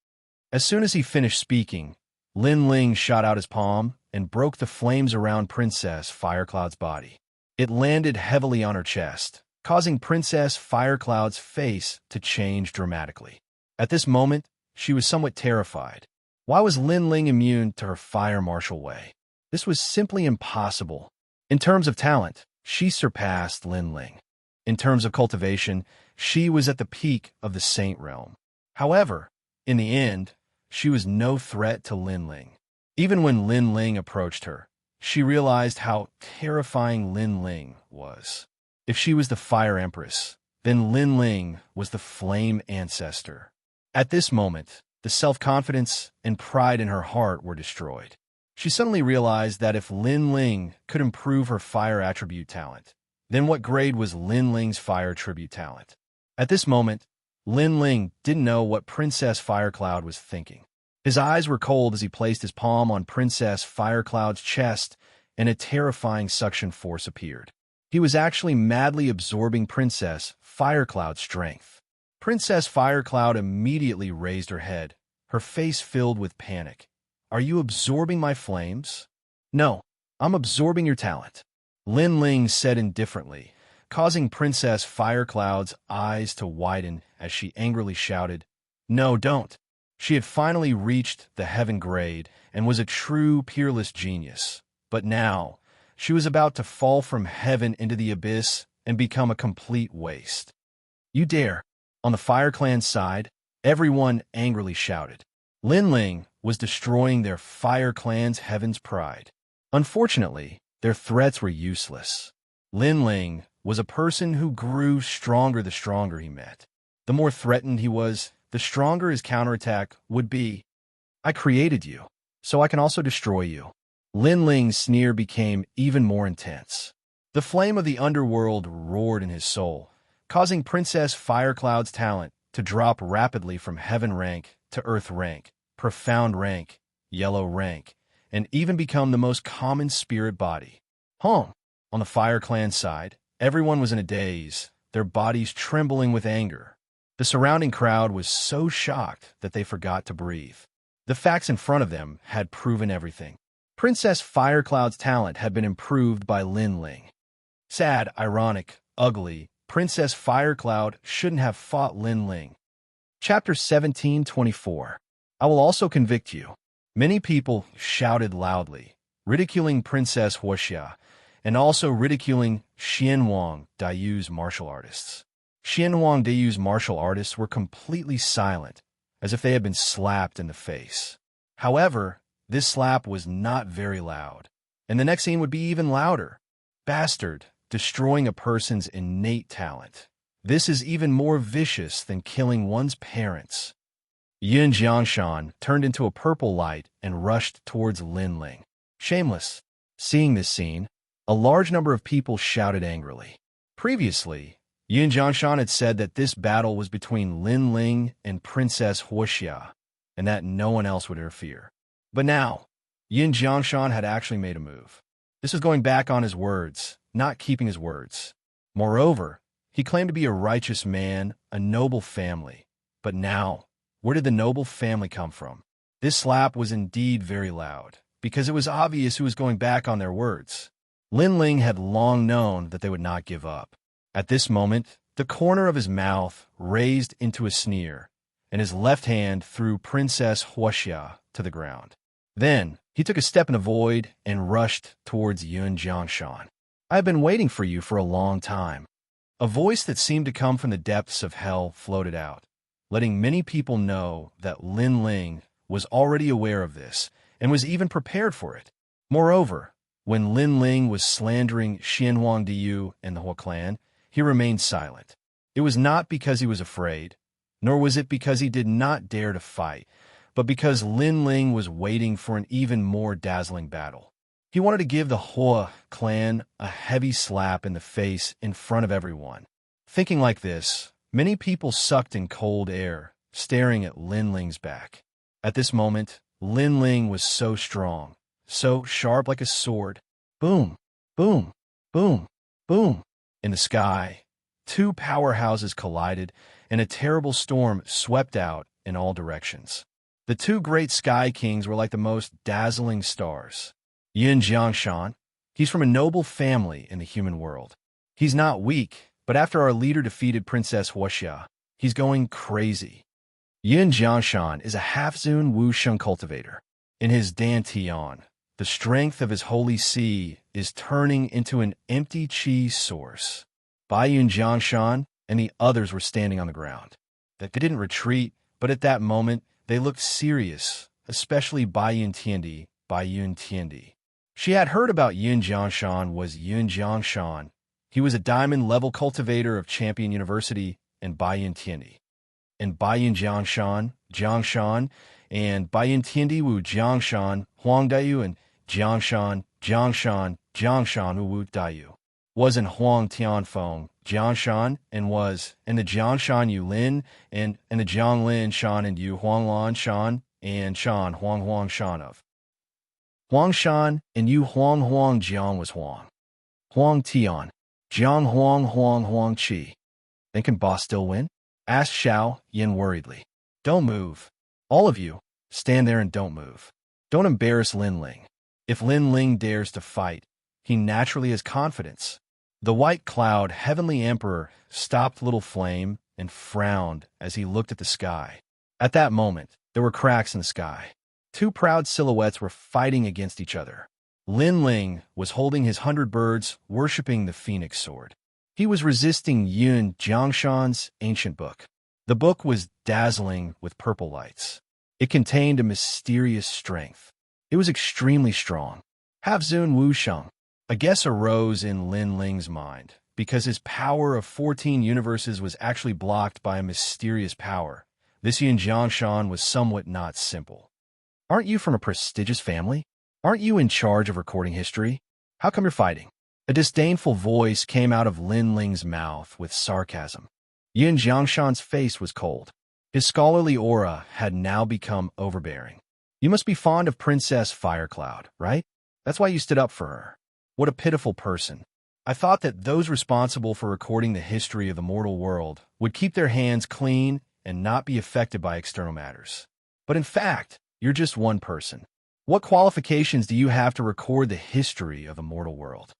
As soon as he finished speaking, Lin Ling shot out his palm and broke the flames around Princess Firecloud's body. It landed heavily on her chest, causing Princess Firecloud's face to change dramatically. At this moment, she was somewhat terrified. Why was Lin Ling immune to her fire martial way? This was simply impossible. In terms of talent, she surpassed Lin Ling. In terms of cultivation, she was at the peak of the Saint Realm. However, in the end, she was no threat to Lin Ling. Even when Lin Ling approached her, she realized how terrifying Lin Ling was. If she was the Fire Empress, then Lin Ling was the Flame Ancestor. At this moment, the self-confidence and pride in her heart were destroyed. She suddenly realized that if Lin Ling could improve her fire attribute talent, then what grade was Lin Ling's fire attribute talent? At this moment, Lin Ling didn't know what Princess Firecloud was thinking. His eyes were cold as he placed his palm on Princess Firecloud's chest, and a terrifying suction force appeared. He was actually madly absorbing Princess Firecloud's strength. Princess Firecloud immediately raised her head, her face filled with panic. Are you absorbing my flames? No, I'm absorbing your talent, Lin Ling said indifferently, causing Princess Firecloud's eyes to widen as she angrily shouted, No, don't. She had finally reached the heaven grade and was a true peerless genius. But now, she was about to fall from heaven into the abyss and become a complete waste. You dare! On the Fire Clan's side, everyone angrily shouted. Lin Ling was destroying their Fire Clan's heaven's pride. Unfortunately, their threats were useless. Lin Ling was a person who grew stronger the stronger he met. The more threatened he was, the stronger his counterattack would be. I created you, so I can also destroy you. Lin Ling's sneer became even more intense. The flame of the underworld roared in his soul, causing Princess Firecloud's talent to drop rapidly from heaven rank to earth rank, profound rank, yellow rank, and even become the most common spirit body. On the Fire Clan side, everyone was in a daze, their bodies trembling with anger. The surrounding crowd was so shocked that they forgot to breathe. The facts in front of them had proven everything. Princess Firecloud's talent had been improved by Lin Ling. Sad, ironic, ugly, Princess Firecloud shouldn't have fought Lin Ling. Chapter 17:24. I will also convict you. Many people shouted loudly, ridiculing Princess Wuxia, and also ridiculing Xianxia Daiyu's martial artists. Xianxia Daiyu's martial artists were completely silent, as if they had been slapped in the face. However, this slap was not very loud, and the next scene would be even louder. Bastard, destroying a person's innate talent. This is even more vicious than killing one's parents. Xianxia turned into a purple light and rushed towards Lin Ling. Shameless. Seeing this scene, a large number of people shouted angrily. Previously, Xianxia had said that this battle was between Lin Ling and Princess Wuxia, and that no one else would interfere. But now, Xianxia had actually made a move. This was going back on his words, not keeping his words. Moreover, he claimed to be a righteous man, a noble family. But now, where did the noble family come from? This slap was indeed very loud, because it was obvious who was going back on their words. Lin Ling had long known that they would not give up. At this moment, the corner of his mouth raised into a sneer, and his left hand threw Princess Wuxia to the ground. Then, he took a step in the void and rushed towards Xianxia. I have been waiting for you for a long time. A voice that seemed to come from the depths of hell floated out, letting many people know that Lin Ling was already aware of this and was even prepared for it. Moreover, when Lin Ling was slandering Xianhuang Diyu and the whole clan, he remained silent. It was not because he was afraid, nor was it because he did not dare to fight, but because Lin Ling was waiting for an even more dazzling battle. He wanted to give the Hua clan a heavy slap in the face in front of everyone. Thinking like this, many people sucked in cold air, staring at Lin Ling's back. At this moment, Lin Ling was so strong, so sharp like a sword. Boom, boom, boom, boom. In the sky, two powerhouses collided, and a terrible storm swept out in all directions. The two great sky kings were like the most dazzling stars. Yin Jiangshan, he's from a noble family in the human world. He's not weak, but after our leader defeated Princess Wuxia, he's going crazy. Yin Jiangshan is a half-Zun Wuxian cultivator. In his Dantian, the strength of his holy sea is turning into an empty qi source. Bai Yun Jiangshan and the others were standing on the ground. They didn't retreat, but at that moment, they looked serious, especially Bai Yun Tiandi. She had heard about Yun Jiangshan was Yun Jiangshan. He was a diamond-level cultivator of Champion University and Bai Yun Tiandi. And Bai Yun Jiangshan, and Bai Yun Tiandi Wu Jiangshan, Huang Daiyu, and Jiangshan Wu Daiyu. Was in Huang Tianfeng, Jiangshan, and the Jiangshan Yu Lin, and the Jiang Lin Shan and Yu Huang Lan Shan, and Shan Huang Shan of. Huang Shan and Yu Huang Jiang was Huang. Huang Tian, Jiang Huang Qi. Then can boss still win? Asked Xiao Yin worriedly. Don't move. All of you, stand there and don't move. Don't embarrass Lin Ling. If Lin Ling dares to fight, he naturally has confidence. The white cloud heavenly emperor stopped Little Flame and frowned as he looked at the sky. At that moment, there were cracks in the sky. Two proud silhouettes were fighting against each other. Lin Ling was holding his 100 birds, worshipping the phoenix sword. He was resisting Yun Jiangshan's ancient book. The book was dazzling with purple lights. It contained a mysterious strength. It was extremely strong. Half-Zun Wuxian. A guess arose in Lin Ling's mind, because his power of 14 universes was actually blocked by a mysterious power. This Yun Jiangshan was somewhat not simple. Aren't you from a prestigious family? Aren't you in charge of recording history? How come you're fighting? A disdainful voice came out of Lin Ling's mouth with sarcasm. Yun Jiangshan's face was cold. His scholarly aura had now become overbearing. You must be fond of Princess Firecloud, right? That's why you stood up for her. What a pitiful person. I thought that those responsible for recording the history of the mortal world would keep their hands clean and not be affected by external matters. But in fact, you're just one person. What qualifications do you have to record the history of the mortal world?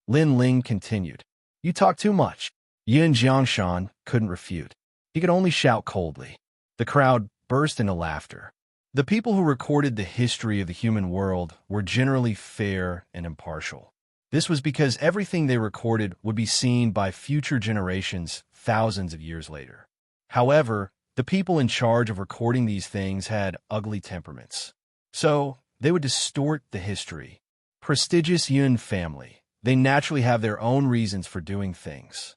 Lin Ling continued. You talk too much. Yin Jiangshan couldn't refute. He could only shout coldly. The crowd burst into laughter. The people who recorded the history of the human world were generally fair and impartial. This was because everything they recorded would be seen by future generations thousands of years later. However, the people in charge of recording these things had ugly temperaments. So, they would distort the history. Prestigious Yun family. They naturally have their own reasons for doing things.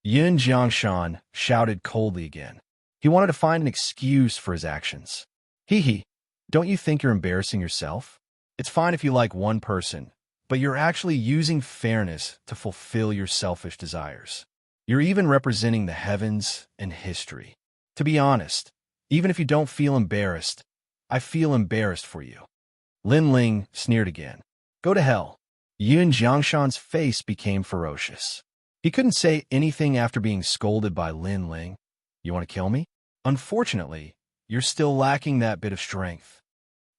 Yun Jiangshan shouted coldly again. He wanted to find an excuse for his actions. Hee, don't you think you're embarrassing yourself? It's fine if you like one person, but you're actually using fairness to fulfill your selfish desires. You're even representing the heavens and history. To be honest, even if you don't feel embarrassed, I feel embarrassed for you. Lin Ling sneered again. Go to hell. Yun Jiangshan's face became ferocious. He couldn't say anything after being scolded by Lin Ling. You want to kill me? Unfortunately, you're still lacking that bit of strength.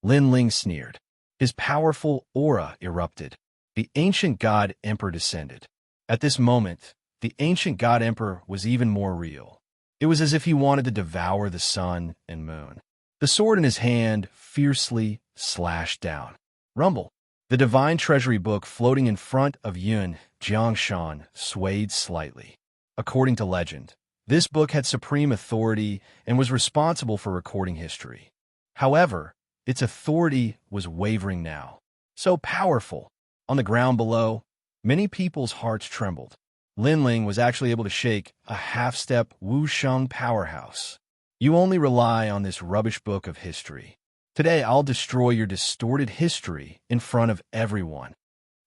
Lin Ling sneered. His powerful aura erupted. The ancient god emperor descended. At this moment, the ancient god emperor was even more real. It was as if he wanted to devour the sun and moon. The sword in his hand fiercely slashed down. Rumble. The divine treasury book floating in front of Yun Jiangshan swayed slightly. According to legend, this book had supreme authority and was responsible for recording history. However, Its authority was wavering now. So powerful. On the ground below, many people's hearts trembled. Linling was actually able to shake a half-step Wuxiang powerhouse. You only rely on this rubbish book of history. Today, I'll destroy your distorted history in front of everyone.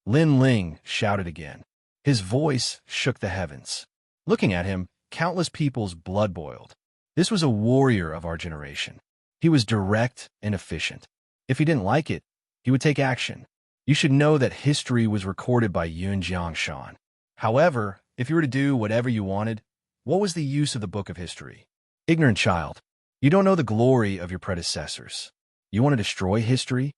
Linling shouted again. His voice shook the heavens. Looking at him, countless people's blood boiled. This was a warrior of our generation. He was direct and efficient. If he didn't like it, he would take action. You should know that history was recorded by Xianxia. However, if you were to do whatever you wanted, what was the use of the book of history? Ignorant child, you don't know the glory of your predecessors. You want to destroy history?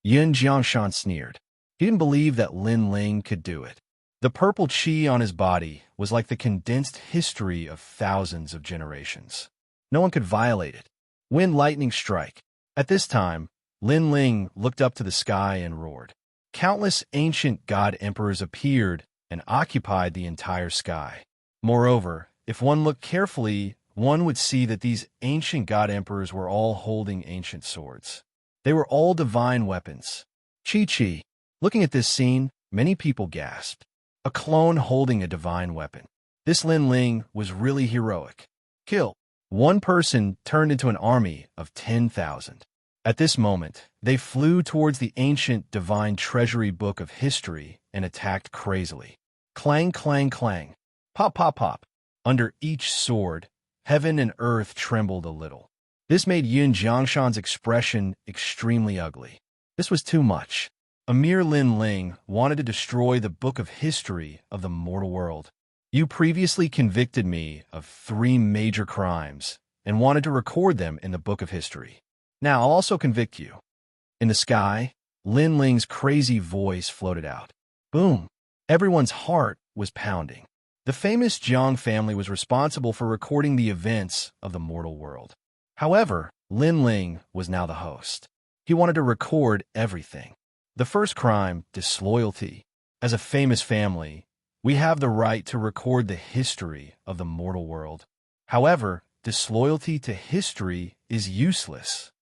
Xianxia sneered. He didn't believe that Linling could do it. The purple qi on his body was like the condensed history of thousands of generations. No one could violate it. Wind lightning strike. At this time, Linling looked up to the sky and roared. Countless ancient god emperors appeared and occupied the entire sky. Moreover, if one looked carefully, one would see that these ancient god emperors were all holding ancient swords. They were all divine weapons. Chi. Looking at this scene, many people gasped. A clone holding a divine weapon. This Linling was really heroic. Kill. One person turned into an army of 10,000. At this moment, they flew towards the ancient divine treasury book of history and attacked crazily. Clang, clang, clang. Pop, pop, pop. Under each sword, heaven and earth trembled a little. This made Xianxia's expression extremely ugly. This was too much. A mere Linling wanted to destroy the book of history of the mortal world. You previously convicted me of 3 major crimes and wanted to record them in the book of history. Now I'll also convict you. In the sky, Linling's crazy voice floated out. Boom! Everyone's heart was pounding. The famous Jiang family was responsible for recording the events of the mortal world. However, Linling was now the host. He wanted to record everything. The first crime, disloyalty. As a famous family, we have the right to record the history of the mortal world. However, disloyalty to history is useless.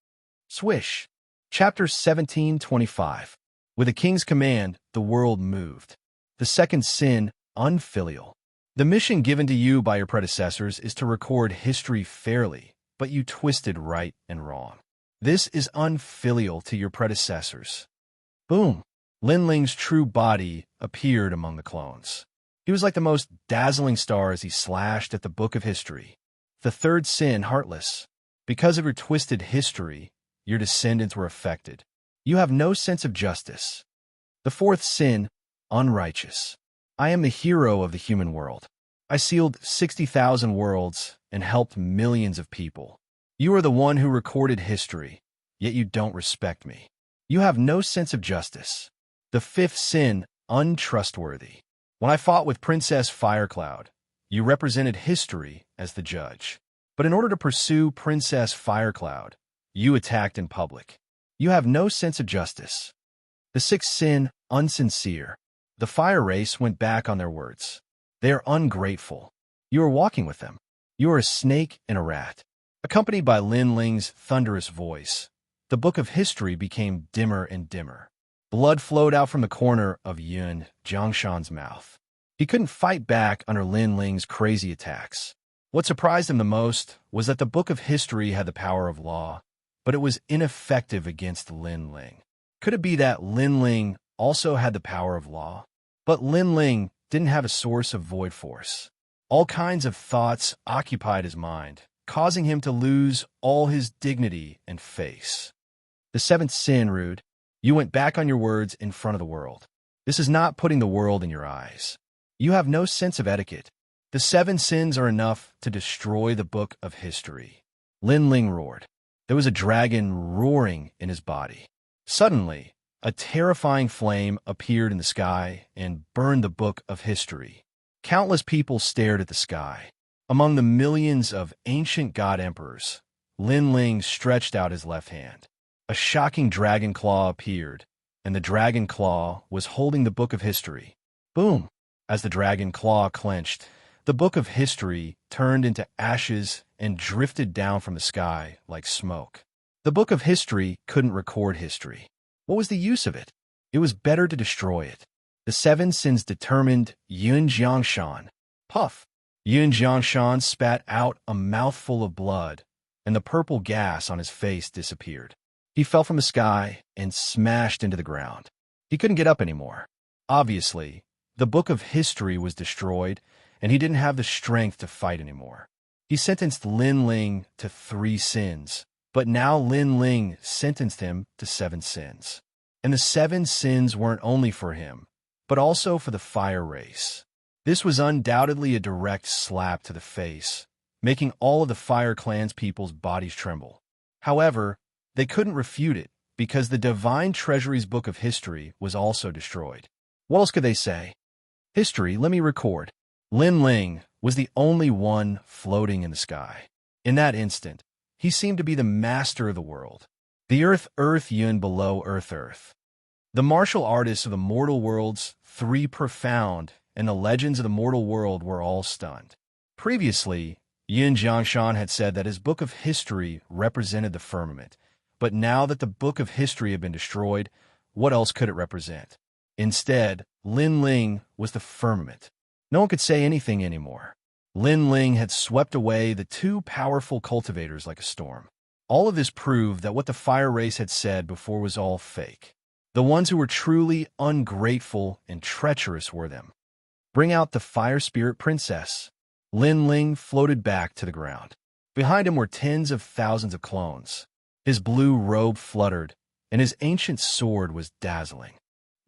Swish. Chapter 1725. With a king's command, the world moved. The second sin, unfilial. The mission given to you by your predecessors is to record history fairly, but you twisted right and wrong. This is unfilial to your predecessors. Boom! Linling's true body appeared among the clones. He was like the most dazzling star as he slashed at the book of history. The third sin, heartless. Because of your twisted history, your descendants were affected. You have no sense of justice. The fourth sin, unrighteous. I am the hero of the human world. I sealed 60,000 worlds and helped millions of people. You are the one who recorded history, yet you don't respect me. You have no sense of justice. The fifth sin, untrustworthy. When I fought with Princess Firecloud, you represented history as the judge. But in order to pursue Princess Firecloud, you attacked in public. You have no sense of justice. The sixth sin, unsincere. The fire race went back on their words. They are ungrateful. You are walking with them. You are a snake and a rat. Accompanied by Linling's thunderous voice, the book of history became dimmer and dimmer. Blood flowed out from the corner of Xianxia's mouth. He couldn't fight back under Linling's crazy attacks. What surprised him the most was that the book of history had the power of law, but it was ineffective against Linling. Could it be that Linling also had the power of law? But Linling didn't have a source of void force. All kinds of thoughts occupied his mind, causing him to lose all his dignity and face. The seventh sin, rude. You went back on your words in front of the world. This is not putting the world in your eyes. You have no sense of etiquette. The 7 sins are enough to destroy the book of history. Linling roared. There was a dragon roaring in his body. Suddenly, a terrifying flame appeared in the sky and burned the book of history. Countless people stared at the sky. Among the millions of ancient god emperors, Linling stretched out his left hand. A shocking dragon claw appeared, and the dragon claw was holding the book of history. Boom! As the dragon claw clenched, the book of history turned into ashes and drifted down from the sky like smoke. The book of history couldn't record history. What was the use of it? It was better to destroy it. The seven sins determined Xianxia. Puff. Xianxia spat out a mouthful of blood, and the purple gas on his face disappeared. He fell from the sky and smashed into the ground. He couldn't get up anymore. Obviously, the book of history was destroyed, and he didn't have the strength to fight anymore. He sentenced Lin Ling to 3 sins, but now Lin Ling sentenced him to 7 sins. And the 7 sins weren't only for him, but also for the fire race. This was undoubtedly a direct slap to the face, making all of the Fire Clan's people's bodies tremble. However, they couldn't refute it, because the Divine Treasury's book of history was also destroyed. What else could they say? History, let me record. Lin Ling was the only one floating in the sky. In that instant, he seemed to be the master of the world. The Earth Yun below Earth. The martial artists of the mortal worlds, 3 profound, and the legends of the mortal world were all stunned. Previously, Xianxia had said that his book of history represented the firmament, but now that the book of history had been destroyed, what else could it represent? Instead, Lin Ling was the firmament. No one could say anything anymore. Lin Ling had swept away the 2 powerful cultivators like a storm. All of this proved that what the fire race had said before was all fake. The ones who were truly ungrateful and treacherous were them. Bring out the fire spirit princess. Lin Ling floated back to the ground. Behind him were tens of thousands of clones. His blue robe fluttered, and his ancient sword was dazzling.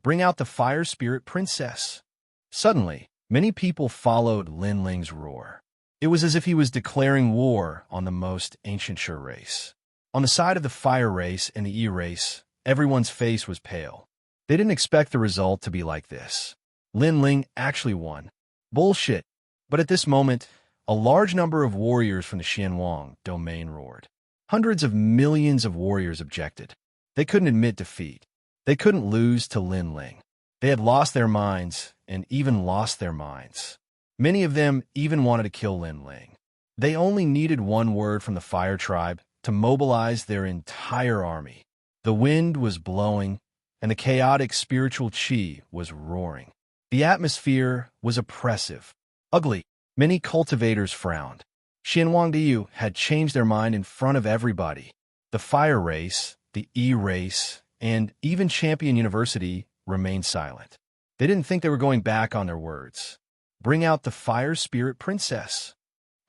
Bring out the fire spirit princess. Suddenly, many people followed Lin Ling's roar. It was as if he was declaring war on the most ancient Sure race. On the side of the fire race and the E-race, everyone's face was pale. They didn't expect the result to be like this. Lin Ling actually won. Bullshit. But at this moment, a large number of warriors from the Xianwang domain roared. Hundreds of millions of warriors objected. They couldn't admit defeat. They couldn't lose to Lin Ling. They had lost their minds, and even lost their minds. Many of them even wanted to kill Lin Ling. They only needed one word from the Fire Tribe to mobilize their entire army. The wind was blowing, and the chaotic spiritual qi was roaring. The atmosphere was oppressive, ugly. Many cultivators frowned. Xianwang had changed their mind in front of everybody. The fire race, the E-race, and even Champion University remained silent. They didn't think they were going back on their words. Bring out the fire spirit princess.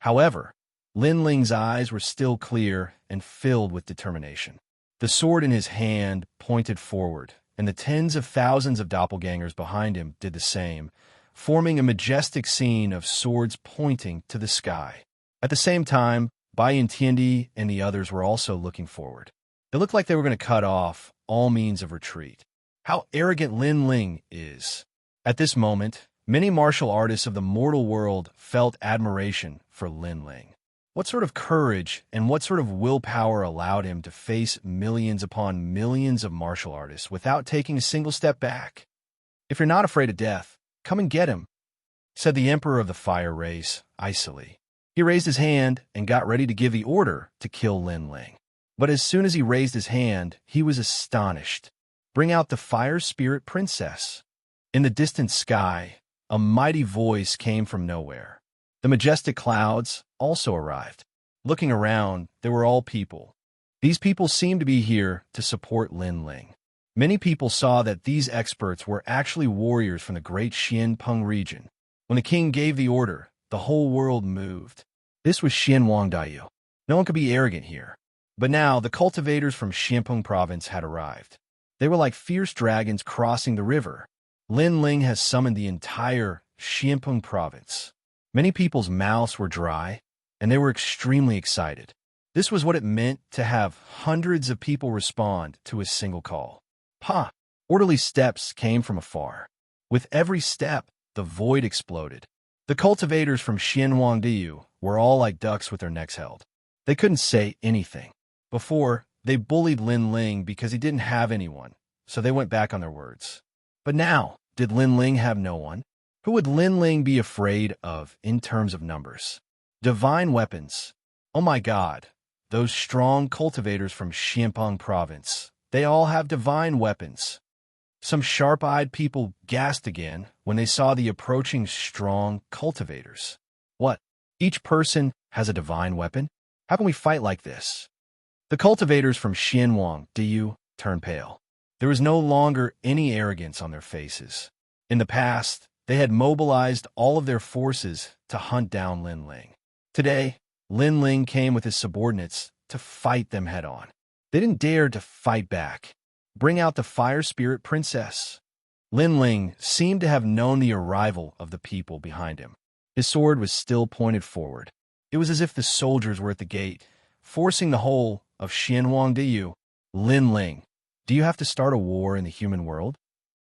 However, Lin Ling's eyes were still clear and filled with determination. The sword in his hand pointed forward, and the tens of thousands of doppelgangers behind him did the same, forming a majestic scene of swords pointing to the sky. At the same time, Bai Yintiendi and the others were also looking forward. It looked like they were going to cut off all means of retreat. How arrogant Lin Ling is. At this moment, many martial artists of the mortal world felt admiration for Lin Ling. What sort of courage and what sort of willpower allowed him to face millions upon millions of martial artists without taking a single step back? If you're not afraid of death, come and get him, said the emperor of the fire race, icily. He raised his hand and got ready to give the order to kill Lin Ling. But as soon as he raised his hand, he was astonished. Bring out the fire spirit princess. In the distant sky, a mighty voice came from nowhere. The majestic clouds also arrived. Looking around, they were all people. These people seemed to be here to support Lin Ling. Many people saw that these experts were actually warriors from the great Xianpeng region. When the king gave the order, the whole world moved. This was Xianwang Dayu. No one could be arrogant here. But now, the cultivators from Xianpeng province had arrived. They were like fierce dragons crossing the river. Lin Ling has summoned the entire Xianpeng province. Many people's mouths were dry, and they were extremely excited. This was what it meant to have hundreds of people respond to a single call. Pa! Orderly steps came from afar. With every step, the void exploded. The cultivators from Xianwang Diyu were all like ducks with their necks held. They couldn't say anything. Before, they bullied Lin Ling because he didn't have anyone, so they went back on their words. But now, did Lin Ling have no one? Who would Lin Ling be afraid of in terms of numbers? Divine weapons. Oh my God, those strong cultivators from Xianxia province. They all have divine weapons. Some sharp-eyed people gasped again when they saw the approaching strong cultivators. What? Each person has a divine weapon? How can we fight like this? The cultivators from Xianxia Du turned pale. There was no longer any arrogance on their faces. In the past, they had mobilized all of their forces to hunt down Lin Ling. Today, Lin Ling came with his subordinates to fight them head-on. They didn't dare to fight back. Bring out the Fire Spirit Princess. Lin Ling seemed to have known the arrival of the people behind him. His sword was still pointed forward. It was as if the soldiers were at the gate, forcing the whole of Xianxia Du. Lin Ling, do you have to start a war in the human world?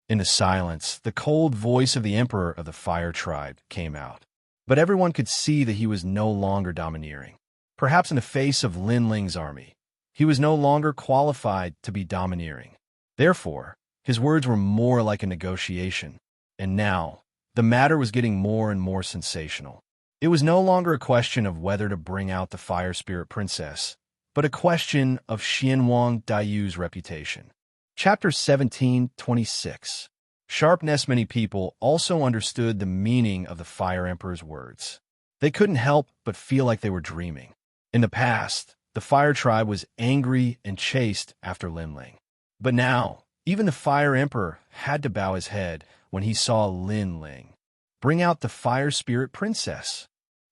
In the silence, the cold voice of the emperor of the Fire Tribe came out. But everyone could see that he was no longer domineering. Perhaps in the face of Lin Ling's army, he was no longer qualified to be domineering. Therefore, his words were more like a negotiation. And now, the matter was getting more and more sensational. It was no longer a question of whether to bring out the Fire Spirit Princess, but a question of Xianxia Du's reputation. Chapter 17:26. Sharpness. Many people also understood the meaning of the Fire Emperor's words. They couldn't help but feel like they were dreaming. In the past, the Fire Tribe was angry and chased after Lin Ling. But now, even the Fire Emperor had to bow his head when he saw Lin Ling bring out the Fire Spirit Princess.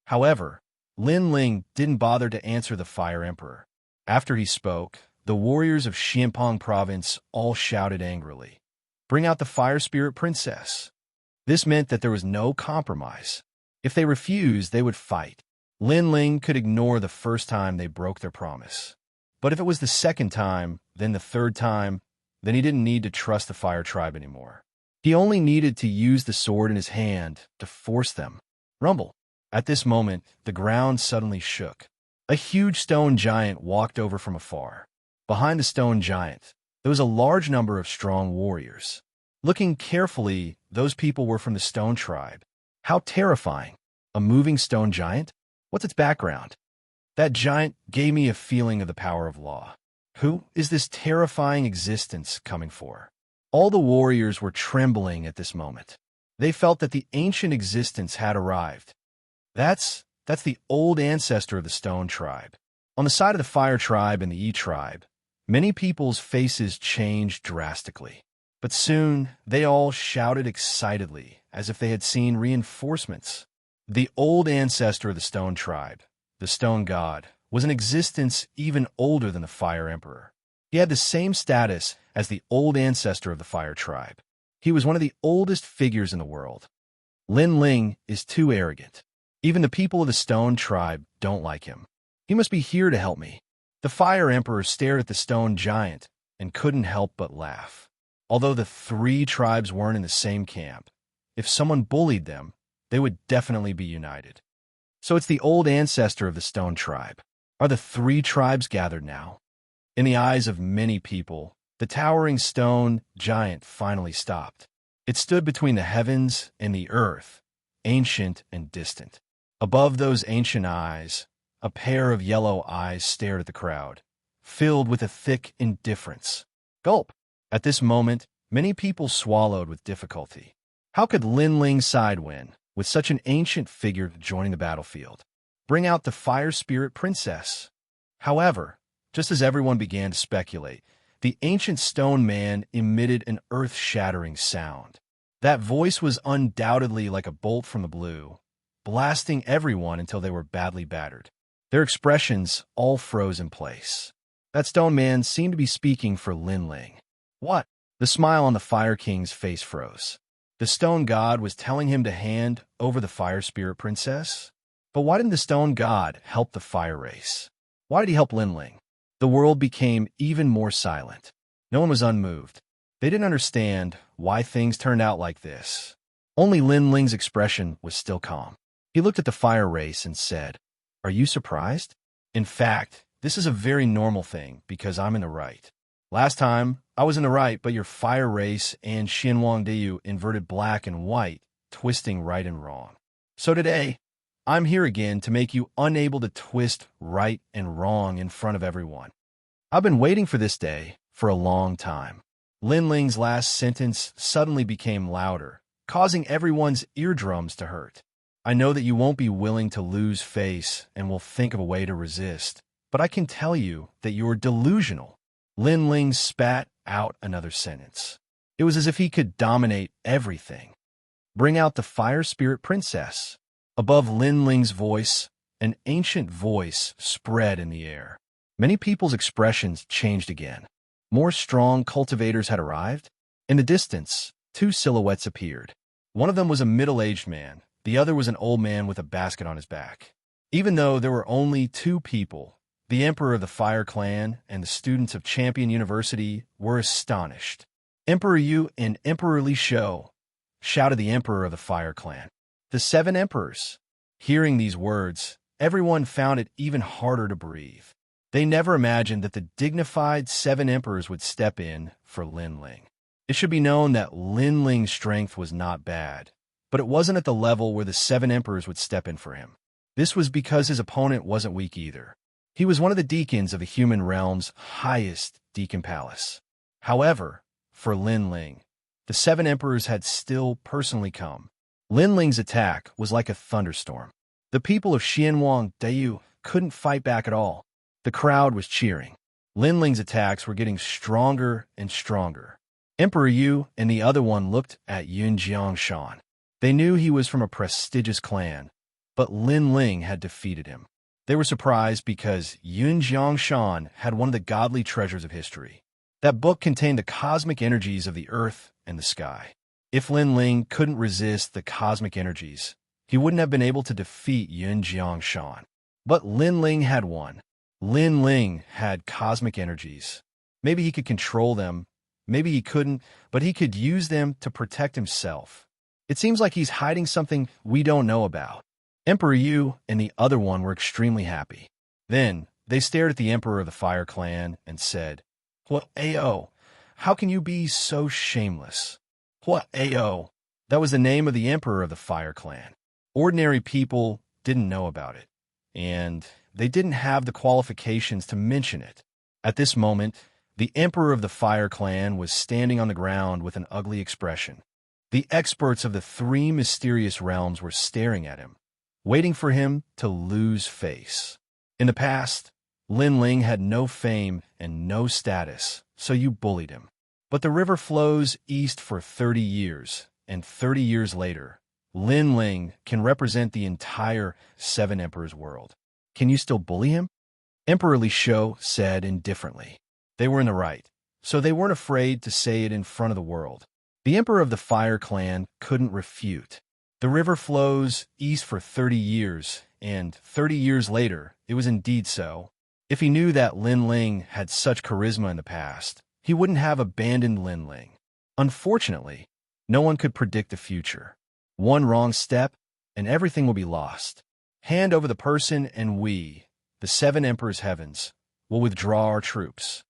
However, Lin Ling didn't bother to answer the Fire Emperor. After he spoke, the warriors of Xianxia province all shouted angrily, "Bring out the Fire Spirit Princess." This meant that there was no compromise. If they refused, they would fight. Lin Ling could ignore the first time they broke their promise. But if it was the second time, then the third time, then he didn't need to trust the Fire Tribe anymore. He only needed to use the sword in his hand to force them. Rumble. At this moment, the ground suddenly shook. A huge stone giant walked over from afar. Behind the stone giant, there was a large number of strong warriors. Looking carefully, those people were from the Stone Tribe. How terrifying. A moving stone giant? What's its background? That giant gave me a feeling of the power of law. Who is this terrifying existence coming for? All the warriors were trembling at this moment. They felt that the ancient existence had arrived. That's the old ancestor of the Stone Tribe. On the side of the Fire Tribe and the E Tribe, many people's faces changed drastically. But soon, they all shouted excitedly, as if they had seen reinforcements. The old ancestor of the Stone Tribe, the Stone God, was in existence even older than the Fire Emperor. He had the same status as the old ancestor of the Fire Tribe. He was one of the oldest figures in the world. Lin Ling is too arrogant. Even the people of the Stone Tribe don't like him. He must be here to help me. The Fire Emperor stared at the stone giant and couldn't help but laugh. Although the three tribes weren't in the same camp, if someone bullied them, they would definitely be united. So it's the old ancestor of the Stone Tribe. Are the three tribes gathered now? In the eyes of many people, the towering stone giant finally stopped. It stood between the heavens and the earth, ancient and distant. Above those ancient eyes, a pair of yellow eyes stared at the crowd, filled with a thick indifference. Gulp! At this moment, many people swallowed with difficulty. How could Lin Ling's side win, with such an ancient figure joining the battlefield? Bring out the Fire Spirit Princess. However, just as everyone began to speculate, the ancient stone man emitted an earth-shattering sound. That voice was undoubtedly like a bolt from the blue, blasting everyone until they were badly battered. Their expressions all froze in place. That stone man seemed to be speaking for Lin Ling. What? The smile on the Fire King's face froze. The stone god was telling him to hand over the Fire Spirit Princess? But why didn't the stone god help the fire race? Why did he help Lin Ling? The world became even more silent. No one was unmoved. They didn't understand why things turned out like this. Only Lin Ling's expression was still calm. He looked at the fire race and said, "Are you surprised? In fact, this is a very normal thing because I'm in the right. Last time, I was in the right, but your fire race and Xianxia Du inverted black and white, twisting right and wrong. So today, I'm here again to make you unable to twist right and wrong in front of everyone. I've been waiting for this day for a long time. Lin Ling's last sentence suddenly became louder, causing everyone's eardrums to hurt. I know that you won't be willing to lose face and will think of a way to resist, but I can tell you that you're delusional. Lin Ling spat out another sentence. It was as if he could dominate everything. Bring out the fire spirit princess. Above Lin Ling's voice, an ancient voice spread in the air. Many people's expressions changed again. More strong cultivators had arrived. In the distance, two silhouettes appeared. One of them was a middle-aged man. The other was an old man with a basket on his back. Even though there were only two people, the Emperor of the Fire Clan and the students of Champion University were astonished. Emperor Yu and Emperor Li Shou, shouted the Emperor of the Fire Clan. The seven emperors. Hearing these words, everyone found it even harder to breathe. They never imagined that the dignified seven emperors would step in for Lin Ling. It should be known that Lin Ling's strength was not bad, but it wasn't at the level where the seven emperors would step in for him. This was because his opponent wasn't weak either. He was one of the deacons of the human realm's highest deacon palace. However, for Lin Ling, the seven emperors had still personally come. Lin Ling's attack was like a thunderstorm. The people of Xianwang Dayu couldn't fight back at all. The crowd was cheering. Lin Ling's attacks were getting stronger and stronger. Emperor Yu and the other one looked at Yun Jiangshan. They knew he was from a prestigious clan, but Lin Ling had defeated him. They were surprised because Yun Jiangshan had one of the godly treasures of history. That book contained the cosmic energies of the earth and the sky. If Lin Ling couldn't resist the cosmic energies, he wouldn't have been able to defeat Yun Jiangshan. But Lin Ling had won. Lin Ling had cosmic energies. Maybe he could control them, maybe he couldn't, but he could use them to protect himself. It seems like he's hiding something we don't know about. Emperor Yu and the other one were extremely happy. Then, they stared at the Emperor of the Fire Clan and said, "What AO? How can you be so shameless?" What AO? That was the name of the Emperor of the Fire Clan. Ordinary people didn't know about it, and they didn't have the qualifications to mention it. At this moment, the Emperor of the Fire Clan was standing on the ground with an ugly expression. The experts of the three mysterious realms were staring at him, waiting for him to lose face. In the past, Lin Ling had no fame and no status, so you bullied him. But the river flows east for 30 years, and 30 years later, Lin Ling can represent the entire Seven Emperors world. Can you still bully him? Emperor Li Shou said indifferently. They were in the right, so they weren't afraid to say it in front of the world. The Emperor of the Fire Clan couldn't refute. The river flows east for 30 years, and 30 years later, it was indeed so. If he knew that Lin Ling had such charisma in the past, he wouldn't have abandoned Lin Ling. Unfortunately, no one could predict the future. One wrong step, and everything will be lost. Hand over the person, and we, the Seven Emperors' heavens, will withdraw our troops.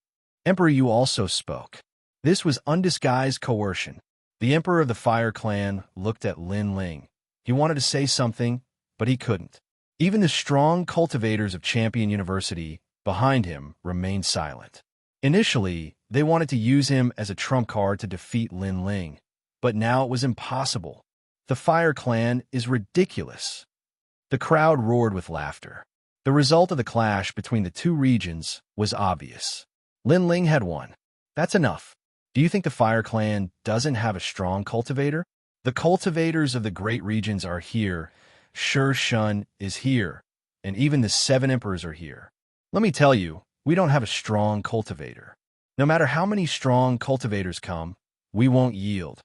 Emperor Yu also spoke. This was undisguised coercion. The Emperor of the Fire Clan looked at Lin Ling. He wanted to say something, but he couldn't. Even the strong cultivators of Champion University behind him remained silent. Initially, they wanted to use him as a trump card to defeat Lin Ling, but now it was impossible. The Fire Clan is ridiculous. The crowd roared with laughter. The result of the clash between the two regions was obvious. Lin Ling had won. That's enough. Do you think the Fire Clan doesn't have a strong cultivator? The cultivators of the great regions are here. Shun is here, and even the Seven Emperors are here. Let me tell you, we don't have a strong cultivator. No matter how many strong cultivators come, we won't yield.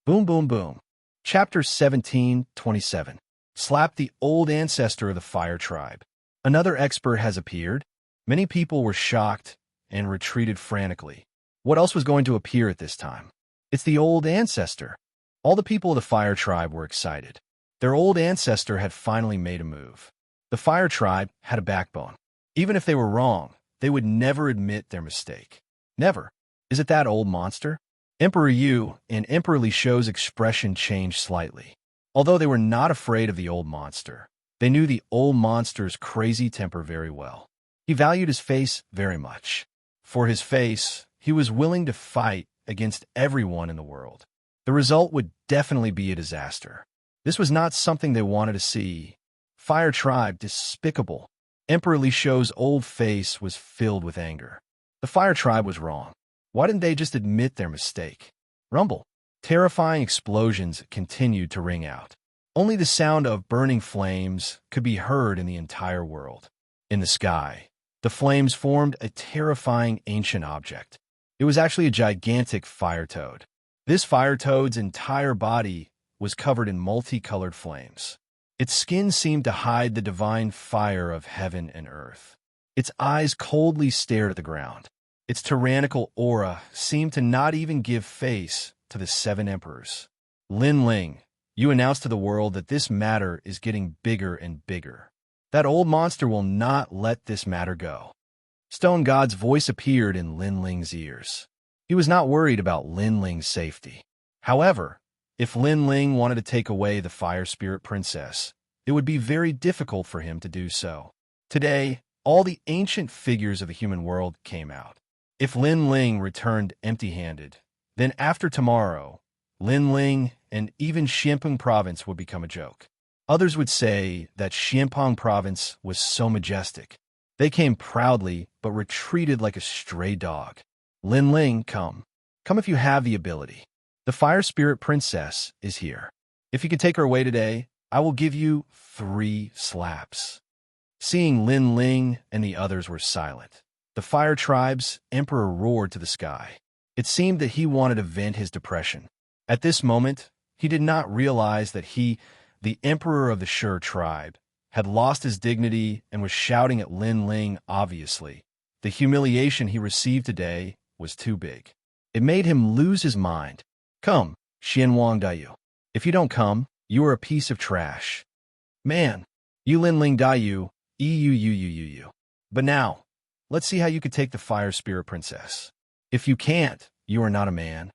Boom, boom, boom. Chapter 17:27. Slap the old ancestor of the fire tribe. Another expert has appeared. Many people were shocked and retreated frantically. What else was going to appear at this time? It's the old ancestor. All the people of the fire tribe were excited. Their old ancestor had finally made a move. The fire tribe had a backbone. Even if they were wrong, they would never admit their mistake. Never. Is it that old monster? Emperor Yu and Emperor Li Shou's expression changed slightly. Although they were not afraid of the old monster, They knew the old monster's crazy temper very well. He valued his face very much. For his face, he was willing to fight against everyone in the world. The result would definitely be a disaster. This was not something they wanted to see. Fire Tribe, despicable. Emperor Li Shou's old face was filled with anger. The Fire Tribe was wrong. Why didn't they just admit their mistake? Rumble. Terrifying explosions continued to ring out. Only the sound of burning flames could be heard in the entire world. In the sky, the flames formed a terrifying ancient object. It was actually a gigantic fire toad. This fire toad's entire body was covered in multicolored flames. Its skin seemed to hide the divine fire of heaven and earth. Its eyes coldly stared at the ground. Its tyrannical aura seemed to not even give face to the 7 emperors. Lin Ling, you announced to the world that this matter is getting bigger and bigger. That old monster will not let this matter go. Stone God's voice appeared in Lin Ling's ears. He was not worried about Lin Ling's safety. However, if Lin Ling wanted to take away the Fire Spirit Princess, it would be very difficult for him to do so. Today, all the ancient figures of the human world came out. If Lin Ling returned empty-handed, then after tomorrow, Lin Ling and even Xianpeng Province would become a joke. Others would say that Xianpeng Province was so majestic. They came proudly, but retreated like a stray dog. Lin Ling, come. Come if you have the ability. The Fire Spirit Princess is here. If you can take her away today, I will give you 3 slaps. Seeing Lin Ling and the others were silent, the Fire Tribe's emperor roared to the sky. It seemed that he wanted to vent his depression. At this moment, he did not realize that he, the emperor of the Sure tribe, had lost his dignity and was shouting at Lin Ling obviously. The humiliation he received today was too big. It made him lose his mind. Come, Xianwang Daiyu. If you don't come, you are a piece of trash. Man, you Lin Ling Daiyu, you. But now, let's see how you could take the Fire Spirit Princess. If you can't, you are not a man.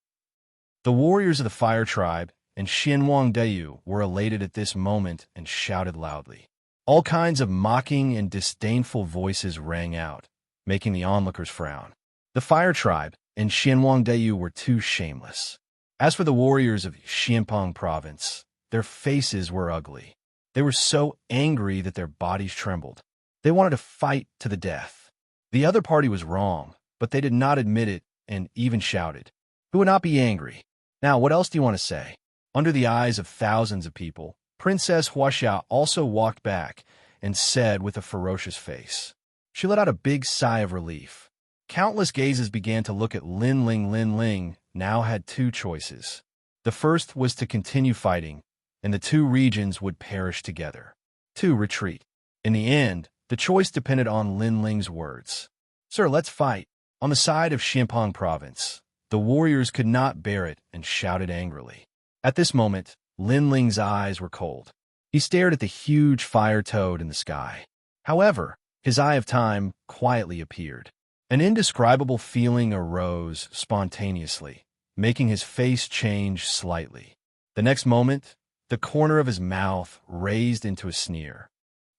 The warriors of the Fire Tribe and Xianwang Daiyu were elated at this moment and shouted loudly. All kinds of mocking and disdainful voices rang out, making the onlookers frown. The Fire Tribe and Xianwang Daiyu were too shameless. As for the warriors of Xianpeng Province, their faces were ugly. They were so angry that their bodies trembled. They wanted to fight to the death. The other party was wrong, but they did not admit it and even shouted. Who would not be angry? Now, what else do you want to say? Under the eyes of thousands of people, Princess Wuxia also walked back and said with a ferocious face. She let out a big sigh of relief. Countless gazes began to look at Lin Ling. Lin Ling now had 2 choices. The first was to continue fighting, and the 2 regions would perish together. 2. Retreat. In the end, the choice depended on Lin Ling's words. Sir, let's fight. On the side of Xianpeng Province, the warriors could not bear it and shouted angrily. At this moment, Lin Ling's eyes were cold. He stared at the huge fire toad in the sky. However, his eye of time quietly appeared. An indescribable feeling arose spontaneously, making his face change slightly. The next moment, the corner of his mouth raised into a sneer.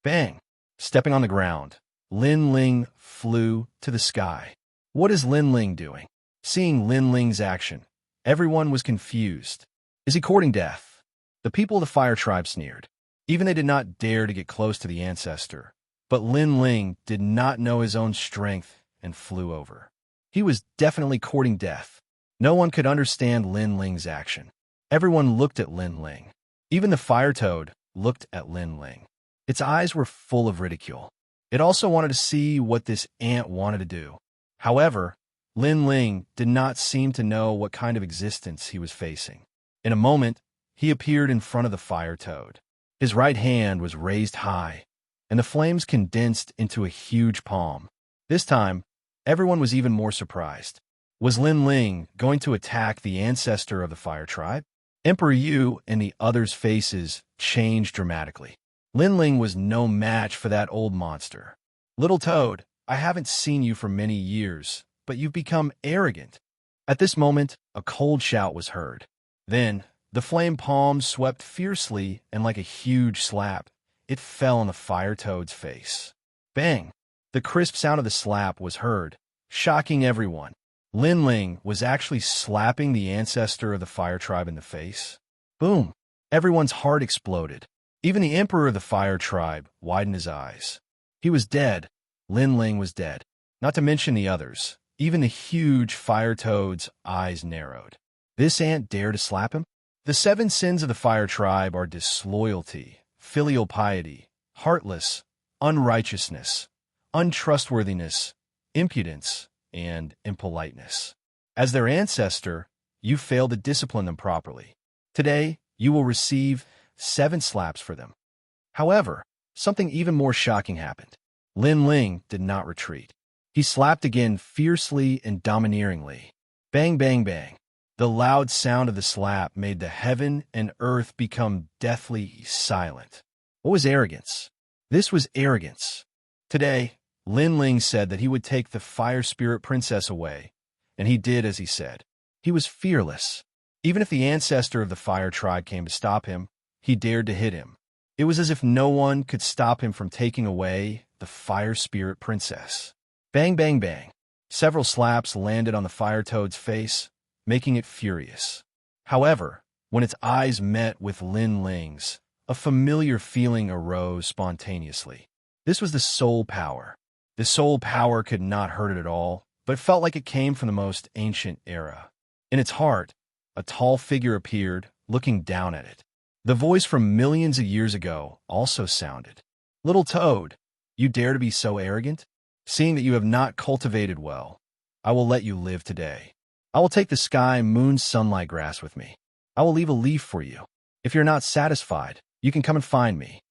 Bang! Stepping on the ground, Lin Ling flew to the sky. What is Lin Ling doing? Seeing Lin Ling's action, everyone was confused. Is he courting death? The people of the Fire Tribe sneered. Even they did not dare to get close to the ancestor. But Lin Ling did not know his own strength and flew over. He was definitely courting death. No one could understand Lin Ling's action. Everyone looked at Lin Ling. Even the fire toad looked at Lin Ling. Its eyes were full of ridicule. It also wanted to see what this ant wanted to do. However, Lin Ling did not seem to know what kind of existence he was facing. In a moment, he appeared in front of the fire toad. His right hand was raised high, and the flames condensed into a huge palm. This time, everyone was even more surprised. Was Lin Ling going to attack the ancestor of the Fire Tribe? Emperor Yu and the others' faces changed dramatically. Lin Ling was no match for that old monster. Little toad, I haven't seen you for many years, but you've become arrogant. At this moment, a cold shout was heard. Then, the flame palm swept fiercely and like a huge slap. it fell on the fire toad's face. Bang! The crisp sound of the slap was heard, shocking everyone. Lin Ling was actually slapping the ancestor of the fire tribe in the face. Boom! Everyone's heart exploded. Even the emperor of the fire tribe widened his eyes. He was dead. Lin Ling was dead. Not to mention the others. Even the huge fire toad's eyes narrowed. This ant dared to slap him? The 7 sins of the fire tribe are disloyalty, filial piety, heartless, unrighteousness, untrustworthiness, impudence, and impoliteness. As their ancestor, you failed to discipline them properly. Today, you will receive 7 slaps for them. However, something even more shocking happened. Lin Ling did not retreat. He slapped again fiercely and domineeringly. Bang, bang, bang. The loud sound of the slap made the heaven and earth become deathly silent. What was arrogance? This was arrogance. Today, Lin Ling said that he would take the fire spirit princess away, and he did as he said. He was fearless. Even if the ancestor of the fire tribe came to stop him, he dared to hit him. It was as if no one could stop him from taking away the fire spirit princess. Bang, bang, bang. Several slaps landed on the fire toad's face, making it furious. However, when its eyes met with Lin Ling's, a familiar feeling arose spontaneously. This was the soul power. The soul power could not hurt it at all, but felt like it came from the most ancient era. In its heart, a tall figure appeared, looking down at it. The voice from millions of years ago also sounded. Little toad, you dare to be so arrogant? Seeing that you have not cultivated well, I will let you live today. I will take the sky, moon, sunlight, grass with me. I will leave a leaf for you. If you're not satisfied, you can come and find me.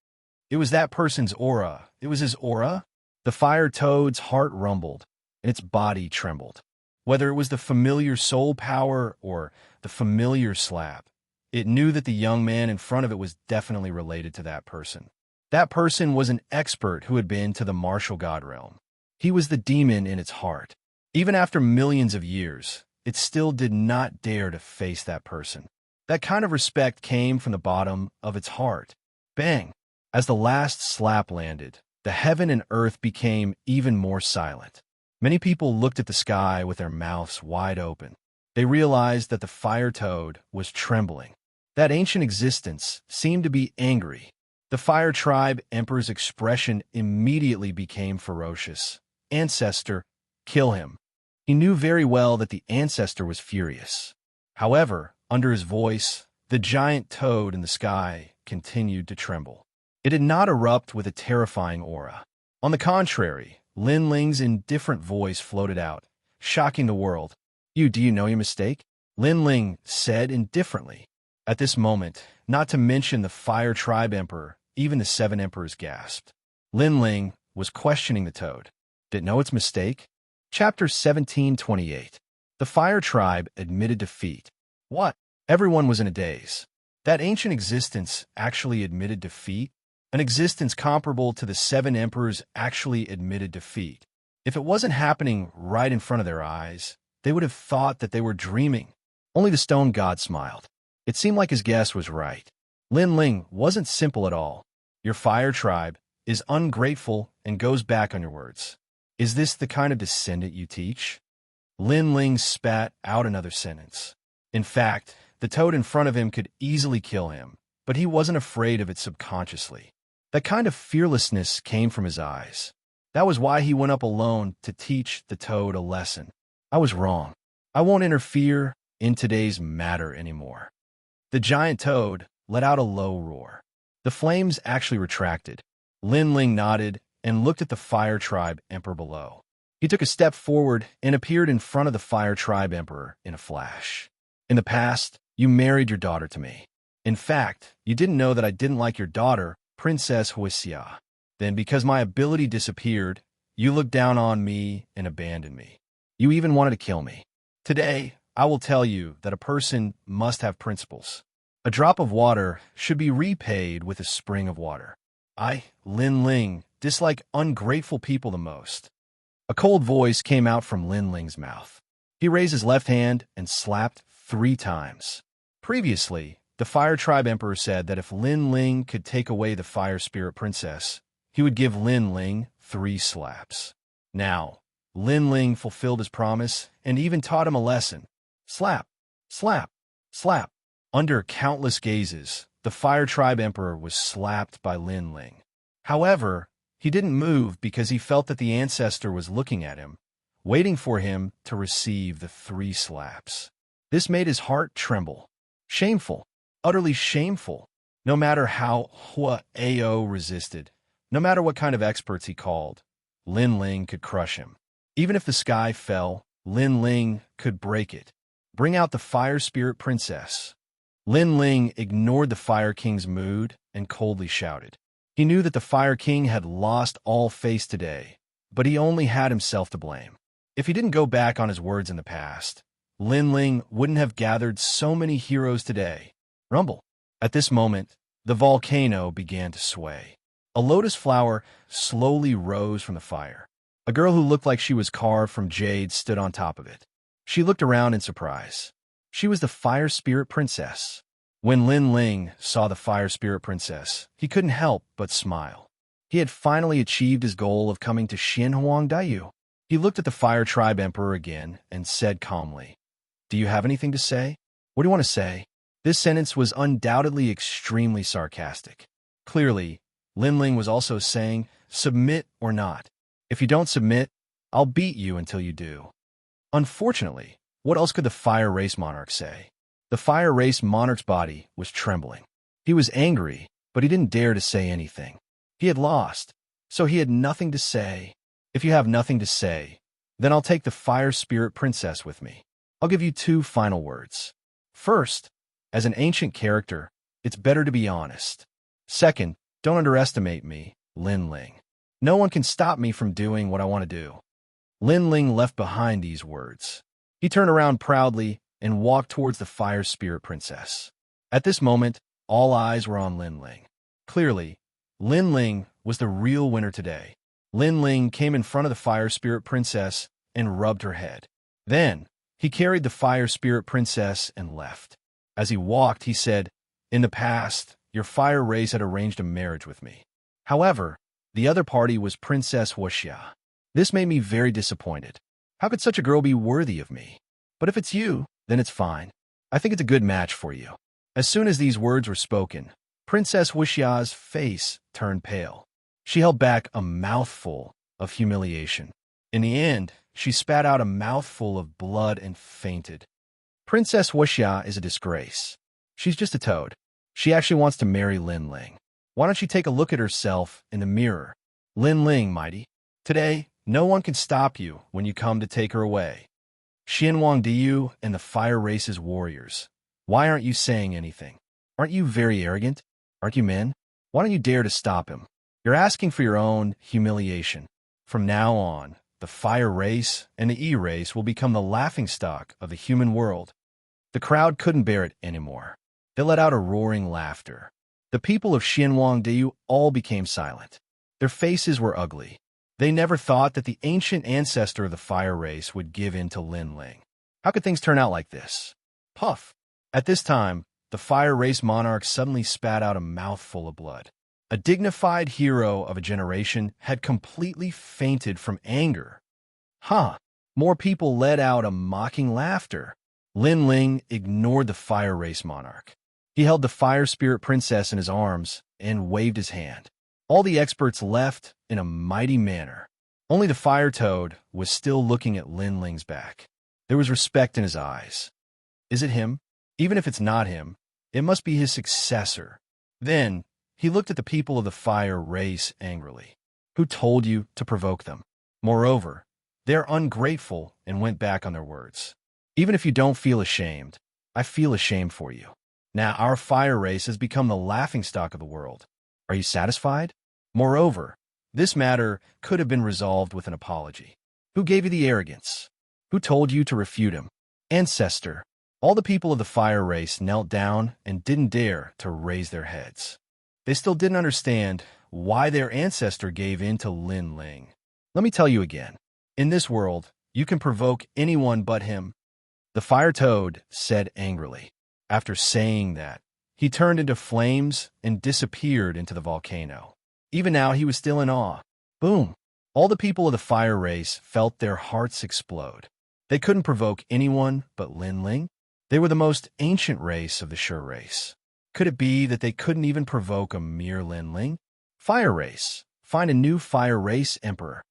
It was that person's aura. It was his aura. The fire toad's heart rumbled, and its body trembled. Whether it was the familiar soul power or the familiar slap, it knew that the young man in front of it was definitely related to that person. That person was an expert who had been to the martial god realm. He was the demon in its heart. Even after millions of years, it still did not dare to face that person. That kind of respect came from the bottom of its heart. Bang! As the last slap landed, the heaven and earth became even more silent. Many people looked at the sky with their mouths wide open. They realized that the fire toad was trembling. That ancient existence seemed to be angry. The fire tribe emperor's expression immediately became ferocious. Ancestor, kill him. He knew very well that the ancestor was furious. However, under his voice, the giant toad in the sky continued to tremble. It did not erupt with a terrifying aura. On the contrary, Lin Ling's indifferent voice floated out, shocking the world. Do you know your mistake? Lin Ling said indifferently. At this moment, not to mention the fire tribe emperor, even the 7 emperors gasped. Lin Ling was questioning the toad. Did it know its mistake? Chapter 1728. The fire tribe admitted defeat. What? Everyone was in a daze. That ancient existence actually admitted defeat? An existence comparable to the 7 emperors actually admitted defeat. If it wasn't happening right in front of their eyes, they would have thought that they were dreaming. Only the stone god smiled. It seemed like his guess was right. Lin Ling wasn't simple at all. Your fire tribe is ungrateful and goes back on your words. Is this the kind of descendant you teach? Lin Ling spat out another sentence. In fact, the toad in front of him could easily kill him, but he wasn't afraid of it subconsciously. That kind of fearlessness came from his eyes. That was why he went up alone to teach the toad a lesson. I was wrong. I won't interfere in today's matter anymore. The giant toad let out a low roar. The flames actually retracted. Lin Ling nodded and looked at the fire tribe emperor below. He took a step forward and appeared in front of the fire tribe emperor in a flash. In the past, you married your daughter to me. In fact, you didn't know that I didn't like your daughter, Princess Wuxia. Then, because my ability disappeared, you looked down on me and abandoned me. You even wanted to kill me. Today, I will tell you that a person must have principles. A drop of water should be repaid with a spring of water. I, Lin Ling, dislike ungrateful people the most. A cold voice came out from Lin Ling's mouth. He raised his left hand and slapped 3 times. Previously, The Fire Tribe Emperor said that if Lin Ling could take away the Fire Spirit Princess, he would give Lin Ling 3 slaps. Now, Lin Ling fulfilled his promise and even taught him a lesson. Slap, slap, slap. Under countless gazes, the Fire Tribe Emperor was slapped by Lin Ling. However, he didn't move because he felt that the ancestor was looking at him, waiting for him to receive the 3 slaps. This made his heart tremble. Shameful, utterly shameful. No matter how Hua Ao resisted, no matter what kind of experts he called, Lin Ling could crush him. Even if the sky fell, Lin Ling could break it. Bring out the Fire Spirit Princess. Lin Ling ignored the Fire King's mood and coldly shouted. He knew that the Fire King had lost all face today, but he only had himself to blame. If he didn't go back on his words in the past, Lin Ling wouldn't have gathered so many heroes today. Rumble. At this moment, the volcano began to sway. A lotus flower slowly rose from the fire. A girl who looked like she was carved from jade stood on top of it. She looked around in surprise. She was the Fire Spirit Princess. When Lin Ling saw the Fire Spirit Princess, he couldn't help but smile. He had finally achieved his goal of coming to Xianhuang Daiyu. He looked at the Fire Tribe Emperor again and said calmly, "Do you have anything to say? What do you want to say?" This sentence was undoubtedly extremely sarcastic. Clearly, Lin Ling was also saying, "Submit or not. If you don't submit, I'll beat you until you do." Unfortunately, what else could the Fire Race Monarch say? The Fire Race Monarch's body was trembling. He was angry, but he didn't dare to say anything. He had lost, so he had nothing to say. If you have nothing to say, then I'll take the Fire Spirit Princess with me. I'll give you 2 final words. First, as an ancient character, it's better to be honest. Second, don't underestimate me, Lin Ling. No one can stop me from doing what I want to do. Lin Ling left behind these words. He turned around proudly and walked towards the Fire Spirit Princess. At this moment, all eyes were on Lin Ling. Clearly, Lin Ling was the real winner today. Lin Ling came in front of the Fire Spirit Princess and rubbed her head. Then, he carried the Fire Spirit Princess and left. As he walked, he said, "In the past, your fire race had arranged a marriage with me. However, the other party was Princess Wuxia. This made me very disappointed. How could such a girl be worthy of me? But if it's you, then it's fine. I think it's a good match for you." As soon as these words were spoken, Princess Wuxia's face turned pale. She held back a mouthful of humiliation. In the end, she spat out a mouthful of blood and fainted. Princess Wuxia is a disgrace. She's just a toad. She actually wants to marry Lin Ling. Why don't you take a look at herself in the mirror? Lin Ling, mighty. Today, no one can stop you when you come to take her away. Xianhuang Diyu and the Fire Race's warriors. Why aren't you saying anything? Aren't you very arrogant? Aren't you men? Why don't you dare to stop him? You're asking for your own humiliation. From now on, the Fire Race and the E-Race will become the laughingstock of the human world. The crowd couldn't bear it anymore. They let out a roaring laughter. The people of Xianhuang Diyu all became silent. Their faces were ugly. They never thought that the ancient ancestor of the Fire Race would give in to Lin Ling. How could things turn out like this? Puff! At this time, the Fire Race Monarch suddenly spat out a mouthful of blood. A dignified hero of a generation had completely fainted from anger. Huh! More people let out a mocking laughter. Lin Ling ignored the Fire Race Monarch. He held the Fire Spirit Princess in his arms and waved his hand. All the experts left in a mighty manner. Only the Fire Toad was still looking at Lin Ling's back. There was respect in his eyes. Is it him? Even if it's not him, it must be his successor. Then, he looked at the people of the Fire Race angrily. Who told you to provoke them? Moreover, they're ungrateful and went back on their words. Even if you don't feel ashamed, I feel ashamed for you. Now our Fire Race has become the laughingstock of the world. Are you satisfied? Moreover, this matter could have been resolved with an apology. Who gave you the arrogance? Who told you to refute him? Ancestor. All the people of the Fire Race knelt down and didn't dare to raise their heads. They still didn't understand why their ancestor gave in to Lin Ling. Let me tell you again. In this world, you can provoke anyone but him. The Fire Toad said angrily. After saying that, He turned into flames and disappeared into the volcano. Even now, he was still in awe. Boom! All the people of the fire race felt their hearts explode. They couldn't provoke anyone but Lin Ling. They were the most ancient race of the Sure race. Could it be that they couldn't even provoke a mere Lin Ling? Fire race. Find a new fire race emperor.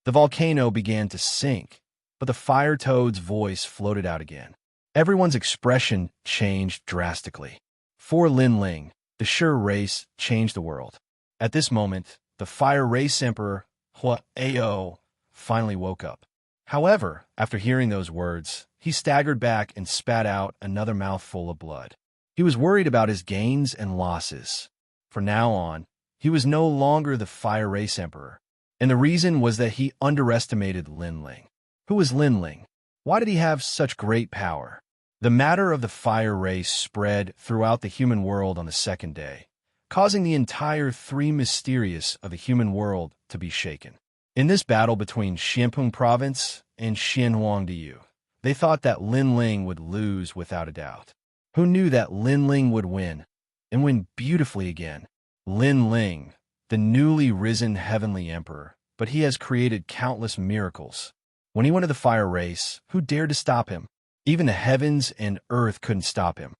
The volcano began to sink, but the fire toad's voice floated out again. Everyone's expression changed drastically. For Lin Ling, the Sure race changed the world. At this moment, the fire race emperor, Ao, finally woke up. However, after hearing those words, he staggered back and spat out another mouthful of blood. He was worried about his gains and losses. From now on, he was no longer the fire race emperor, and the reason was that he underestimated Lin Ling. Who was Lin Ling? Why did he have such great power? The matter of the fire race spread throughout the human world on the second day, causing the entire three mysterious of the human world to be shaken. In this battle between Xianpeng Province and Xianhuangdiyu, they thought that Lin Ling would lose without a doubt. Who knew that Lin Ling would win, and win beautifully again? Lin Ling, the newly risen heavenly emperor, but he has created countless miracles. When he went to the fire race, who dared to stop him? Even the heavens and earth couldn't stop him.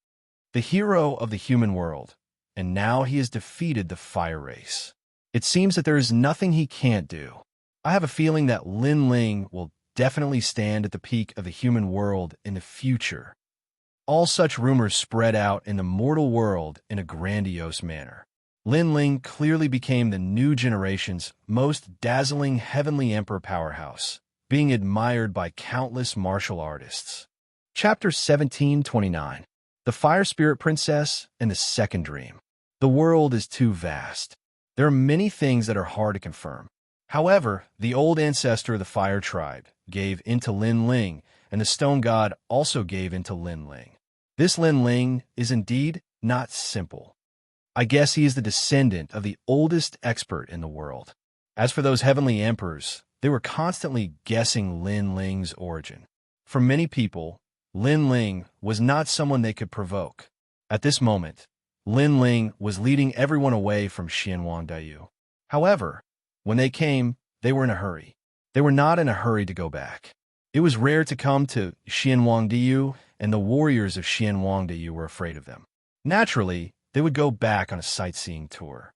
The hero of the human world, and now he has defeated the fire race. It seems that there is nothing he can't do. I have a feeling that Lin Ling will definitely stand at the peak of the human world in the future. All such rumors spread out in the mortal world in a grandiose manner. Lin Ling clearly became the new generation's most dazzling heavenly emperor powerhouse, being admired by countless martial artists. Chapter 1729. The Fire Spirit Princess and the Second Dream. The world is too vast. There are many things that are hard to confirm. However, the old ancestor of the Fire Tribe gave into Lin Ling, and the Stone God also gave into Lin Ling. This Lin Ling is indeed not simple. I guess he is the descendant of the oldest expert in the world. As for those heavenly emperors, they were constantly guessing Lin Ling's origin. For many people, Lin Ling was not someone they could provoke. At this moment, Lin Ling was leading everyone away from Xianhuangdiyu. However, when they came, they were in a hurry. They were not in a hurry to go back. It was rare to come to Xianhuangdiyu, and the warriors of Xianhuangdiyu were afraid of them. Naturally, they would go back on a sightseeing tour.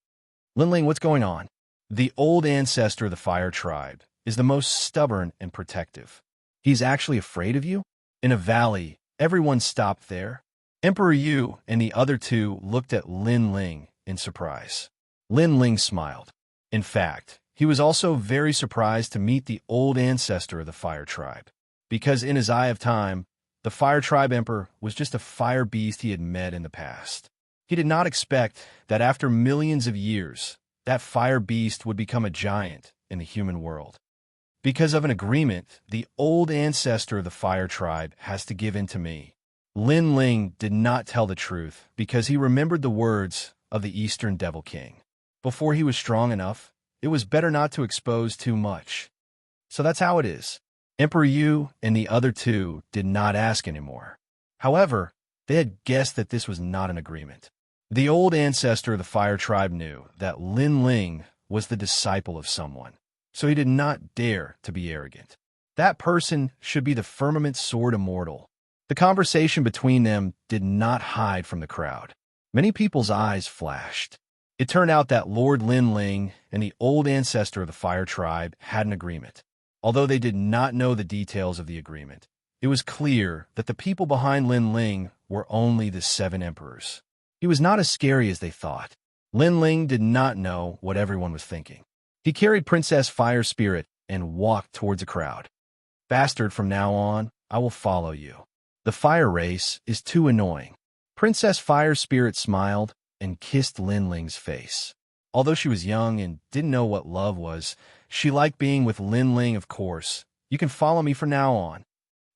Lin Ling, what's going on? The old ancestor of the Fire Tribe is the most stubborn and protective. He's actually afraid of you? In a valley, everyone stopped there. Emperor Yu and the other two looked at Lin Ling in surprise. Lin Ling smiled. In fact, he was also very surprised to meet the old ancestor of the Fire Tribe, because in his eye of time, the Fire Tribe Emperor was just a fire beast he had met in the past. He did not expect that after millions of years, that fire beast would become a giant in the human world. Because of an agreement, the old ancestor of the Fire Tribe has to give in to me. Lin Ling did not tell the truth because he remembered the words of the Eastern Devil King. Before he was strong enough, it was better not to expose too much. So that's how it is. Emperor Yu and the other two did not ask anymore. However, they had guessed that this was not an agreement. The old ancestor of the Fire Tribe knew that Lin Ling was the disciple of someone, so he did not dare to be arrogant. That person should be the Firmament Sword Immortal. The conversation between them did not hide from the crowd. Many people's eyes flashed. It turned out that Lord Lin Ling and the old ancestor of the Fire Tribe had an agreement. Although they did not know the details of the agreement, it was clear that the people behind Lin Ling were only the 7 emperors. He was not as scary as they thought. Lin Ling did not know what everyone was thinking. He carried Princess Fire Spirit and walked towards the crowd. Bastard, from now on, I will follow you. The fire race is too annoying. Princess Fire Spirit smiled and kissed Lin Ling's face. Although she was young and didn't know what love was, she liked being with Lin Ling, of course. You can follow me from now on.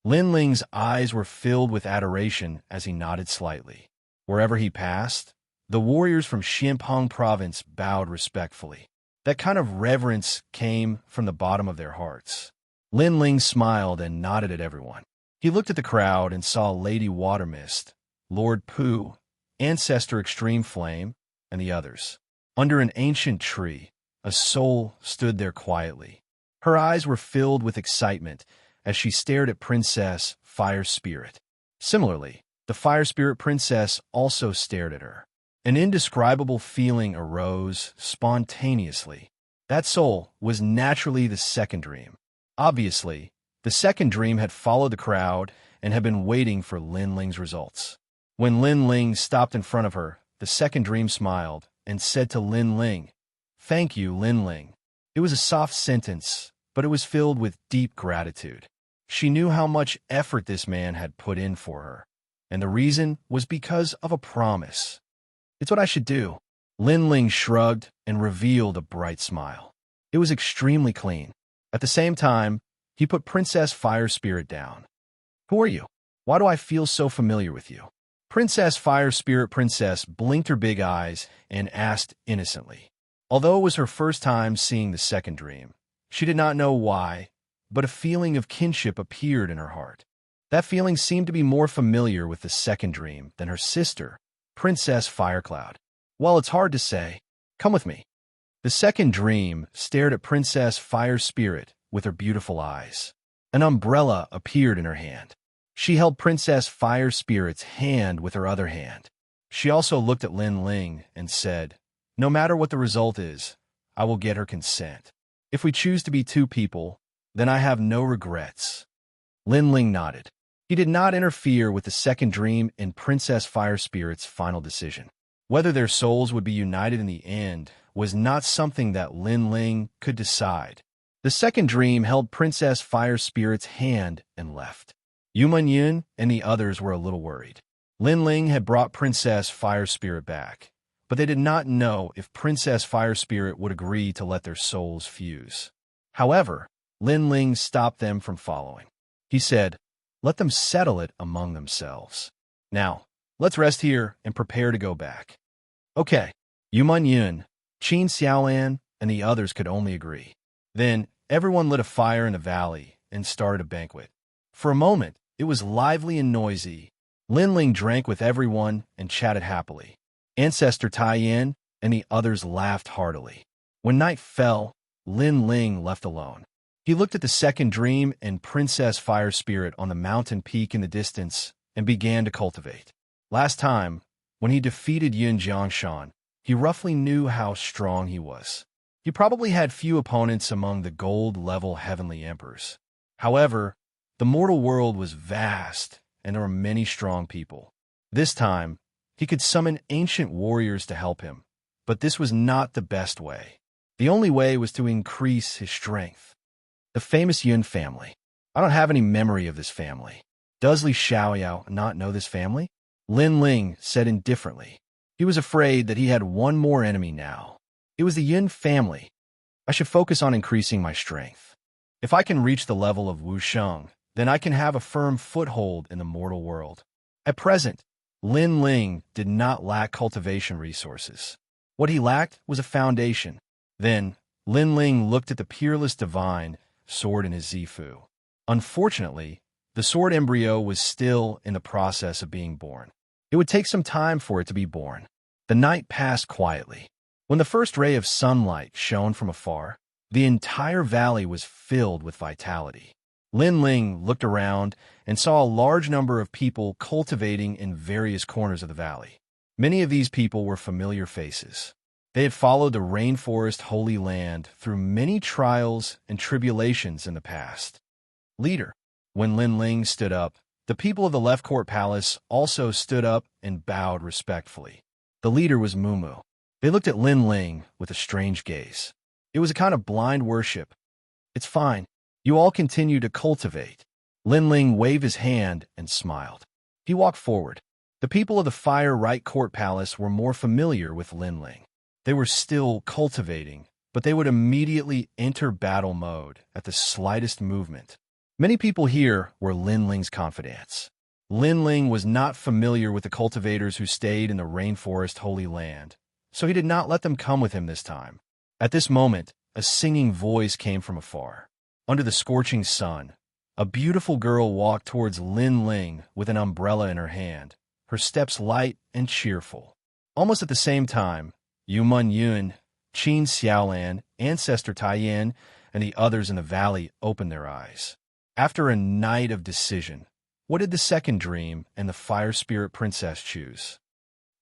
Lin Ling's eyes were filled with adoration as he nodded slightly. Wherever he passed, the warriors from Xianpeng Province bowed respectfully. That kind of reverence came from the bottom of their hearts. Lin Ling smiled and nodded at everyone. He looked at the crowd and saw Lady Watermist, Lord Pu, Ancestor Extreme Flame, and the others. Under an ancient tree, a soul stood there quietly. Her eyes were filled with excitement as she stared at Princess Fire Spirit. Similarly, the Fire Spirit Princess also stared at her. An indescribable feeling arose spontaneously. That soul was naturally the second dream. Obviously, the second dream had followed the crowd and had been waiting for Lin Ling's results. When Lin Ling stopped in front of her, the second dream smiled and said to Lin Ling, "Thank you, Lin Ling." It was a soft sentence, but it was filled with deep gratitude. She knew how much effort this man had put in for her, and the reason was because of a promise. "It's what I should do." Lin Ling shrugged and revealed a bright smile. It was extremely clean. At the same time, he put Princess Fire Spirit down. "Who are you? Why do I feel so familiar with you?" Princess Fire Spirit Princess blinked her big eyes and asked innocently. Although it was her first time seeing the second dream, she did not know why, but a feeling of kinship appeared in her heart. That feeling seemed to be more familiar with the second dream than her sister, Princess Firecloud. "Well, it's hard to say. Come with me." The second dream stared at Princess Fire Spirit with her beautiful eyes. An umbrella appeared in her hand. She held Princess Fire Spirit's hand with her other hand. She also looked at Lin Ling and said, "No matter what the result is, I will get her consent. If we choose to be two people, then I have no regrets." Lin Ling nodded. He did not interfere with the second dream in Princess Fire Spirit's final decision. Whether their souls would be united in the end was not something that Lin Ling could decide. The second dream held Princess Fire Spirit's hand and left. Yu Yun and the others were a little worried. Lin Ling had brought Princess Fire Spirit back, but they did not know if Princess Fire Spirit would agree to let their souls fuse. However, Lin Ling stopped them from following. He said, "Let them settle it among themselves. Now, let's rest here and prepare to go back." "Okay." Yu Yun, Qin Xiaolan, and the others could only agree. Then, everyone lit a fire in the valley and started a banquet. For a moment, it was lively and noisy. Lin Ling drank with everyone and chatted happily. Ancestor Taiyan and the others laughed heartily. When night fell, Lin Ling left alone. He looked at the second dream and Princess Fire Spirit on the mountain peak in the distance and began to cultivate. Last time, when he defeated Yun Jiangshan, he roughly knew how strong he was. He probably had few opponents among the gold-level heavenly emperors. However, the mortal world was vast, and there were many strong people. This time, he could summon ancient warriors to help him, but this was not the best way. The only way was to increase his strength. The famous Yun family. I don't have any memory of this family. Does Li Xiaoyao not know this family? Lin Ling said indifferently. He was afraid that he had one more enemy now. It was the Yun family. I should focus on increasing my strength. If I can reach the level of Wuxia, then I can have a firm foothold in the mortal world. At present, Lin Ling did not lack cultivation resources. What he lacked was a foundation. Then, Lin Ling looked at the peerless divine sword in his Zifu. Unfortunately, the sword embryo was still in the process of being born. It would take some time for it to be born. The night passed quietly. When the first ray of sunlight shone from afar, the entire valley was filled with vitality. Lin Ling looked around and saw a large number of people cultivating in various corners of the valley. Many of these people were familiar faces. They had followed the rainforest holy land through many trials and tribulations in the past. Leader. When Lin Ling stood up, the people of the left court palace also stood up and bowed respectfully. The leader was Mumu. They looked at Lin Ling with a strange gaze. It was a kind of blind worship. "It's fine. You all continue to cultivate." Lin Ling waved his hand and smiled. He walked forward. The people of the Fire Right Court Palace were more familiar with Lin Ling. They were still cultivating, but they would immediately enter battle mode at the slightest movement. Many people here were Lin Ling's confidants. Lin Ling was not familiar with the cultivators who stayed in the rainforest holy land, so he did not let them come with him this time. At this moment, a singing voice came from afar. Under the scorching sun, a beautiful girl walked towards Lin Ling with an umbrella in her hand, her steps light and cheerful. Almost at the same time, Yu Mun Yun, Qin Xiaolan, Ancestor Taiyan, and the others in the valley opened their eyes. After a night of decision, what did the second dream and the Fire Spirit Princess choose?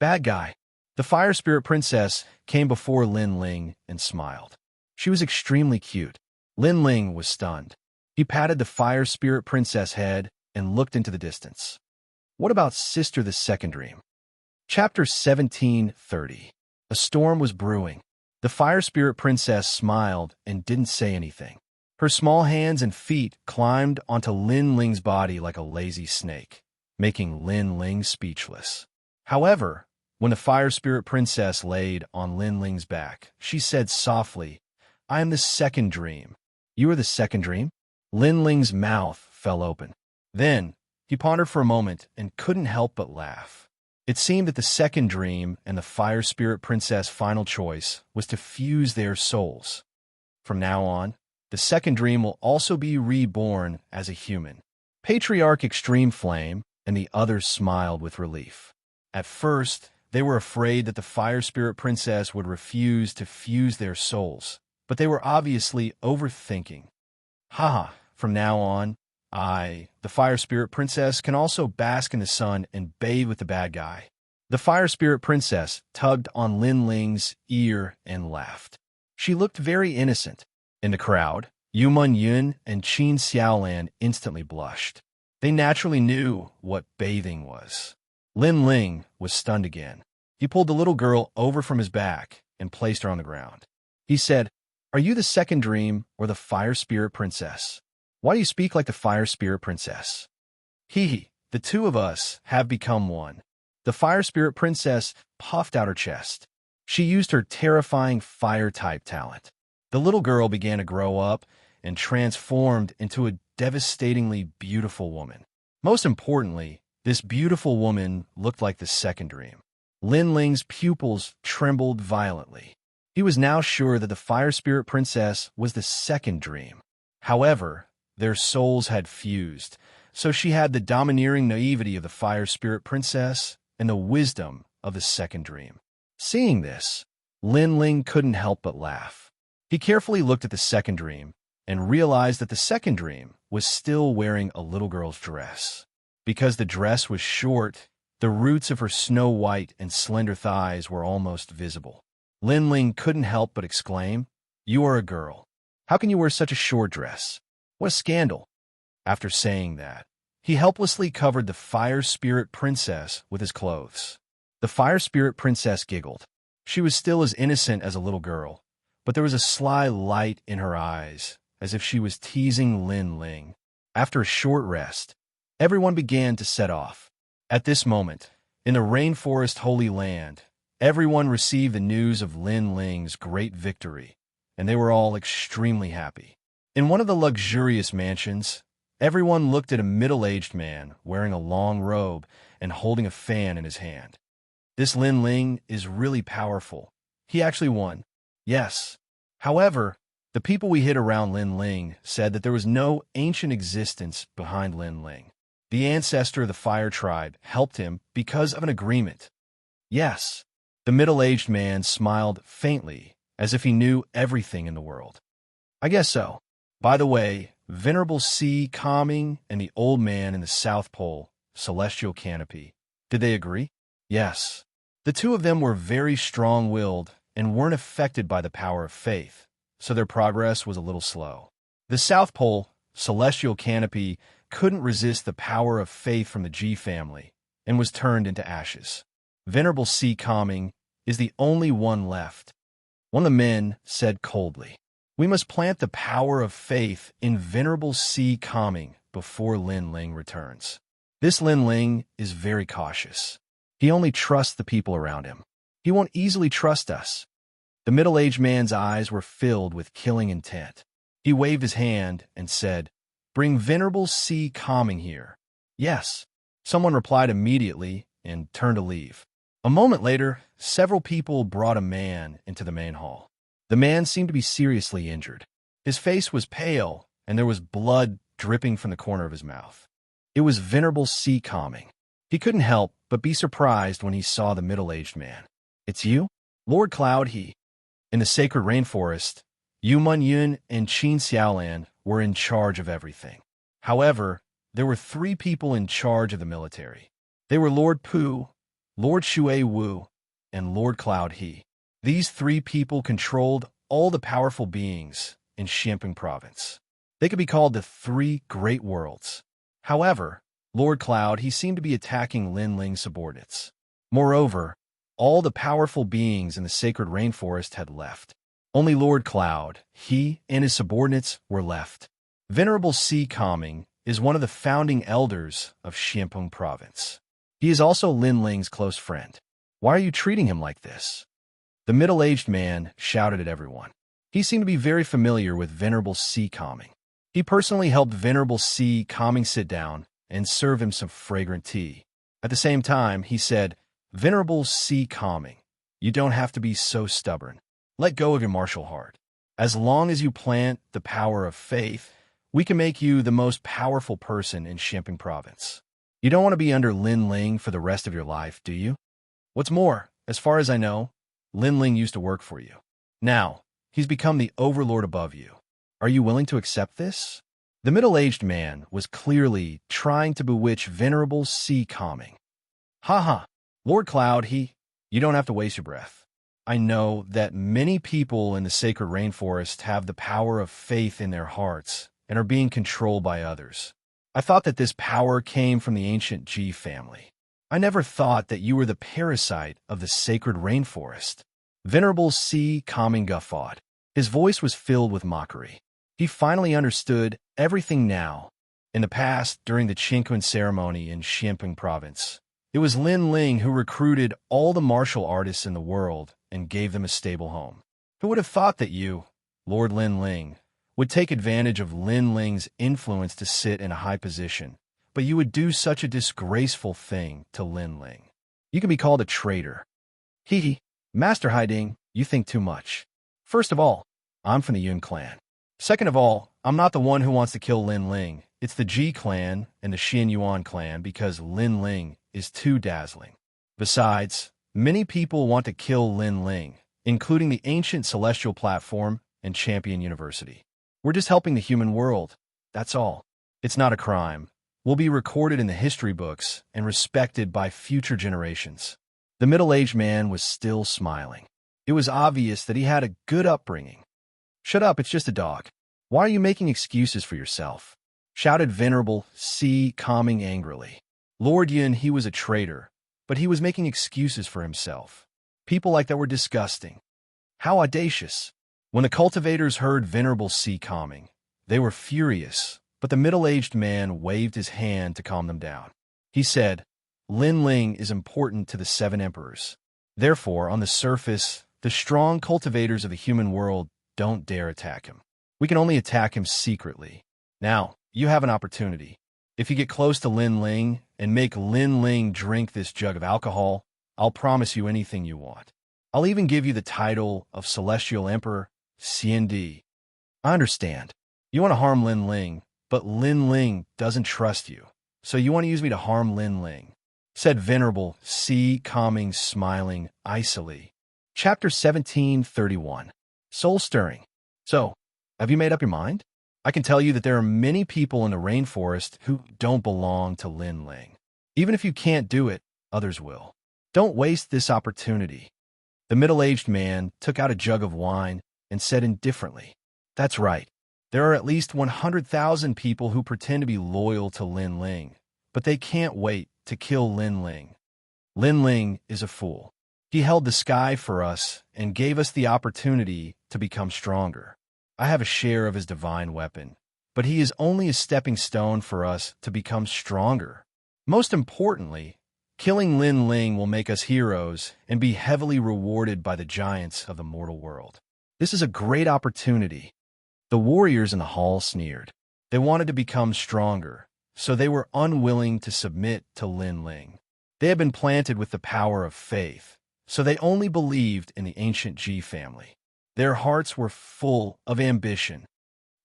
Bad guy. The Fire Spirit Princess came before Lin Ling and smiled. She was extremely cute. Lin Ling was stunned. He patted the Fire Spirit Princess' head and looked into the distance. What about Sister the Second Dream? Chapter 1730. A storm was brewing. The Fire Spirit Princess smiled and didn't say anything. Her small hands and feet climbed onto Lin Ling's body like a lazy snake, making Lin Ling speechless. However, when the Fire Spirit Princess laid on Lin Ling's back, she said softly, "I am the second dream." "You are the second dream?" Lin Ling's mouth fell open. Then, he pondered for a moment and couldn't help but laugh. It seemed that the second dream and the Fire Spirit Princess' final choice was to fuse their souls. From now on, the second dream will also be reborn as a human. Patriarch Extreme Flame and the others smiled with relief. At first, they were afraid that the Fire Spirit Princess would refuse to fuse their souls, but they were obviously overthinking. Haha, from now on, the Fire Spirit Princess, can also bask in the sun and bathe with the bad guy. The Fire Spirit Princess tugged on Lin Ling's ear and laughed. She looked very innocent. In the crowd, Yu Mun Yun and Qin Xiaolan instantly blushed. They naturally knew what bathing was. Lin Ling was stunned again. He pulled the little girl over from his back and placed her on the ground. He said, "Are you the second dream or the Fire Spirit Princess? Why do you speak like the Fire Spirit Princess?" "Hee, the two of us have become one." The Fire Spirit Princess puffed out her chest. She used her terrifying fire-type talent. The little girl began to grow up and transformed into a devastatingly beautiful woman. Most importantly, this beautiful woman looked like the second dream. Lin Ling's pupils trembled violently. He was now sure that the Fire Spirit Princess was the second dream. However, their souls had fused, so she had the domineering naivety of the Fire Spirit Princess and the wisdom of the second dream. Seeing this, Lin Ling couldn't help but laugh. He carefully looked at the second dream and realized that the second dream was still wearing a little girl's dress. Because the dress was short, the roots of her snow-white and slender thighs were almost visible. Lin Ling couldn't help but exclaim, "You are a girl. How can you wear such a short dress? What a scandal." After saying that, he helplessly covered the Fire Spirit Princess with his clothes. The Fire Spirit Princess giggled. She was still as innocent as a little girl, but there was a sly light in her eyes, as if she was teasing Lin Ling. After a short rest, everyone began to set off. At this moment, in the Rainforest Holy Land, everyone received the news of Lin Ling's great victory, and they were all extremely happy. In one of the luxurious mansions, everyone looked at a middle-aged man wearing a long robe and holding a fan in his hand. "This Lin Ling is really powerful. He actually won." "Yes." However, the people we hid around Lin Ling said that there was no ancient existence behind Lin Ling. The ancestor of the Fire Tribe helped him because of an agreement. "Yes." The middle-aged man smiled faintly, as if he knew everything in the world. "I guess so. By the way, Venerable Sea Calming and the old man in the South Pole, Celestial Canopy, did they agree?" "Yes." The two of them were very strong-willed and weren't affected by the power of faith, so their progress was a little slow. The South Pole, Celestial Canopy, couldn't resist the power of faith from the G family and was turned into ashes. Venerable Sea Calming is the only one left. One of the men said coldly, "We must plant the power of faith in Venerable Sea Calming before Lin Ling returns. This Lin Ling is very cautious. He only trusts the people around him. He won't easily trust us." The middle-aged man's eyes were filled with killing intent. He waved his hand and said, "Bring Venerable Sea Calming here." "Yes." Someone replied immediately and turned to leave. A moment later, several people brought a man into the main hall. The man seemed to be seriously injured. His face was pale, and there was blood dripping from the corner of his mouth. It was Venerable Sea Calming. He couldn't help but be surprised when he saw the middle-aged man. "It's you? Lord Cloud," he. In the sacred rainforest, Yu Yun and Xianxia were in charge of everything. However, there were three people in charge of the military. They were Lord Pu, Lord Shui Wu, and Lord Cloud He. These three people controlled all the powerful beings in Xianping province. They could be called the three great worlds. However, Lord Cloud He seemed to be attacking Lin Ling's subordinates. Moreover, all the powerful beings in the sacred rainforest had left. Only Lord Cloud, he and his subordinates were left. Venerable Si Calming is one of the founding elders of Xianping province. He is also Lin Ling's close friend. "Why are you treating him like this?" The middle-aged man shouted at everyone. He seemed to be very familiar with Venerable Si Calming. He personally helped Venerable Si Calming sit down and serve him some fragrant tea. At the same time, he said, "Venerable Si Calming, you don't have to be so stubborn. Let go of your martial heart. As long as you plant the power of faith, we can make you the most powerful person in Xianping province. You don't want to be under Lin Ling for the rest of your life, do you? What's more, as far as I know, Lin Ling used to work for you. Now, he's become the overlord above you. Are you willing to accept this?" The middle-aged man was clearly trying to bewitch Venerable Si Calming. "Ha ha, Lord Cloud, you don't have to waste your breath. I know that many people in the sacred rainforest have the power of faith in their hearts and are being controlled by others. I thought that this power came from the ancient Ji family. I never thought that you were the parasite of the sacred rainforest." Venerable Si Calming guffawed. His voice was filled with mockery. He finally understood everything now. In the past, during the Qingquan ceremony in Xianping province, it was Lin Ling who recruited all the martial artists in the world and gave them a stable home. Who would have thought that you, Lord Lin Ling, would take advantage of Lin Ling's influence to sit in a high position, but you would do such a disgraceful thing to Lin Ling. You can be called a traitor. Master Haiding, you think too much. First of all, I'm from the Yun clan. Second of all, I'm not the one who wants to kill Lin Ling. It's the Ji clan and the Xian Yuan clan because Lin Ling is too dazzling. Besides, many people want to kill Lin Ling, including the ancient celestial platform and Champion University. We're just helping the human world. That's all. It's not a crime. We'll be recorded in the history books and respected by future generations. The middle-aged man was still smiling. It was obvious that he had a good upbringing. "Shut up, it's just a dog. Why are you making excuses for yourself?" shouted Venerable Si Calming angrily. Lord Yun, he was a traitor, but he was making excuses for himself. People like that were disgusting. How audacious. When the cultivators heard Venerable Si Calming, they were furious, but the middle-aged man waved his hand to calm them down. He said, "Lin Ling is important to the seven emperors. Therefore, on the surface, the strong cultivators of the human world don't dare attack him. We can only attack him secretly. Now, you have an opportunity. If you get close to Lin Ling and make Lin Ling drink this jug of alcohol, I'll promise you anything you want. I'll even give you the title of Celestial Emperor, CND. I understand. You want to harm Lin Ling, but Lin Ling doesn't trust you. So you want to use me to harm Lin Ling," said Venerable Si Calming, smiling icily. Chapter 1731. Soul Stirring. "So, have you made up your mind? I can tell you that there are many people in the rainforest who don't belong to Lin Ling. Even if you can't do it, others will. Don't waste this opportunity." The middle-aged man took out a jug of wine and said indifferently, "That's right. There are at least 100,000 people who pretend to be loyal to Lin Ling, but they can't wait to kill Lin Ling. Lin Ling is a fool. He held the sky for us and gave us the opportunity to become stronger. I have a share of his divine weapon, but he is only a stepping stone for us to become stronger. Most importantly, killing Lin Ling will make us heroes and be heavily rewarded by the giants of the mortal world. This is a great opportunity." The warriors in the hall sneered. They wanted to become stronger, so they were unwilling to submit to Lin Ling. They had been planted with the power of faith, so they only believed in the ancient Ji family. Their hearts were full of ambition.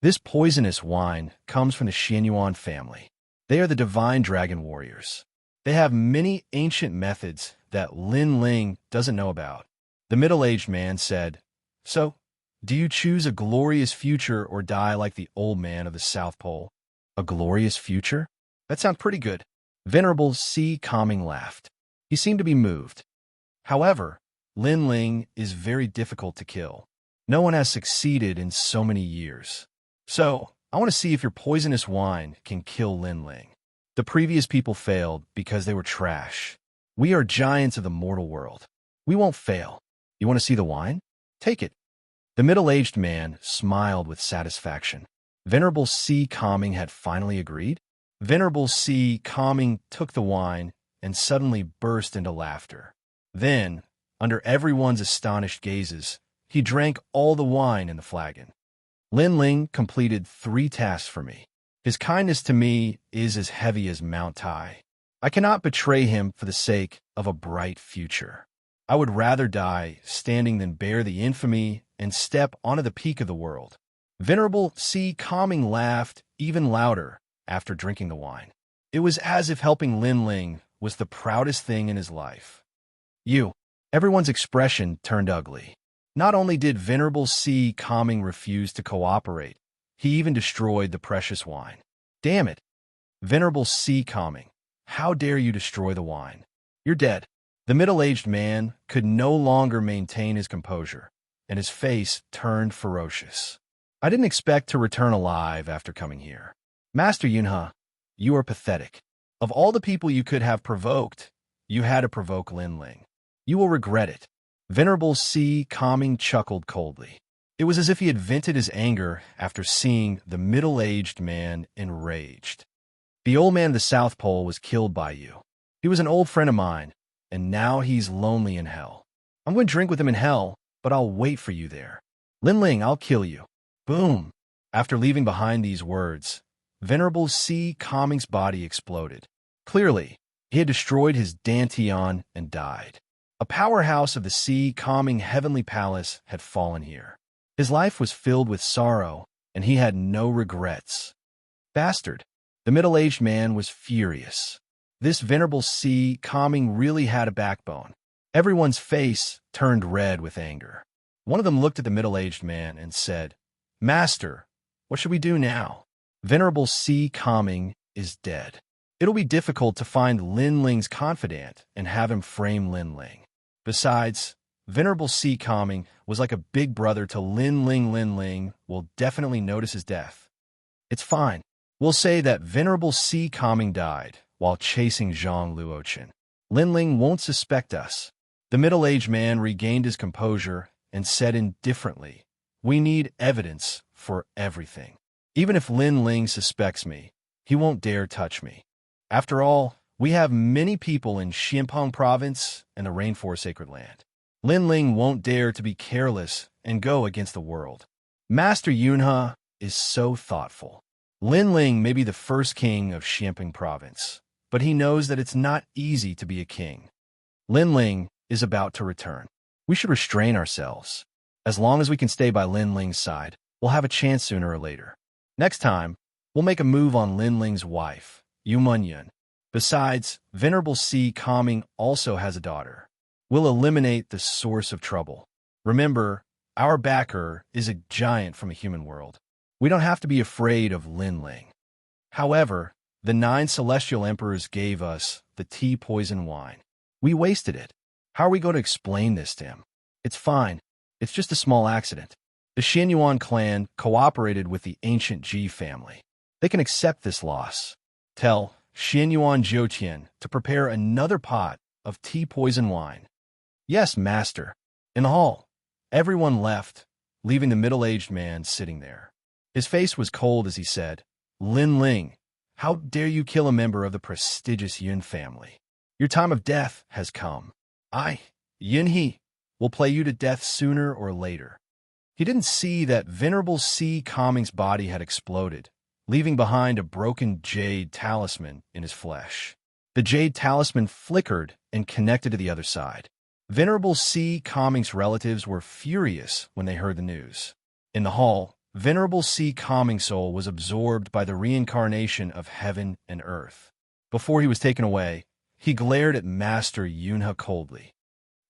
This poisonous wine comes from the Xianyuan family. They are the divine dragon warriors. They have many ancient methods that Lin Ling doesn't know about. The middle-aged man said, "So, do you choose a glorious future or die like the old man of the South Pole?" "A glorious future? That sounds pretty good." Venerable Si Calming laughed. He seemed to be moved. However, Lin Ling is very difficult to kill. No one has succeeded in so many years. So, I want to see if your poisonous wine can kill Lin Ling. The previous people failed because they were trash. We are giants of the mortal world. We won't fail. You want to see the wine? Take it. The middle-aged man smiled with satisfaction. Venerable Si Calming had finally agreed. Venerable Si Calming took the wine and suddenly burst into laughter. Then, under everyone's astonished gazes, he drank all the wine in the flagon. Lin Ling completed 3 tasks for me. His kindness to me is as heavy as Mount Tai. I cannot betray him for the sake of a bright future. I would rather die standing than bear the infamy and step onto the peak of the world. Venerable Si Calming laughed even louder after drinking the wine. It was as if helping Lin Ling was the proudest thing in his life. Everyone's expression turned ugly. Not only did Venerable Si Calming refuse to cooperate, he even destroyed the precious wine. Damn it! Venerable Si Calming, how dare you destroy the wine? You're dead. The middle-aged man could no longer maintain his composure, and his face turned ferocious. I didn't expect to return alive after coming here. Master Yunhe, you are pathetic. Of all the people you could have provoked, you had to provoke Lin Ling. You will regret it. Venerable Si Calming chuckled coldly. It was as if he had vented his anger after seeing the middle-aged man enraged. The old man of the South Pole was killed by you. He was an old friend of mine, and now he's lonely in hell. I'm going to drink with him in hell, but I'll wait for you there. Lin Ling, I'll kill you. Boom! After leaving behind these words, Venerable Si Calming's body exploded. Clearly, he had destroyed his Dantian and died. A powerhouse of the Si Calming heavenly palace had fallen here. His life was filled with sorrow, and he had no regrets. Bastard! The middle-aged man was furious. This Venerable Si Calming really had a backbone. Everyone's face turned red with anger. One of them looked at the middle-aged man and said, "Master, what should we do now? Venerable Si Calming is dead. It'll be difficult to find Lin Ling's confidant and have him frame Lin Ling. Besides, Venerable Si Calming was like a big brother to Lin Ling. Lin Ling will definitely notice his death. It's fine. We'll say that Venerable Si Calming died while chasing Zhang Luochen. Lin Ling won't suspect us." The middle-aged man regained his composure and said indifferently, "We need evidence for everything. Even if Lin Ling suspects me, he won't dare touch me. After all, we have many people in Xianpeng province and the Rainforest Sacred Land. Lin Ling won't dare to be careless and go against the world. Master Yunhe is so thoughtful. Lin Ling may be the first king of Xianpeng province, but he knows that it's not easy to be a king. Lin Ling is about to return. We should restrain ourselves. As long as we can stay by Lin Ling's side, we'll have a chance sooner or later. Next time, we'll make a move on Lin Ling's wife, Yu Munyun. Besides, Venerable Si Calming also has a daughter. We'll eliminate the source of trouble. Remember, our backer is a giant from a human world. We don't have to be afraid of Lin Ling. However, the 9 celestial emperors gave us the tea poison wine. We wasted it. How are we going to explain this to him? It's fine. It's just a small accident. The Xianyuan clan cooperated with the ancient Ji family. They can accept this loss. Tell Xianyuan Jiutian to prepare another pot of tea poison wine. Yes, master. In the hall, everyone left, leaving the middle-aged man sitting there. His face was cold as he said, "Lin Ling, how dare you kill a member of the prestigious Yun family? Your time of death has come. I, Yunhe, will play you to death sooner or later." He didn't see that Venerable Si Calming's body had exploded, leaving behind a broken jade talisman in his flesh. The jade talisman flickered and connected to the other side. Venerable Si Calming's relatives were furious when they heard the news. In the hall, Venerable Si Calming's soul was absorbed by the reincarnation of heaven and earth. Before he was taken away, he glared at Master Yunhe coldly.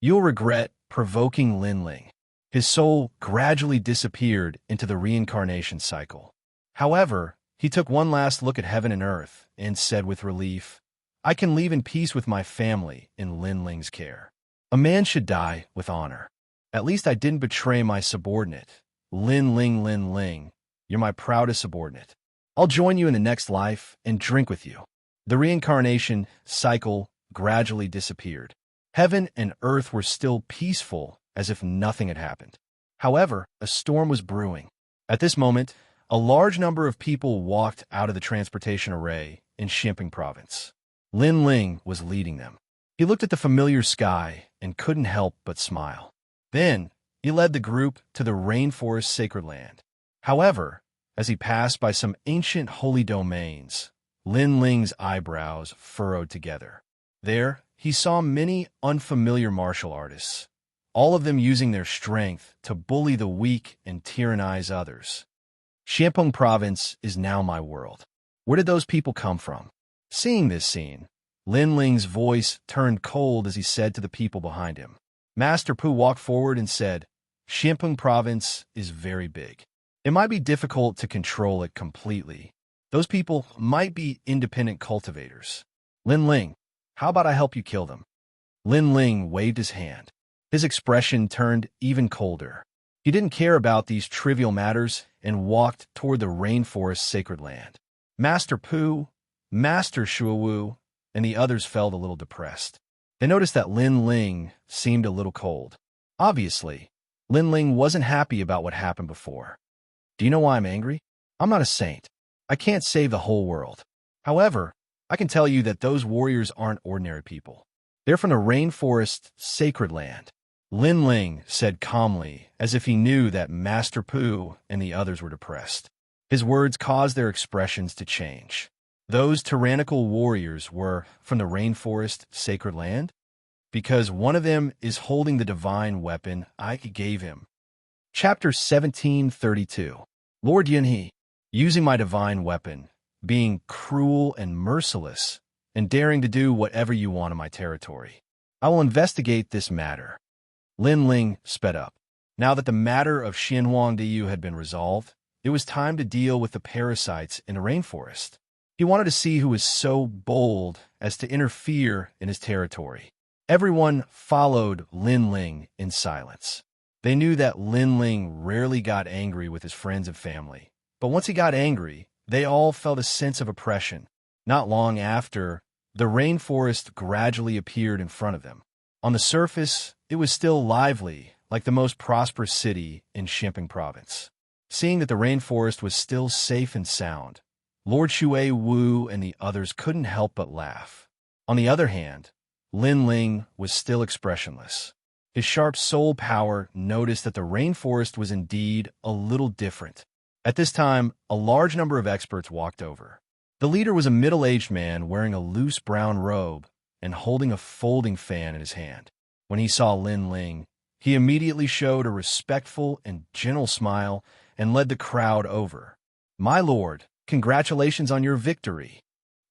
"You'll regret provoking Linling." His soul gradually disappeared into the reincarnation cycle. However, he took one last look at heaven and earth and said with relief, "I can leave in peace with my family in Linling's care. A man should die with honor. At least I didn't betray my subordinate. Linling, you're my proudest subordinate. I'll join you in the next life and drink with you." The reincarnation cycle gradually disappeared. Heaven and earth were still peaceful, as if nothing had happened. However, a storm was brewing. At this moment, a large number of people walked out of the transportation array in Xianxia province. Linling was leading them. He looked at the familiar sky and couldn't help but smile. Then, he led the group to the rainforest sacred land. However, as he passed by some ancient holy domains, Linling's eyebrows furrowed together. There, he saw many unfamiliar martial artists, all of them using their strength to bully the weak and tyrannize others. Xianxia province is now my world. Where did those people come from? Seeing this scene, Linling's voice turned cold as he said to the people behind him. Master Pu walked forward and said, "Xianxia province is very big. It might be difficult to control it completely. Those people might be independent cultivators. Linling, how about I help you kill them?" Linling waved his hand. His expression turned even colder. He didn't care about these trivial matters and walked toward the rainforest sacred land. Master Pu, Master Shuowu, and the others felt a little depressed. They noticed that Linling seemed a little cold. Obviously, Linling wasn't happy about what happened before. "Do you know why I'm angry? I'm not a saint. I can't save the whole world. However, I can tell you that those warriors aren't ordinary people. They're from the rainforest sacred land." Linling said calmly, as if he knew that Master Pu and the others were depressed. His words caused their expressions to change. Those tyrannical warriors were from the rainforest sacred land? Because one of them is holding the divine weapon I gave him. Chapter 1732. Lord Yunhe, using my divine weapon, being cruel and merciless, and daring to do whatever you want in my territory. I will investigate this matter. Linling sped up. Now that the matter of Xianhuangdiyu had been resolved, it was time to deal with the parasites in the rainforest. He wanted to see who was so bold as to interfere in his territory. Everyone followed Linling in silence. They knew that Linling rarely got angry with his friends and family, but once he got angry, they all felt a sense of oppression. Not long after, the rainforest gradually appeared in front of them. On the surface, it was still lively, like the most prosperous city in Xianxia province. Seeing that the rainforest was still safe and sound, Lord Shui Wu and the others couldn't help but laugh. On the other hand, Linling was still expressionless. His sharp soul power noticed that the rainforest was indeed a little different. At this time, a large number of experts walked over. The leader was a middle-aged man wearing a loose brown robe and holding a folding fan in his hand. When he saw Linling, he immediately showed a respectful and gentle smile and led the crowd over. "My lord, congratulations on your victory."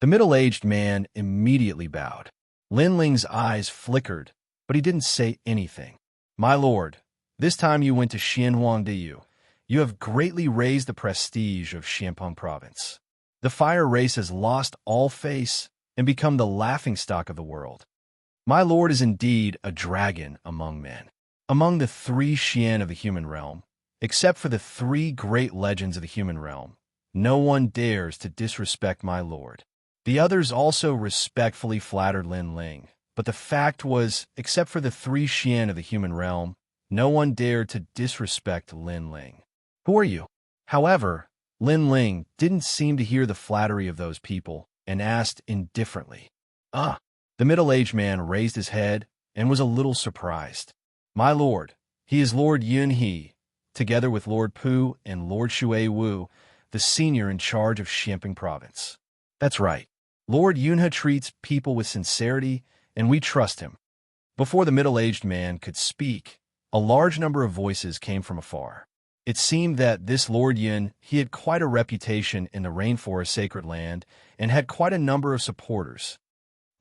The middle-aged man immediately bowed. Linling's eyes flickered, but he didn't say anything. "My lord, this time you went to Xianhuangdiyu. You have greatly raised the prestige of Xianxia province. The fire race has lost all face and become the laughingstock of the world. My lord is indeed a dragon among men. Among the 3 Xian of the human realm, except for the 3 great legends of the human realm, no one dares to disrespect my lord." The others also respectfully flattered Linling, but the fact was, except for the 3 Xian of the human realm, no one dared to disrespect Linling. "Who are you?" However, Linling didn't seem to hear the flattery of those people and asked indifferently. "Ah." The middle-aged man raised his head and was a little surprised. "My lord, he is Lord Yunhe, together with Lord Pu and Lord Shui Wu, the senior in charge of Xianxia province." "That's right. Lord Yunhe treats people with sincerity, and we trust him." Before the middle-aged man could speak, a large number of voices came from afar. It seemed that this Lord Yun, he had quite a reputation in the rainforest sacred land and had quite a number of supporters.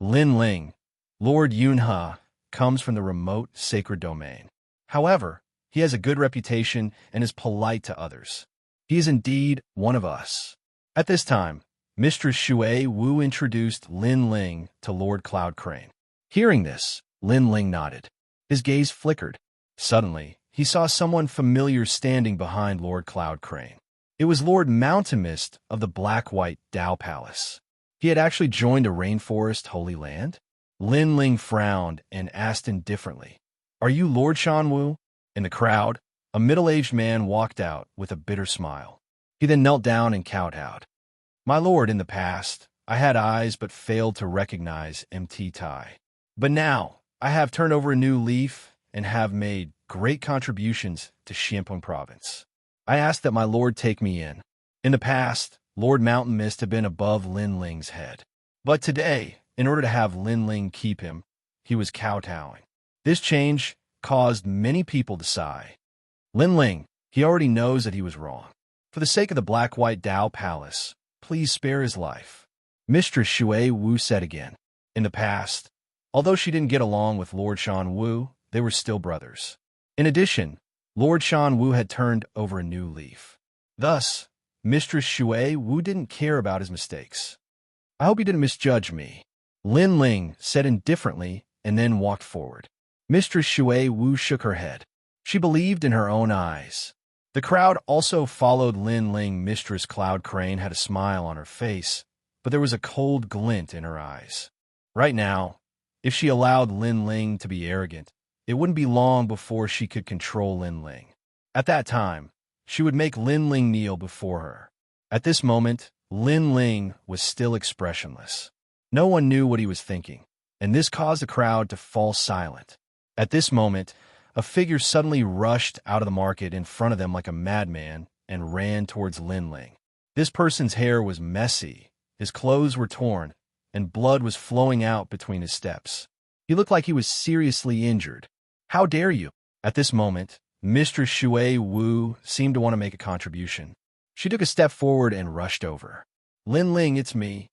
Lin Ling, Lord Yunhe, comes from the remote sacred domain. However, he has a good reputation and is polite to others. He is indeed one of us. At this time, Mistress Shui Wu introduced Lin Ling to Lord Cloud Crane. Hearing this, Lin Ling nodded. His gaze flickered. Suddenly, he saw someone familiar standing behind Lord Cloud Crane. It was Lord Mountain Mist of the Black-White Dao Palace. He had actually joined a rainforest holy land? Lin Ling frowned and asked indifferently, "Are you Lord Shanwu?" In the crowd, a middle-aged man walked out with a bitter smile. He then knelt down and kowtowed. "My lord, in the past, I had eyes but failed to recognize MT Tai. But now, I have turned over a new leaf and have made great contributions to Xianxia province. I ask that my lord take me in." In the past, Lord Mountain Mist had been above Lin Ling's head. But today, in order to have Lin Ling keep him, he was kowtowing. This change caused many people to sigh. Lin Ling, he already knows that he was wrong. For the sake of the Black-White Dao Palace, please spare his life. Mistress Shui Wu said again. In the past, although she didn't get along with Lord Shan Wu, they were still brothers. In addition, Lord Shan Wu had turned over a new leaf. Thus, Mistress Shui Wu didn't care about his mistakes. "I hope you didn't misjudge me," Lin Ling said indifferently and then walked forward. Mistress Shui Wu shook her head. She believed in her own eyes. The crowd also followed Lin Ling. Mistress Cloud Crane had a smile on her face, but there was a cold glint in her eyes. Right now, if she allowed Lin Ling to be arrogant, it wouldn't be long before she could control Lin Ling. At that time, she would make Lin Ling kneel before her. At this moment, Lin Ling was still expressionless. No one knew what he was thinking, and this caused the crowd to fall silent. At this moment, a figure suddenly rushed out of the market in front of them like a madman and ran towards Lin Ling. This person's hair was messy, his clothes were torn, and blood was flowing out between his steps. He looked like he was seriously injured. "How dare you?" At this moment, Mistress Shui Wu seemed to want to make a contribution. She took a step forward and rushed over. "Lin Ling, it's me,"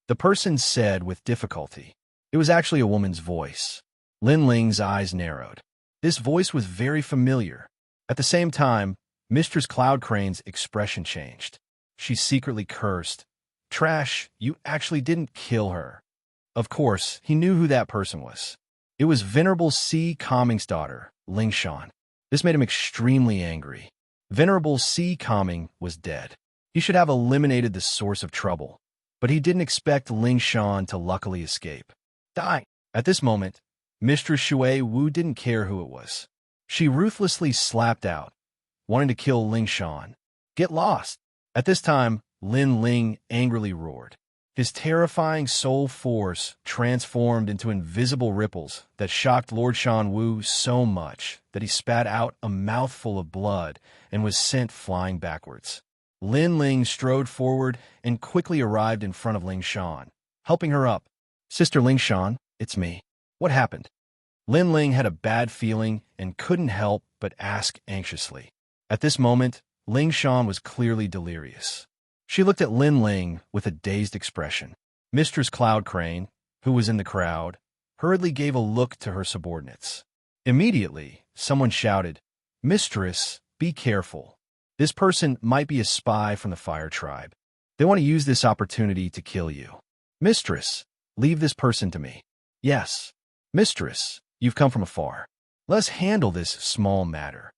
the person said with difficulty. It was actually a woman's voice. Lin Ling's eyes narrowed. This voice was very familiar. At the same time, Mistress Cloud Crane's expression changed. She secretly cursed. "Trash, you actually didn't kill her." Of course, he knew who that person was. It was Venerable C. Calming's daughter, Lingshan. This made him extremely angry. Venerable C. Calming was dead. He should have eliminated the source of trouble, but he didn't expect Lingshan to luckily escape. Die! At this moment, Mistress Shui Wu didn't care who it was. She ruthlessly slapped out, wanting to kill Lingshan. "Get lost!" At this time, Lin Ling angrily roared. His terrifying soul force transformed into invisible ripples that shocked Lord Shan Wu so much that he spat out a mouthful of blood and was sent flying backwards. Lin Ling strode forward and quickly arrived in front of Lingshan, helping her up. "Sister Lingshan, it's me. What happened?" Lin Ling had a bad feeling and couldn't help but ask anxiously. At this moment, Lingshan was clearly delirious. She looked at Lin Ling with a dazed expression. Mistress Cloud Crane, who was in the crowd, hurriedly gave a look to her subordinates. Immediately, someone shouted, "Mistress, be careful. This person might be a spy from the Fire Tribe. They want to use this opportunity to kill you. Mistress, leave this person to me." "Yes. Mistress, you've come from afar. Let's handle this small matter."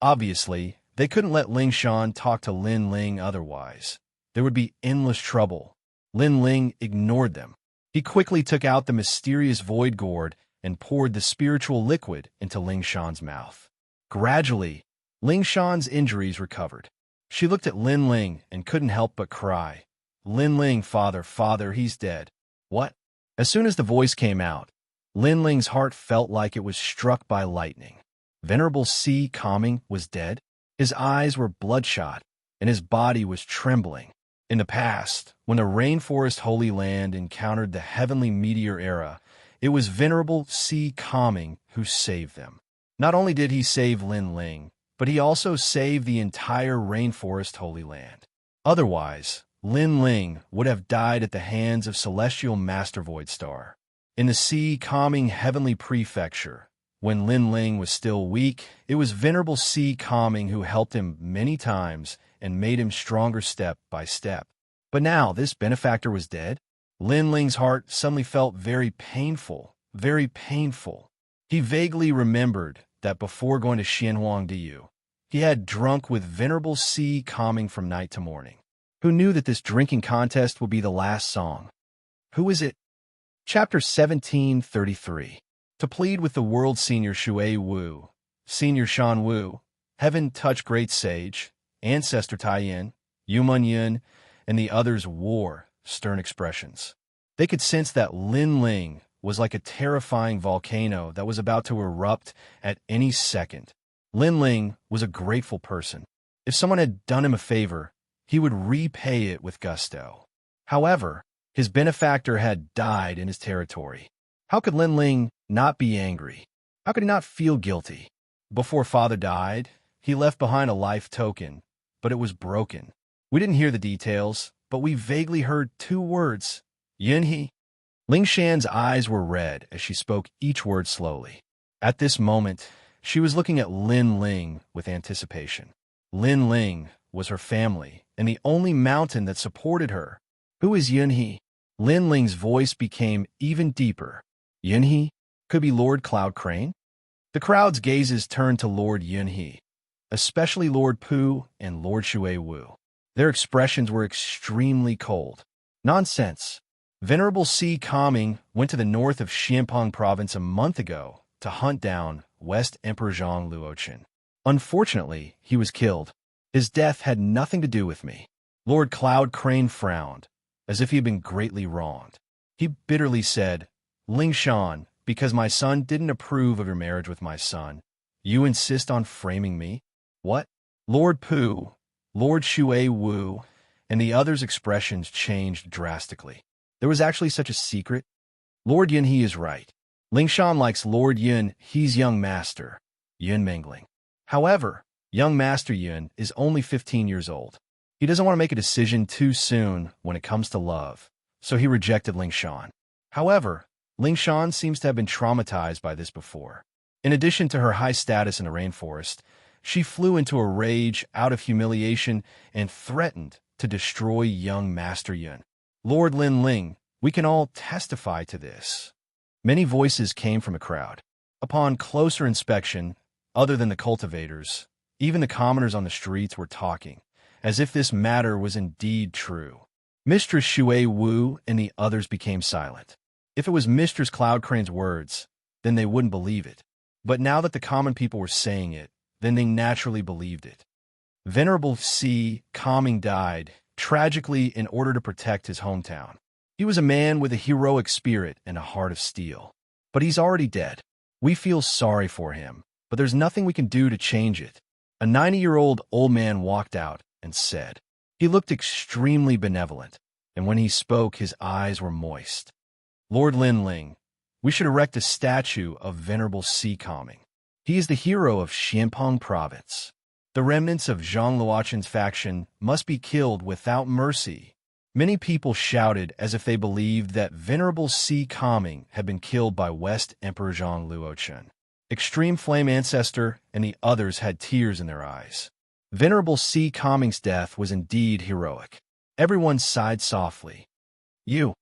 Obviously, they couldn't let Lingshan talk to Lin Ling otherwise. There would be endless trouble. Lin Ling ignored them. He quickly took out the mysterious void gourd and poured the spiritual liquid into Lingshan's mouth. Gradually, Lingshan's injuries recovered. She looked at Lin Ling and couldn't help but cry. "Lin Ling, father, he's dead." "What?" As soon as the voice came out, Lin Ling's heart felt like it was struck by lightning. Venerable C. Calming was dead. His eyes were bloodshot, and his body was trembling. In the past, when the Rainforest Holy Land encountered the Heavenly Meteor Era, it was Venerable C. Calming who saved them. Not only did he save Lin Ling, but he also saved the entire Rainforest Holy Land. Otherwise, Lin Ling would have died at the hands of Celestial Master Void Star. In the sea calming heavenly prefecture, when Lin Ling was still weak, it was Venerable Sea Calming who helped him many times and made him stronger step by step. But now this benefactor was dead. Lin Ling's heart suddenly felt very painful, very painful. He vaguely remembered that before going to Xianhuang Diyu, he had drunk with Venerable Sea Calming from night to morning. Who knew that this drinking contest would be the last song? Who is it? Chapter 1733. To plead with the world senior Shui Wu, senior Shan Wu, Heaven Touch Great Sage, Ancestor Taiyin, Yumun Yun, and the others wore stern expressions. They could sense that Lin Ling was like a terrifying volcano that was about to erupt at any second. Lin Ling was a grateful person. If someone had done him a favor, he would repay it with gusto. However, his benefactor had died in his territory. How could Lin Ling not be angry? How could he not feel guilty? Before father died, he left behind a life token, but it was broken. We didn't hear the details, but we vaguely heard two words, Yunhe. Ling Shan's eyes were red as she spoke each word slowly. At this moment, she was looking at Lin Ling with anticipation. Lin Ling was her family and the only mountain that supported her. Who is Yunhe? Lin Ling's voice became even deeper. Yunhe? Could be Lord Cloud Crane? The crowd's gazes turned to Lord Yunhe, especially Lord Pu and Lord Shui Wu. Their expressions were extremely cold. Nonsense. Venerable Sea Calming went to the north of Xianpeng province a month ago to hunt down West Emperor Zhang Luochen. Unfortunately, he was killed. His death had nothing to do with me. Lord Cloud Crane frowned, as if he had been greatly wronged. He bitterly said, Ling Shan, because my son didn't approve of your marriage with my son, you insist on framing me? What? Lord Pu, Lord Shui Wu, and the others' expressions changed drastically. There was actually such a secret? Lord Yunhe is right. Ling Shan likes Lord Yun, he's young master. Yun mingling. However, young master Yun is only 15 years old. He doesn't want to make a decision too soon when it comes to love, so he rejected Ling Shan. However, Ling Shan seems to have been traumatized by this before. In addition to her high status in the rainforest, she flew into a rage out of humiliation and threatened to destroy young Master Yun. Lord Lin Ling, we can all testify to this. Many voices came from the crowd. Upon closer inspection, other than the cultivators, even the commoners on the streets were talking, as if this matter was indeed true. Mistress Shui Wu and the others became silent. If it was Mistress Cloud Crane's words, then they wouldn't believe it. But now that the common people were saying it, then they naturally believed it. Venerable Sea Calming died, tragically in order to protect his hometown. He was a man with a heroic spirit and a heart of steel. But he's already dead. We feel sorry for him, but there's nothing we can do to change it. A 90-year-old old man walked out and said. He looked extremely benevolent, and when he spoke, his eyes were moist. Lord Lin Ling, we should erect a statue of Venerable Sea Calming. He is the hero of Xianpeng province. The remnants of Zhang Luochen's faction must be killed without mercy. Many people shouted as if they believed that Venerable Sea Calming had been killed by West Emperor Zhang Luochen. Extreme Flame Ancestor and the others had tears in their eyes. Venerable Sea Calming's death was indeed heroic. Everyone sighed softly. You.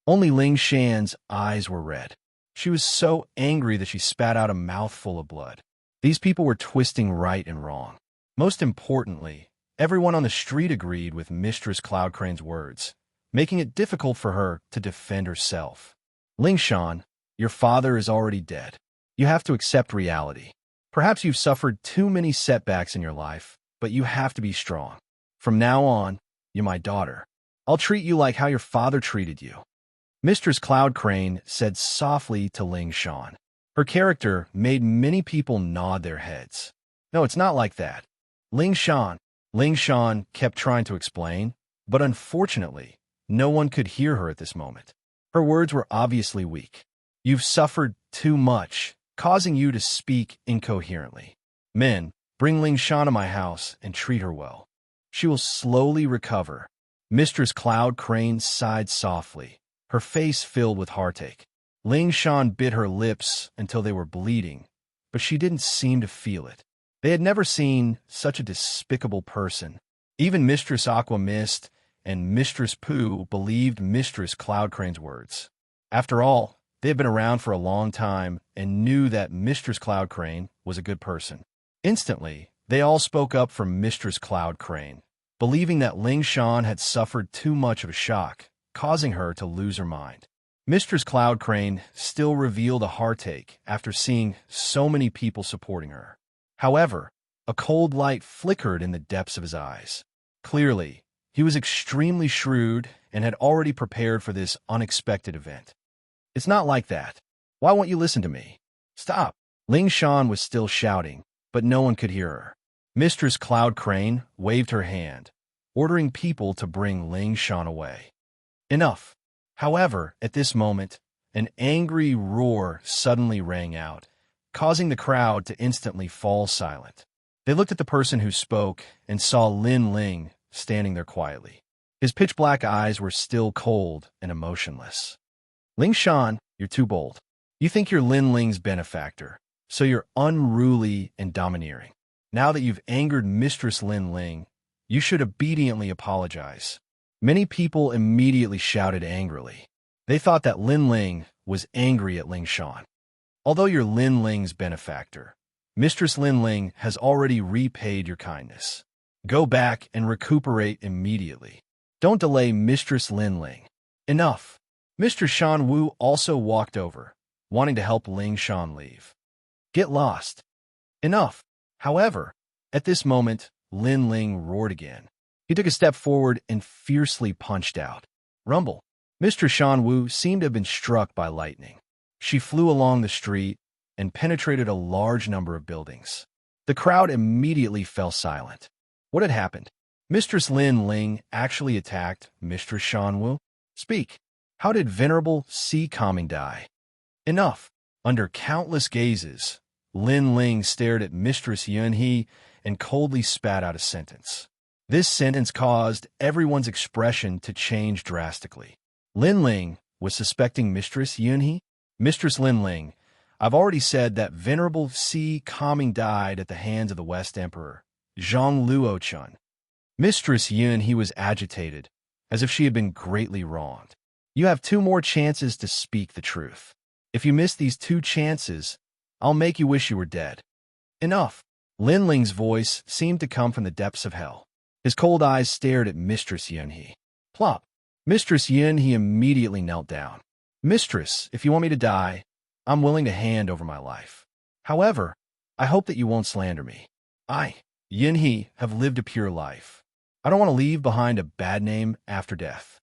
Only Ling Shan's eyes were red. She was so angry that she spat out a mouthful of blood. These people were twisting right and wrong. Most importantly, everyone on the street agreed with Mistress Cloud Crane's words, making it difficult for her to defend herself. Ling Shan, your father is already dead. You have to accept reality. Perhaps you've suffered too many setbacks in your life, but you have to be strong. From now on, you're my daughter. I'll treat you like how your father treated you. Mistress Cloud Crane said softly to Ling Shan. Her character made many people nod their heads. No, it's not like that. Ling Shan kept trying to explain, but unfortunately, no one could hear her at this moment. Her words were obviously weak. You've suffered too much, causing you to speak incoherently. Men, bring Ling Shan to my house and treat her well. She will slowly recover. Mistress Cloud Crane sighed softly, her face filled with heartache. Ling Shan bit her lips until they were bleeding, but she didn't seem to feel it. They had never seen such a despicable person. Even Mistress Aqua Mist and Mistress Pooh believed Mistress Cloud Crane's words. After all, they had been around for a long time and knew that Mistress Cloud Crane was a good person. Instantly, they all spoke up for Mistress Cloud Crane, believing that Ling Shan had suffered too much of a shock, causing her to lose her mind. Mistress Cloud Crane still revealed a heartache after seeing so many people supporting her. However, a cold light flickered in the depths of his eyes. Clearly, he was extremely shrewd and had already prepared for this unexpected event. It's not like that. Why won't you listen to me? Stop! Ling Shan was still shouting, but no one could hear her. Mistress Cloud Crane waved her hand, ordering people to bring Ling Shan away. Enough. However, at this moment, an angry roar suddenly rang out, causing the crowd to instantly fall silent. They looked at the person who spoke and saw Lin Ling standing there quietly. His pitch-black eyes were still cold and emotionless. Ling Shan, you're too bold. You think you're Lin Ling's benefactor, so you're unruly and domineering. Now that you've angered Mistress Lin Ling, you should obediently apologize. Many people immediately shouted angrily. They thought that Lin Ling was angry at Ling Shan. Although you're Lin Ling's benefactor, Mistress Lin Ling has already repaid your kindness. Go back and recuperate immediately. Don't delay, Mistress Lin Ling. Enough. Mr. Shan Wu also walked over, wanting to help Ling Shan leave. Get lost. Enough. However, at this moment, Lin Ling roared again. He took a step forward and fiercely punched out. Rumble. Mr. Shan Wu seemed to have been struck by lightning. She flew along the street and penetrated a large number of buildings. The crowd immediately fell silent. What had happened? Mistress Lin Ling actually attacked Mistress Shan Wu? Speak. How did Venerable Si Kaming die? Enough. Under countless gazes, Lin Ling stared at Mistress Yun He and coldly spat out a sentence. This sentence caused everyone's expression to change drastically. Lin Ling was suspecting Mistress Yun He? Mistress Lin Ling, I've already said that Venerable Si Kaming died at the hands of the West Emperor, Zhang Luochun. Mistress Yun He was agitated, as if she had been greatly wronged. You have 2 more chances to speak the truth. If you miss these 2 chances, I'll make you wish you were dead. Enough. Lin Ling's voice seemed to come from the depths of hell. His cold eyes stared at Mistress Yun He. Plop. Mistress Yun He immediately knelt down. Mistress, if you want me to die, I'm willing to hand over my life. However, I hope that you won't slander me. I, Yun He, have lived a pure life. I don't want to leave behind a bad name after death.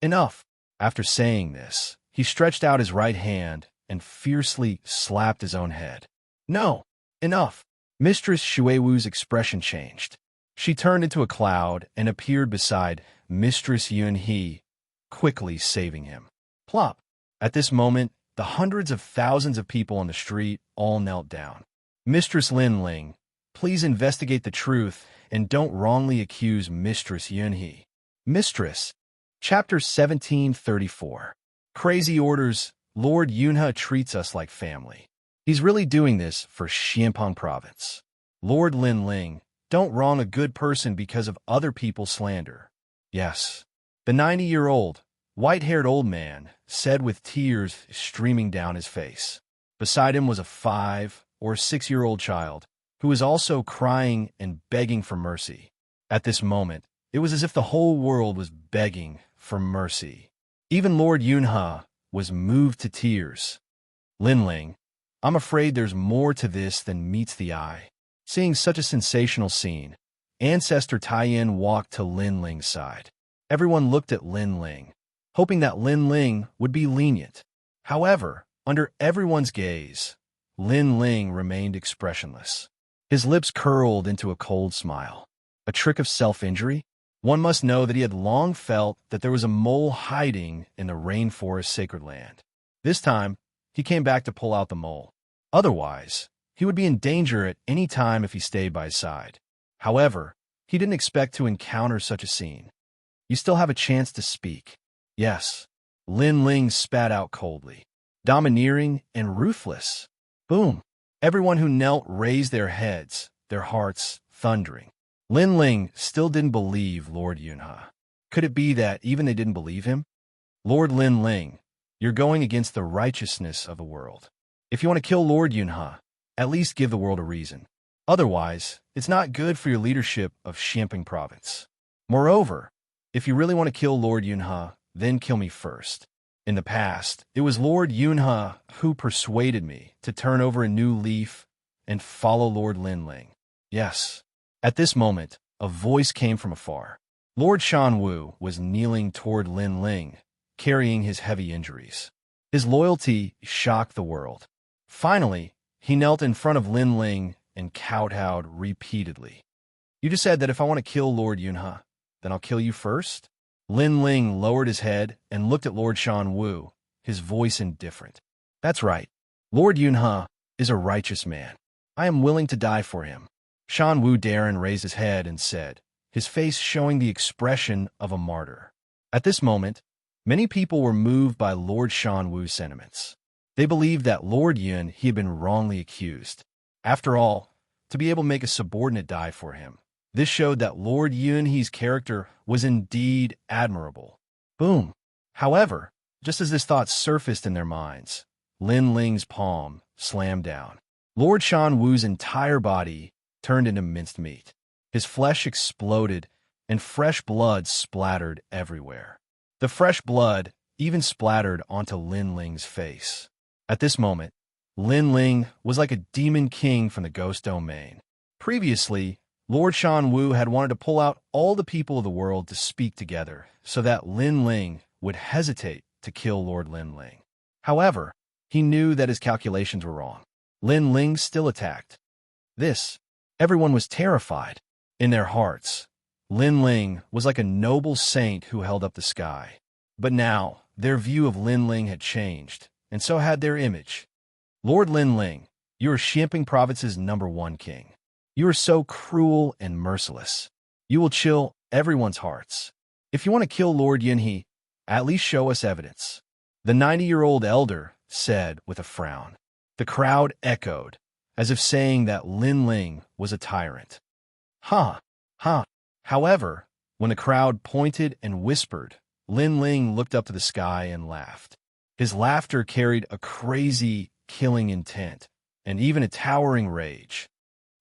Enough. After saying this, he stretched out his right hand and fiercely slapped his own head. No. Enough. Mistress Shuewu's expression changed. She turned into a cloud and appeared beside Mistress Yun He, quickly saving him. Plop. At this moment, the hundreds of thousands of people on the street all knelt down. Mistress Lin Ling, please investigate the truth and don't wrongly accuse Mistress Yun He. Mistress. Chapter 1734. Crazy orders. Lord Yunhe treats us like family. He's really doing this for Xianpeng Province. Lord Lin Ling, don't wrong a good person because of other people's slander. Yes. The 90-year-old, white-haired old man said with tears streaming down his face. Beside him was a 5- or 6-year-old child who was also crying and begging for mercy. At this moment, it was as if the whole world was begging for mercy. Even Lord Yunhe was moved to tears. Lin Ling, I'm afraid there's more to this than meets the eye. Seeing such a sensational scene, Ancestor Taiyin walked to Lin Ling's side. Everyone looked at Lin Ling, hoping that Lin Ling would be lenient. However, under everyone's gaze, Lin Ling remained expressionless. His lips curled into a cold smile. A trick of self-injury? One must know that he had long felt that there was a mole hiding in the rainforest sacred land. This time, he came back to pull out the mole. Otherwise, he would be in danger at any time if he stayed by his side. However, he didn't expect to encounter such a scene. You still have a chance to speak. Yes. Lin Ling spat out coldly. domineering, and ruthless. Boom! Everyone who knelt raised their heads, their hearts thundering. Lin Ling still didn't believe Lord Yunhe. Could it be that even they didn't believe him? Lord Lin Ling, you're going against the righteousness of the world. If you want to kill Lord Yunhe, at least give the world a reason. Otherwise, it's not good for your leadership of Xianxia province. Moreover, if you really want to kill Lord Yunhe, then kill me first. In the past, it was Lord Yunhe who persuaded me to turn over a new leaf and follow Lord Lin Ling. Yes. At this moment, a voice came from afar. Lord Shanwu was kneeling toward Lin Ling, carrying his heavy injuries. His loyalty shocked the world. Finally, he knelt in front of Lin Ling and kowtowed repeatedly. You just said that if I want to kill Lord Yunhe, then I'll kill you first? Lin Ling lowered his head and looked at Lord Shanwu, his voice indifferent. That's right. Lord Yunhe is a righteous man. I am willing to die for him. Shanwu Darren raised his head and said, his face showing the expression of a martyr. At this moment, many people were moved by Lord Shanwu's sentiments. They believed that Lord Yun he had been wrongly accused. After all, to be able to make a subordinate die for him, this showed that Lord Yunhe's character was indeed admirable. Boom! However, just as this thought surfaced in their minds, Lin Ling's palm slammed down. Lord Shanwu's entire body turned into minced meat. His flesh exploded, and fresh blood splattered everywhere. The fresh blood even splattered onto Lin Ling's face. At this moment, Lin Ling was like a demon king from the ghost domain. Previously, Lord Shanwu had wanted to pull out all the people of the world to speak together so that Lin Ling would hesitate to kill Lord Lin Ling. However, he knew that his calculations were wrong. Lin Ling still attacked. Everyone was terrified. In their hearts, Lin Ling was like a noble saint who held up the sky. But now, their view of Lin Ling had changed, and so had their image. Lord Lin Ling, you are Xianxia province's #1 king. You are so cruel and merciless. You will chill everyone's hearts. If you want to kill Lord Yunhe, at least show us evidence. The 90-year-old elder said with a frown. The crowd echoed, as if saying that Lin Ling was a tyrant. Ha! However, when the crowd pointed and whispered, Lin Ling looked up to the sky and laughed. His laughter carried a crazy, killing intent, and even a towering rage.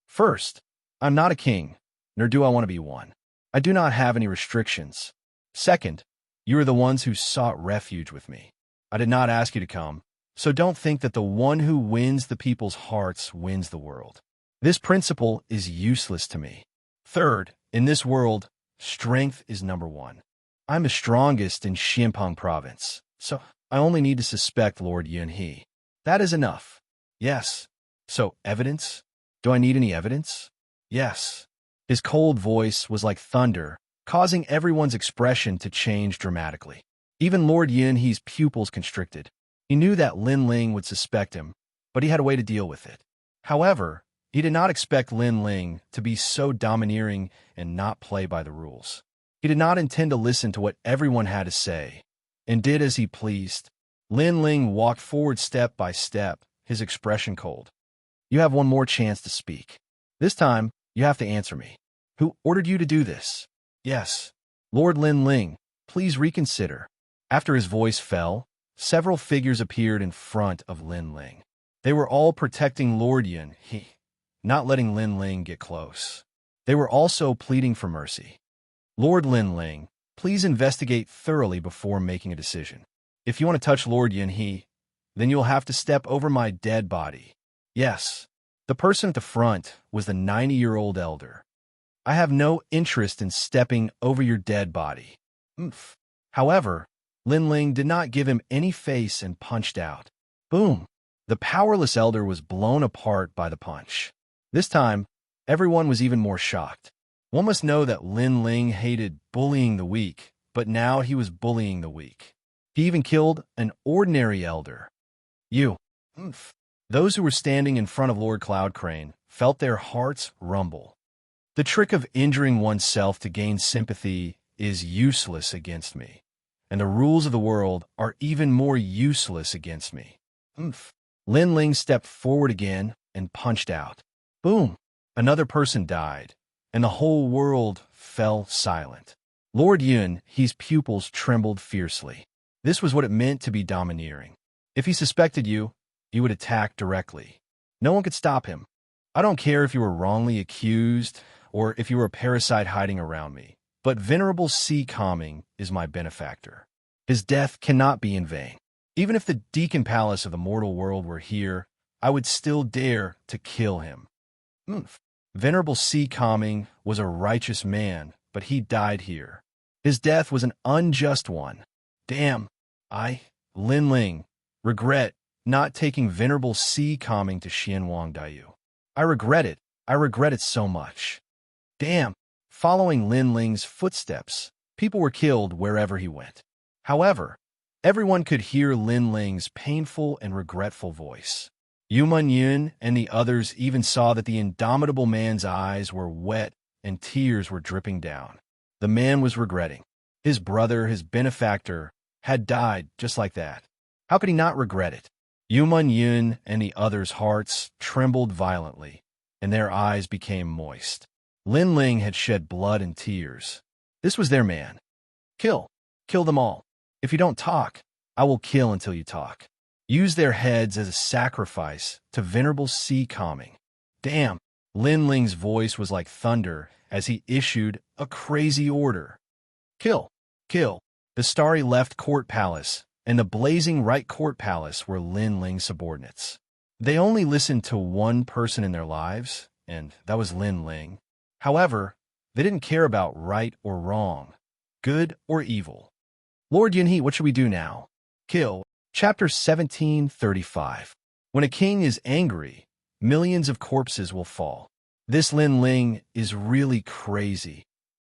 First, I'm not a king, nor do I want to be one. I do not have any restrictions. Second, you are the ones who sought refuge with me. I did not ask you to come, so don't think that the one who wins the people's hearts wins the world. This principle is useless to me. Third, in this world, strength is #1. I'm the strongest in Xianxia province, so I only need to suspect Lord Yunhe. That is enough. Yes. So, evidence? Do I need any evidence? Yes. His cold voice was like thunder, causing everyone's expression to change dramatically. Even Lord Yunhe's pupils constricted. He knew that Lin Ling would suspect him, but he had a way to deal with it. However, he did not expect Lin Ling to be so domineering and not play by the rules. He did not intend to listen to what everyone had to say, and did as he pleased. Lin Ling walked forward step by step, his expression cold. You have one more chance to speak. This time, you have to answer me. Who ordered you to do this? Yes. Lord Lin Ling, please reconsider. After his voice fell, several figures appeared in front of Lin Ling. They were all protecting Lord Yunhe, not letting Lin Ling get close. They were also pleading for mercy. Lord Lin Ling, please investigate thoroughly before making a decision. If you want to touch Lord Yunhe, then you'll have to step over my dead body. Yes, the person at the front was the 90-year-old elder. I have no interest in stepping over your dead body. However, Lin Ling did not give him any face and punched out. Boom! The powerless elder was blown apart by the punch. This time, everyone was even more shocked. One must know that Lin Ling hated bullying the weak, but now he was bullying the weak. He even killed an ordinary elder. Those who were standing in front of Lord Cloud Crane felt their hearts rumble. The trick of injuring oneself to gain sympathy is useless against me, and the rules of the world are even more useless against me. Oomph. Lin Ling stepped forward again and punched out. Boom! Another person died, and the whole world fell silent. Lord Yun, his pupils trembled fiercely. This was what it meant to be domineering. If he suspected you, he would attack directly. No one could stop him. I don't care if you were wrongly accused or if you were a parasite hiding around me, but Venerable Sea Calming is my benefactor. His death cannot be in vain. Even if the Deacon Palace of the mortal world were here, I would still dare to kill him. Oomph. Venerable Sea Calming was a righteous man, but he died here. His death was an unjust one. Damn, I, Lin Ling, regret not taking Venerable Sea Calming to Xianwang Daiyu. I regret it. I regret it so much. Damn. Following Lin Ling's footsteps, people were killed wherever he went. However, everyone could hear Lin Ling's painful and regretful voice. Yu Yun and the others even saw that the indomitable man's eyes were wet and tears were dripping down. The man was regretting. His brother, his benefactor, had died just like that. How could he not regret it? Yu Yun and the others' hearts trembled violently, and their eyes became moist. Lin Ling had shed blood and tears. This was their man. Kill. Kill them all. If you don't talk, I will kill until you talk. Use their heads as a sacrifice to Venerable Sea Calming. Damn. Lin Ling's voice was like thunder as he issued a crazy order. Kill. Kill. The starry left court palace and the blazing right court palace were Lin Ling's subordinates. They only listened to one person in their lives, and that was Lin Ling. However, they didn't care about right or wrong, good or evil. Lord Yunhe, what should we do now? Kill. Chapter 1735. When a king is angry, millions of corpses will fall. This Lin Ling is really crazy.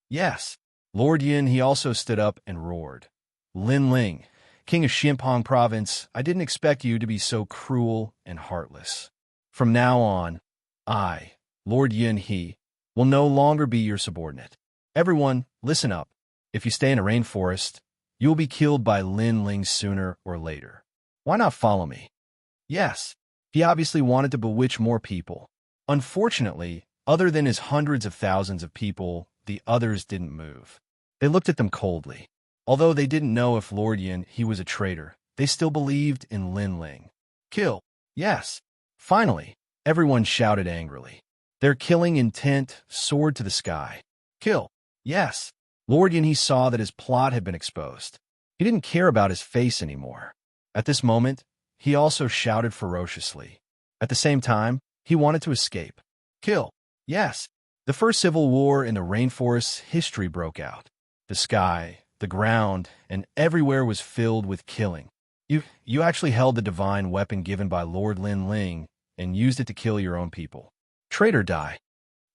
Yes. Lord Yin, he also stood up and roared. Lin Ling, king of Xianpong province, I didn't expect you to be so cruel and heartless. From now on, I, Lord Yin He, will no longer be your subordinate. Everyone, listen up. If you stay in a rainforest, you will be killed by Lin Ling sooner or later. Why not follow me? Yes, he obviously wanted to bewitch more people. Unfortunately, other than his hundreds of thousands of people, the others didn't move. They looked at them coldly. Although they didn't know if Lord Yin he was a traitor, they still believed in Lin Ling. Kill. Yes. Finally, everyone shouted angrily. Their killing intent soared to the sky. Kill. Yes. Lord Yin he saw that his plot had been exposed. He didn't care about his face anymore. At this moment, he also shouted ferociously. At the same time, he wanted to escape. Kill. Yes. The first civil war in the rainforest's history broke out. The sky, the ground, and everywhere was filled with killing. You actually held the divine weapon given by Lord Lin Ling and used it to kill your own people. Traitor die.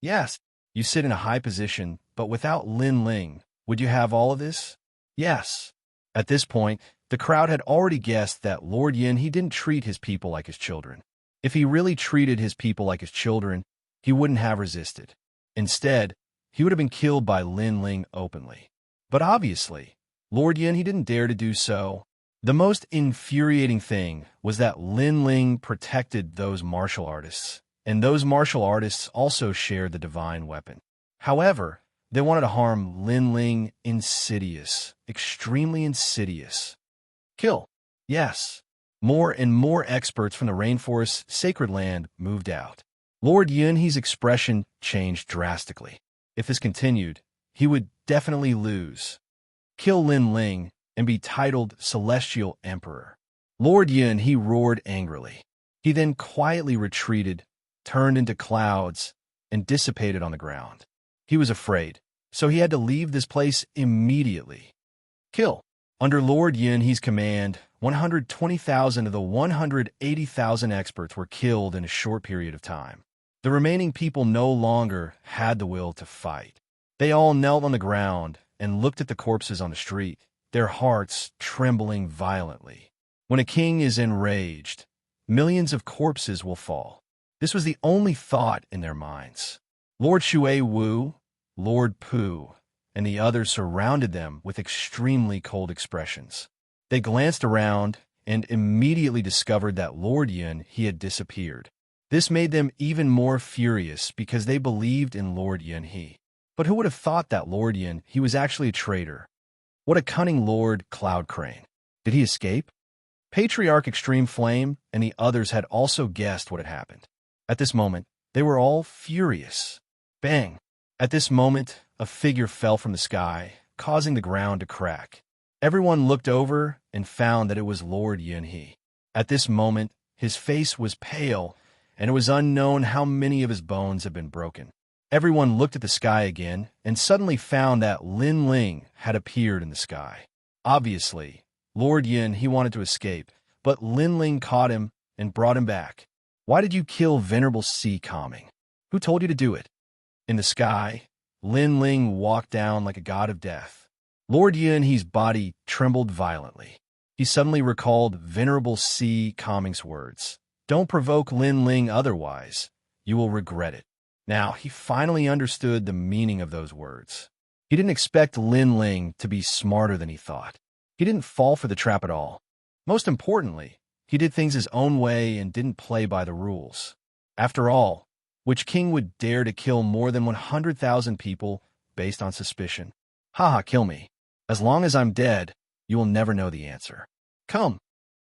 Yes. You sit in a high position, but without Lin Ling, would you have all of this? Yes. At this point, the crowd had already guessed that Lord Yin he didn't treat his people like his children. If he really treated his people like his children, he wouldn't have resisted. Instead, he would have been killed by Lin Ling openly. But obviously, Lord Yin he didn't dare to do so. The most infuriating thing was that Lin Ling protected those martial artists, and those martial artists also shared the divine weapon. However, they wanted to harm Lin Ling insidious, extremely insidious. Kill. Yes. More and more experts from the rainforest's sacred land moved out. Lord Yin he's expression changed drastically. If this continued, he would definitely lose. Kill Lin Ling and be titled Celestial Emperor. Lord Yin he roared angrily. He then quietly retreated, turned into clouds, and dissipated on the ground. He was afraid, so he had to leave this place immediately. Kill. Under Lord Yin he's command, 120,000 of the 180,000 experts were killed in a short period of time. The remaining people no longer had the will to fight. They all knelt on the ground and looked at the corpses on the street, their hearts trembling violently. When a king is enraged, millions of corpses will fall. This was the only thought in their minds. Lord Shui Wu, Lord Pu, and the others surrounded them with extremely cold expressions. They glanced around and immediately discovered that Lord Yun he had disappeared. This made them even more furious because they believed in Lord Yun he. But who would have thought that Lord Yun he was actually a traitor? What a cunning Lord Cloud Crane. Did he escape? Patriarch Extreme Flame and the others had also guessed what had happened. At this moment, they were all furious. Bang! At this moment, a figure fell from the sky, causing the ground to crack. Everyone looked over and found that it was Lord Yun he. At this moment, his face was pale, and it was unknown how many of his bones had been broken. Everyone looked at the sky again and suddenly found that Lin Ling had appeared in the sky. Obviously, Lord Yun he wanted to escape, but Lin Ling caught him and brought him back. Why did you kill Venerable Sea Calming? Who told you to do it? In the sky, Lin Ling walked down like a god of death. Lord Yun he's body trembled violently. He suddenly recalled Venerable Sea Calming's words. Don't provoke Lin Ling otherwise. You will regret it. Now, he finally understood the meaning of those words. He didn't expect Lin Ling to be smarter than he thought. He didn't fall for the trap at all. Most importantly, he did things his own way and didn't play by the rules. After all, which king would dare to kill more than 100,000 people based on suspicion? Haha, kill me. As long as I'm dead, you will never know the answer. Come.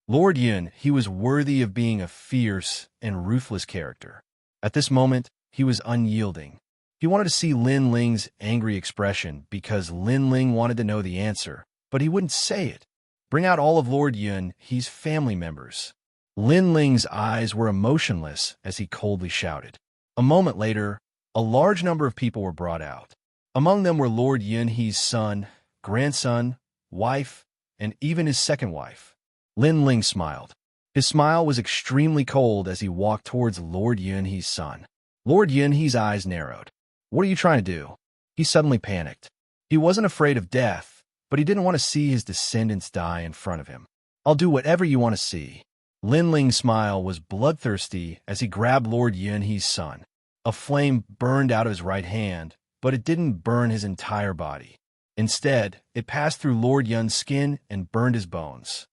Lord Yun, he was worthy of being a fierce and ruthless character. At this moment, he was unyielding. He wanted to see Lin Ling's angry expression because Lin Ling wanted to know the answer, but he wouldn't say it. Bring out all of Lord Yun he's family members. Lin Ling's eyes were emotionless as he coldly shouted. A moment later, a large number of people were brought out. Among them were Lord Yun he's son, grandson, wife, and even his second wife. Lin Ling smiled. His smile was extremely cold as he walked towards Lord Yun he's son. Lord Yun he's eyes narrowed. What are you trying to do? He suddenly panicked. He wasn't afraid of death, but he didn't want to see his descendants die in front of him. I'll do whatever you want to see. Lin Ling's smile was bloodthirsty as he grabbed Lord Yun he's son. A flame burned out of his right hand, but it didn't burn his entire body. Instead, it passed through Lord Yun's skin and burned his bones.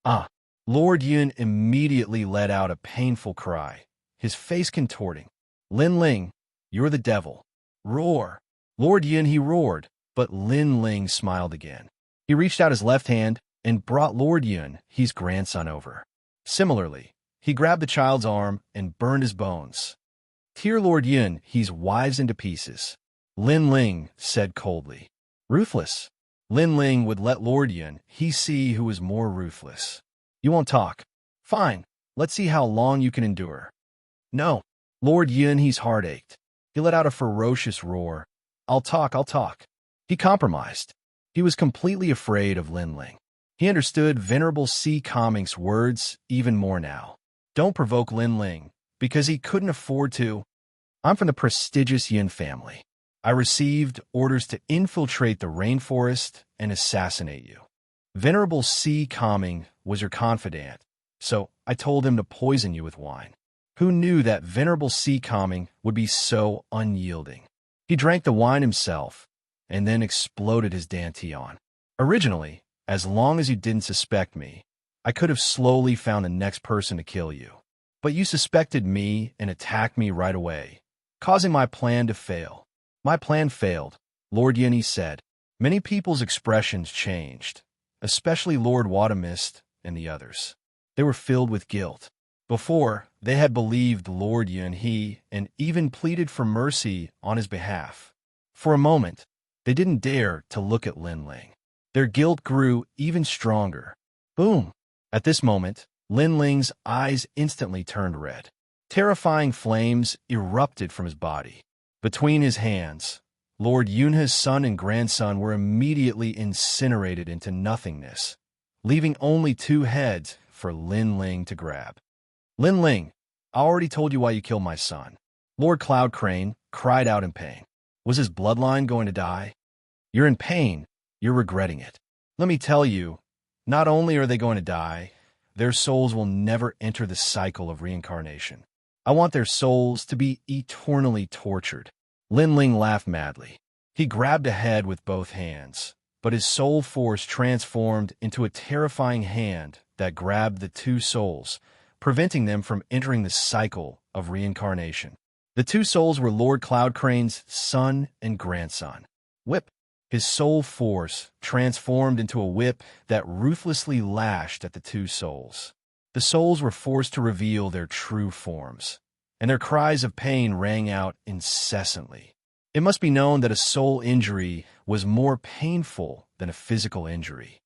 Ah! Lord Yun immediately let out a painful cry, his face contorting. Lin Ling, you're the devil. Roar! Lord Yun he roared, but Lin Ling smiled again. He reached out his left hand and brought Lord Yun, his grandson, over. Similarly, he grabbed the child's arm and burned his bones. Tear Lord Yun, he's wives into pieces. Lin Ling said coldly. Ruthless. Lin Ling would let Lord Yun he see who was more ruthless. You won't talk. Fine, let's see how long you can endure. No. Lord Yun he's heart ached. He let out a ferocious roar. I'll talk, I'll talk. He compromised. He was completely afraid of Lin Ling. He understood Venerable Sea Calming's words even more now. Don't provoke Lin Ling, because he couldn't afford to. I'm from the prestigious Yin family. I received orders to infiltrate the rainforest and assassinate you. Venerable Sea Calming was your confidant, so I told him to poison you with wine. Who knew that Venerable Sea Calming would be so unyielding? He drank the wine himself, and then exploded his dantian. Originally, as long as you didn't suspect me, I could have slowly found the next person to kill you. But you suspected me and attacked me right away, causing my plan to fail. My plan failed, Lord Yun said. Many people's expressions changed, especially Lord Watamist and the others. They were filled with guilt. Before, they had believed Lord Yun and even pleaded for mercy on his behalf. For a moment, they didn't dare to look at Lin Ling. Their guilt grew even stronger. Boom! At this moment, Lin Ling's eyes instantly turned red. Terrifying flames erupted from his body. Between his hands, Lord Yunha's son and grandson were immediately incinerated into nothingness, leaving only two heads for Lin Ling to grab. Lin Ling, I already told you why you killed my son. Lord Cloud Crane cried out in pain. Was his bloodline going to die? You're in pain. You're regretting it. Let me tell you, not only are they going to die, their souls will never enter the cycle of reincarnation. I want their souls to be eternally tortured. Lin Ling laughed madly. He grabbed a head with both hands, but his soul force transformed into a terrifying hand that grabbed the two souls, preventing them from entering the cycle of reincarnation. The two souls were Lord Cloudcrane's son and grandson. Whip. His soul force transformed into a whip that ruthlessly lashed at the two souls. The souls were forced to reveal their true forms, and their cries of pain rang out incessantly. It must be known that a soul injury was more painful than a physical injury.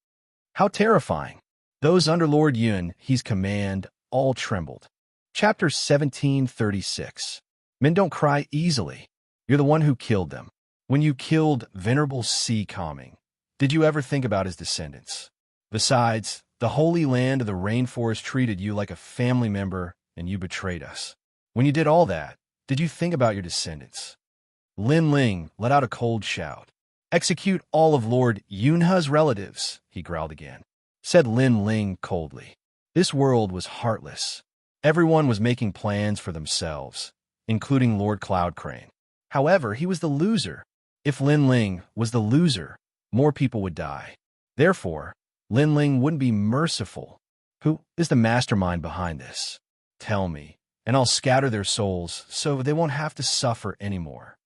How terrifying! Those under Lord Xianxia's command all trembled. Chapter 1736. Men don't cry easily. You're the one who killed them. When you killed Venerable Sea Calming, did you ever think about his descendants? Besides, the holy land of the rainforest treated you like a family member, and you betrayed us. When you did all that, did you think about your descendants? Lin Ling let out a cold shout. Execute all of Lord Yunhe's relatives, he growled again. Said Lin Ling coldly. This world was heartless. Everyone was making plans for themselves, including Lord Cloudcrane. However, he was the loser. If Lin Ling was the loser, more people would die. Therefore, Lin Ling wouldn't be merciful. Who is the mastermind behind this? Tell me, and I'll scatter their souls so they won't have to suffer anymore.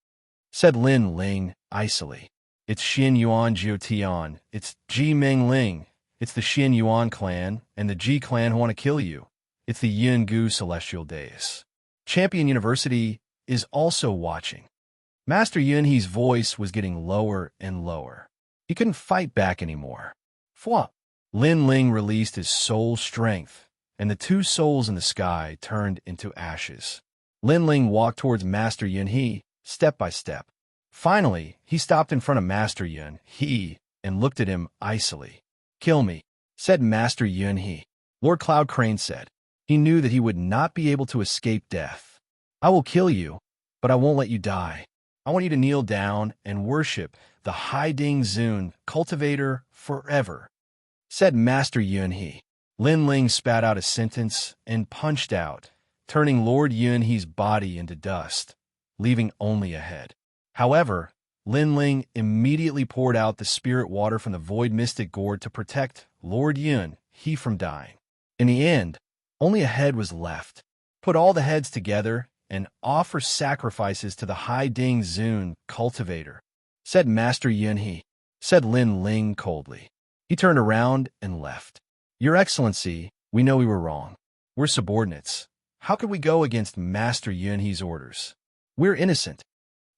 Said Lin Ling icily. It's Xin Yuan Jiutian. It's Ji Ming Ling. It's the Xin Yuan clan and the Ji clan who want to kill you. It's the Yin Gu Celestial Deus. Champion University is also watching. Master Yunhe's voice was getting lower and lower. He couldn't fight back anymore. Fwah! Lin Ling released his soul strength, and the two souls in the sky turned into ashes. Lin Ling walked towards Master Yunhe, step by step. Finally, he stopped in front of Master Yunhe and looked at him icily. Kill me, said Master Yunhe. Lord Cloudcrane said. He knew that he would not be able to escape death. I will kill you, but I won't let you die. I want you to kneel down and worship the Haiding Zun cultivator forever, said Master Yunhe. Lin Ling spat out a sentence and punched out, turning Lord Yunhe's body into dust, leaving only a head. However, Lin Ling immediately poured out the spirit water from the Void Mystic Gourd to protect Lord Yunhe from dying. In the end, only a head was left. Put all the heads together and offer sacrifices to the Haiding Zun cultivator, said Master Yunhe. Said Lin Ling coldly. He turned around and left. Your Excellency, we know we were wrong. We're subordinates. How could we go against Master Yunhe's orders? We're innocent,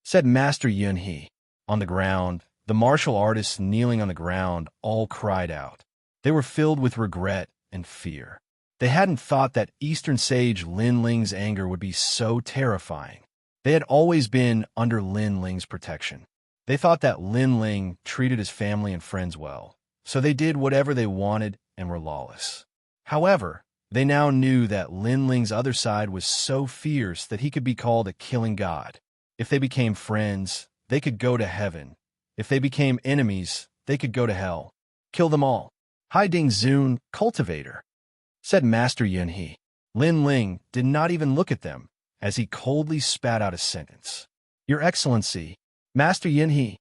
said Master Yunhe. On the ground, the martial artists kneeling on the ground all cried out. They were filled with regret and fear. They hadn't thought that Eastern Sage Lin Ling's anger would be so terrifying. They had always been under Lin Ling's protection. They thought that Lin Ling treated his family and friends well, so they did whatever they wanted and were lawless. However, they now knew that Lin Ling's other side was so fierce that he could be called a killing god. If they became friends, they could go to heaven. If they became enemies, they could go to hell. Kill them all. Haiding Zun cultivator, said Master Yunhe. Lin Ling did not even look at them as he coldly spat out a sentence. Your Excellency, Master Yunhe.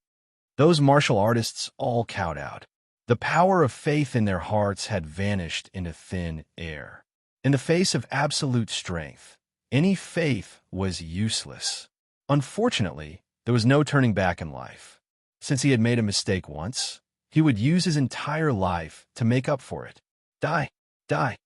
Those martial artists all cowed out. The power of faith in their hearts had vanished into thin air. In the face of absolute strength, any faith was useless. Unfortunately, there was no turning back in life. Since he had made a mistake once, he would use his entire life to make up for it. Die, die.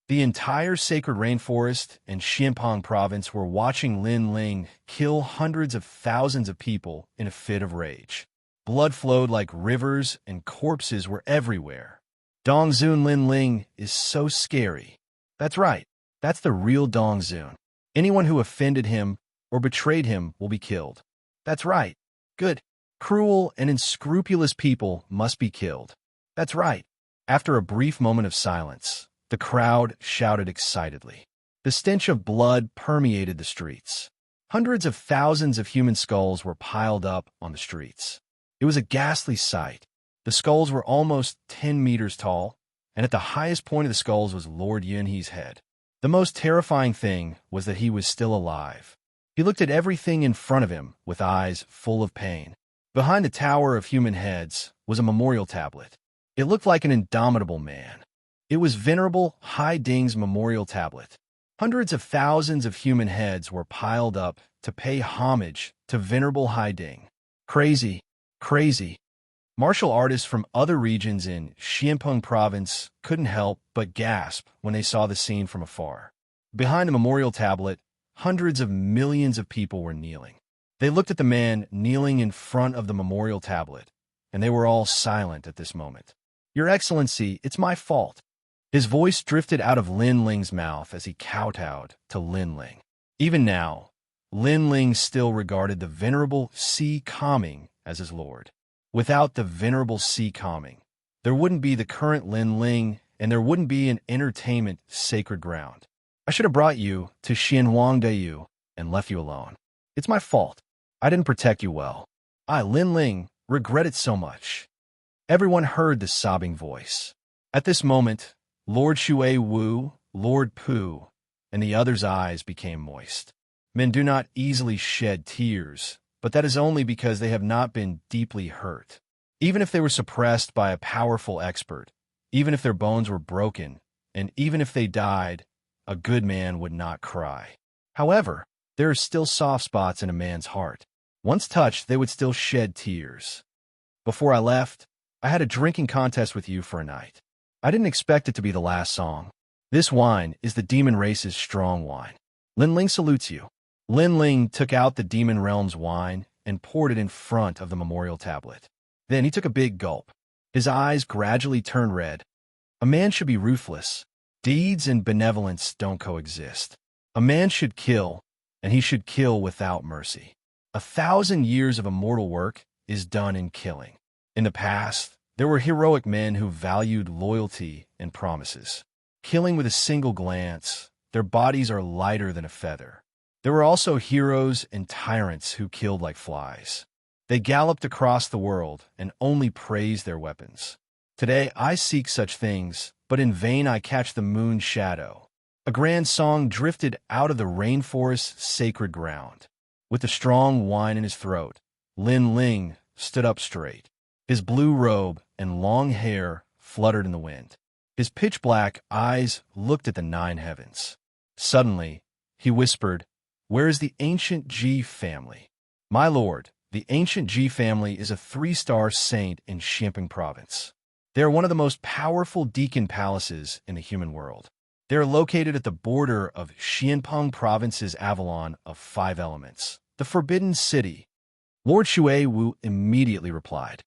The entire sacred rainforest and Xianpeng province were watching Lin Ling kill hundreds of thousands of people in a fit of rage. Blood flowed like rivers and corpses were everywhere. Dongzun Lin Ling is so scary. That's right. That's the real Dongzun. Anyone who offended him or betrayed him will be killed. That's right. Good. Cruel and unscrupulous people must be killed. That's right. After a brief moment of silence, the crowd shouted excitedly. The stench of blood permeated the streets. Hundreds of thousands of human skulls were piled up on the streets. It was a ghastly sight. The skulls were almost 10 meters tall, and at the highest point of the skulls was Lord Yunhe's head. The most terrifying thing was that he was still alive. He looked at everything in front of him with eyes full of pain. Behind the tower of human heads was a memorial tablet. It looked like an indomitable man. It was Venerable Hai Ding's memorial tablet. Hundreds of thousands of human heads were piled up to pay homage to Venerable Hai Ding. Crazy, crazy. Martial artists from other regions in Xianpeng province couldn't help but gasp when they saw the scene from afar. Behind the memorial tablet, hundreds of millions of people were kneeling. They looked at the man kneeling in front of the memorial tablet, and they were all silent at this moment. Your Excellency, it's my fault. His voice drifted out of Lin Ling's mouth as he kowtowed to Lin Ling. Even now, Lin Ling still regarded the venerable Si Kangming as his lord. Without the venerable Si Kangming, there wouldn't be the current Lin Ling, and there wouldn't be an entertainment sacred ground. I should have brought you to Xianwangdayu and left you alone. It's my fault. I didn't protect you well. I, Lin Ling, regret it so much. Everyone heard the sobbing voice. At this moment, Lord Shui Wu, Lord Pu, and the others' eyes became moist. Men do not easily shed tears, but that is only because they have not been deeply hurt. Even if they were suppressed by a powerful expert, even if their bones were broken, and even if they died, a good man would not cry. However, there are still soft spots in a man's heart. Once touched, they would still shed tears. Before I left, I had a drinking contest with you for a night. I didn't expect it to be the last song. This wine is the demon race's strong wine. Lin Ling salutes you. Lin Ling took out the demon realm's wine and poured it in front of the memorial tablet. Then he took a big gulp. His eyes gradually turned red. A man should be ruthless. Deeds and benevolence don't coexist. A man should kill, and he should kill without mercy. 1,000 years of immortal work is done in killing. In the past, there were heroic men who valued loyalty and promises. Killing with a single glance, their bodies are lighter than a feather. There were also heroes and tyrants who killed like flies. They galloped across the world and only praised their weapons. Today I seek such things, but in vain I catch the moon's shadow. A grand song drifted out of the rainforest's sacred ground. With the strong wine in his throat, Lin Ling stood up straight. His blue robe and long hair fluttered in the wind. His pitch-black eyes looked at the 9 heavens. Suddenly, he whispered, "Where is the ancient Ji family?" "My lord, the ancient Ji family is a 3-star saint in Xianpeng province. They are one of the most powerful deacon palaces in the human world. They are located at the border of Xianpeng province's Avalon of 5 elements, the Forbidden City." Lord Shui Wu immediately replied,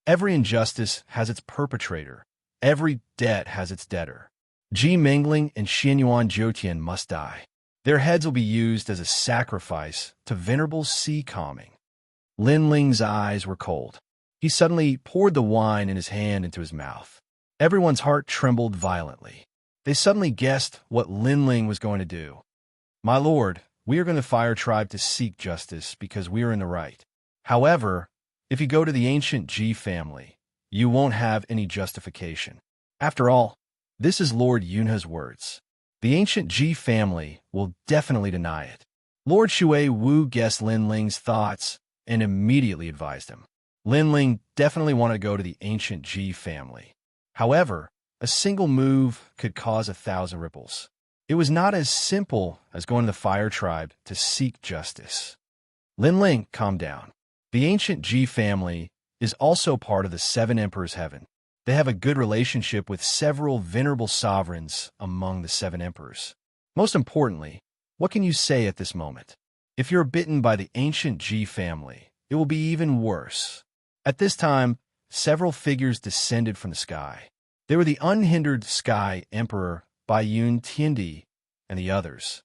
"Every injustice has its perpetrator. Every debt has its debtor. Ji Mingling and Xianyuan Jiutian must die. Their heads will be used as a sacrifice to Venerable Si Kangming." Lin Ling's eyes were cold. He suddenly poured the wine in his hand into his mouth. Everyone's heart trembled violently. They suddenly guessed what Lin Ling was going to do. "My lord, we are going to Fire Tribe to seek justice because we are in the right. However, if you go to the ancient Ji family, you won't have any justification. After all, this is Lord Yunhe's words. The ancient Ji family will definitely deny it." Lord Shui Wu guessed Lin Ling's thoughts and immediately advised him. Lin Ling definitely wanted to go to the ancient Ji family. However, a single move could cause 1,000 ripples. It was not as simple as going to the Fire Tribe to seek justice. Lin Ling, calm down. The ancient Ji family is also part of the 7 Emperors' Heaven. They have a good relationship with several venerable sovereigns among the 7 emperors. Most importantly, what can you say at this moment? If you're bitten by the ancient Ji family, it will be even worse. At this time, several figures descended from the sky. They were the unhindered Sky Emperor Baiyun Tiandi and the others.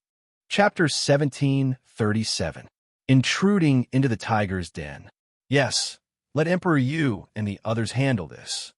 Chapter 1737. Intruding into the tiger's den. Yes, let Emperor Yu and the others handle this.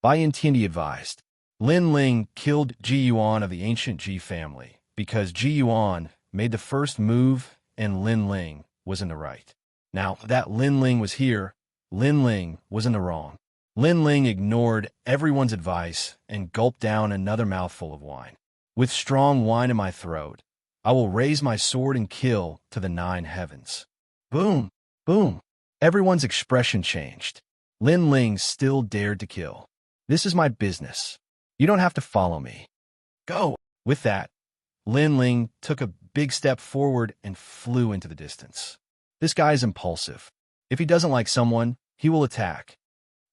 Baiyun Tiandi advised. Lin Ling killed Ji Yuan of the ancient Ji family because Ji Yuan made the first move and Lin Ling was in the right. Now that Lin Ling was here, Lin Ling was in the wrong. Lin Ling ignored everyone's advice and gulped down another mouthful of wine. With strong wine in my throat, I will raise my sword and kill to the 9 heavens. Boom! Boom! Everyone's expression changed. Lin Ling still dared to kill. This is my business. You don't have to follow me. Go! With that, Lin Ling took a big step forward and flew into the distance. This guy is impulsive. If he doesn't like someone, he will attack.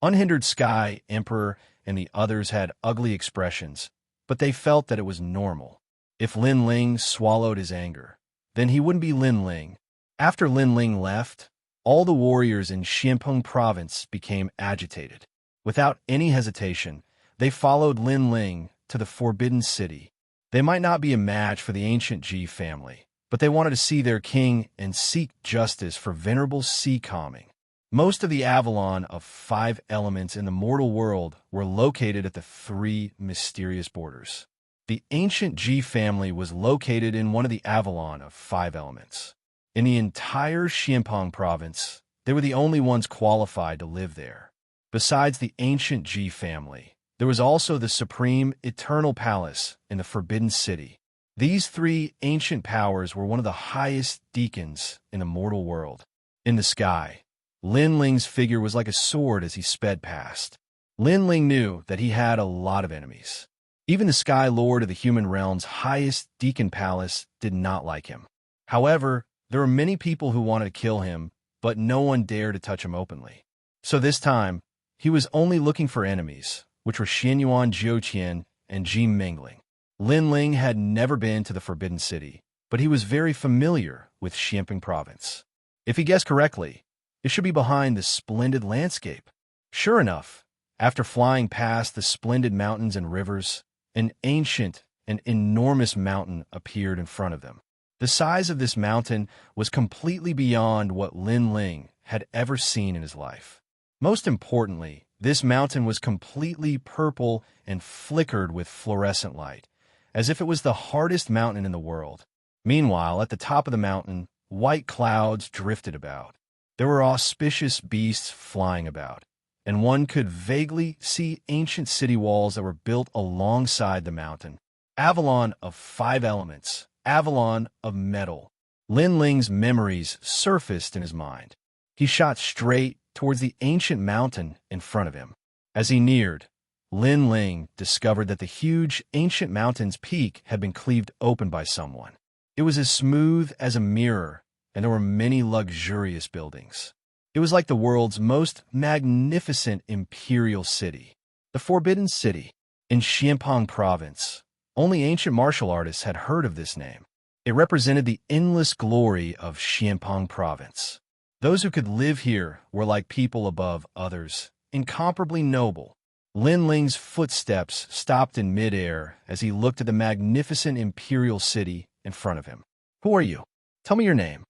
Unhindered Sky, Emperor, and the others had ugly expressions, but they felt that it was normal. If Lin Ling swallowed his anger, then he wouldn't be Lin Ling. After Lin Ling left, all the warriors in Xianpeng province became agitated. Without any hesitation, they followed Lin Ling to the Forbidden City. They might not be a match for the ancient Ji family, but they wanted to see their king and seek justice for venerable Sea Calming. Most of the Avalon of 5 elements in the mortal world were located at the 3 mysterious borders. The ancient Ji family was located in one of the Avalon of 5 elements. In the entire Xianpeng province, they were the only ones qualified to live there. Besides the ancient Ji family, there was also the supreme eternal palace in the Forbidden City. These 3 ancient powers were one of the highest deacons in the mortal world. In the sky, Lin Ling's figure was like a sword as he sped past. Lin Ling knew that he had a lot of enemies. Even the Sky Lord of the human realm's highest deacon palace did not like him. However, there were many people who wanted to kill him, but no one dared to touch him openly. So this time, he was only looking for enemies, which were Xianyuan Jiuqian and Ji Mingling. Lin Ling had never been to the Forbidden City, but he was very familiar with Xianpeng province. If he guessed correctly, it should be behind the splendid landscape. Sure enough, after flying past the splendid mountains and rivers, an ancient and enormous mountain appeared in front of them. The size of this mountain was completely beyond what Lin Ling had ever seen in his life. Most importantly, this mountain was completely purple and flickered with fluorescent light, as if it was the hardest mountain in the world. Meanwhile, at the top of the mountain, white clouds drifted about. There were auspicious beasts flying about, and one could vaguely see ancient city walls that were built alongside the mountain. Avalon of 5 elements, Avalon of metal. Lin Ling's memories surfaced in his mind. He shot straight towards the ancient mountain in front of him. As he neared, Lin Ling discovered that the huge ancient mountain's peak had been cleaved open by someone. It was as smooth as a mirror, and there were many luxurious buildings. It was like the world's most magnificent imperial city. The Forbidden City, in Xianpeng province. Only ancient martial artists had heard of this name. It represented the endless glory of Xianpeng province. Those who could live here were like people above others, incomparably noble. Lin Ling's footsteps stopped in midair as he looked at the magnificent imperial city in front of him. Who are you? Tell me your name.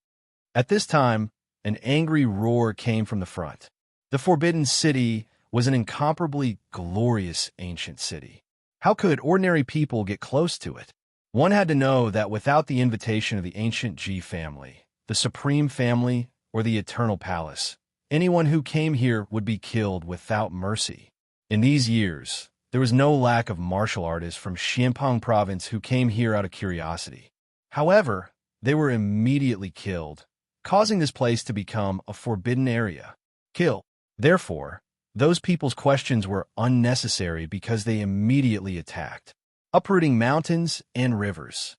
At this time, an angry roar came from the front. The Forbidden City was an incomparably glorious ancient city. How could ordinary people get close to it? One had to know that without the invitation of the ancient Ji family, the Supreme Family, or the Eternal Palace, anyone who came here would be killed without mercy. In these years, there was no lack of martial artists from Xianpeng province who came here out of curiosity. However, they were immediately killed, causing this place to become a forbidden area. Kill. Therefore, those people's questions were unnecessary because they immediately attacked, uprooting mountains and rivers.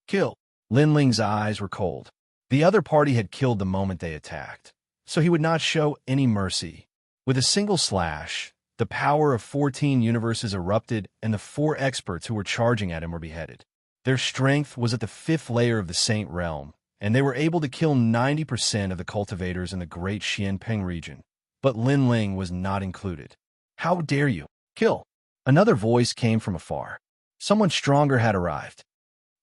Kill. Lin Ling's eyes were cold. The other party had killed the moment they attacked, so he would not show any mercy. With a single slash, the power of 14 universes erupted and the 4 experts who were charging at him were beheaded. Their strength was at the 5th layer of the Saint Realm, and they were able to kill 90% of the cultivators in the great Xianpeng region. But Lin Ling was not included. How dare you? Kill. Another voice came from afar. Someone stronger had arrived.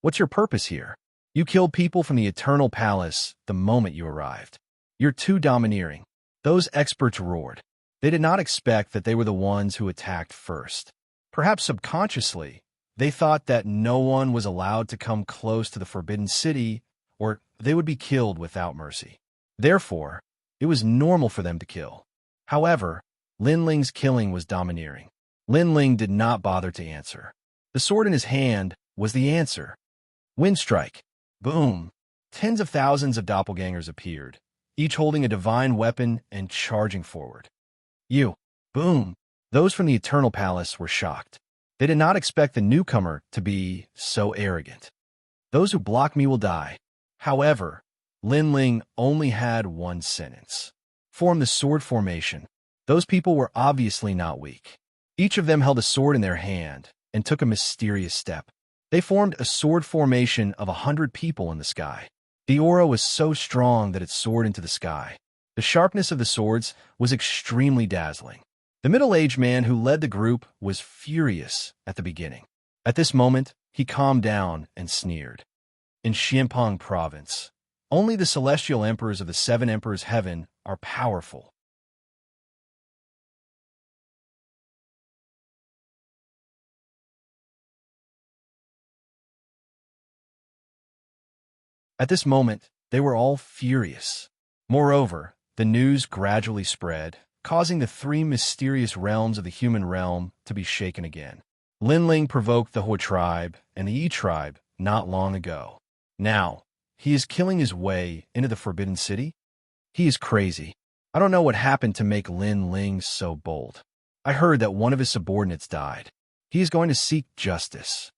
What's your purpose here? You killed people from the Eternal Palace the moment you arrived. You're too domineering. Those experts roared. They did not expect that they were the ones who attacked first. Perhaps subconsciously, they thought that no one was allowed to come close to the Forbidden City, or they would be killed without mercy. Therefore, it was normal for them to kill. However, Lin Ling's killing was domineering. Lin Ling did not bother to answer. The sword in his hand was the answer. Wind strike. Boom. Tens of thousands of doppelgangers appeared, each holding a divine weapon and charging forward. You. Boom. Those from the Eternal Palace were shocked. They did not expect the newcomer to be so arrogant. Those who block me will die. However, Lin Ling only had one sentence. Form the sword formation. Those people were obviously not weak. Each of them held a sword in their hand and took a mysterious step. They formed a sword formation of 100 people in the sky. The aura was so strong that it soared into the sky. The sharpness of the swords was extremely dazzling. The middle-aged man who led the group was furious at the beginning. At this moment, he calmed down and sneered. In Xianpeng province, only the celestial emperors of the seven emperors' heaven are powerful. At this moment, they were all furious. Moreover, the news gradually spread, causing the three mysterious realms of the human realm to be shaken again. Lin Ling provoked the Hui tribe and the Yi tribe not long ago. Now, he is killing his way into the Forbidden City? He is crazy. I don't know what happened to make Lin Ling so bold. I heard that one of his subordinates died. He is going to seek justice.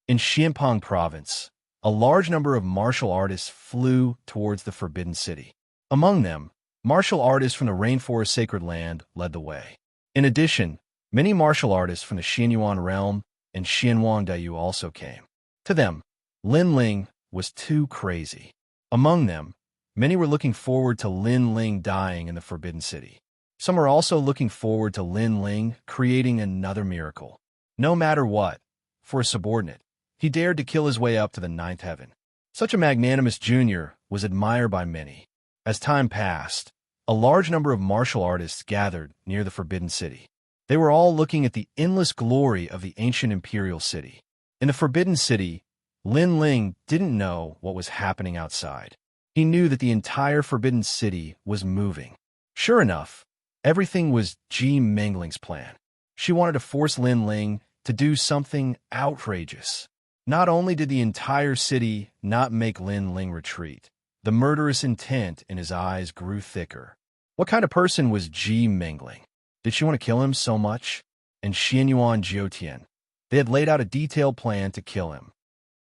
In Xianpeng province, a large number of martial artists flew towards the Forbidden City. Among them, martial artists from the Rainforest Sacred Land led the way. In addition, many martial artists from the Xianyuan realm and Xianwang Dayu also came. To them, Lin Ling was too crazy. Among them, many were looking forward to Lin Ling dying in the Forbidden City. Some are also looking forward to Lin Ling creating another miracle. No matter what, for a subordinate, he dared to kill his way up to the ninth heaven. Such a magnanimous junior was admired by many. As time passed, a large number of martial artists gathered near the Forbidden City. They were all looking at the endless glory of the ancient imperial city. In the Forbidden City, Lin Ling didn't know what was happening outside. He knew that the entire Forbidden City was moving. Sure enough, everything was Ji Mengling's plan. She wanted to force Lin Ling to do something outrageous. Not only did the entire city not make Lin Ling retreat, the murderous intent in his eyes grew thicker. What kind of person was Ji Mengling? Did she want to kill him so much? And Xianyuan Jiutian, they had laid out a detailed plan to kill him.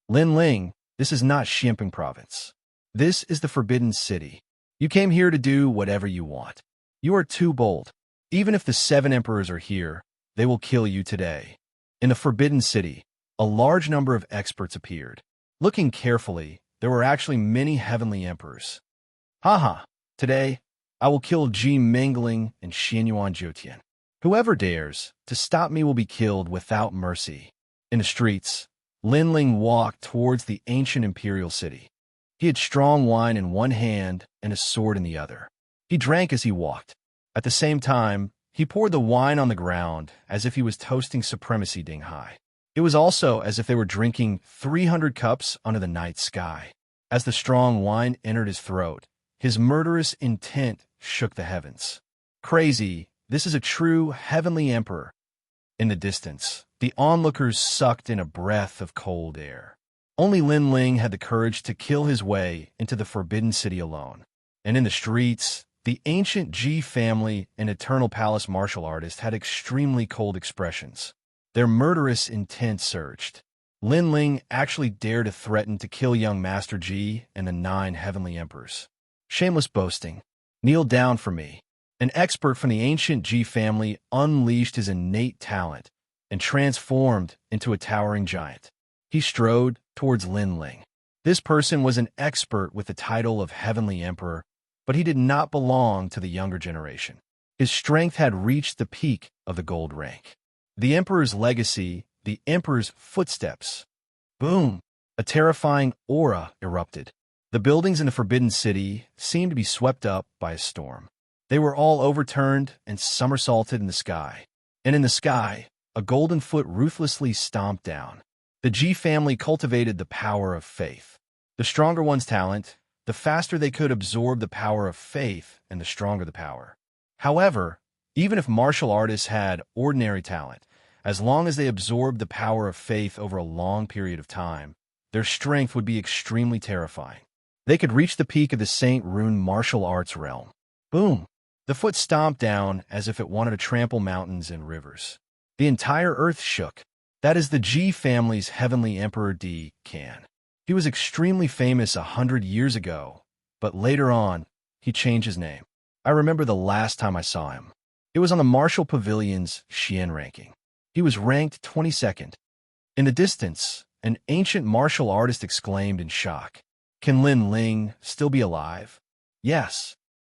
Lin Ling, this is not Xianpeng province. This is the Forbidden City. You came here to do whatever you want. You are too bold. Even if the seven emperors are here, they will kill you today. In the Forbidden City, a large number of experts appeared. Looking carefully, there were actually many heavenly emperors. Haha, today, I will kill Ji Mengling and Xianyuan Jiutian. Whoever dares to stop me will be killed without mercy. In the streets, Lin Ling walked towards the ancient imperial city. He had strong wine in one hand and a sword in the other. He drank as he walked. At the same time, he poured the wine on the ground as if he was toasting supremacy Ding Hai. It was also as if they were drinking 300 cups under the night sky. As the strong wine entered his throat, his murderous intent shook the heavens. Crazy, this is a true heavenly emperor. In the distance, the onlookers sucked in a breath of cold air. Only Lin Ling had the courage to kill his way into the Forbidden City alone. And in the streets, the ancient Ji family and Eternal Palace martial artists had extremely cold expressions. Their murderous intent surged. Lin Ling actually dared to threaten to kill young Master Ji and the 9 heavenly emperors. Shameless boasting. Kneel down for me. An expert from the ancient Ji family unleashed his innate talent and transformed into a towering giant. He strode towards Lin Ling. This person was an expert with the title of Heavenly Emperor, but he did not belong to the younger generation. His strength had reached the peak of the gold rank. The Emperor's legacy, the Emperor's footsteps. Boom! A terrifying aura erupted. The buildings in the Forbidden City seemed to be swept up by a storm. They were all overturned and somersaulted in the sky. And in the sky, a golden foot ruthlessly stomped down. The Ji family cultivated the power of faith. The stronger one's talent, the faster they could absorb the power of faith and the stronger the power. However, even if martial artists had ordinary talent, as long as they absorbed the power of faith over a long period of time, their strength would be extremely terrifying. They could reach the peak of the Saint Rune martial arts realm. Boom! The foot stomped down as if it wanted to trample mountains and rivers. The entire earth shook. That is the Ji family's heavenly Emperor Di Can. He was extremely famous 100 years ago, but later on, he changed his name. I remember the last time I saw him. It was on the Martial Pavilion's Xian ranking. He was ranked 22nd. In the distance, an ancient martial artist exclaimed in shock. Can Lin Ling still be alive? Yes,